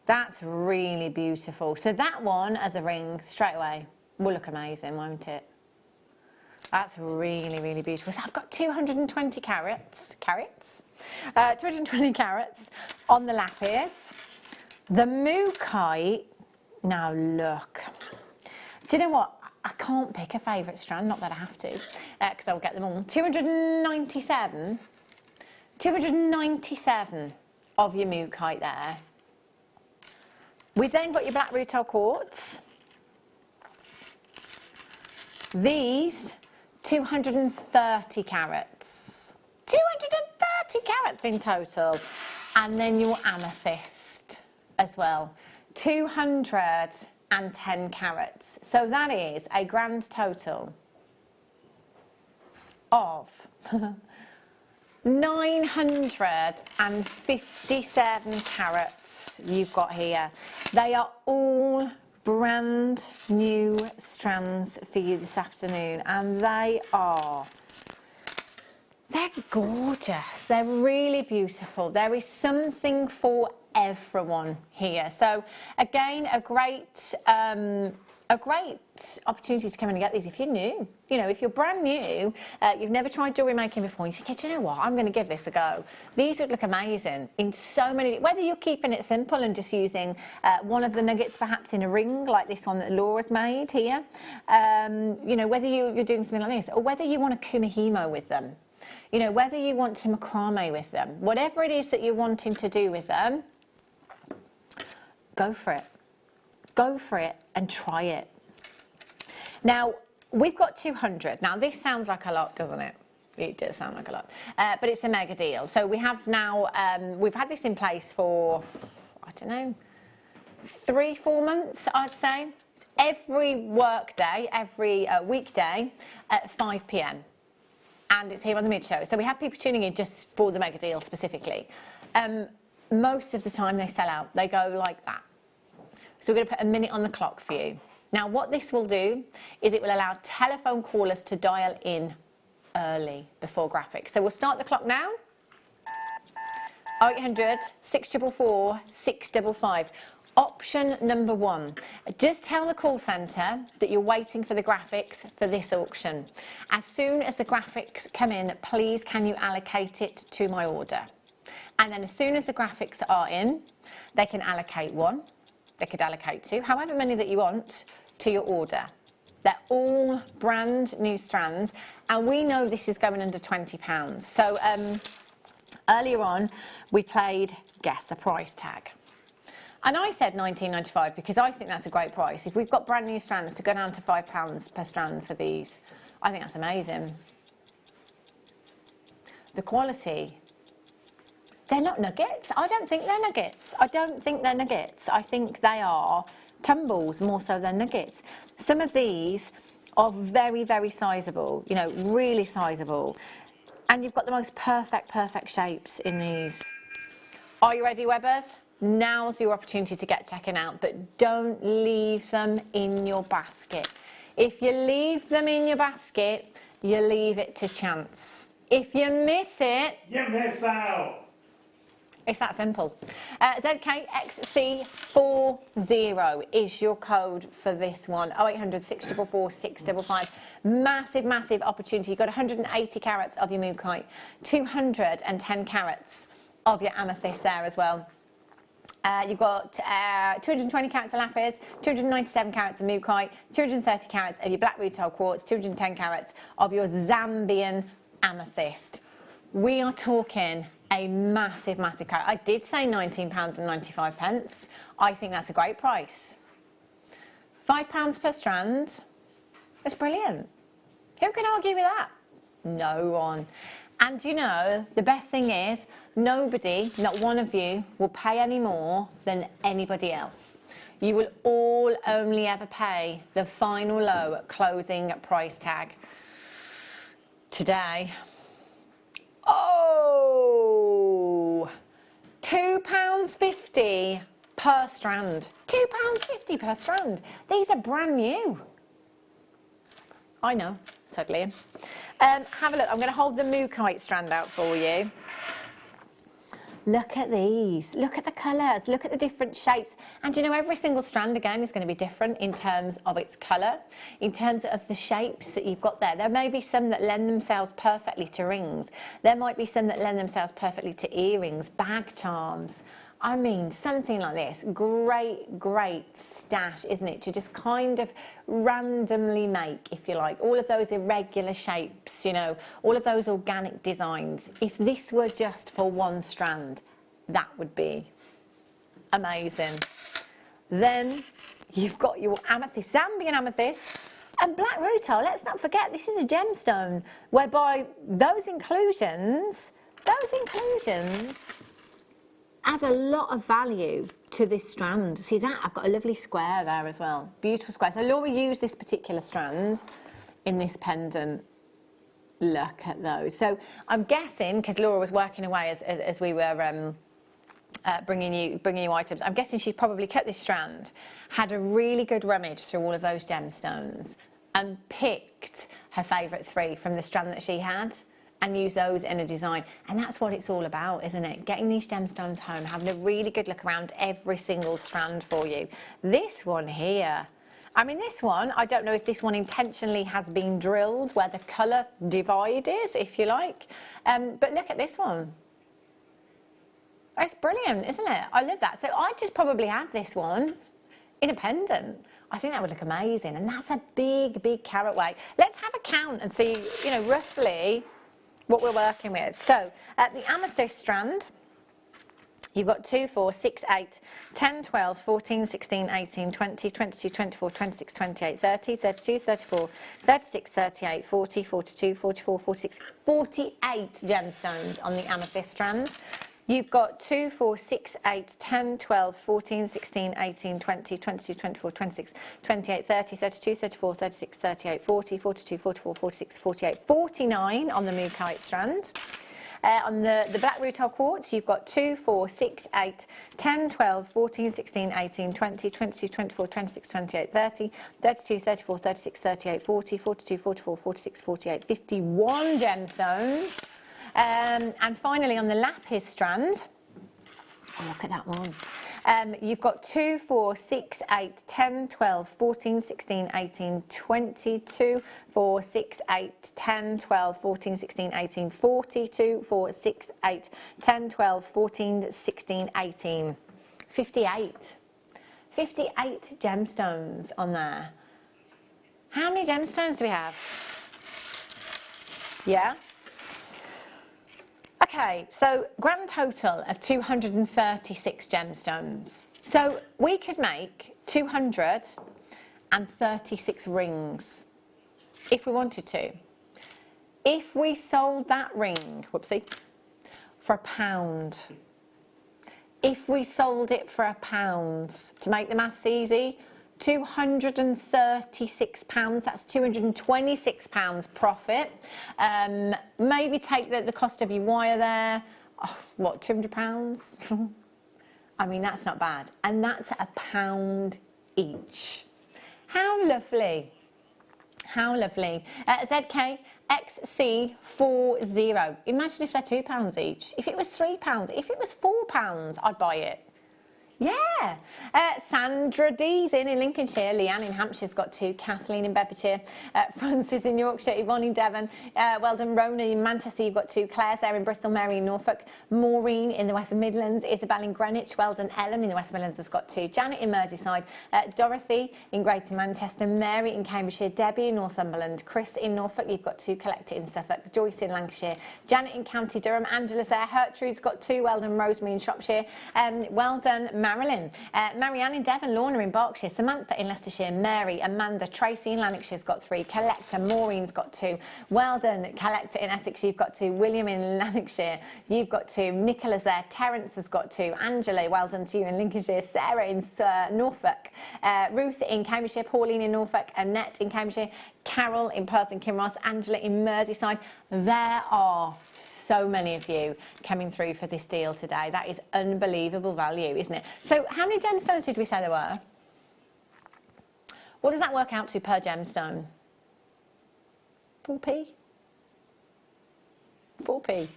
D: That's really beautiful. So that one as a ring straight away will look amazing, won't it? That's really, really beautiful. So I've got 220 carats, 220 carats on the lapis. The mookaite, now look. Do you know what? I can't pick a favourite strand, not that I have to, because I'll get them all. 297 of your mookaite there. We've then got your black rutile quartz. These 230 carats. 230 carats in total. And then your amethyst as well. 210 carats. So that is a grand total of 957 carats you've got here. They are all brand new strands for you this afternoon, and they're gorgeous. They're really beautiful. There is something for everyone here. So again, a great opportunity to come in and get these if you're new. You know, if you're brand new, you've never tried jewellery making before, you think, hey, do you know what, I'm going to give this a go. These would look amazing in so many, whether you're keeping it simple and just using one of the nuggets perhaps in a ring like this one that Laura's made here, you know, whether you're doing something like this, or whether you want to kumihimo with them, you know, whether you want to macrame with them, whatever it is that you're wanting to do with them, go for it. Go for it and try it. Now, we've got 200. Now, this sounds like a lot, doesn't it? It does sound like a lot. But it's a mega deal. So we have now, we've had this in place for, I don't know, 3-4 months, I'd say. Every work day, every weekday at 5 p.m. And it's here on the Mid Show. So we have people tuning in just for the mega deal specifically. Most of the time they sell out. They go like that. So we're going to put a minute on the clock for you. Now what this will do is it will allow telephone callers to dial in early before graphics. So we'll start the clock now. 0800 644 655. Option number 1, just tell the call centre that you're waiting for the graphics for this auction. As soon as the graphics come in, please can you allocate it to my order? And then as soon as the graphics are in, they can allocate 1, they could allocate 2, however many that you want to your order. They're all brand new strands, and we know this is going under £20. So earlier on, we played Guess the Price Tag. And I said £19.95 because I think that's a great price. If we've got brand new strands to go down to £5 per strand for these, I think that's amazing. The quality, they're not nuggets. I don't think they're nuggets. I don't think they're nuggets. I think they are tumbles more so than nuggets. Some of these are very, very sizable, you know, really sizable. And you've got the most perfect shapes in these. Are you ready, Webbers? Now's your opportunity to get checking out, but don't leave them in your basket. If you leave them in your basket, you leave it to chance. If you miss it,
N: you miss out.
D: It's that simple. ZKXC40 is your code for this one. 0800 644 655. Massive, massive opportunity. You've got 180 carats of your mookaite, 210 carats of your amethyst there as well. You've got 220 carats of lapis, 297 carats of mookaite, 230 carats of your black rutile quartz, 210 carats of your Zambian amethyst. We are talking a massive, massive carat. I did say £19.95. I think that's a great price. £5 per strand. That's brilliant. Who can argue with that? No one. And you know, the best thing is, nobody, not one of you, will pay any more than anybody else. You will all only ever pay the final low closing price tag. Today, oh, £2.50 per strand. £2.50 per strand. These are brand new. I know. Totally. Have a look. I'm going to hold the mookaite strand out for you. Look at these. Look at the colours. Look at the different shapes. And you know, every single strand, again, is going to be different in terms of its colour, in terms of the shapes that you've got there. There may be some that lend themselves perfectly to rings. There might be some that lend themselves perfectly to earrings, bag charms. I mean, something like this, great, great stash, isn't it? To just kind of randomly make, if you like, all of those irregular shapes, you know, all of those organic designs. If this were just for one strand, that would be amazing. Then you've got your amethyst, Zambian amethyst, and black rutile. Let's not forget, this is a gemstone, whereby those inclusions add a lot of value to this strand. See that? I've got a lovely square there as well. Beautiful square. So Laura used this particular strand in this pendant. Look at those. So I'm guessing, because Laura was working away as we were bringing you items, I'm guessing she probably cut this strand, had a really good rummage through all of those gemstones, and picked her favourite 3 from the strand that she had, and use those in a design. And that's what it's all about, isn't it? Getting these gemstones home, having a really good look around every single strand for you. This one here, I mean, this one, I don't know if this one intentionally has been drilled where the colour divide is, if you like. But look at this one. It's brilliant, isn't it? I love that. So I'd just probably have this one in a pendant. I think that would look amazing. And that's a big, big carat weight. Let's have a count and see, you know, roughly what we're working with. So at the amethyst strand, you've got 2, 4, 6, 8, 10, 12, 14, 16, 18, 20, 22, 24, 26, 28, 30, 32, 34, 36, 38, 40, 42, 44, 46, 48 gemstones on the amethyst strand. You've got 2, 4, 6, 8, 10, 12, 14, 16, 18, 20, 22, 24, 26, 28, 30, 32, 34, 36, 38, 40, 42, 44, 46, 48, 49 on the Mookite strand. On the black rutile quartz, you've got 2, 4, 6, 8, 10, 12, 14, 16, 18, 20, 22, 24, 26, 28, 30, 32, 34, 36, 38, 40, 42, 44, 46, 48, 51 gemstones. And finally, on the lapis strand, oh, look at that one. You've got 2, 4, 6, 8, 10, 12, 14, 16, 18, 22, 4, 6, 8, 10, 12, 14, 16, 18, 42, 4, 6, 8, 10, 12, 14, 16, 18, 58. 58 gemstones on there. How many gemstones do we have? Yeah? Okay, so grand total of 236 gemstones. So we could make 236 rings if we wanted to. If we sold that ring, whoopsie, for £1, if we sold it for £1, to make the maths easy, £236, that's £226 profit. Maybe take the cost of your wire there, oh, what, £200? I mean, that's not bad. And that's £1 each. How lovely. How lovely. ZK XC40. Imagine if they're £2 each. If it was £3, if it was £4, I'd buy it. Yeah. Sandra D's in Lincolnshire, Leanne in Hampshire's got 2, Kathleen in Bedfordshire, Francis in Yorkshire, Yvonne in Devon, well done, Rona in Manchester, you've got 2, Claire's there in Bristol, Mary in Norfolk, Maureen in the West Midlands, Isabel in Greenwich, well done, Ellen in the West Midlands has got 2, Janet in Merseyside, Dorothy in Greater Manchester, Mary in Cambridgeshire, Debbie in Northumberland, Chris in Norfolk, you've got 2, Collector in Suffolk, Joyce in Lancashire, Janet in County Durham, Angela's there, Gertrude's got 2, well done, Rosemary in Shropshire, well done, Marilyn, Marianne in Devon, Lorna in Berkshire, Samantha in Leicestershire, Mary, Amanda, Tracy in Lanarkshire's got 3, Collector, Maureen's got 2, well done, Collector in Essex, you've got 2, William in Lanarkshire, you've got 2, Nicola's there, Terence has got 2, Angela, well done to you in Lincolnshire, Sarah in Norfolk, Ruth in Cambridgeshire, Pauline in Norfolk, Annette in Cambridgeshire, Carol in Perth and Kinross, Angela in Merseyside. There are so many of you coming through for this deal today. That is unbelievable value, isn't it? So how many gemstones did we say there were? What does that work out to per gemstone? 4p? 4p.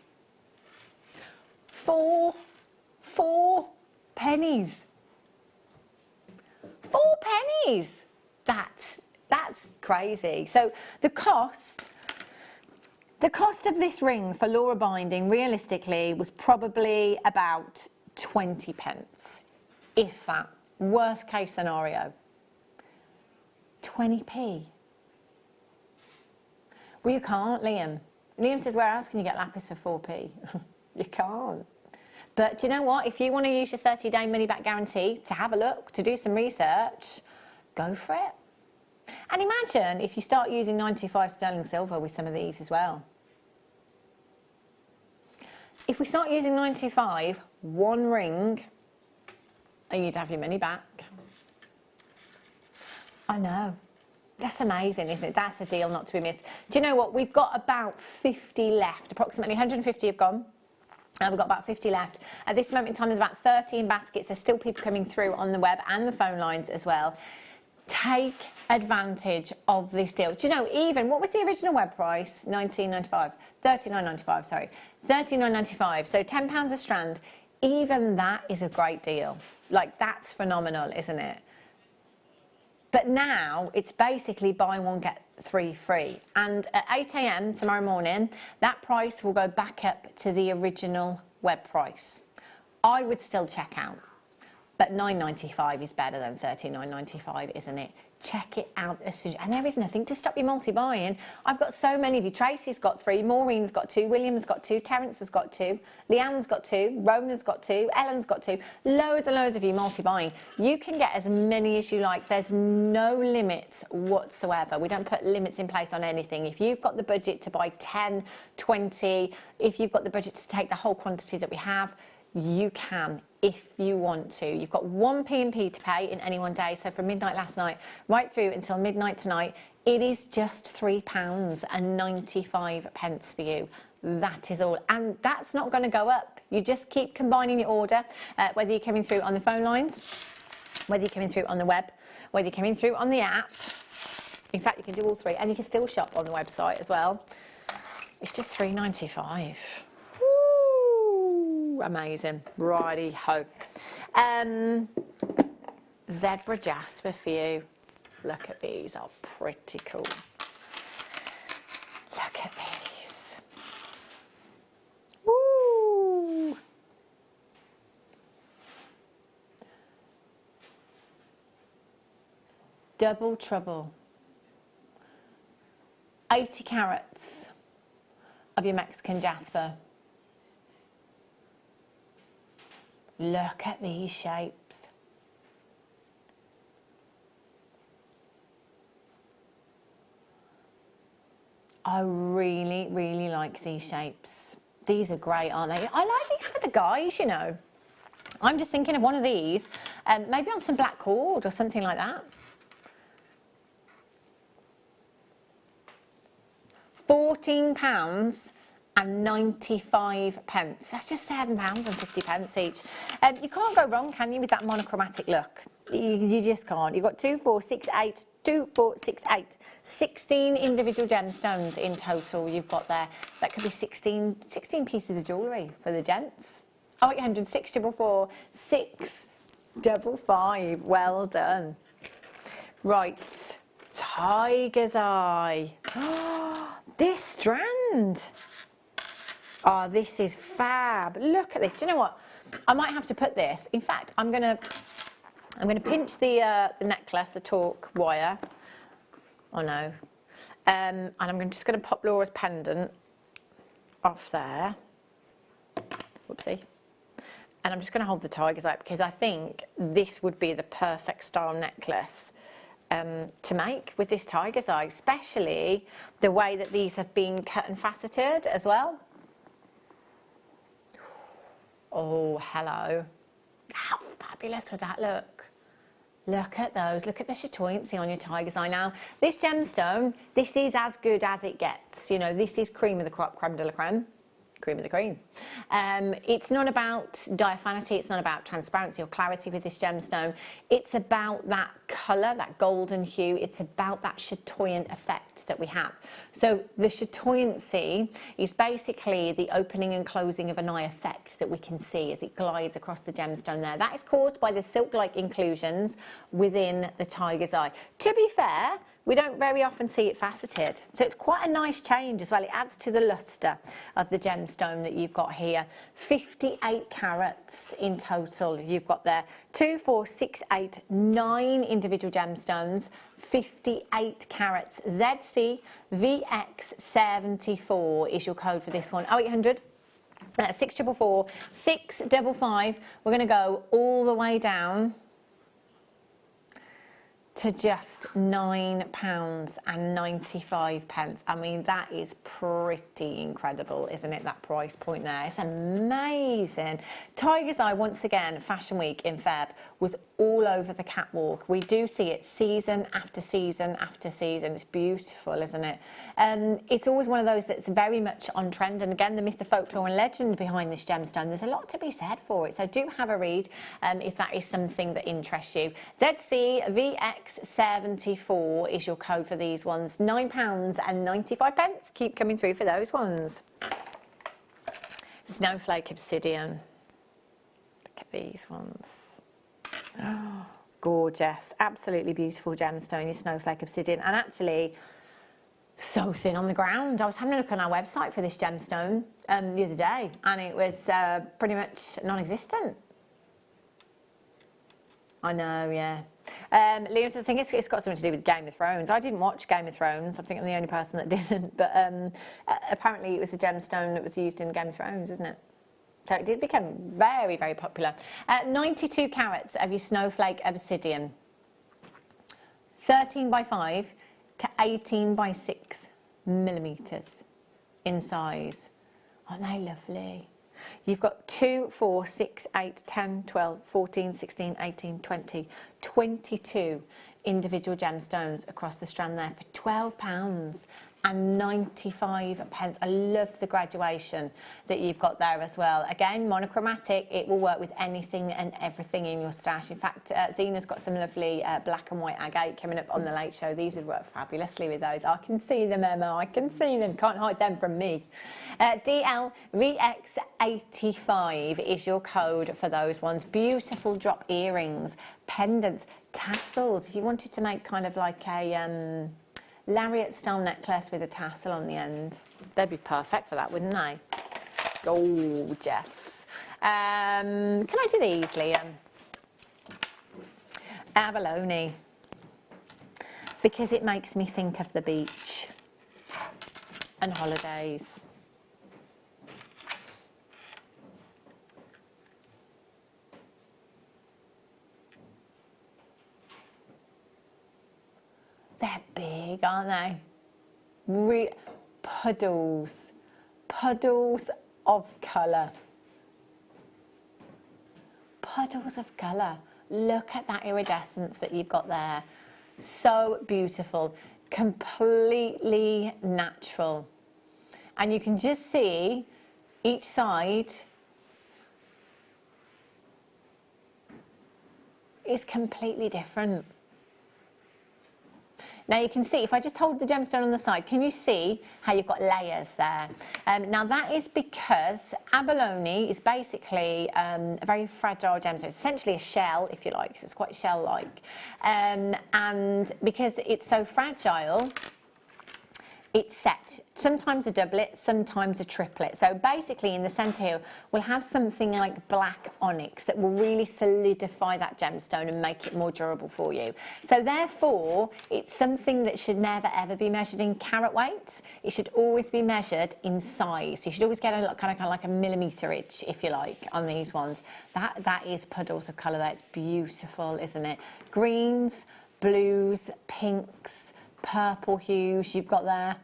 D: 4 pennies. 4 pennies. That's crazy. So the cost of this ring for Laura binding realistically was probably about 20 pence, if that. Worst case scenario. 20p. Well, you can't, Liam. Liam says, where else can you get lapis for 4p? You can't. But do you know what? If you want to use your 30-day money-back guarantee to have a look, to do some research, go for it. And imagine if you start using 95 sterling silver with some of these as well. If we start using 95, 1 ring, and you'd have your money back. I know. That's amazing, isn't it? That's a deal not to be missed. Do you know what? We've got about 50 left. Approximately 150 have gone. We've got about 50 left. At this moment in time, there's about 13 baskets. There's still people coming through on the web and the phone lines as well. Take advantage of this deal. Do you know, even, what was the original web price? £19.95. £39.95, sorry. £39.95. So £10 a strand. Even that is a great deal. Like, that's phenomenal, isn't it? But now it's basically buy one, get 3 free. And at 8 AM tomorrow morning, that price will go back up to the original web price. I would still check out. But £9.95 is better than £39.95, isn't it? Check it out as soon. And there is nothing to stop you multi-buying. I've got so many of you. Tracy's got 3, Maureen's got 2, William's got 2, Terence has got 2, Leanne's got 2, Rona's got 2, Ellen's got 2. Loads and loads of you multi-buying. You can get as many as you like. There's no limits whatsoever. We don't put limits in place on anything. If you've got the budget to buy 10, 20, if you've got the budget to take the whole quantity that we have, you can if you want to. You've got one P&P to pay in any one day. So from midnight last night right through until midnight tonight, it is just £3.95 for you. That is all. And that's not going to go up. You just keep combining your order, whether you're coming through on the phone lines, whether you're coming through on the web, whether you're coming through on the app. In fact, you can do all three, and you can still shop on the website as well. It's just £3.95. Woo! Amazing. Righty-ho. Zebra jasper for you. Look at these, are pretty cool. Look at these. Woo! Double trouble. 80 carats of your Mexican jasper. Look at these shapes. I really, really like these shapes. These are great, aren't they? I like these for the guys, you know. I'm just thinking of one of these, maybe on some black cord or something like that. £14.95. That's just £7.50 each. You can't go wrong, can you, with that monochromatic look? You just can't. You've got 2, 4, 6, 8, 2, 4, 6, 8. 16 individual gemstones in total you've got there. That could be 16 pieces of jewellery for the gents. 0800 644 655. Well done. Right. Tiger's eye. This strand. Oh, this is fab. Look at this. Do you know what? I might have to put this. In fact, I'm gonna pinch the necklace, the torque wire. Oh no. And I'm just gonna pop Laura's pendant off there. Whoopsie. And I'm just gonna hold the tiger's eye because I think this would be the perfect style necklace to make with this tiger's eye, especially the way that these have been cut and faceted as well. Oh, hello. How fabulous would that look? Look at those. Look at the chatoyancy on your tiger's eye. Now, this gemstone, this is as good as it gets. You know, this is cream of the crop, creme de la creme. Cream of the cream. It's not about diaphanity, it's not about transparency or clarity with this gemstone. It's about that colour, that golden hue. It's about that chatoyant effect that we have. So the chatoyancy is basically the opening and closing of an eye effect that we can see as it glides across the gemstone there. That is caused by the silk-like inclusions within the tiger's eye. To be fair, we don't very often see it faceted. So it's quite a nice change as well. It adds to the lustre of the gemstone that you've got here. 58 carats in total you've got there. 2, 4, 6, 8, 9 individual gemstones. 58 carats. ZC VX74 is your code for this one. 0800 644 655. We're going to go all the way down to just £9.95. I mean, that is pretty incredible, isn't it, that price point there? It's amazing. Tiger's Eye, once again, Fashion Week in Feb, was all over the catwalk. We do see it season after season after season. It's beautiful, isn't it? It's always one of those that's very much on trend. And again, the myth, the folklore and legend behind this gemstone, there's a lot to be said for it. So do have a read if that is something that interests you. ZC VX74 is your code for these ones. £9.95. Keep coming through for those ones. Snowflake Obsidian. Look at these ones. Oh, gorgeous. Absolutely beautiful gemstone, your Snowflake Obsidian. And actually, so thin on the ground. I was having a look on our website for this gemstone the other day, and it was pretty much non-existent. I know, yeah. Liam says, I think it's got something to do with Game of Thrones. I didn't watch Game of Thrones. I think I'm the only person that didn't. But apparently it was a gemstone that was used in Game of Thrones, isn't it? So it did become very, very popular. 92 carats of your Snowflake Obsidian. 13 by 5 to 18 by 6 millimetres in size. Aren't they lovely? You've got 2, 4, 6, 8, 10, 12, 14, 16, 18, 20, 22 individual gemstones across the strand there for £12 and 95 pence. I love the graduation that you've got there as well. Again, monochromatic, it will work with anything and everything in your stash. In fact, Zena's got some lovely black and white agate coming up on the Late Show. These would work fabulously with those. I can see them, Emma, I can see them. Can't hide them from me. DLVX85 is your code for those ones. Beautiful drop earrings, pendants, tassels. If you wanted to make kind of like a lariat style necklace with a tassel on the end, they'd be perfect for that, wouldn't they? Gorgeous. Can I do these, Liam? Abalone, because it makes me think of the beach and holidays. They're big, aren't they? Puddles of colour. Puddles of colour. Look at that iridescence that you've got there. So beautiful, completely natural. And you can just see each side is completely different. Now you can see, if I just hold the gemstone on the side, can you see how you've got layers there? Now that is because abalone is basically a very fragile gemstone. It's essentially a shell, if you like, so it's quite shell-like. And because it's so fragile, it's set, sometimes a doublet, sometimes a triplet. So basically in the centre here, we'll have something like black onyx that will really solidify that gemstone and make it more durable for you. So therefore, it's something that should never ever be measured in carat weight. It should always be measured in size. You should always get a kind of like a millimeterage, if you like, on these ones. That is puddles of colour there. It's beautiful, isn't it? Greens, blues, pinks, purple hues you've got there.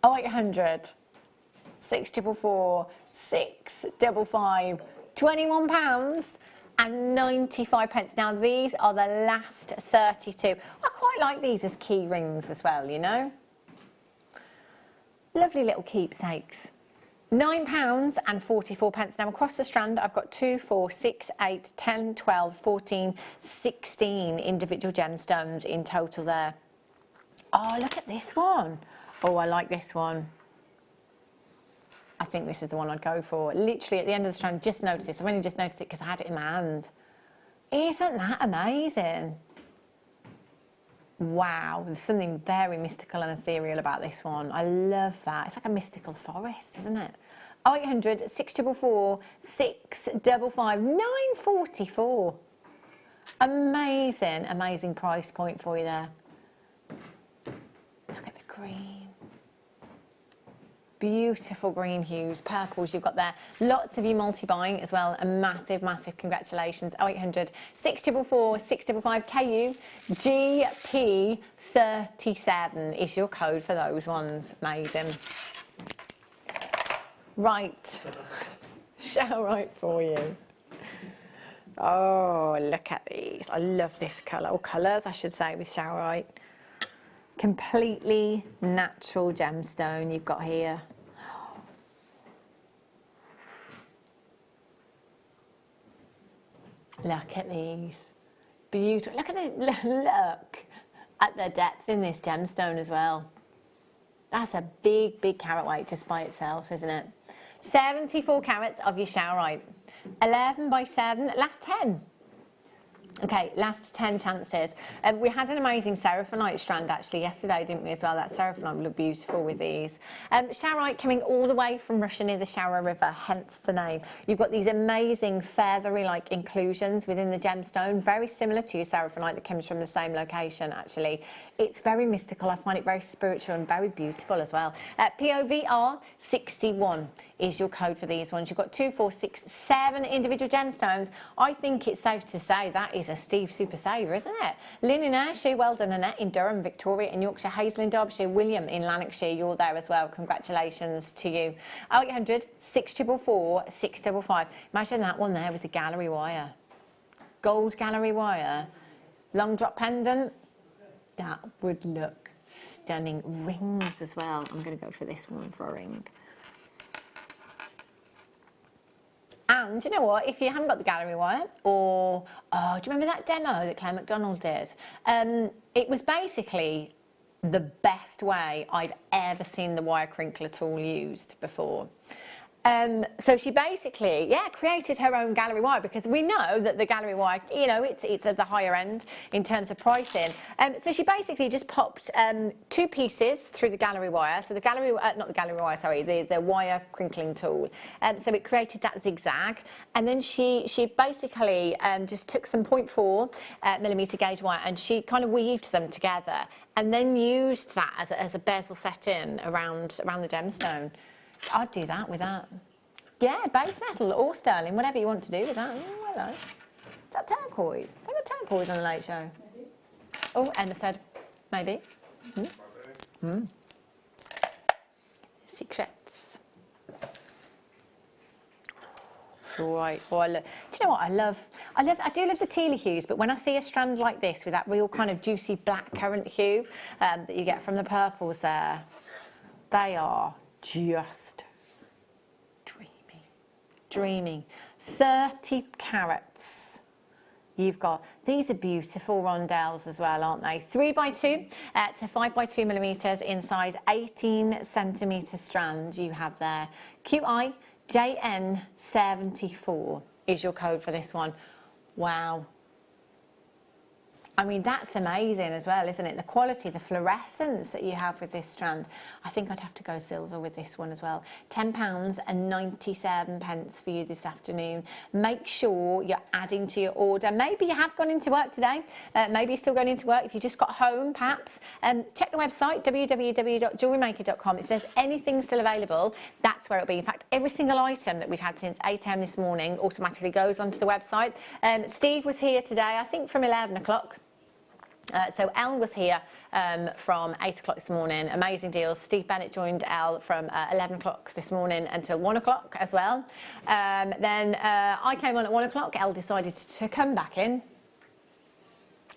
D: 0800 644 655, £21 and 95 pence. Now these are the last 32. I quite like these as key rings as well, you know. Lovely little keepsakes. £9 and 44 pence. Now across the strand I've got 2, 4, 6, 8, 10, 12, 14, 16 individual gemstones in total there. Oh, look at this one. Oh, I like this one. I think this is the one I'd go for. Literally at the end of the strand, just noticed this. I've only just noticed it because I had it in my hand. Isn't that amazing? Wow, there's something very mystical and ethereal about this one. I love that. It's like a mystical forest, isn't it? 0800 644 655, £9.44. Amazing, amazing price point for you there. Look at the green. Beautiful green hues, purples you've got there. Lots of you multi-buying as well. A massive, massive congratulations. 0800 644 655 KU GP37 is your code for those ones. Amazing. Right. Shall right for you. Oh, look at these. I love this colour, or colours I should say, with showerite. Completely natural gemstone you've got here. Look at these. Beautiful. Look at the look at the depth in this gemstone as well. That's a big, big carat weight just by itself, isn't it? 74 carats of your showerite. 11 by 7, last 10. Okay, last 10 chances. We had an amazing seraphonite strand actually yesterday, didn't we, as well? That seraphonite would look beautiful with these. Showerite coming all the way from Russia near the Shower River, hence the name. You've got these amazing feathery-like inclusions within the gemstone, very similar to your seraphonite that comes from the same location, actually. It's very mystical. I find it very spiritual and very beautiful as well. POVR 61 is your code for these ones. You've got 2, 4, 6, 7 individual gemstones. I think it's safe to say that is is a Steve super saver, isn't it? Lynn in Ayrshire, well done Annette in Durham, Victoria in Yorkshire, Hazel in Derbyshire, William in Lanarkshire, you're there as well. Congratulations to you. 0800 644 655. Imagine that one there with the gallery wire. Gold gallery wire. Long drop pendant. That would look stunning. Rings as well. I'm going to go for this one for a ring. And you know what, if you haven't got the gallery wire, or, oh, do you remember that demo that Claire McDonald did? It was basically the best way I've ever seen the wire crinkler tool used before. So she basically, created her own gallery wire, because we know that the gallery wire, you know, it's at the higher end in terms of pricing. So she basically just popped 2 pieces through the gallery wire. So the gallery, not the gallery wire, sorry, the wire crinkling tool. So it created that zigzag, and then she basically just took some 0.4 millimeter gauge wire, and she kind of weaved them together, and then used that as a bezel set-in around the gemstone. I'd do that with that. Yeah, base metal or sterling, whatever you want to do with that. Oh, hello. Is that turquoise? They got turquoise on the Late Show. Maybe. Oh, Emma said, maybe. Secrets. Right. Oh, do you know what I love? I do love the tealy hues, but when I see a strand like this with that real kind of juicy black currant hue that you get from the purples there, they are just dreamy. 30 carats. You've got, these are beautiful rondelles as well, aren't they? 3x2 to 5x2 millimeters in size 18 centimeter strand you have there. QI JN74 is your code for this one. Wow. I mean, that's amazing as well, isn't it? The quality, the fluorescence that you have with this strand. I think I'd have to go silver with this one as well. £10.97 for you this afternoon. Make sure you're adding to your order. Maybe you have gone into work today. Maybe you're still going into work. If you just got home, perhaps, check the website, www.jewellerymaker.com. If there's anything still available, that's where it'll be. In fact, every single item that we've had since 8 AM this morning automatically goes onto the website. Steve was here today, I think from 11 o'clock. So Elle was here from 8 o'clock this morning, amazing deals. Steve Bennett joined Elle from 11 o'clock this morning until 1 o'clock as well. Then I came on at 1 o'clock. Elle decided to come back in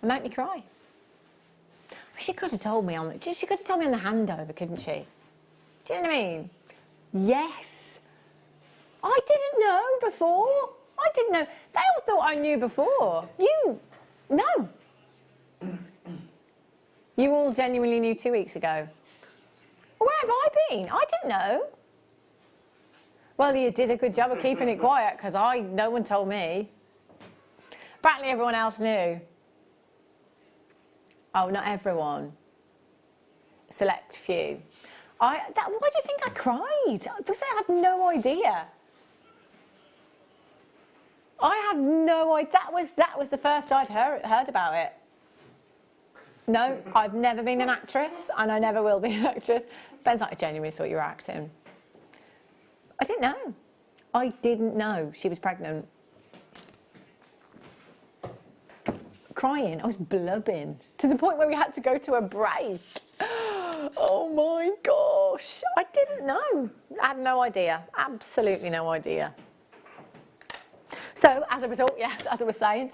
D: and make me cry. She could have told me on the handover, couldn't she? Do you know what I mean? Yes. I didn't know before. I didn't know. They all thought I knew before. No. You all genuinely knew 2 weeks ago. Where have I been? I didn't know. Well, you did a good job of keeping it quiet, because no one told me. Apparently everyone else knew. Oh, not everyone. Select few. Why do you think I cried? Because I had no idea. I had no idea. That was the first I'd heard about it. No, I've never been an actress, and I never will be an actress. Ben's like, I genuinely thought you were acting. I didn't know. I didn't know she was pregnant. Crying, I was blubbing, to the point where we had to go to a break. Oh my gosh, I didn't know. I had no idea, absolutely no idea. So, as a result, yes, as I was saying,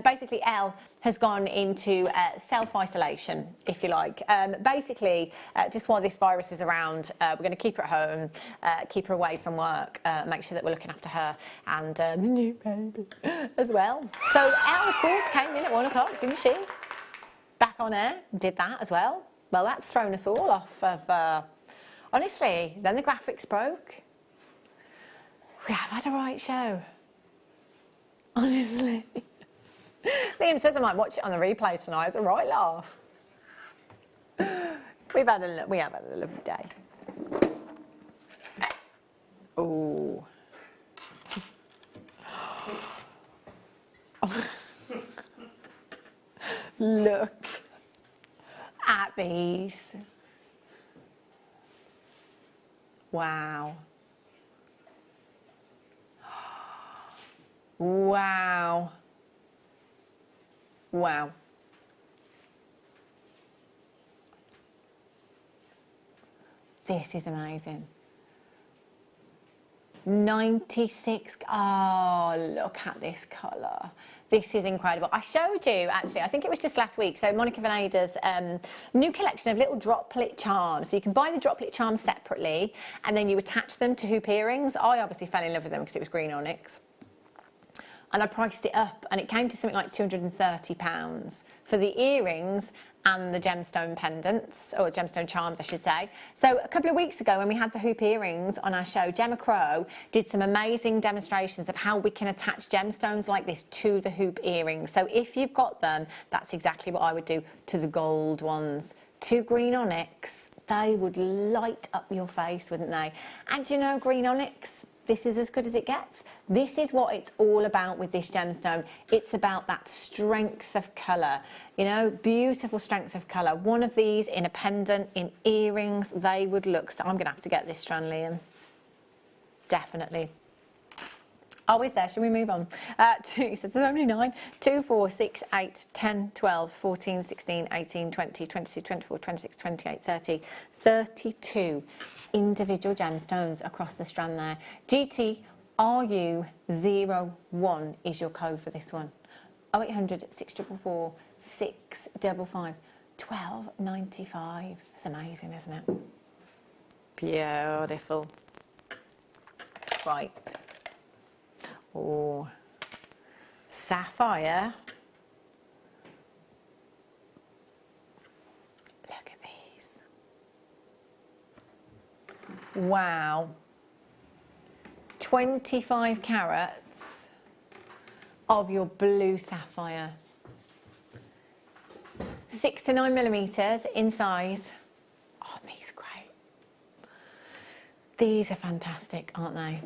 D: basically Elle has gone into self-isolation, if you like. Basically, just while this virus is around, we're going to keep her at home, keep her away from work, make sure that we're looking after her and the new baby as well. So Elle, of course, came in at 1 o'clock, didn't she? Back on air, did that as well. Well, that's thrown us all off of, honestly, then the graphics broke. We have had a right show. Honestly. Liam says I might watch it on the replay tonight. It's a right laugh. We have had a lovely day. Oh. Look at these. Wow. Wow. Wow. This is amazing. 96, oh, look at this colour. This is incredible. I showed you, actually, I think it was just last week, so Monica Venada's new collection of little droplet charms. So you can buy the droplet charms separately, and then you attach them to hoop earrings. I obviously fell in love with them because it was green onyx. And I priced it up, and it came to something like £230 for the earrings and the gemstone pendants, or gemstone charms, I should say. So a couple of weeks ago, when we had the hoop earrings on our show, Gemma Crow did some amazing demonstrations of how we can attach gemstones like this to the hoop earrings. So if you've got them, that's exactly what I would do to the gold ones. To green onyx, they would light up your face, wouldn't they? And you know, green onyx, this is as good as it gets. This is what it's all about with this gemstone. It's about that strength of colour, you know, beautiful strength of colour. One of these in a pendant, in earrings, they would look, so I'm going to have to get this strand, Liam. Definitely. Always there. Shall we move on? So there's only 9. 2, 4, 6, 8, 10, 12, 14, 16, 18, 20, 22, 24, 26, 28, 30, 32 individual gemstones across the strand there. GTRU01 is your code for this one. 0800 644 655 12.95. It's amazing, isn't it? Beautiful. Right. Oh, sapphire. Look at these. Wow. 25 carats of your blue sapphire. 6 to 9 millimeters in size. Aren't these great? These are fantastic, aren't they?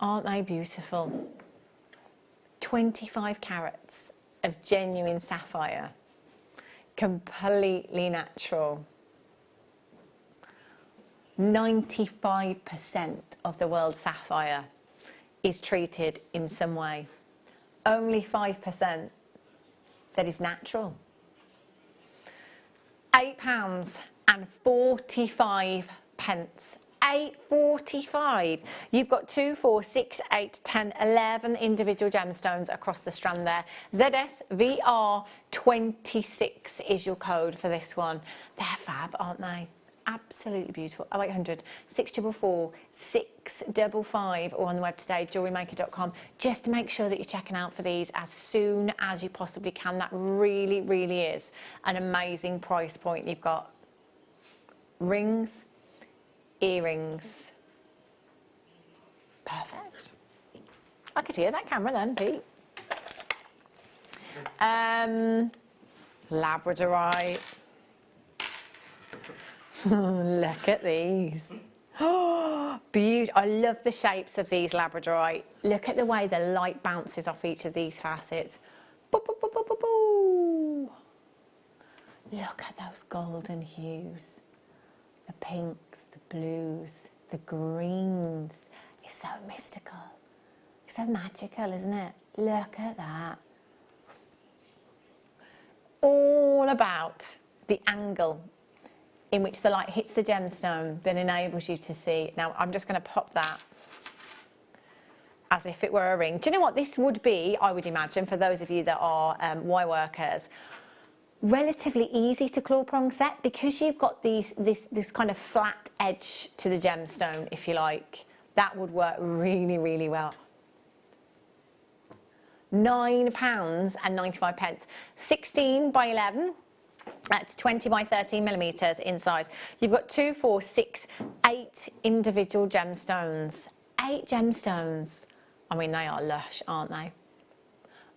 D: Aren't they beautiful? 25 carats of genuine sapphire, completely natural. 95% of the world's sapphire is treated in some way. Only 5% that is natural. £8.45. £8.45. You've got 2, 4, 6, 8, 10, 11 individual gemstones across the strand there. ZSVR26 is your code for this one. They're fab, aren't they? Absolutely beautiful. 0800 644 655, or on the web today, JewelleryMaker.com. Just to make sure that you're checking out for these as soon as you possibly can. That really, really is an amazing price point. You've got rings, earrings. Perfect. I could hear that camera then, Pete. Labradorite. Look at these. Oh, beautiful. I love the shapes of these labradorite. Look at the way the light bounces off each of these facets. Boo, boo, boo, boo, boo, boo. Look at those golden hues. The pinks, the blues, the greens. It's so mystical. It's so magical, isn't it? Look at that. All about the angle in which the light hits the gemstone that enables you to see. Now, I'm just going to pop that as if it were a ring. Do you know what this would be, I would imagine, for those of you that are wire workers? Relatively easy to claw prong set, because you've got this kind of flat edge to the gemstone, if you like. That would work really, really well. £9.95. 16 by 11 at 20 by 13 millimeters in size. You've got 2, 4, 6, 8 individual gemstones. 8 gemstones. I mean, they are lush, aren't they?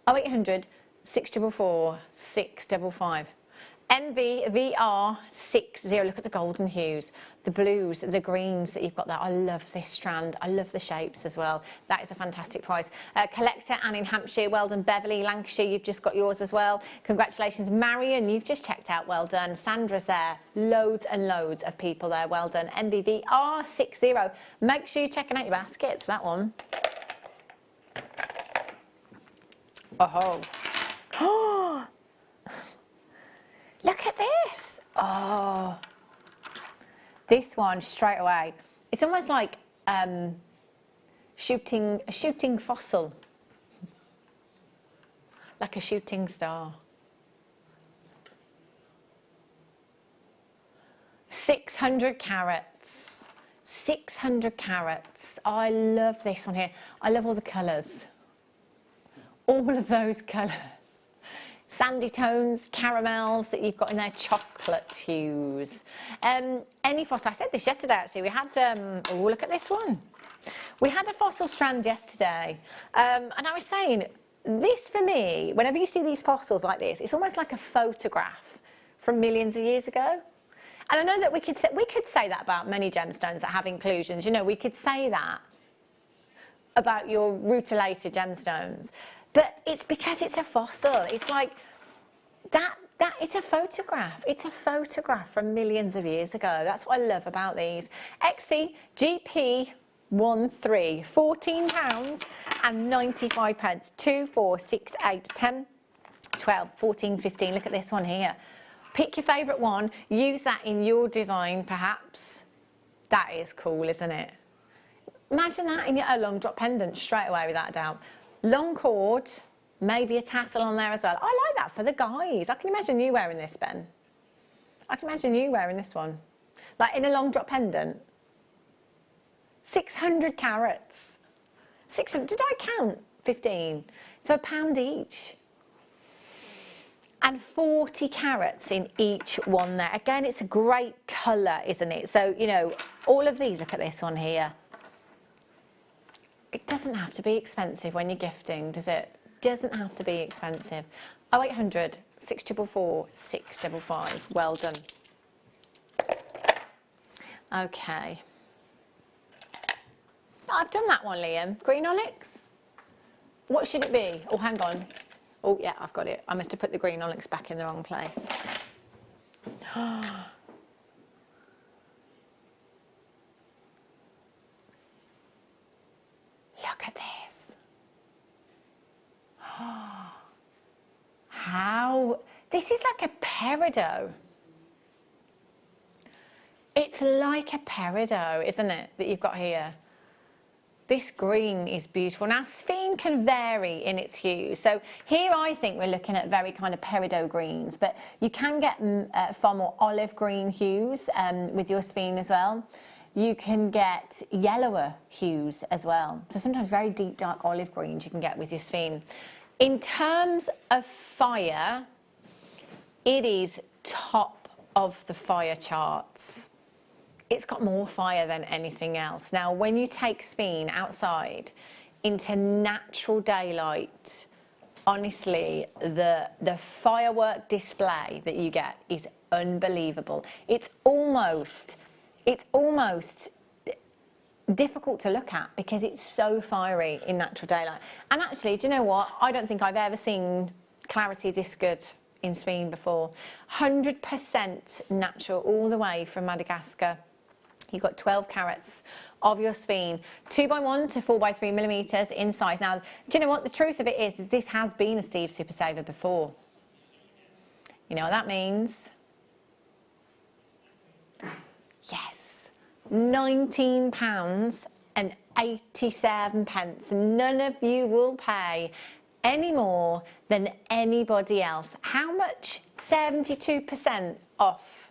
D: 0800 644 655. MVVR60. Look at the golden hues, the blues, the greens that you've got there. I love this strand. I love the shapes as well. That is a fantastic price. Collector Anne in Hampshire. Well done. Beverly, Lancashire, you've just got yours as well. Congratulations. Marion, you've just checked out. Well done. Sandra's there. Loads and loads of people there. Well done. MVVR60. Make sure you're checking out your baskets for that one. Oh. Look at this. Oh, this one straight away. It's almost like a shooting fossil, like a shooting star. 600 carats. 600 carats. I love this one here. I love all the colours. All of those colours. Sandy tones, caramels that you've got in there, chocolate hues. Any fossil, I said this yesterday actually, we had, oh look at this one. We had a fossil strand yesterday, and I was saying, this for me, whenever you see these fossils like this, it's almost like a photograph from millions of years ago. And I know that we could say that about many gemstones that have inclusions, you know, we could say that about your rutilated gemstones. But it's because it's a fossil. It's like that it's a photograph. It's a photograph from millions of years ago. That's what I love about these. XC GP 13, £14 and 95 pence. 2, 4, 6, 8, 10, 12, 14, 15. Look at this one here. Pick your favourite one. Use that in your design, perhaps. That is cool, isn't it? Imagine that in your long drop pendant straight away, without a doubt. Long cord, maybe a tassel on there as well. I like that for the guys. I can imagine you wearing this, Ben. I can imagine you wearing this one. Like in a long drop pendant. 600 carats. 600, did I count? 15. So £1 each. And 40 carats in each one there. Again, it's a great colour, isn't it? So, you know, all of these, look at this one here. It doesn't have to be expensive when you're gifting, does it? Doesn't have to be expensive. 0800 644 655. Well done. Okay. I've done that one, Liam. Green onyx. What should it be? Oh, hang on. Oh, yeah, I've got it. I must have put the green onyx back in the wrong place. Look at this. How? This is like a peridot. It's like a peridot, isn't it, that you've got here? This green is beautiful. Now, sphene can vary in its hues. So here I think we're looking at very kind of peridot greens, but you can get far more olive green hues with your sphene as well. You can get yellower hues as well. So sometimes very deep, dark olive greens you can get with your sphene. In terms of fire, it is top of the fire charts. It's got more fire than anything else. Now, when you take sphene outside into natural daylight, honestly, the firework display that you get is unbelievable. It's almost difficult to look at because it's so fiery in natural daylight. And actually, do you know what? I don't think I've ever seen clarity this good in sphene before. 100% natural all the way from Madagascar. You've got 12 carats of your sphene, 2x1 to 4x3 millimetres in size. Now, do you know what? The truth of it is that this has been a Steve Super Saver before. You know what that means? Yes, £19 and 87 pence. None of you will pay any more than anybody else. How much? 72% off.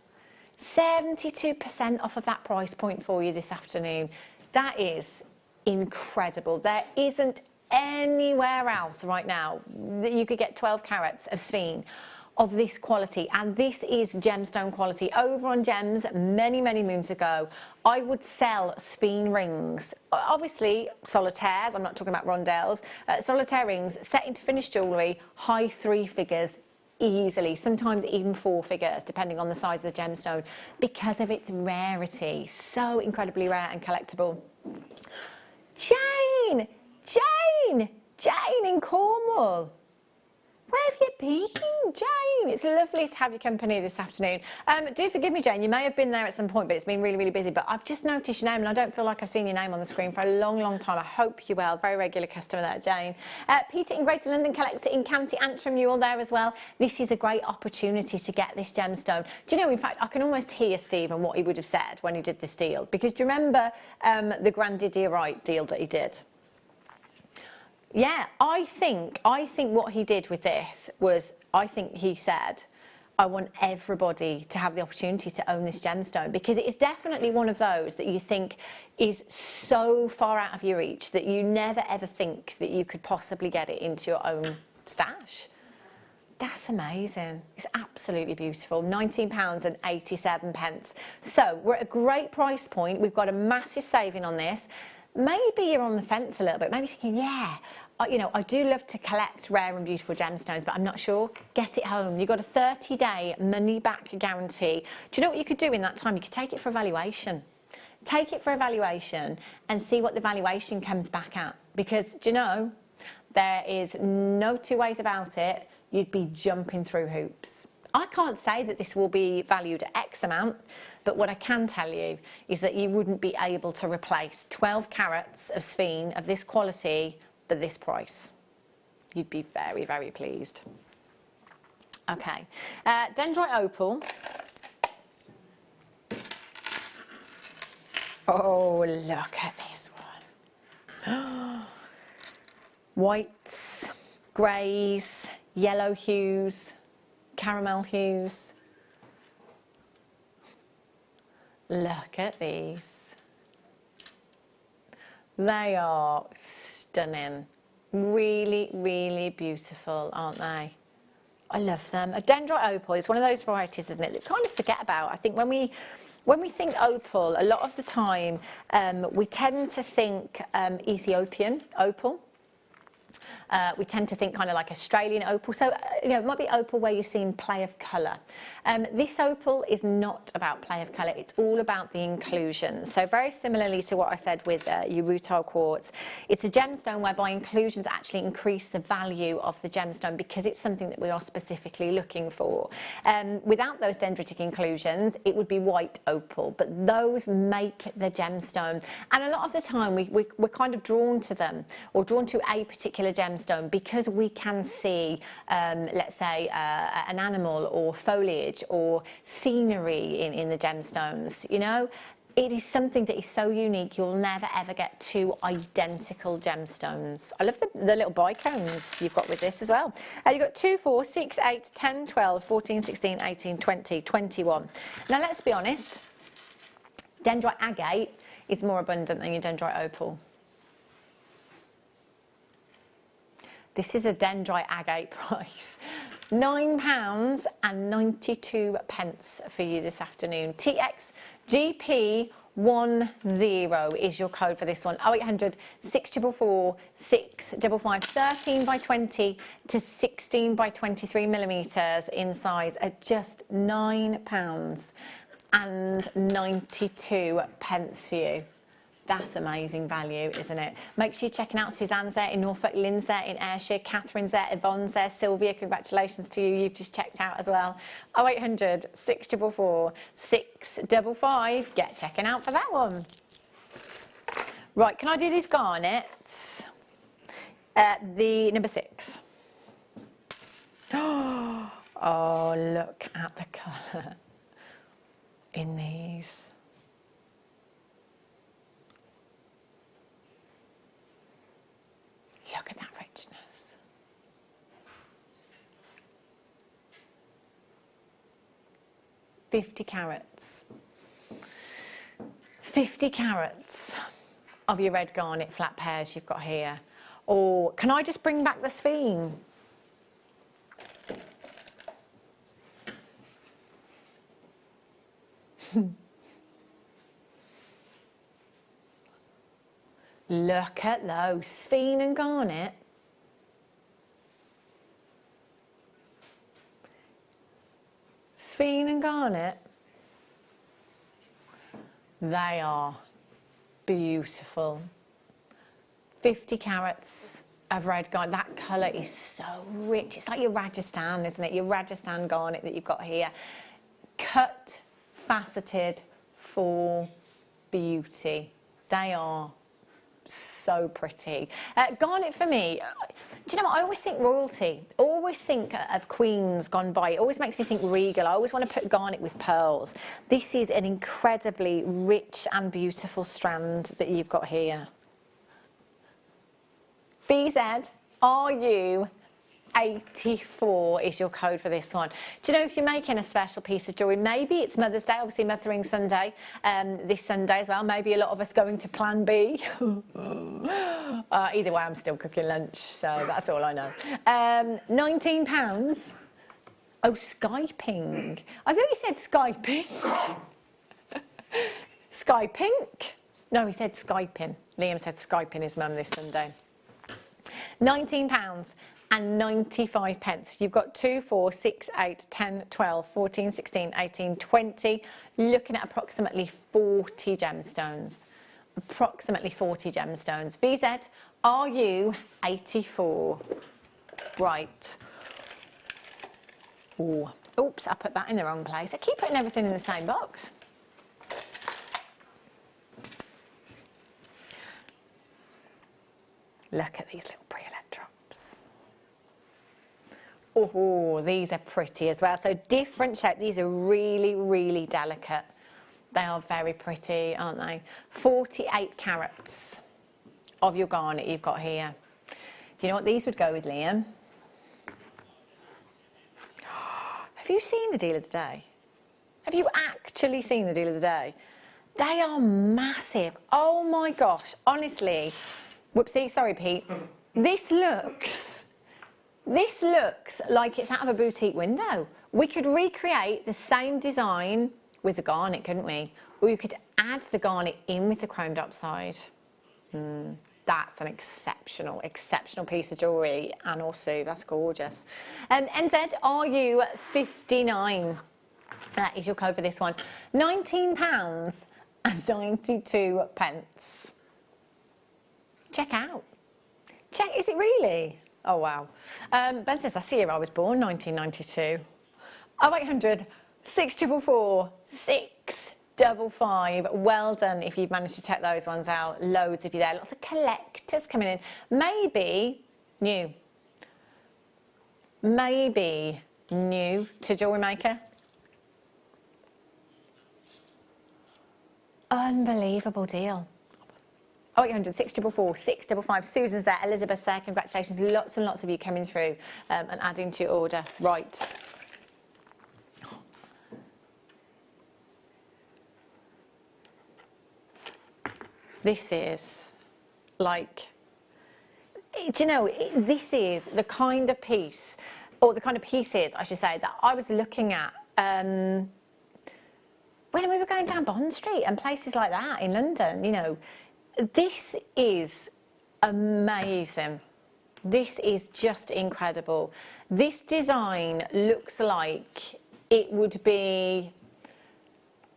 D: 72% off of that price point for you this afternoon. That is incredible. There isn't anywhere else right now that you could get 12 carats of sphene of this quality, and this is gemstone quality. Over on Gems many moons ago, I would sell sphene rings, obviously solitaires, I'm not talking about rondelles, solitaire rings set into finished jewellery, high 3 figures easily, sometimes even 4 figures depending on the size of the gemstone, because of its rarity. So incredibly rare and collectible. Jane in Cornwall. Where have you been, Jane? It's lovely to have your company this afternoon. Do forgive me, Jane, you may have been there at some point, but it's been really, really busy. But I've just noticed your name, and I don't feel like I've seen your name on the screen for a long, long time. I hope you're well. Very regular customer there, Jane. Peter in Greater London, collector in County Antrim, you all there as well? This is a great opportunity to get this gemstone. Do you know, in fact, I can almost hear Stephen what he would have said when he did this deal. Because do you remember the Grandidierite deal that he did? Yeah, I think what he did with this was, I think he said, I want everybody to have the opportunity to own this gemstone, because it is definitely one of those that you think is so far out of your reach that you never ever think that you could possibly get it into your own stash. That's amazing. It's absolutely beautiful. £19.87. So we're at a great price point. We've got a massive saving on this. Maybe you're on the fence a little bit, maybe thinking, yeah, you know, I do love to collect rare and beautiful gemstones, but I'm not sure. Get it home. You've got a 30-day money-back guarantee. Do you know what you could do in that time? You could take it for evaluation. Take it for evaluation and see what the valuation comes back at. Because, do you know, there is no two ways about it. You'd be jumping through hoops. I can't say that this will be valued at X amount, but what I can tell you is that you wouldn't be able to replace 12 carats of sphene of this quality for this price. You'd be very, very pleased. Okay, dendrite opal. Oh, look at this one. Whites, greys, yellow hues, caramel hues. Look at these. They are stunning. Really, really beautiful, aren't they? I love them. A dendrite opal is one of those varieties, isn't it, that we kind of forget about. I think when we think opal, a lot of the time we tend to think Ethiopian opal. We tend to think kind of like Australian opal. So, you know, it might be opal where you're seeing play of colour. This opal is not about play of colour. It's all about the inclusion. So very similarly to what I said with your rutile quartz, it's a gemstone whereby inclusions actually increase the value of the gemstone because it's something that we are specifically looking for. Without those dendritic inclusions, it would be white opal, but those make the gemstone. And a lot of the time we're kind of drawn to them, or drawn to a particular gemstone because we can see, let's say, an animal or foliage or scenery in the gemstones, you know. It is something that is so unique, you'll never ever get two identical gemstones. I love the little bicones you've got with this as well. You've got 2, 4, 6, 8, 10, 12, 14, 16, 18, 20, 21. Now let's be honest, dendrite agate is more abundant than your dendrite opal. This is a dendrite agate price. £9.92 for you this afternoon. TXGP10 is your code for this one. 0800 644 655. 13 by 20 to 16 by 23 millimetres in size at just £9.92 for you. That's amazing value, isn't it? Make sure you're checking out Suzanne's there in Norfolk, Lynn's there in Ayrshire, Catherine's there, Yvonne's there, Sylvia, congratulations to you, you've just checked out as well. 0800 644 655, get checking out for that one. Right, can I do these garnets? The number 6. Oh, look at the colour in these. Look at that richness. $50 carats. 50 carats of your red garnet flat pears you've got here. Or can I just bring back the sphene? Look at those, sphene and garnet. Sphene and garnet. They are beautiful. 50 carats of red garnet. That colour is so rich. It's like your Rajasthan, isn't it? Your Rajasthan garnet that you've got here. Cut, faceted for beauty. They are so pretty. Garnet for me, do you know what? I always think royalty. I always think of queens gone by. It always makes me think regal. I always want to put garnet with pearls. This is an incredibly rich and beautiful strand that you've got here. BZ, RU84 is your code for this one. Do you know, if you're making a special piece of jewellery, maybe it's Mother's Day, obviously Mothering Sunday, this Sunday as well. Maybe a lot of us going to Plan B. Either way, I'm still cooking lunch, so that's all I know. £19. Oh, Skyping. I thought he said Skyping. Sky Pink? No, he said Skyping. Liam said Skyping his mum this Sunday. £19 and 95 pence. You've got 2, 4, 6, 8, 10, 12, 14, 16, 18, 20. Looking at approximately 40 gemstones. Approximately 40 gemstones. BZ, RU 84. Right. Ooh. Oops, I put that in the wrong place. I keep putting everything in the same box. Look at these little pre-elect drops. Oh, these are pretty as well. So different shape. These are really, really delicate. They are very pretty, aren't they? 48 carats of your garnet you've got here. Do you know what these would go with, Liam? Have you seen the deal of the day? Have you actually seen the deal of the day? They are massive. Oh my gosh, honestly. Whoopsie, sorry Pete. This looks like it's out of a boutique window. We could recreate the same design with the garnet, couldn't we? Or you could add the garnet in with the chromed upside. That's an exceptional piece of jewellery, and also that's gorgeous. NZ RU 59. That is your code for this one. £19 and 92 pence. Check out. Check, is it really? Oh wow. Ben says that's the year I was born, 1992. 0800 644 655. Well done if you've managed to check those ones out. Loads of you there. Lots of collectors coming in. Maybe new. Maybe new to Jewellery Maker. Unbelievable deal. 0800 644 655. Susan's there, Elizabeth's there. Congratulations. Lots and lots of you coming through and adding to your order. Right. This is like, do you know, this is the kind of piece, or the kind of pieces, I should say, that I was looking at when we were going down Bond Street and places like that in London, you know. This is amazing. This is just incredible. This design looks like it would be,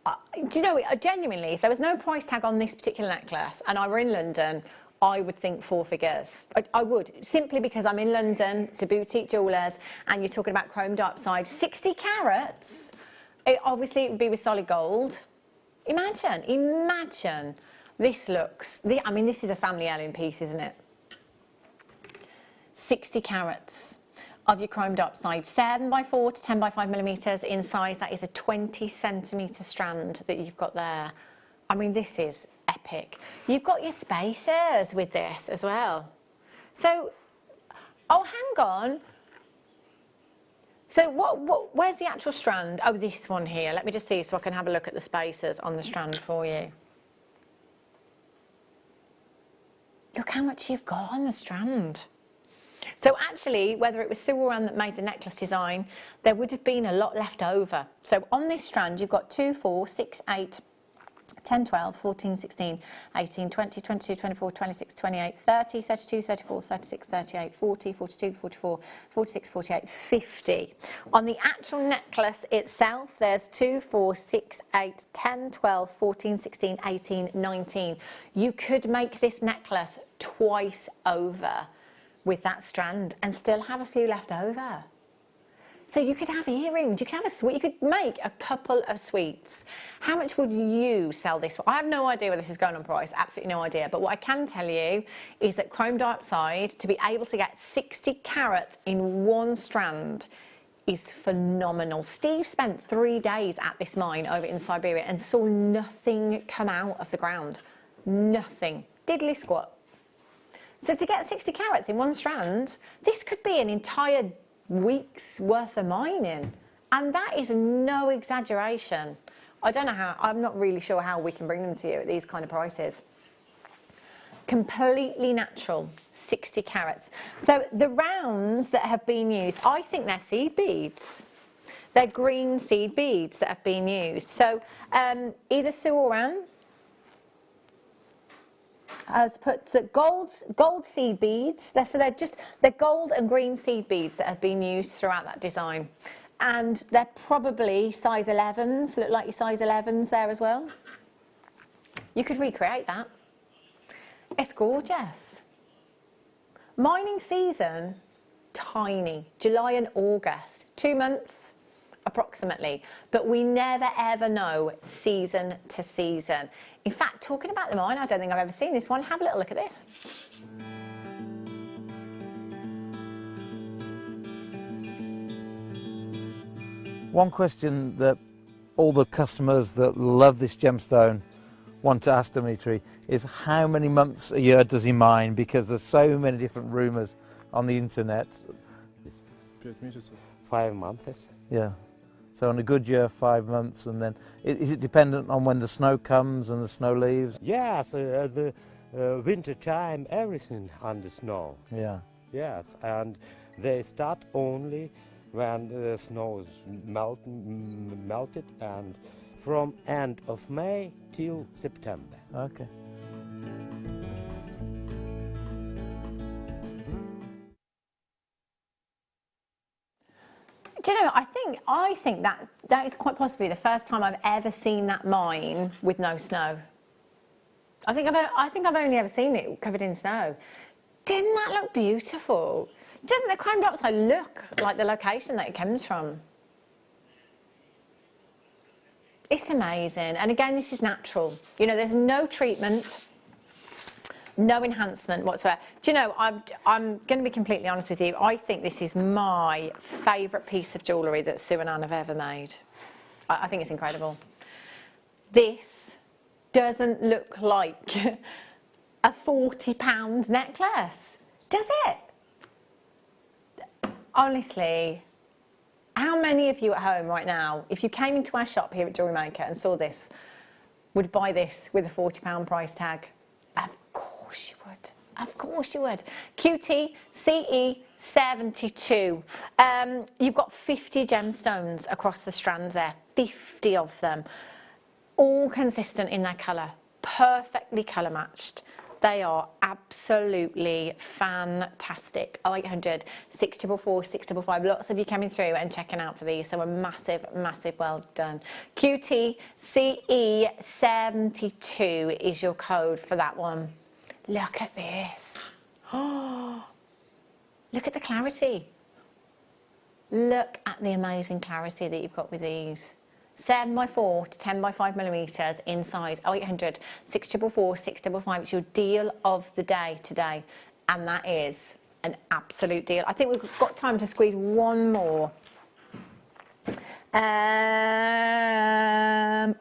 D: do you know, genuinely, if there was no price tag on this particular necklace and I were in London, I would think 4 figures. I would, simply because I'm in London, it's a boutique jewellers, and you're talking about chromed upside. 60 carats, obviously it would be with solid gold. Imagine. This looks, I mean, this is a family heirloom piece, isn't it? 60 carats of your chromed upside, 7x4 to 10x5 millimetres in size. That is a 20 centimetre strand that you've got there. I mean, this is epic. You've got your spacers with this as well. So, oh, hang on. So where's the actual strand? Oh, this one here. Let me just see so I can have a look at the spacers on the strand for you. Look how much you've got on the strand. So actually, whether it was Sue or Ann that made the necklace design, there would have been a lot left over. So on this strand, you've got 2, 4, 6, 8, 10, 12, 14, 16, 18, 20, 22, 24, 26, 28, 30, 32, 34, 36, 38, 40, 42, 44, 46, 48, 50. On the actual necklace itself, there's 2, 4, 6, 8, 10, 12, 14, 16, 18, 19. You could make this necklace twice over with that strand and still have a few left over. So you could have earrings, you could have a sweet, you could make a couple of sweets. How much would you sell this for? I have no idea where this is going on price, absolutely no idea. But what I can tell you is that chrome dioxide, to be able to get 60 carats in one strand, is phenomenal. Steve spent 3 days at this mine over in Siberia and saw nothing come out of the ground. Nothing. Diddly squat. So to get 60 carats in one strand, this could be an entire week's worth of mining, and that is no exaggeration. I don't know how, I'm not really sure how we can bring them to you at these kind of prices. Completely natural, 60 carats. So the rounds that have been used, I think they're seed beads. They're green seed beads that have been used. So either Sue or Anne has put the gold seed beads. They're gold and green seed beads that have been used throughout that design, and they're probably size 11s. Look like your size 11s there as well. You could recreate that. It's gorgeous. Mining season, tiny. July and August, 2 months approximately, but we never ever know season to season. In fact, talking about the mine, I don't think I've ever seen this one. Have a little look at this.
K: One question that all the customers that love this gemstone want to ask Dimitri is how many months a year does he mine? Because there's so many different rumours on the internet.
O: 5 months.
K: Yeah. So on a good year, 5 months, and then is it dependent on when the snow comes and the snow leaves?
O: Yes, the winter time, everything on the snow.
K: Yeah.
O: Yes, and they start only when the snow is melted, and from end of May till September.
K: Okay.
D: Do you know, I think that is quite possibly the first time I've ever seen that mine with no snow. I think I've only ever seen it covered in snow. Didn't that look beautiful? Doesn't the chrome dioxide look like the location that it comes from? It's amazing. And again, this is natural. You know, there's no treatment, no enhancement whatsoever. Do you know, I'm going to be completely honest with you. I think this is my favourite piece of jewellery that Sue and Anne have ever made. I think it's incredible. This doesn't look like a £40 necklace, does it? Honestly, how many of you at home right now, if you came into our shop here at Jewellery Maker and saw this, would buy this with a £40 price tag? Of course you would. Of course you would. QT CE 72. You've got 50 gemstones across the strand there, 50 of them, all consistent in their colour, perfectly colour matched. They are absolutely fantastic. 0800 644 655. Lots of you coming through and checking out for these, so a massive, massive well done. QT CE 72 is your code for that one. Look at this. Oh, look at the clarity. Look at the amazing clarity that you've got with these. 7x4 to 10x5 millimetres in size. 0800 644 655. It's your deal of the day today, and that is an absolute deal. I think we've got time to squeeze one more.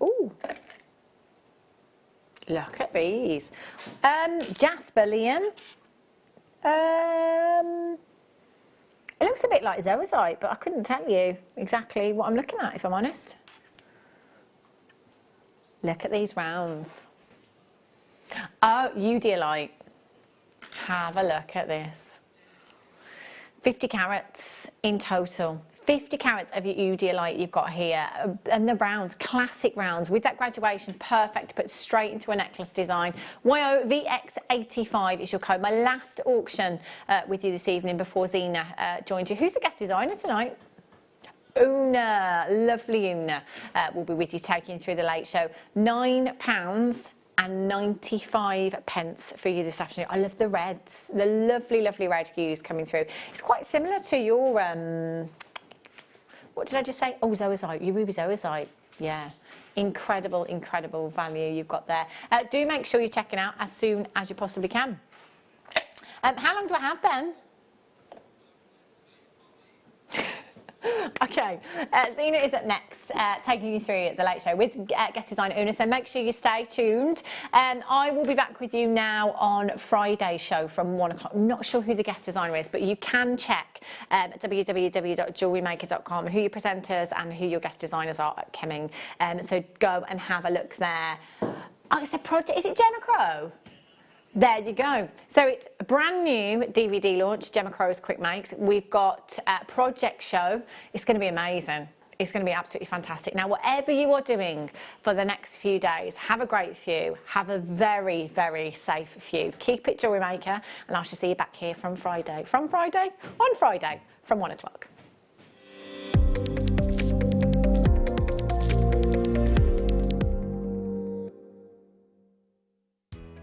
D: Ooh, look at these. Jasper Liam. It looks a bit like zoisite, but I couldn't tell you exactly what I'm looking at, if I'm honest. Look at these rounds. Oh, Udilite. Have a look at this. 50 carats in total. 50 carats of your Udilite you've got here. And the rounds, classic rounds, with that graduation, perfect to put straight into a necklace design. YOVX85 is your code. My last auction with you this evening before Zena joined you. Who's the guest designer tonight? Una, lovely Una, will be with you taking you through the late show. £9.99. £1.95 for you this afternoon. I love the reds, the lovely, lovely red hues coming through. It's quite similar to your, what did I just say? Oh, zoisite, your ruby zoisite. Yeah, incredible, incredible value you've got there. Do make sure you're checking out as soon as you possibly can. How long do I have, Ben? Okay, Zena is up next, taking you through the Late Show with guest designer Una, so make sure you stay tuned. I will be back with you now on Friday's show from 1 o'clock. I'm not sure who the guest designer is, but you can check at www.jewellerymaker.com who your presenters and who your guest designers are upcoming. So go and have a look there. Oh, it's a project, is it Gemma Crow? There you go. So it's a brand new DVD launch, Gemma Crow's Quick Makes. We've got a project show. It's going to be amazing. It's going to be absolutely fantastic. Now, whatever you are doing for the next few days, have a great few. Have a very, very safe few. Keep it Jewellery Maker, and I shall see you back here from Friday. From Friday? On Friday, from 1 o'clock.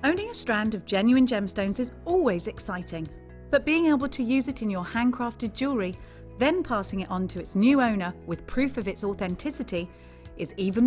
G: Owning a strand of genuine gemstones is always exciting, but being able to use it in your handcrafted jewellery, then passing it on to its new owner with proof of its authenticity, is even more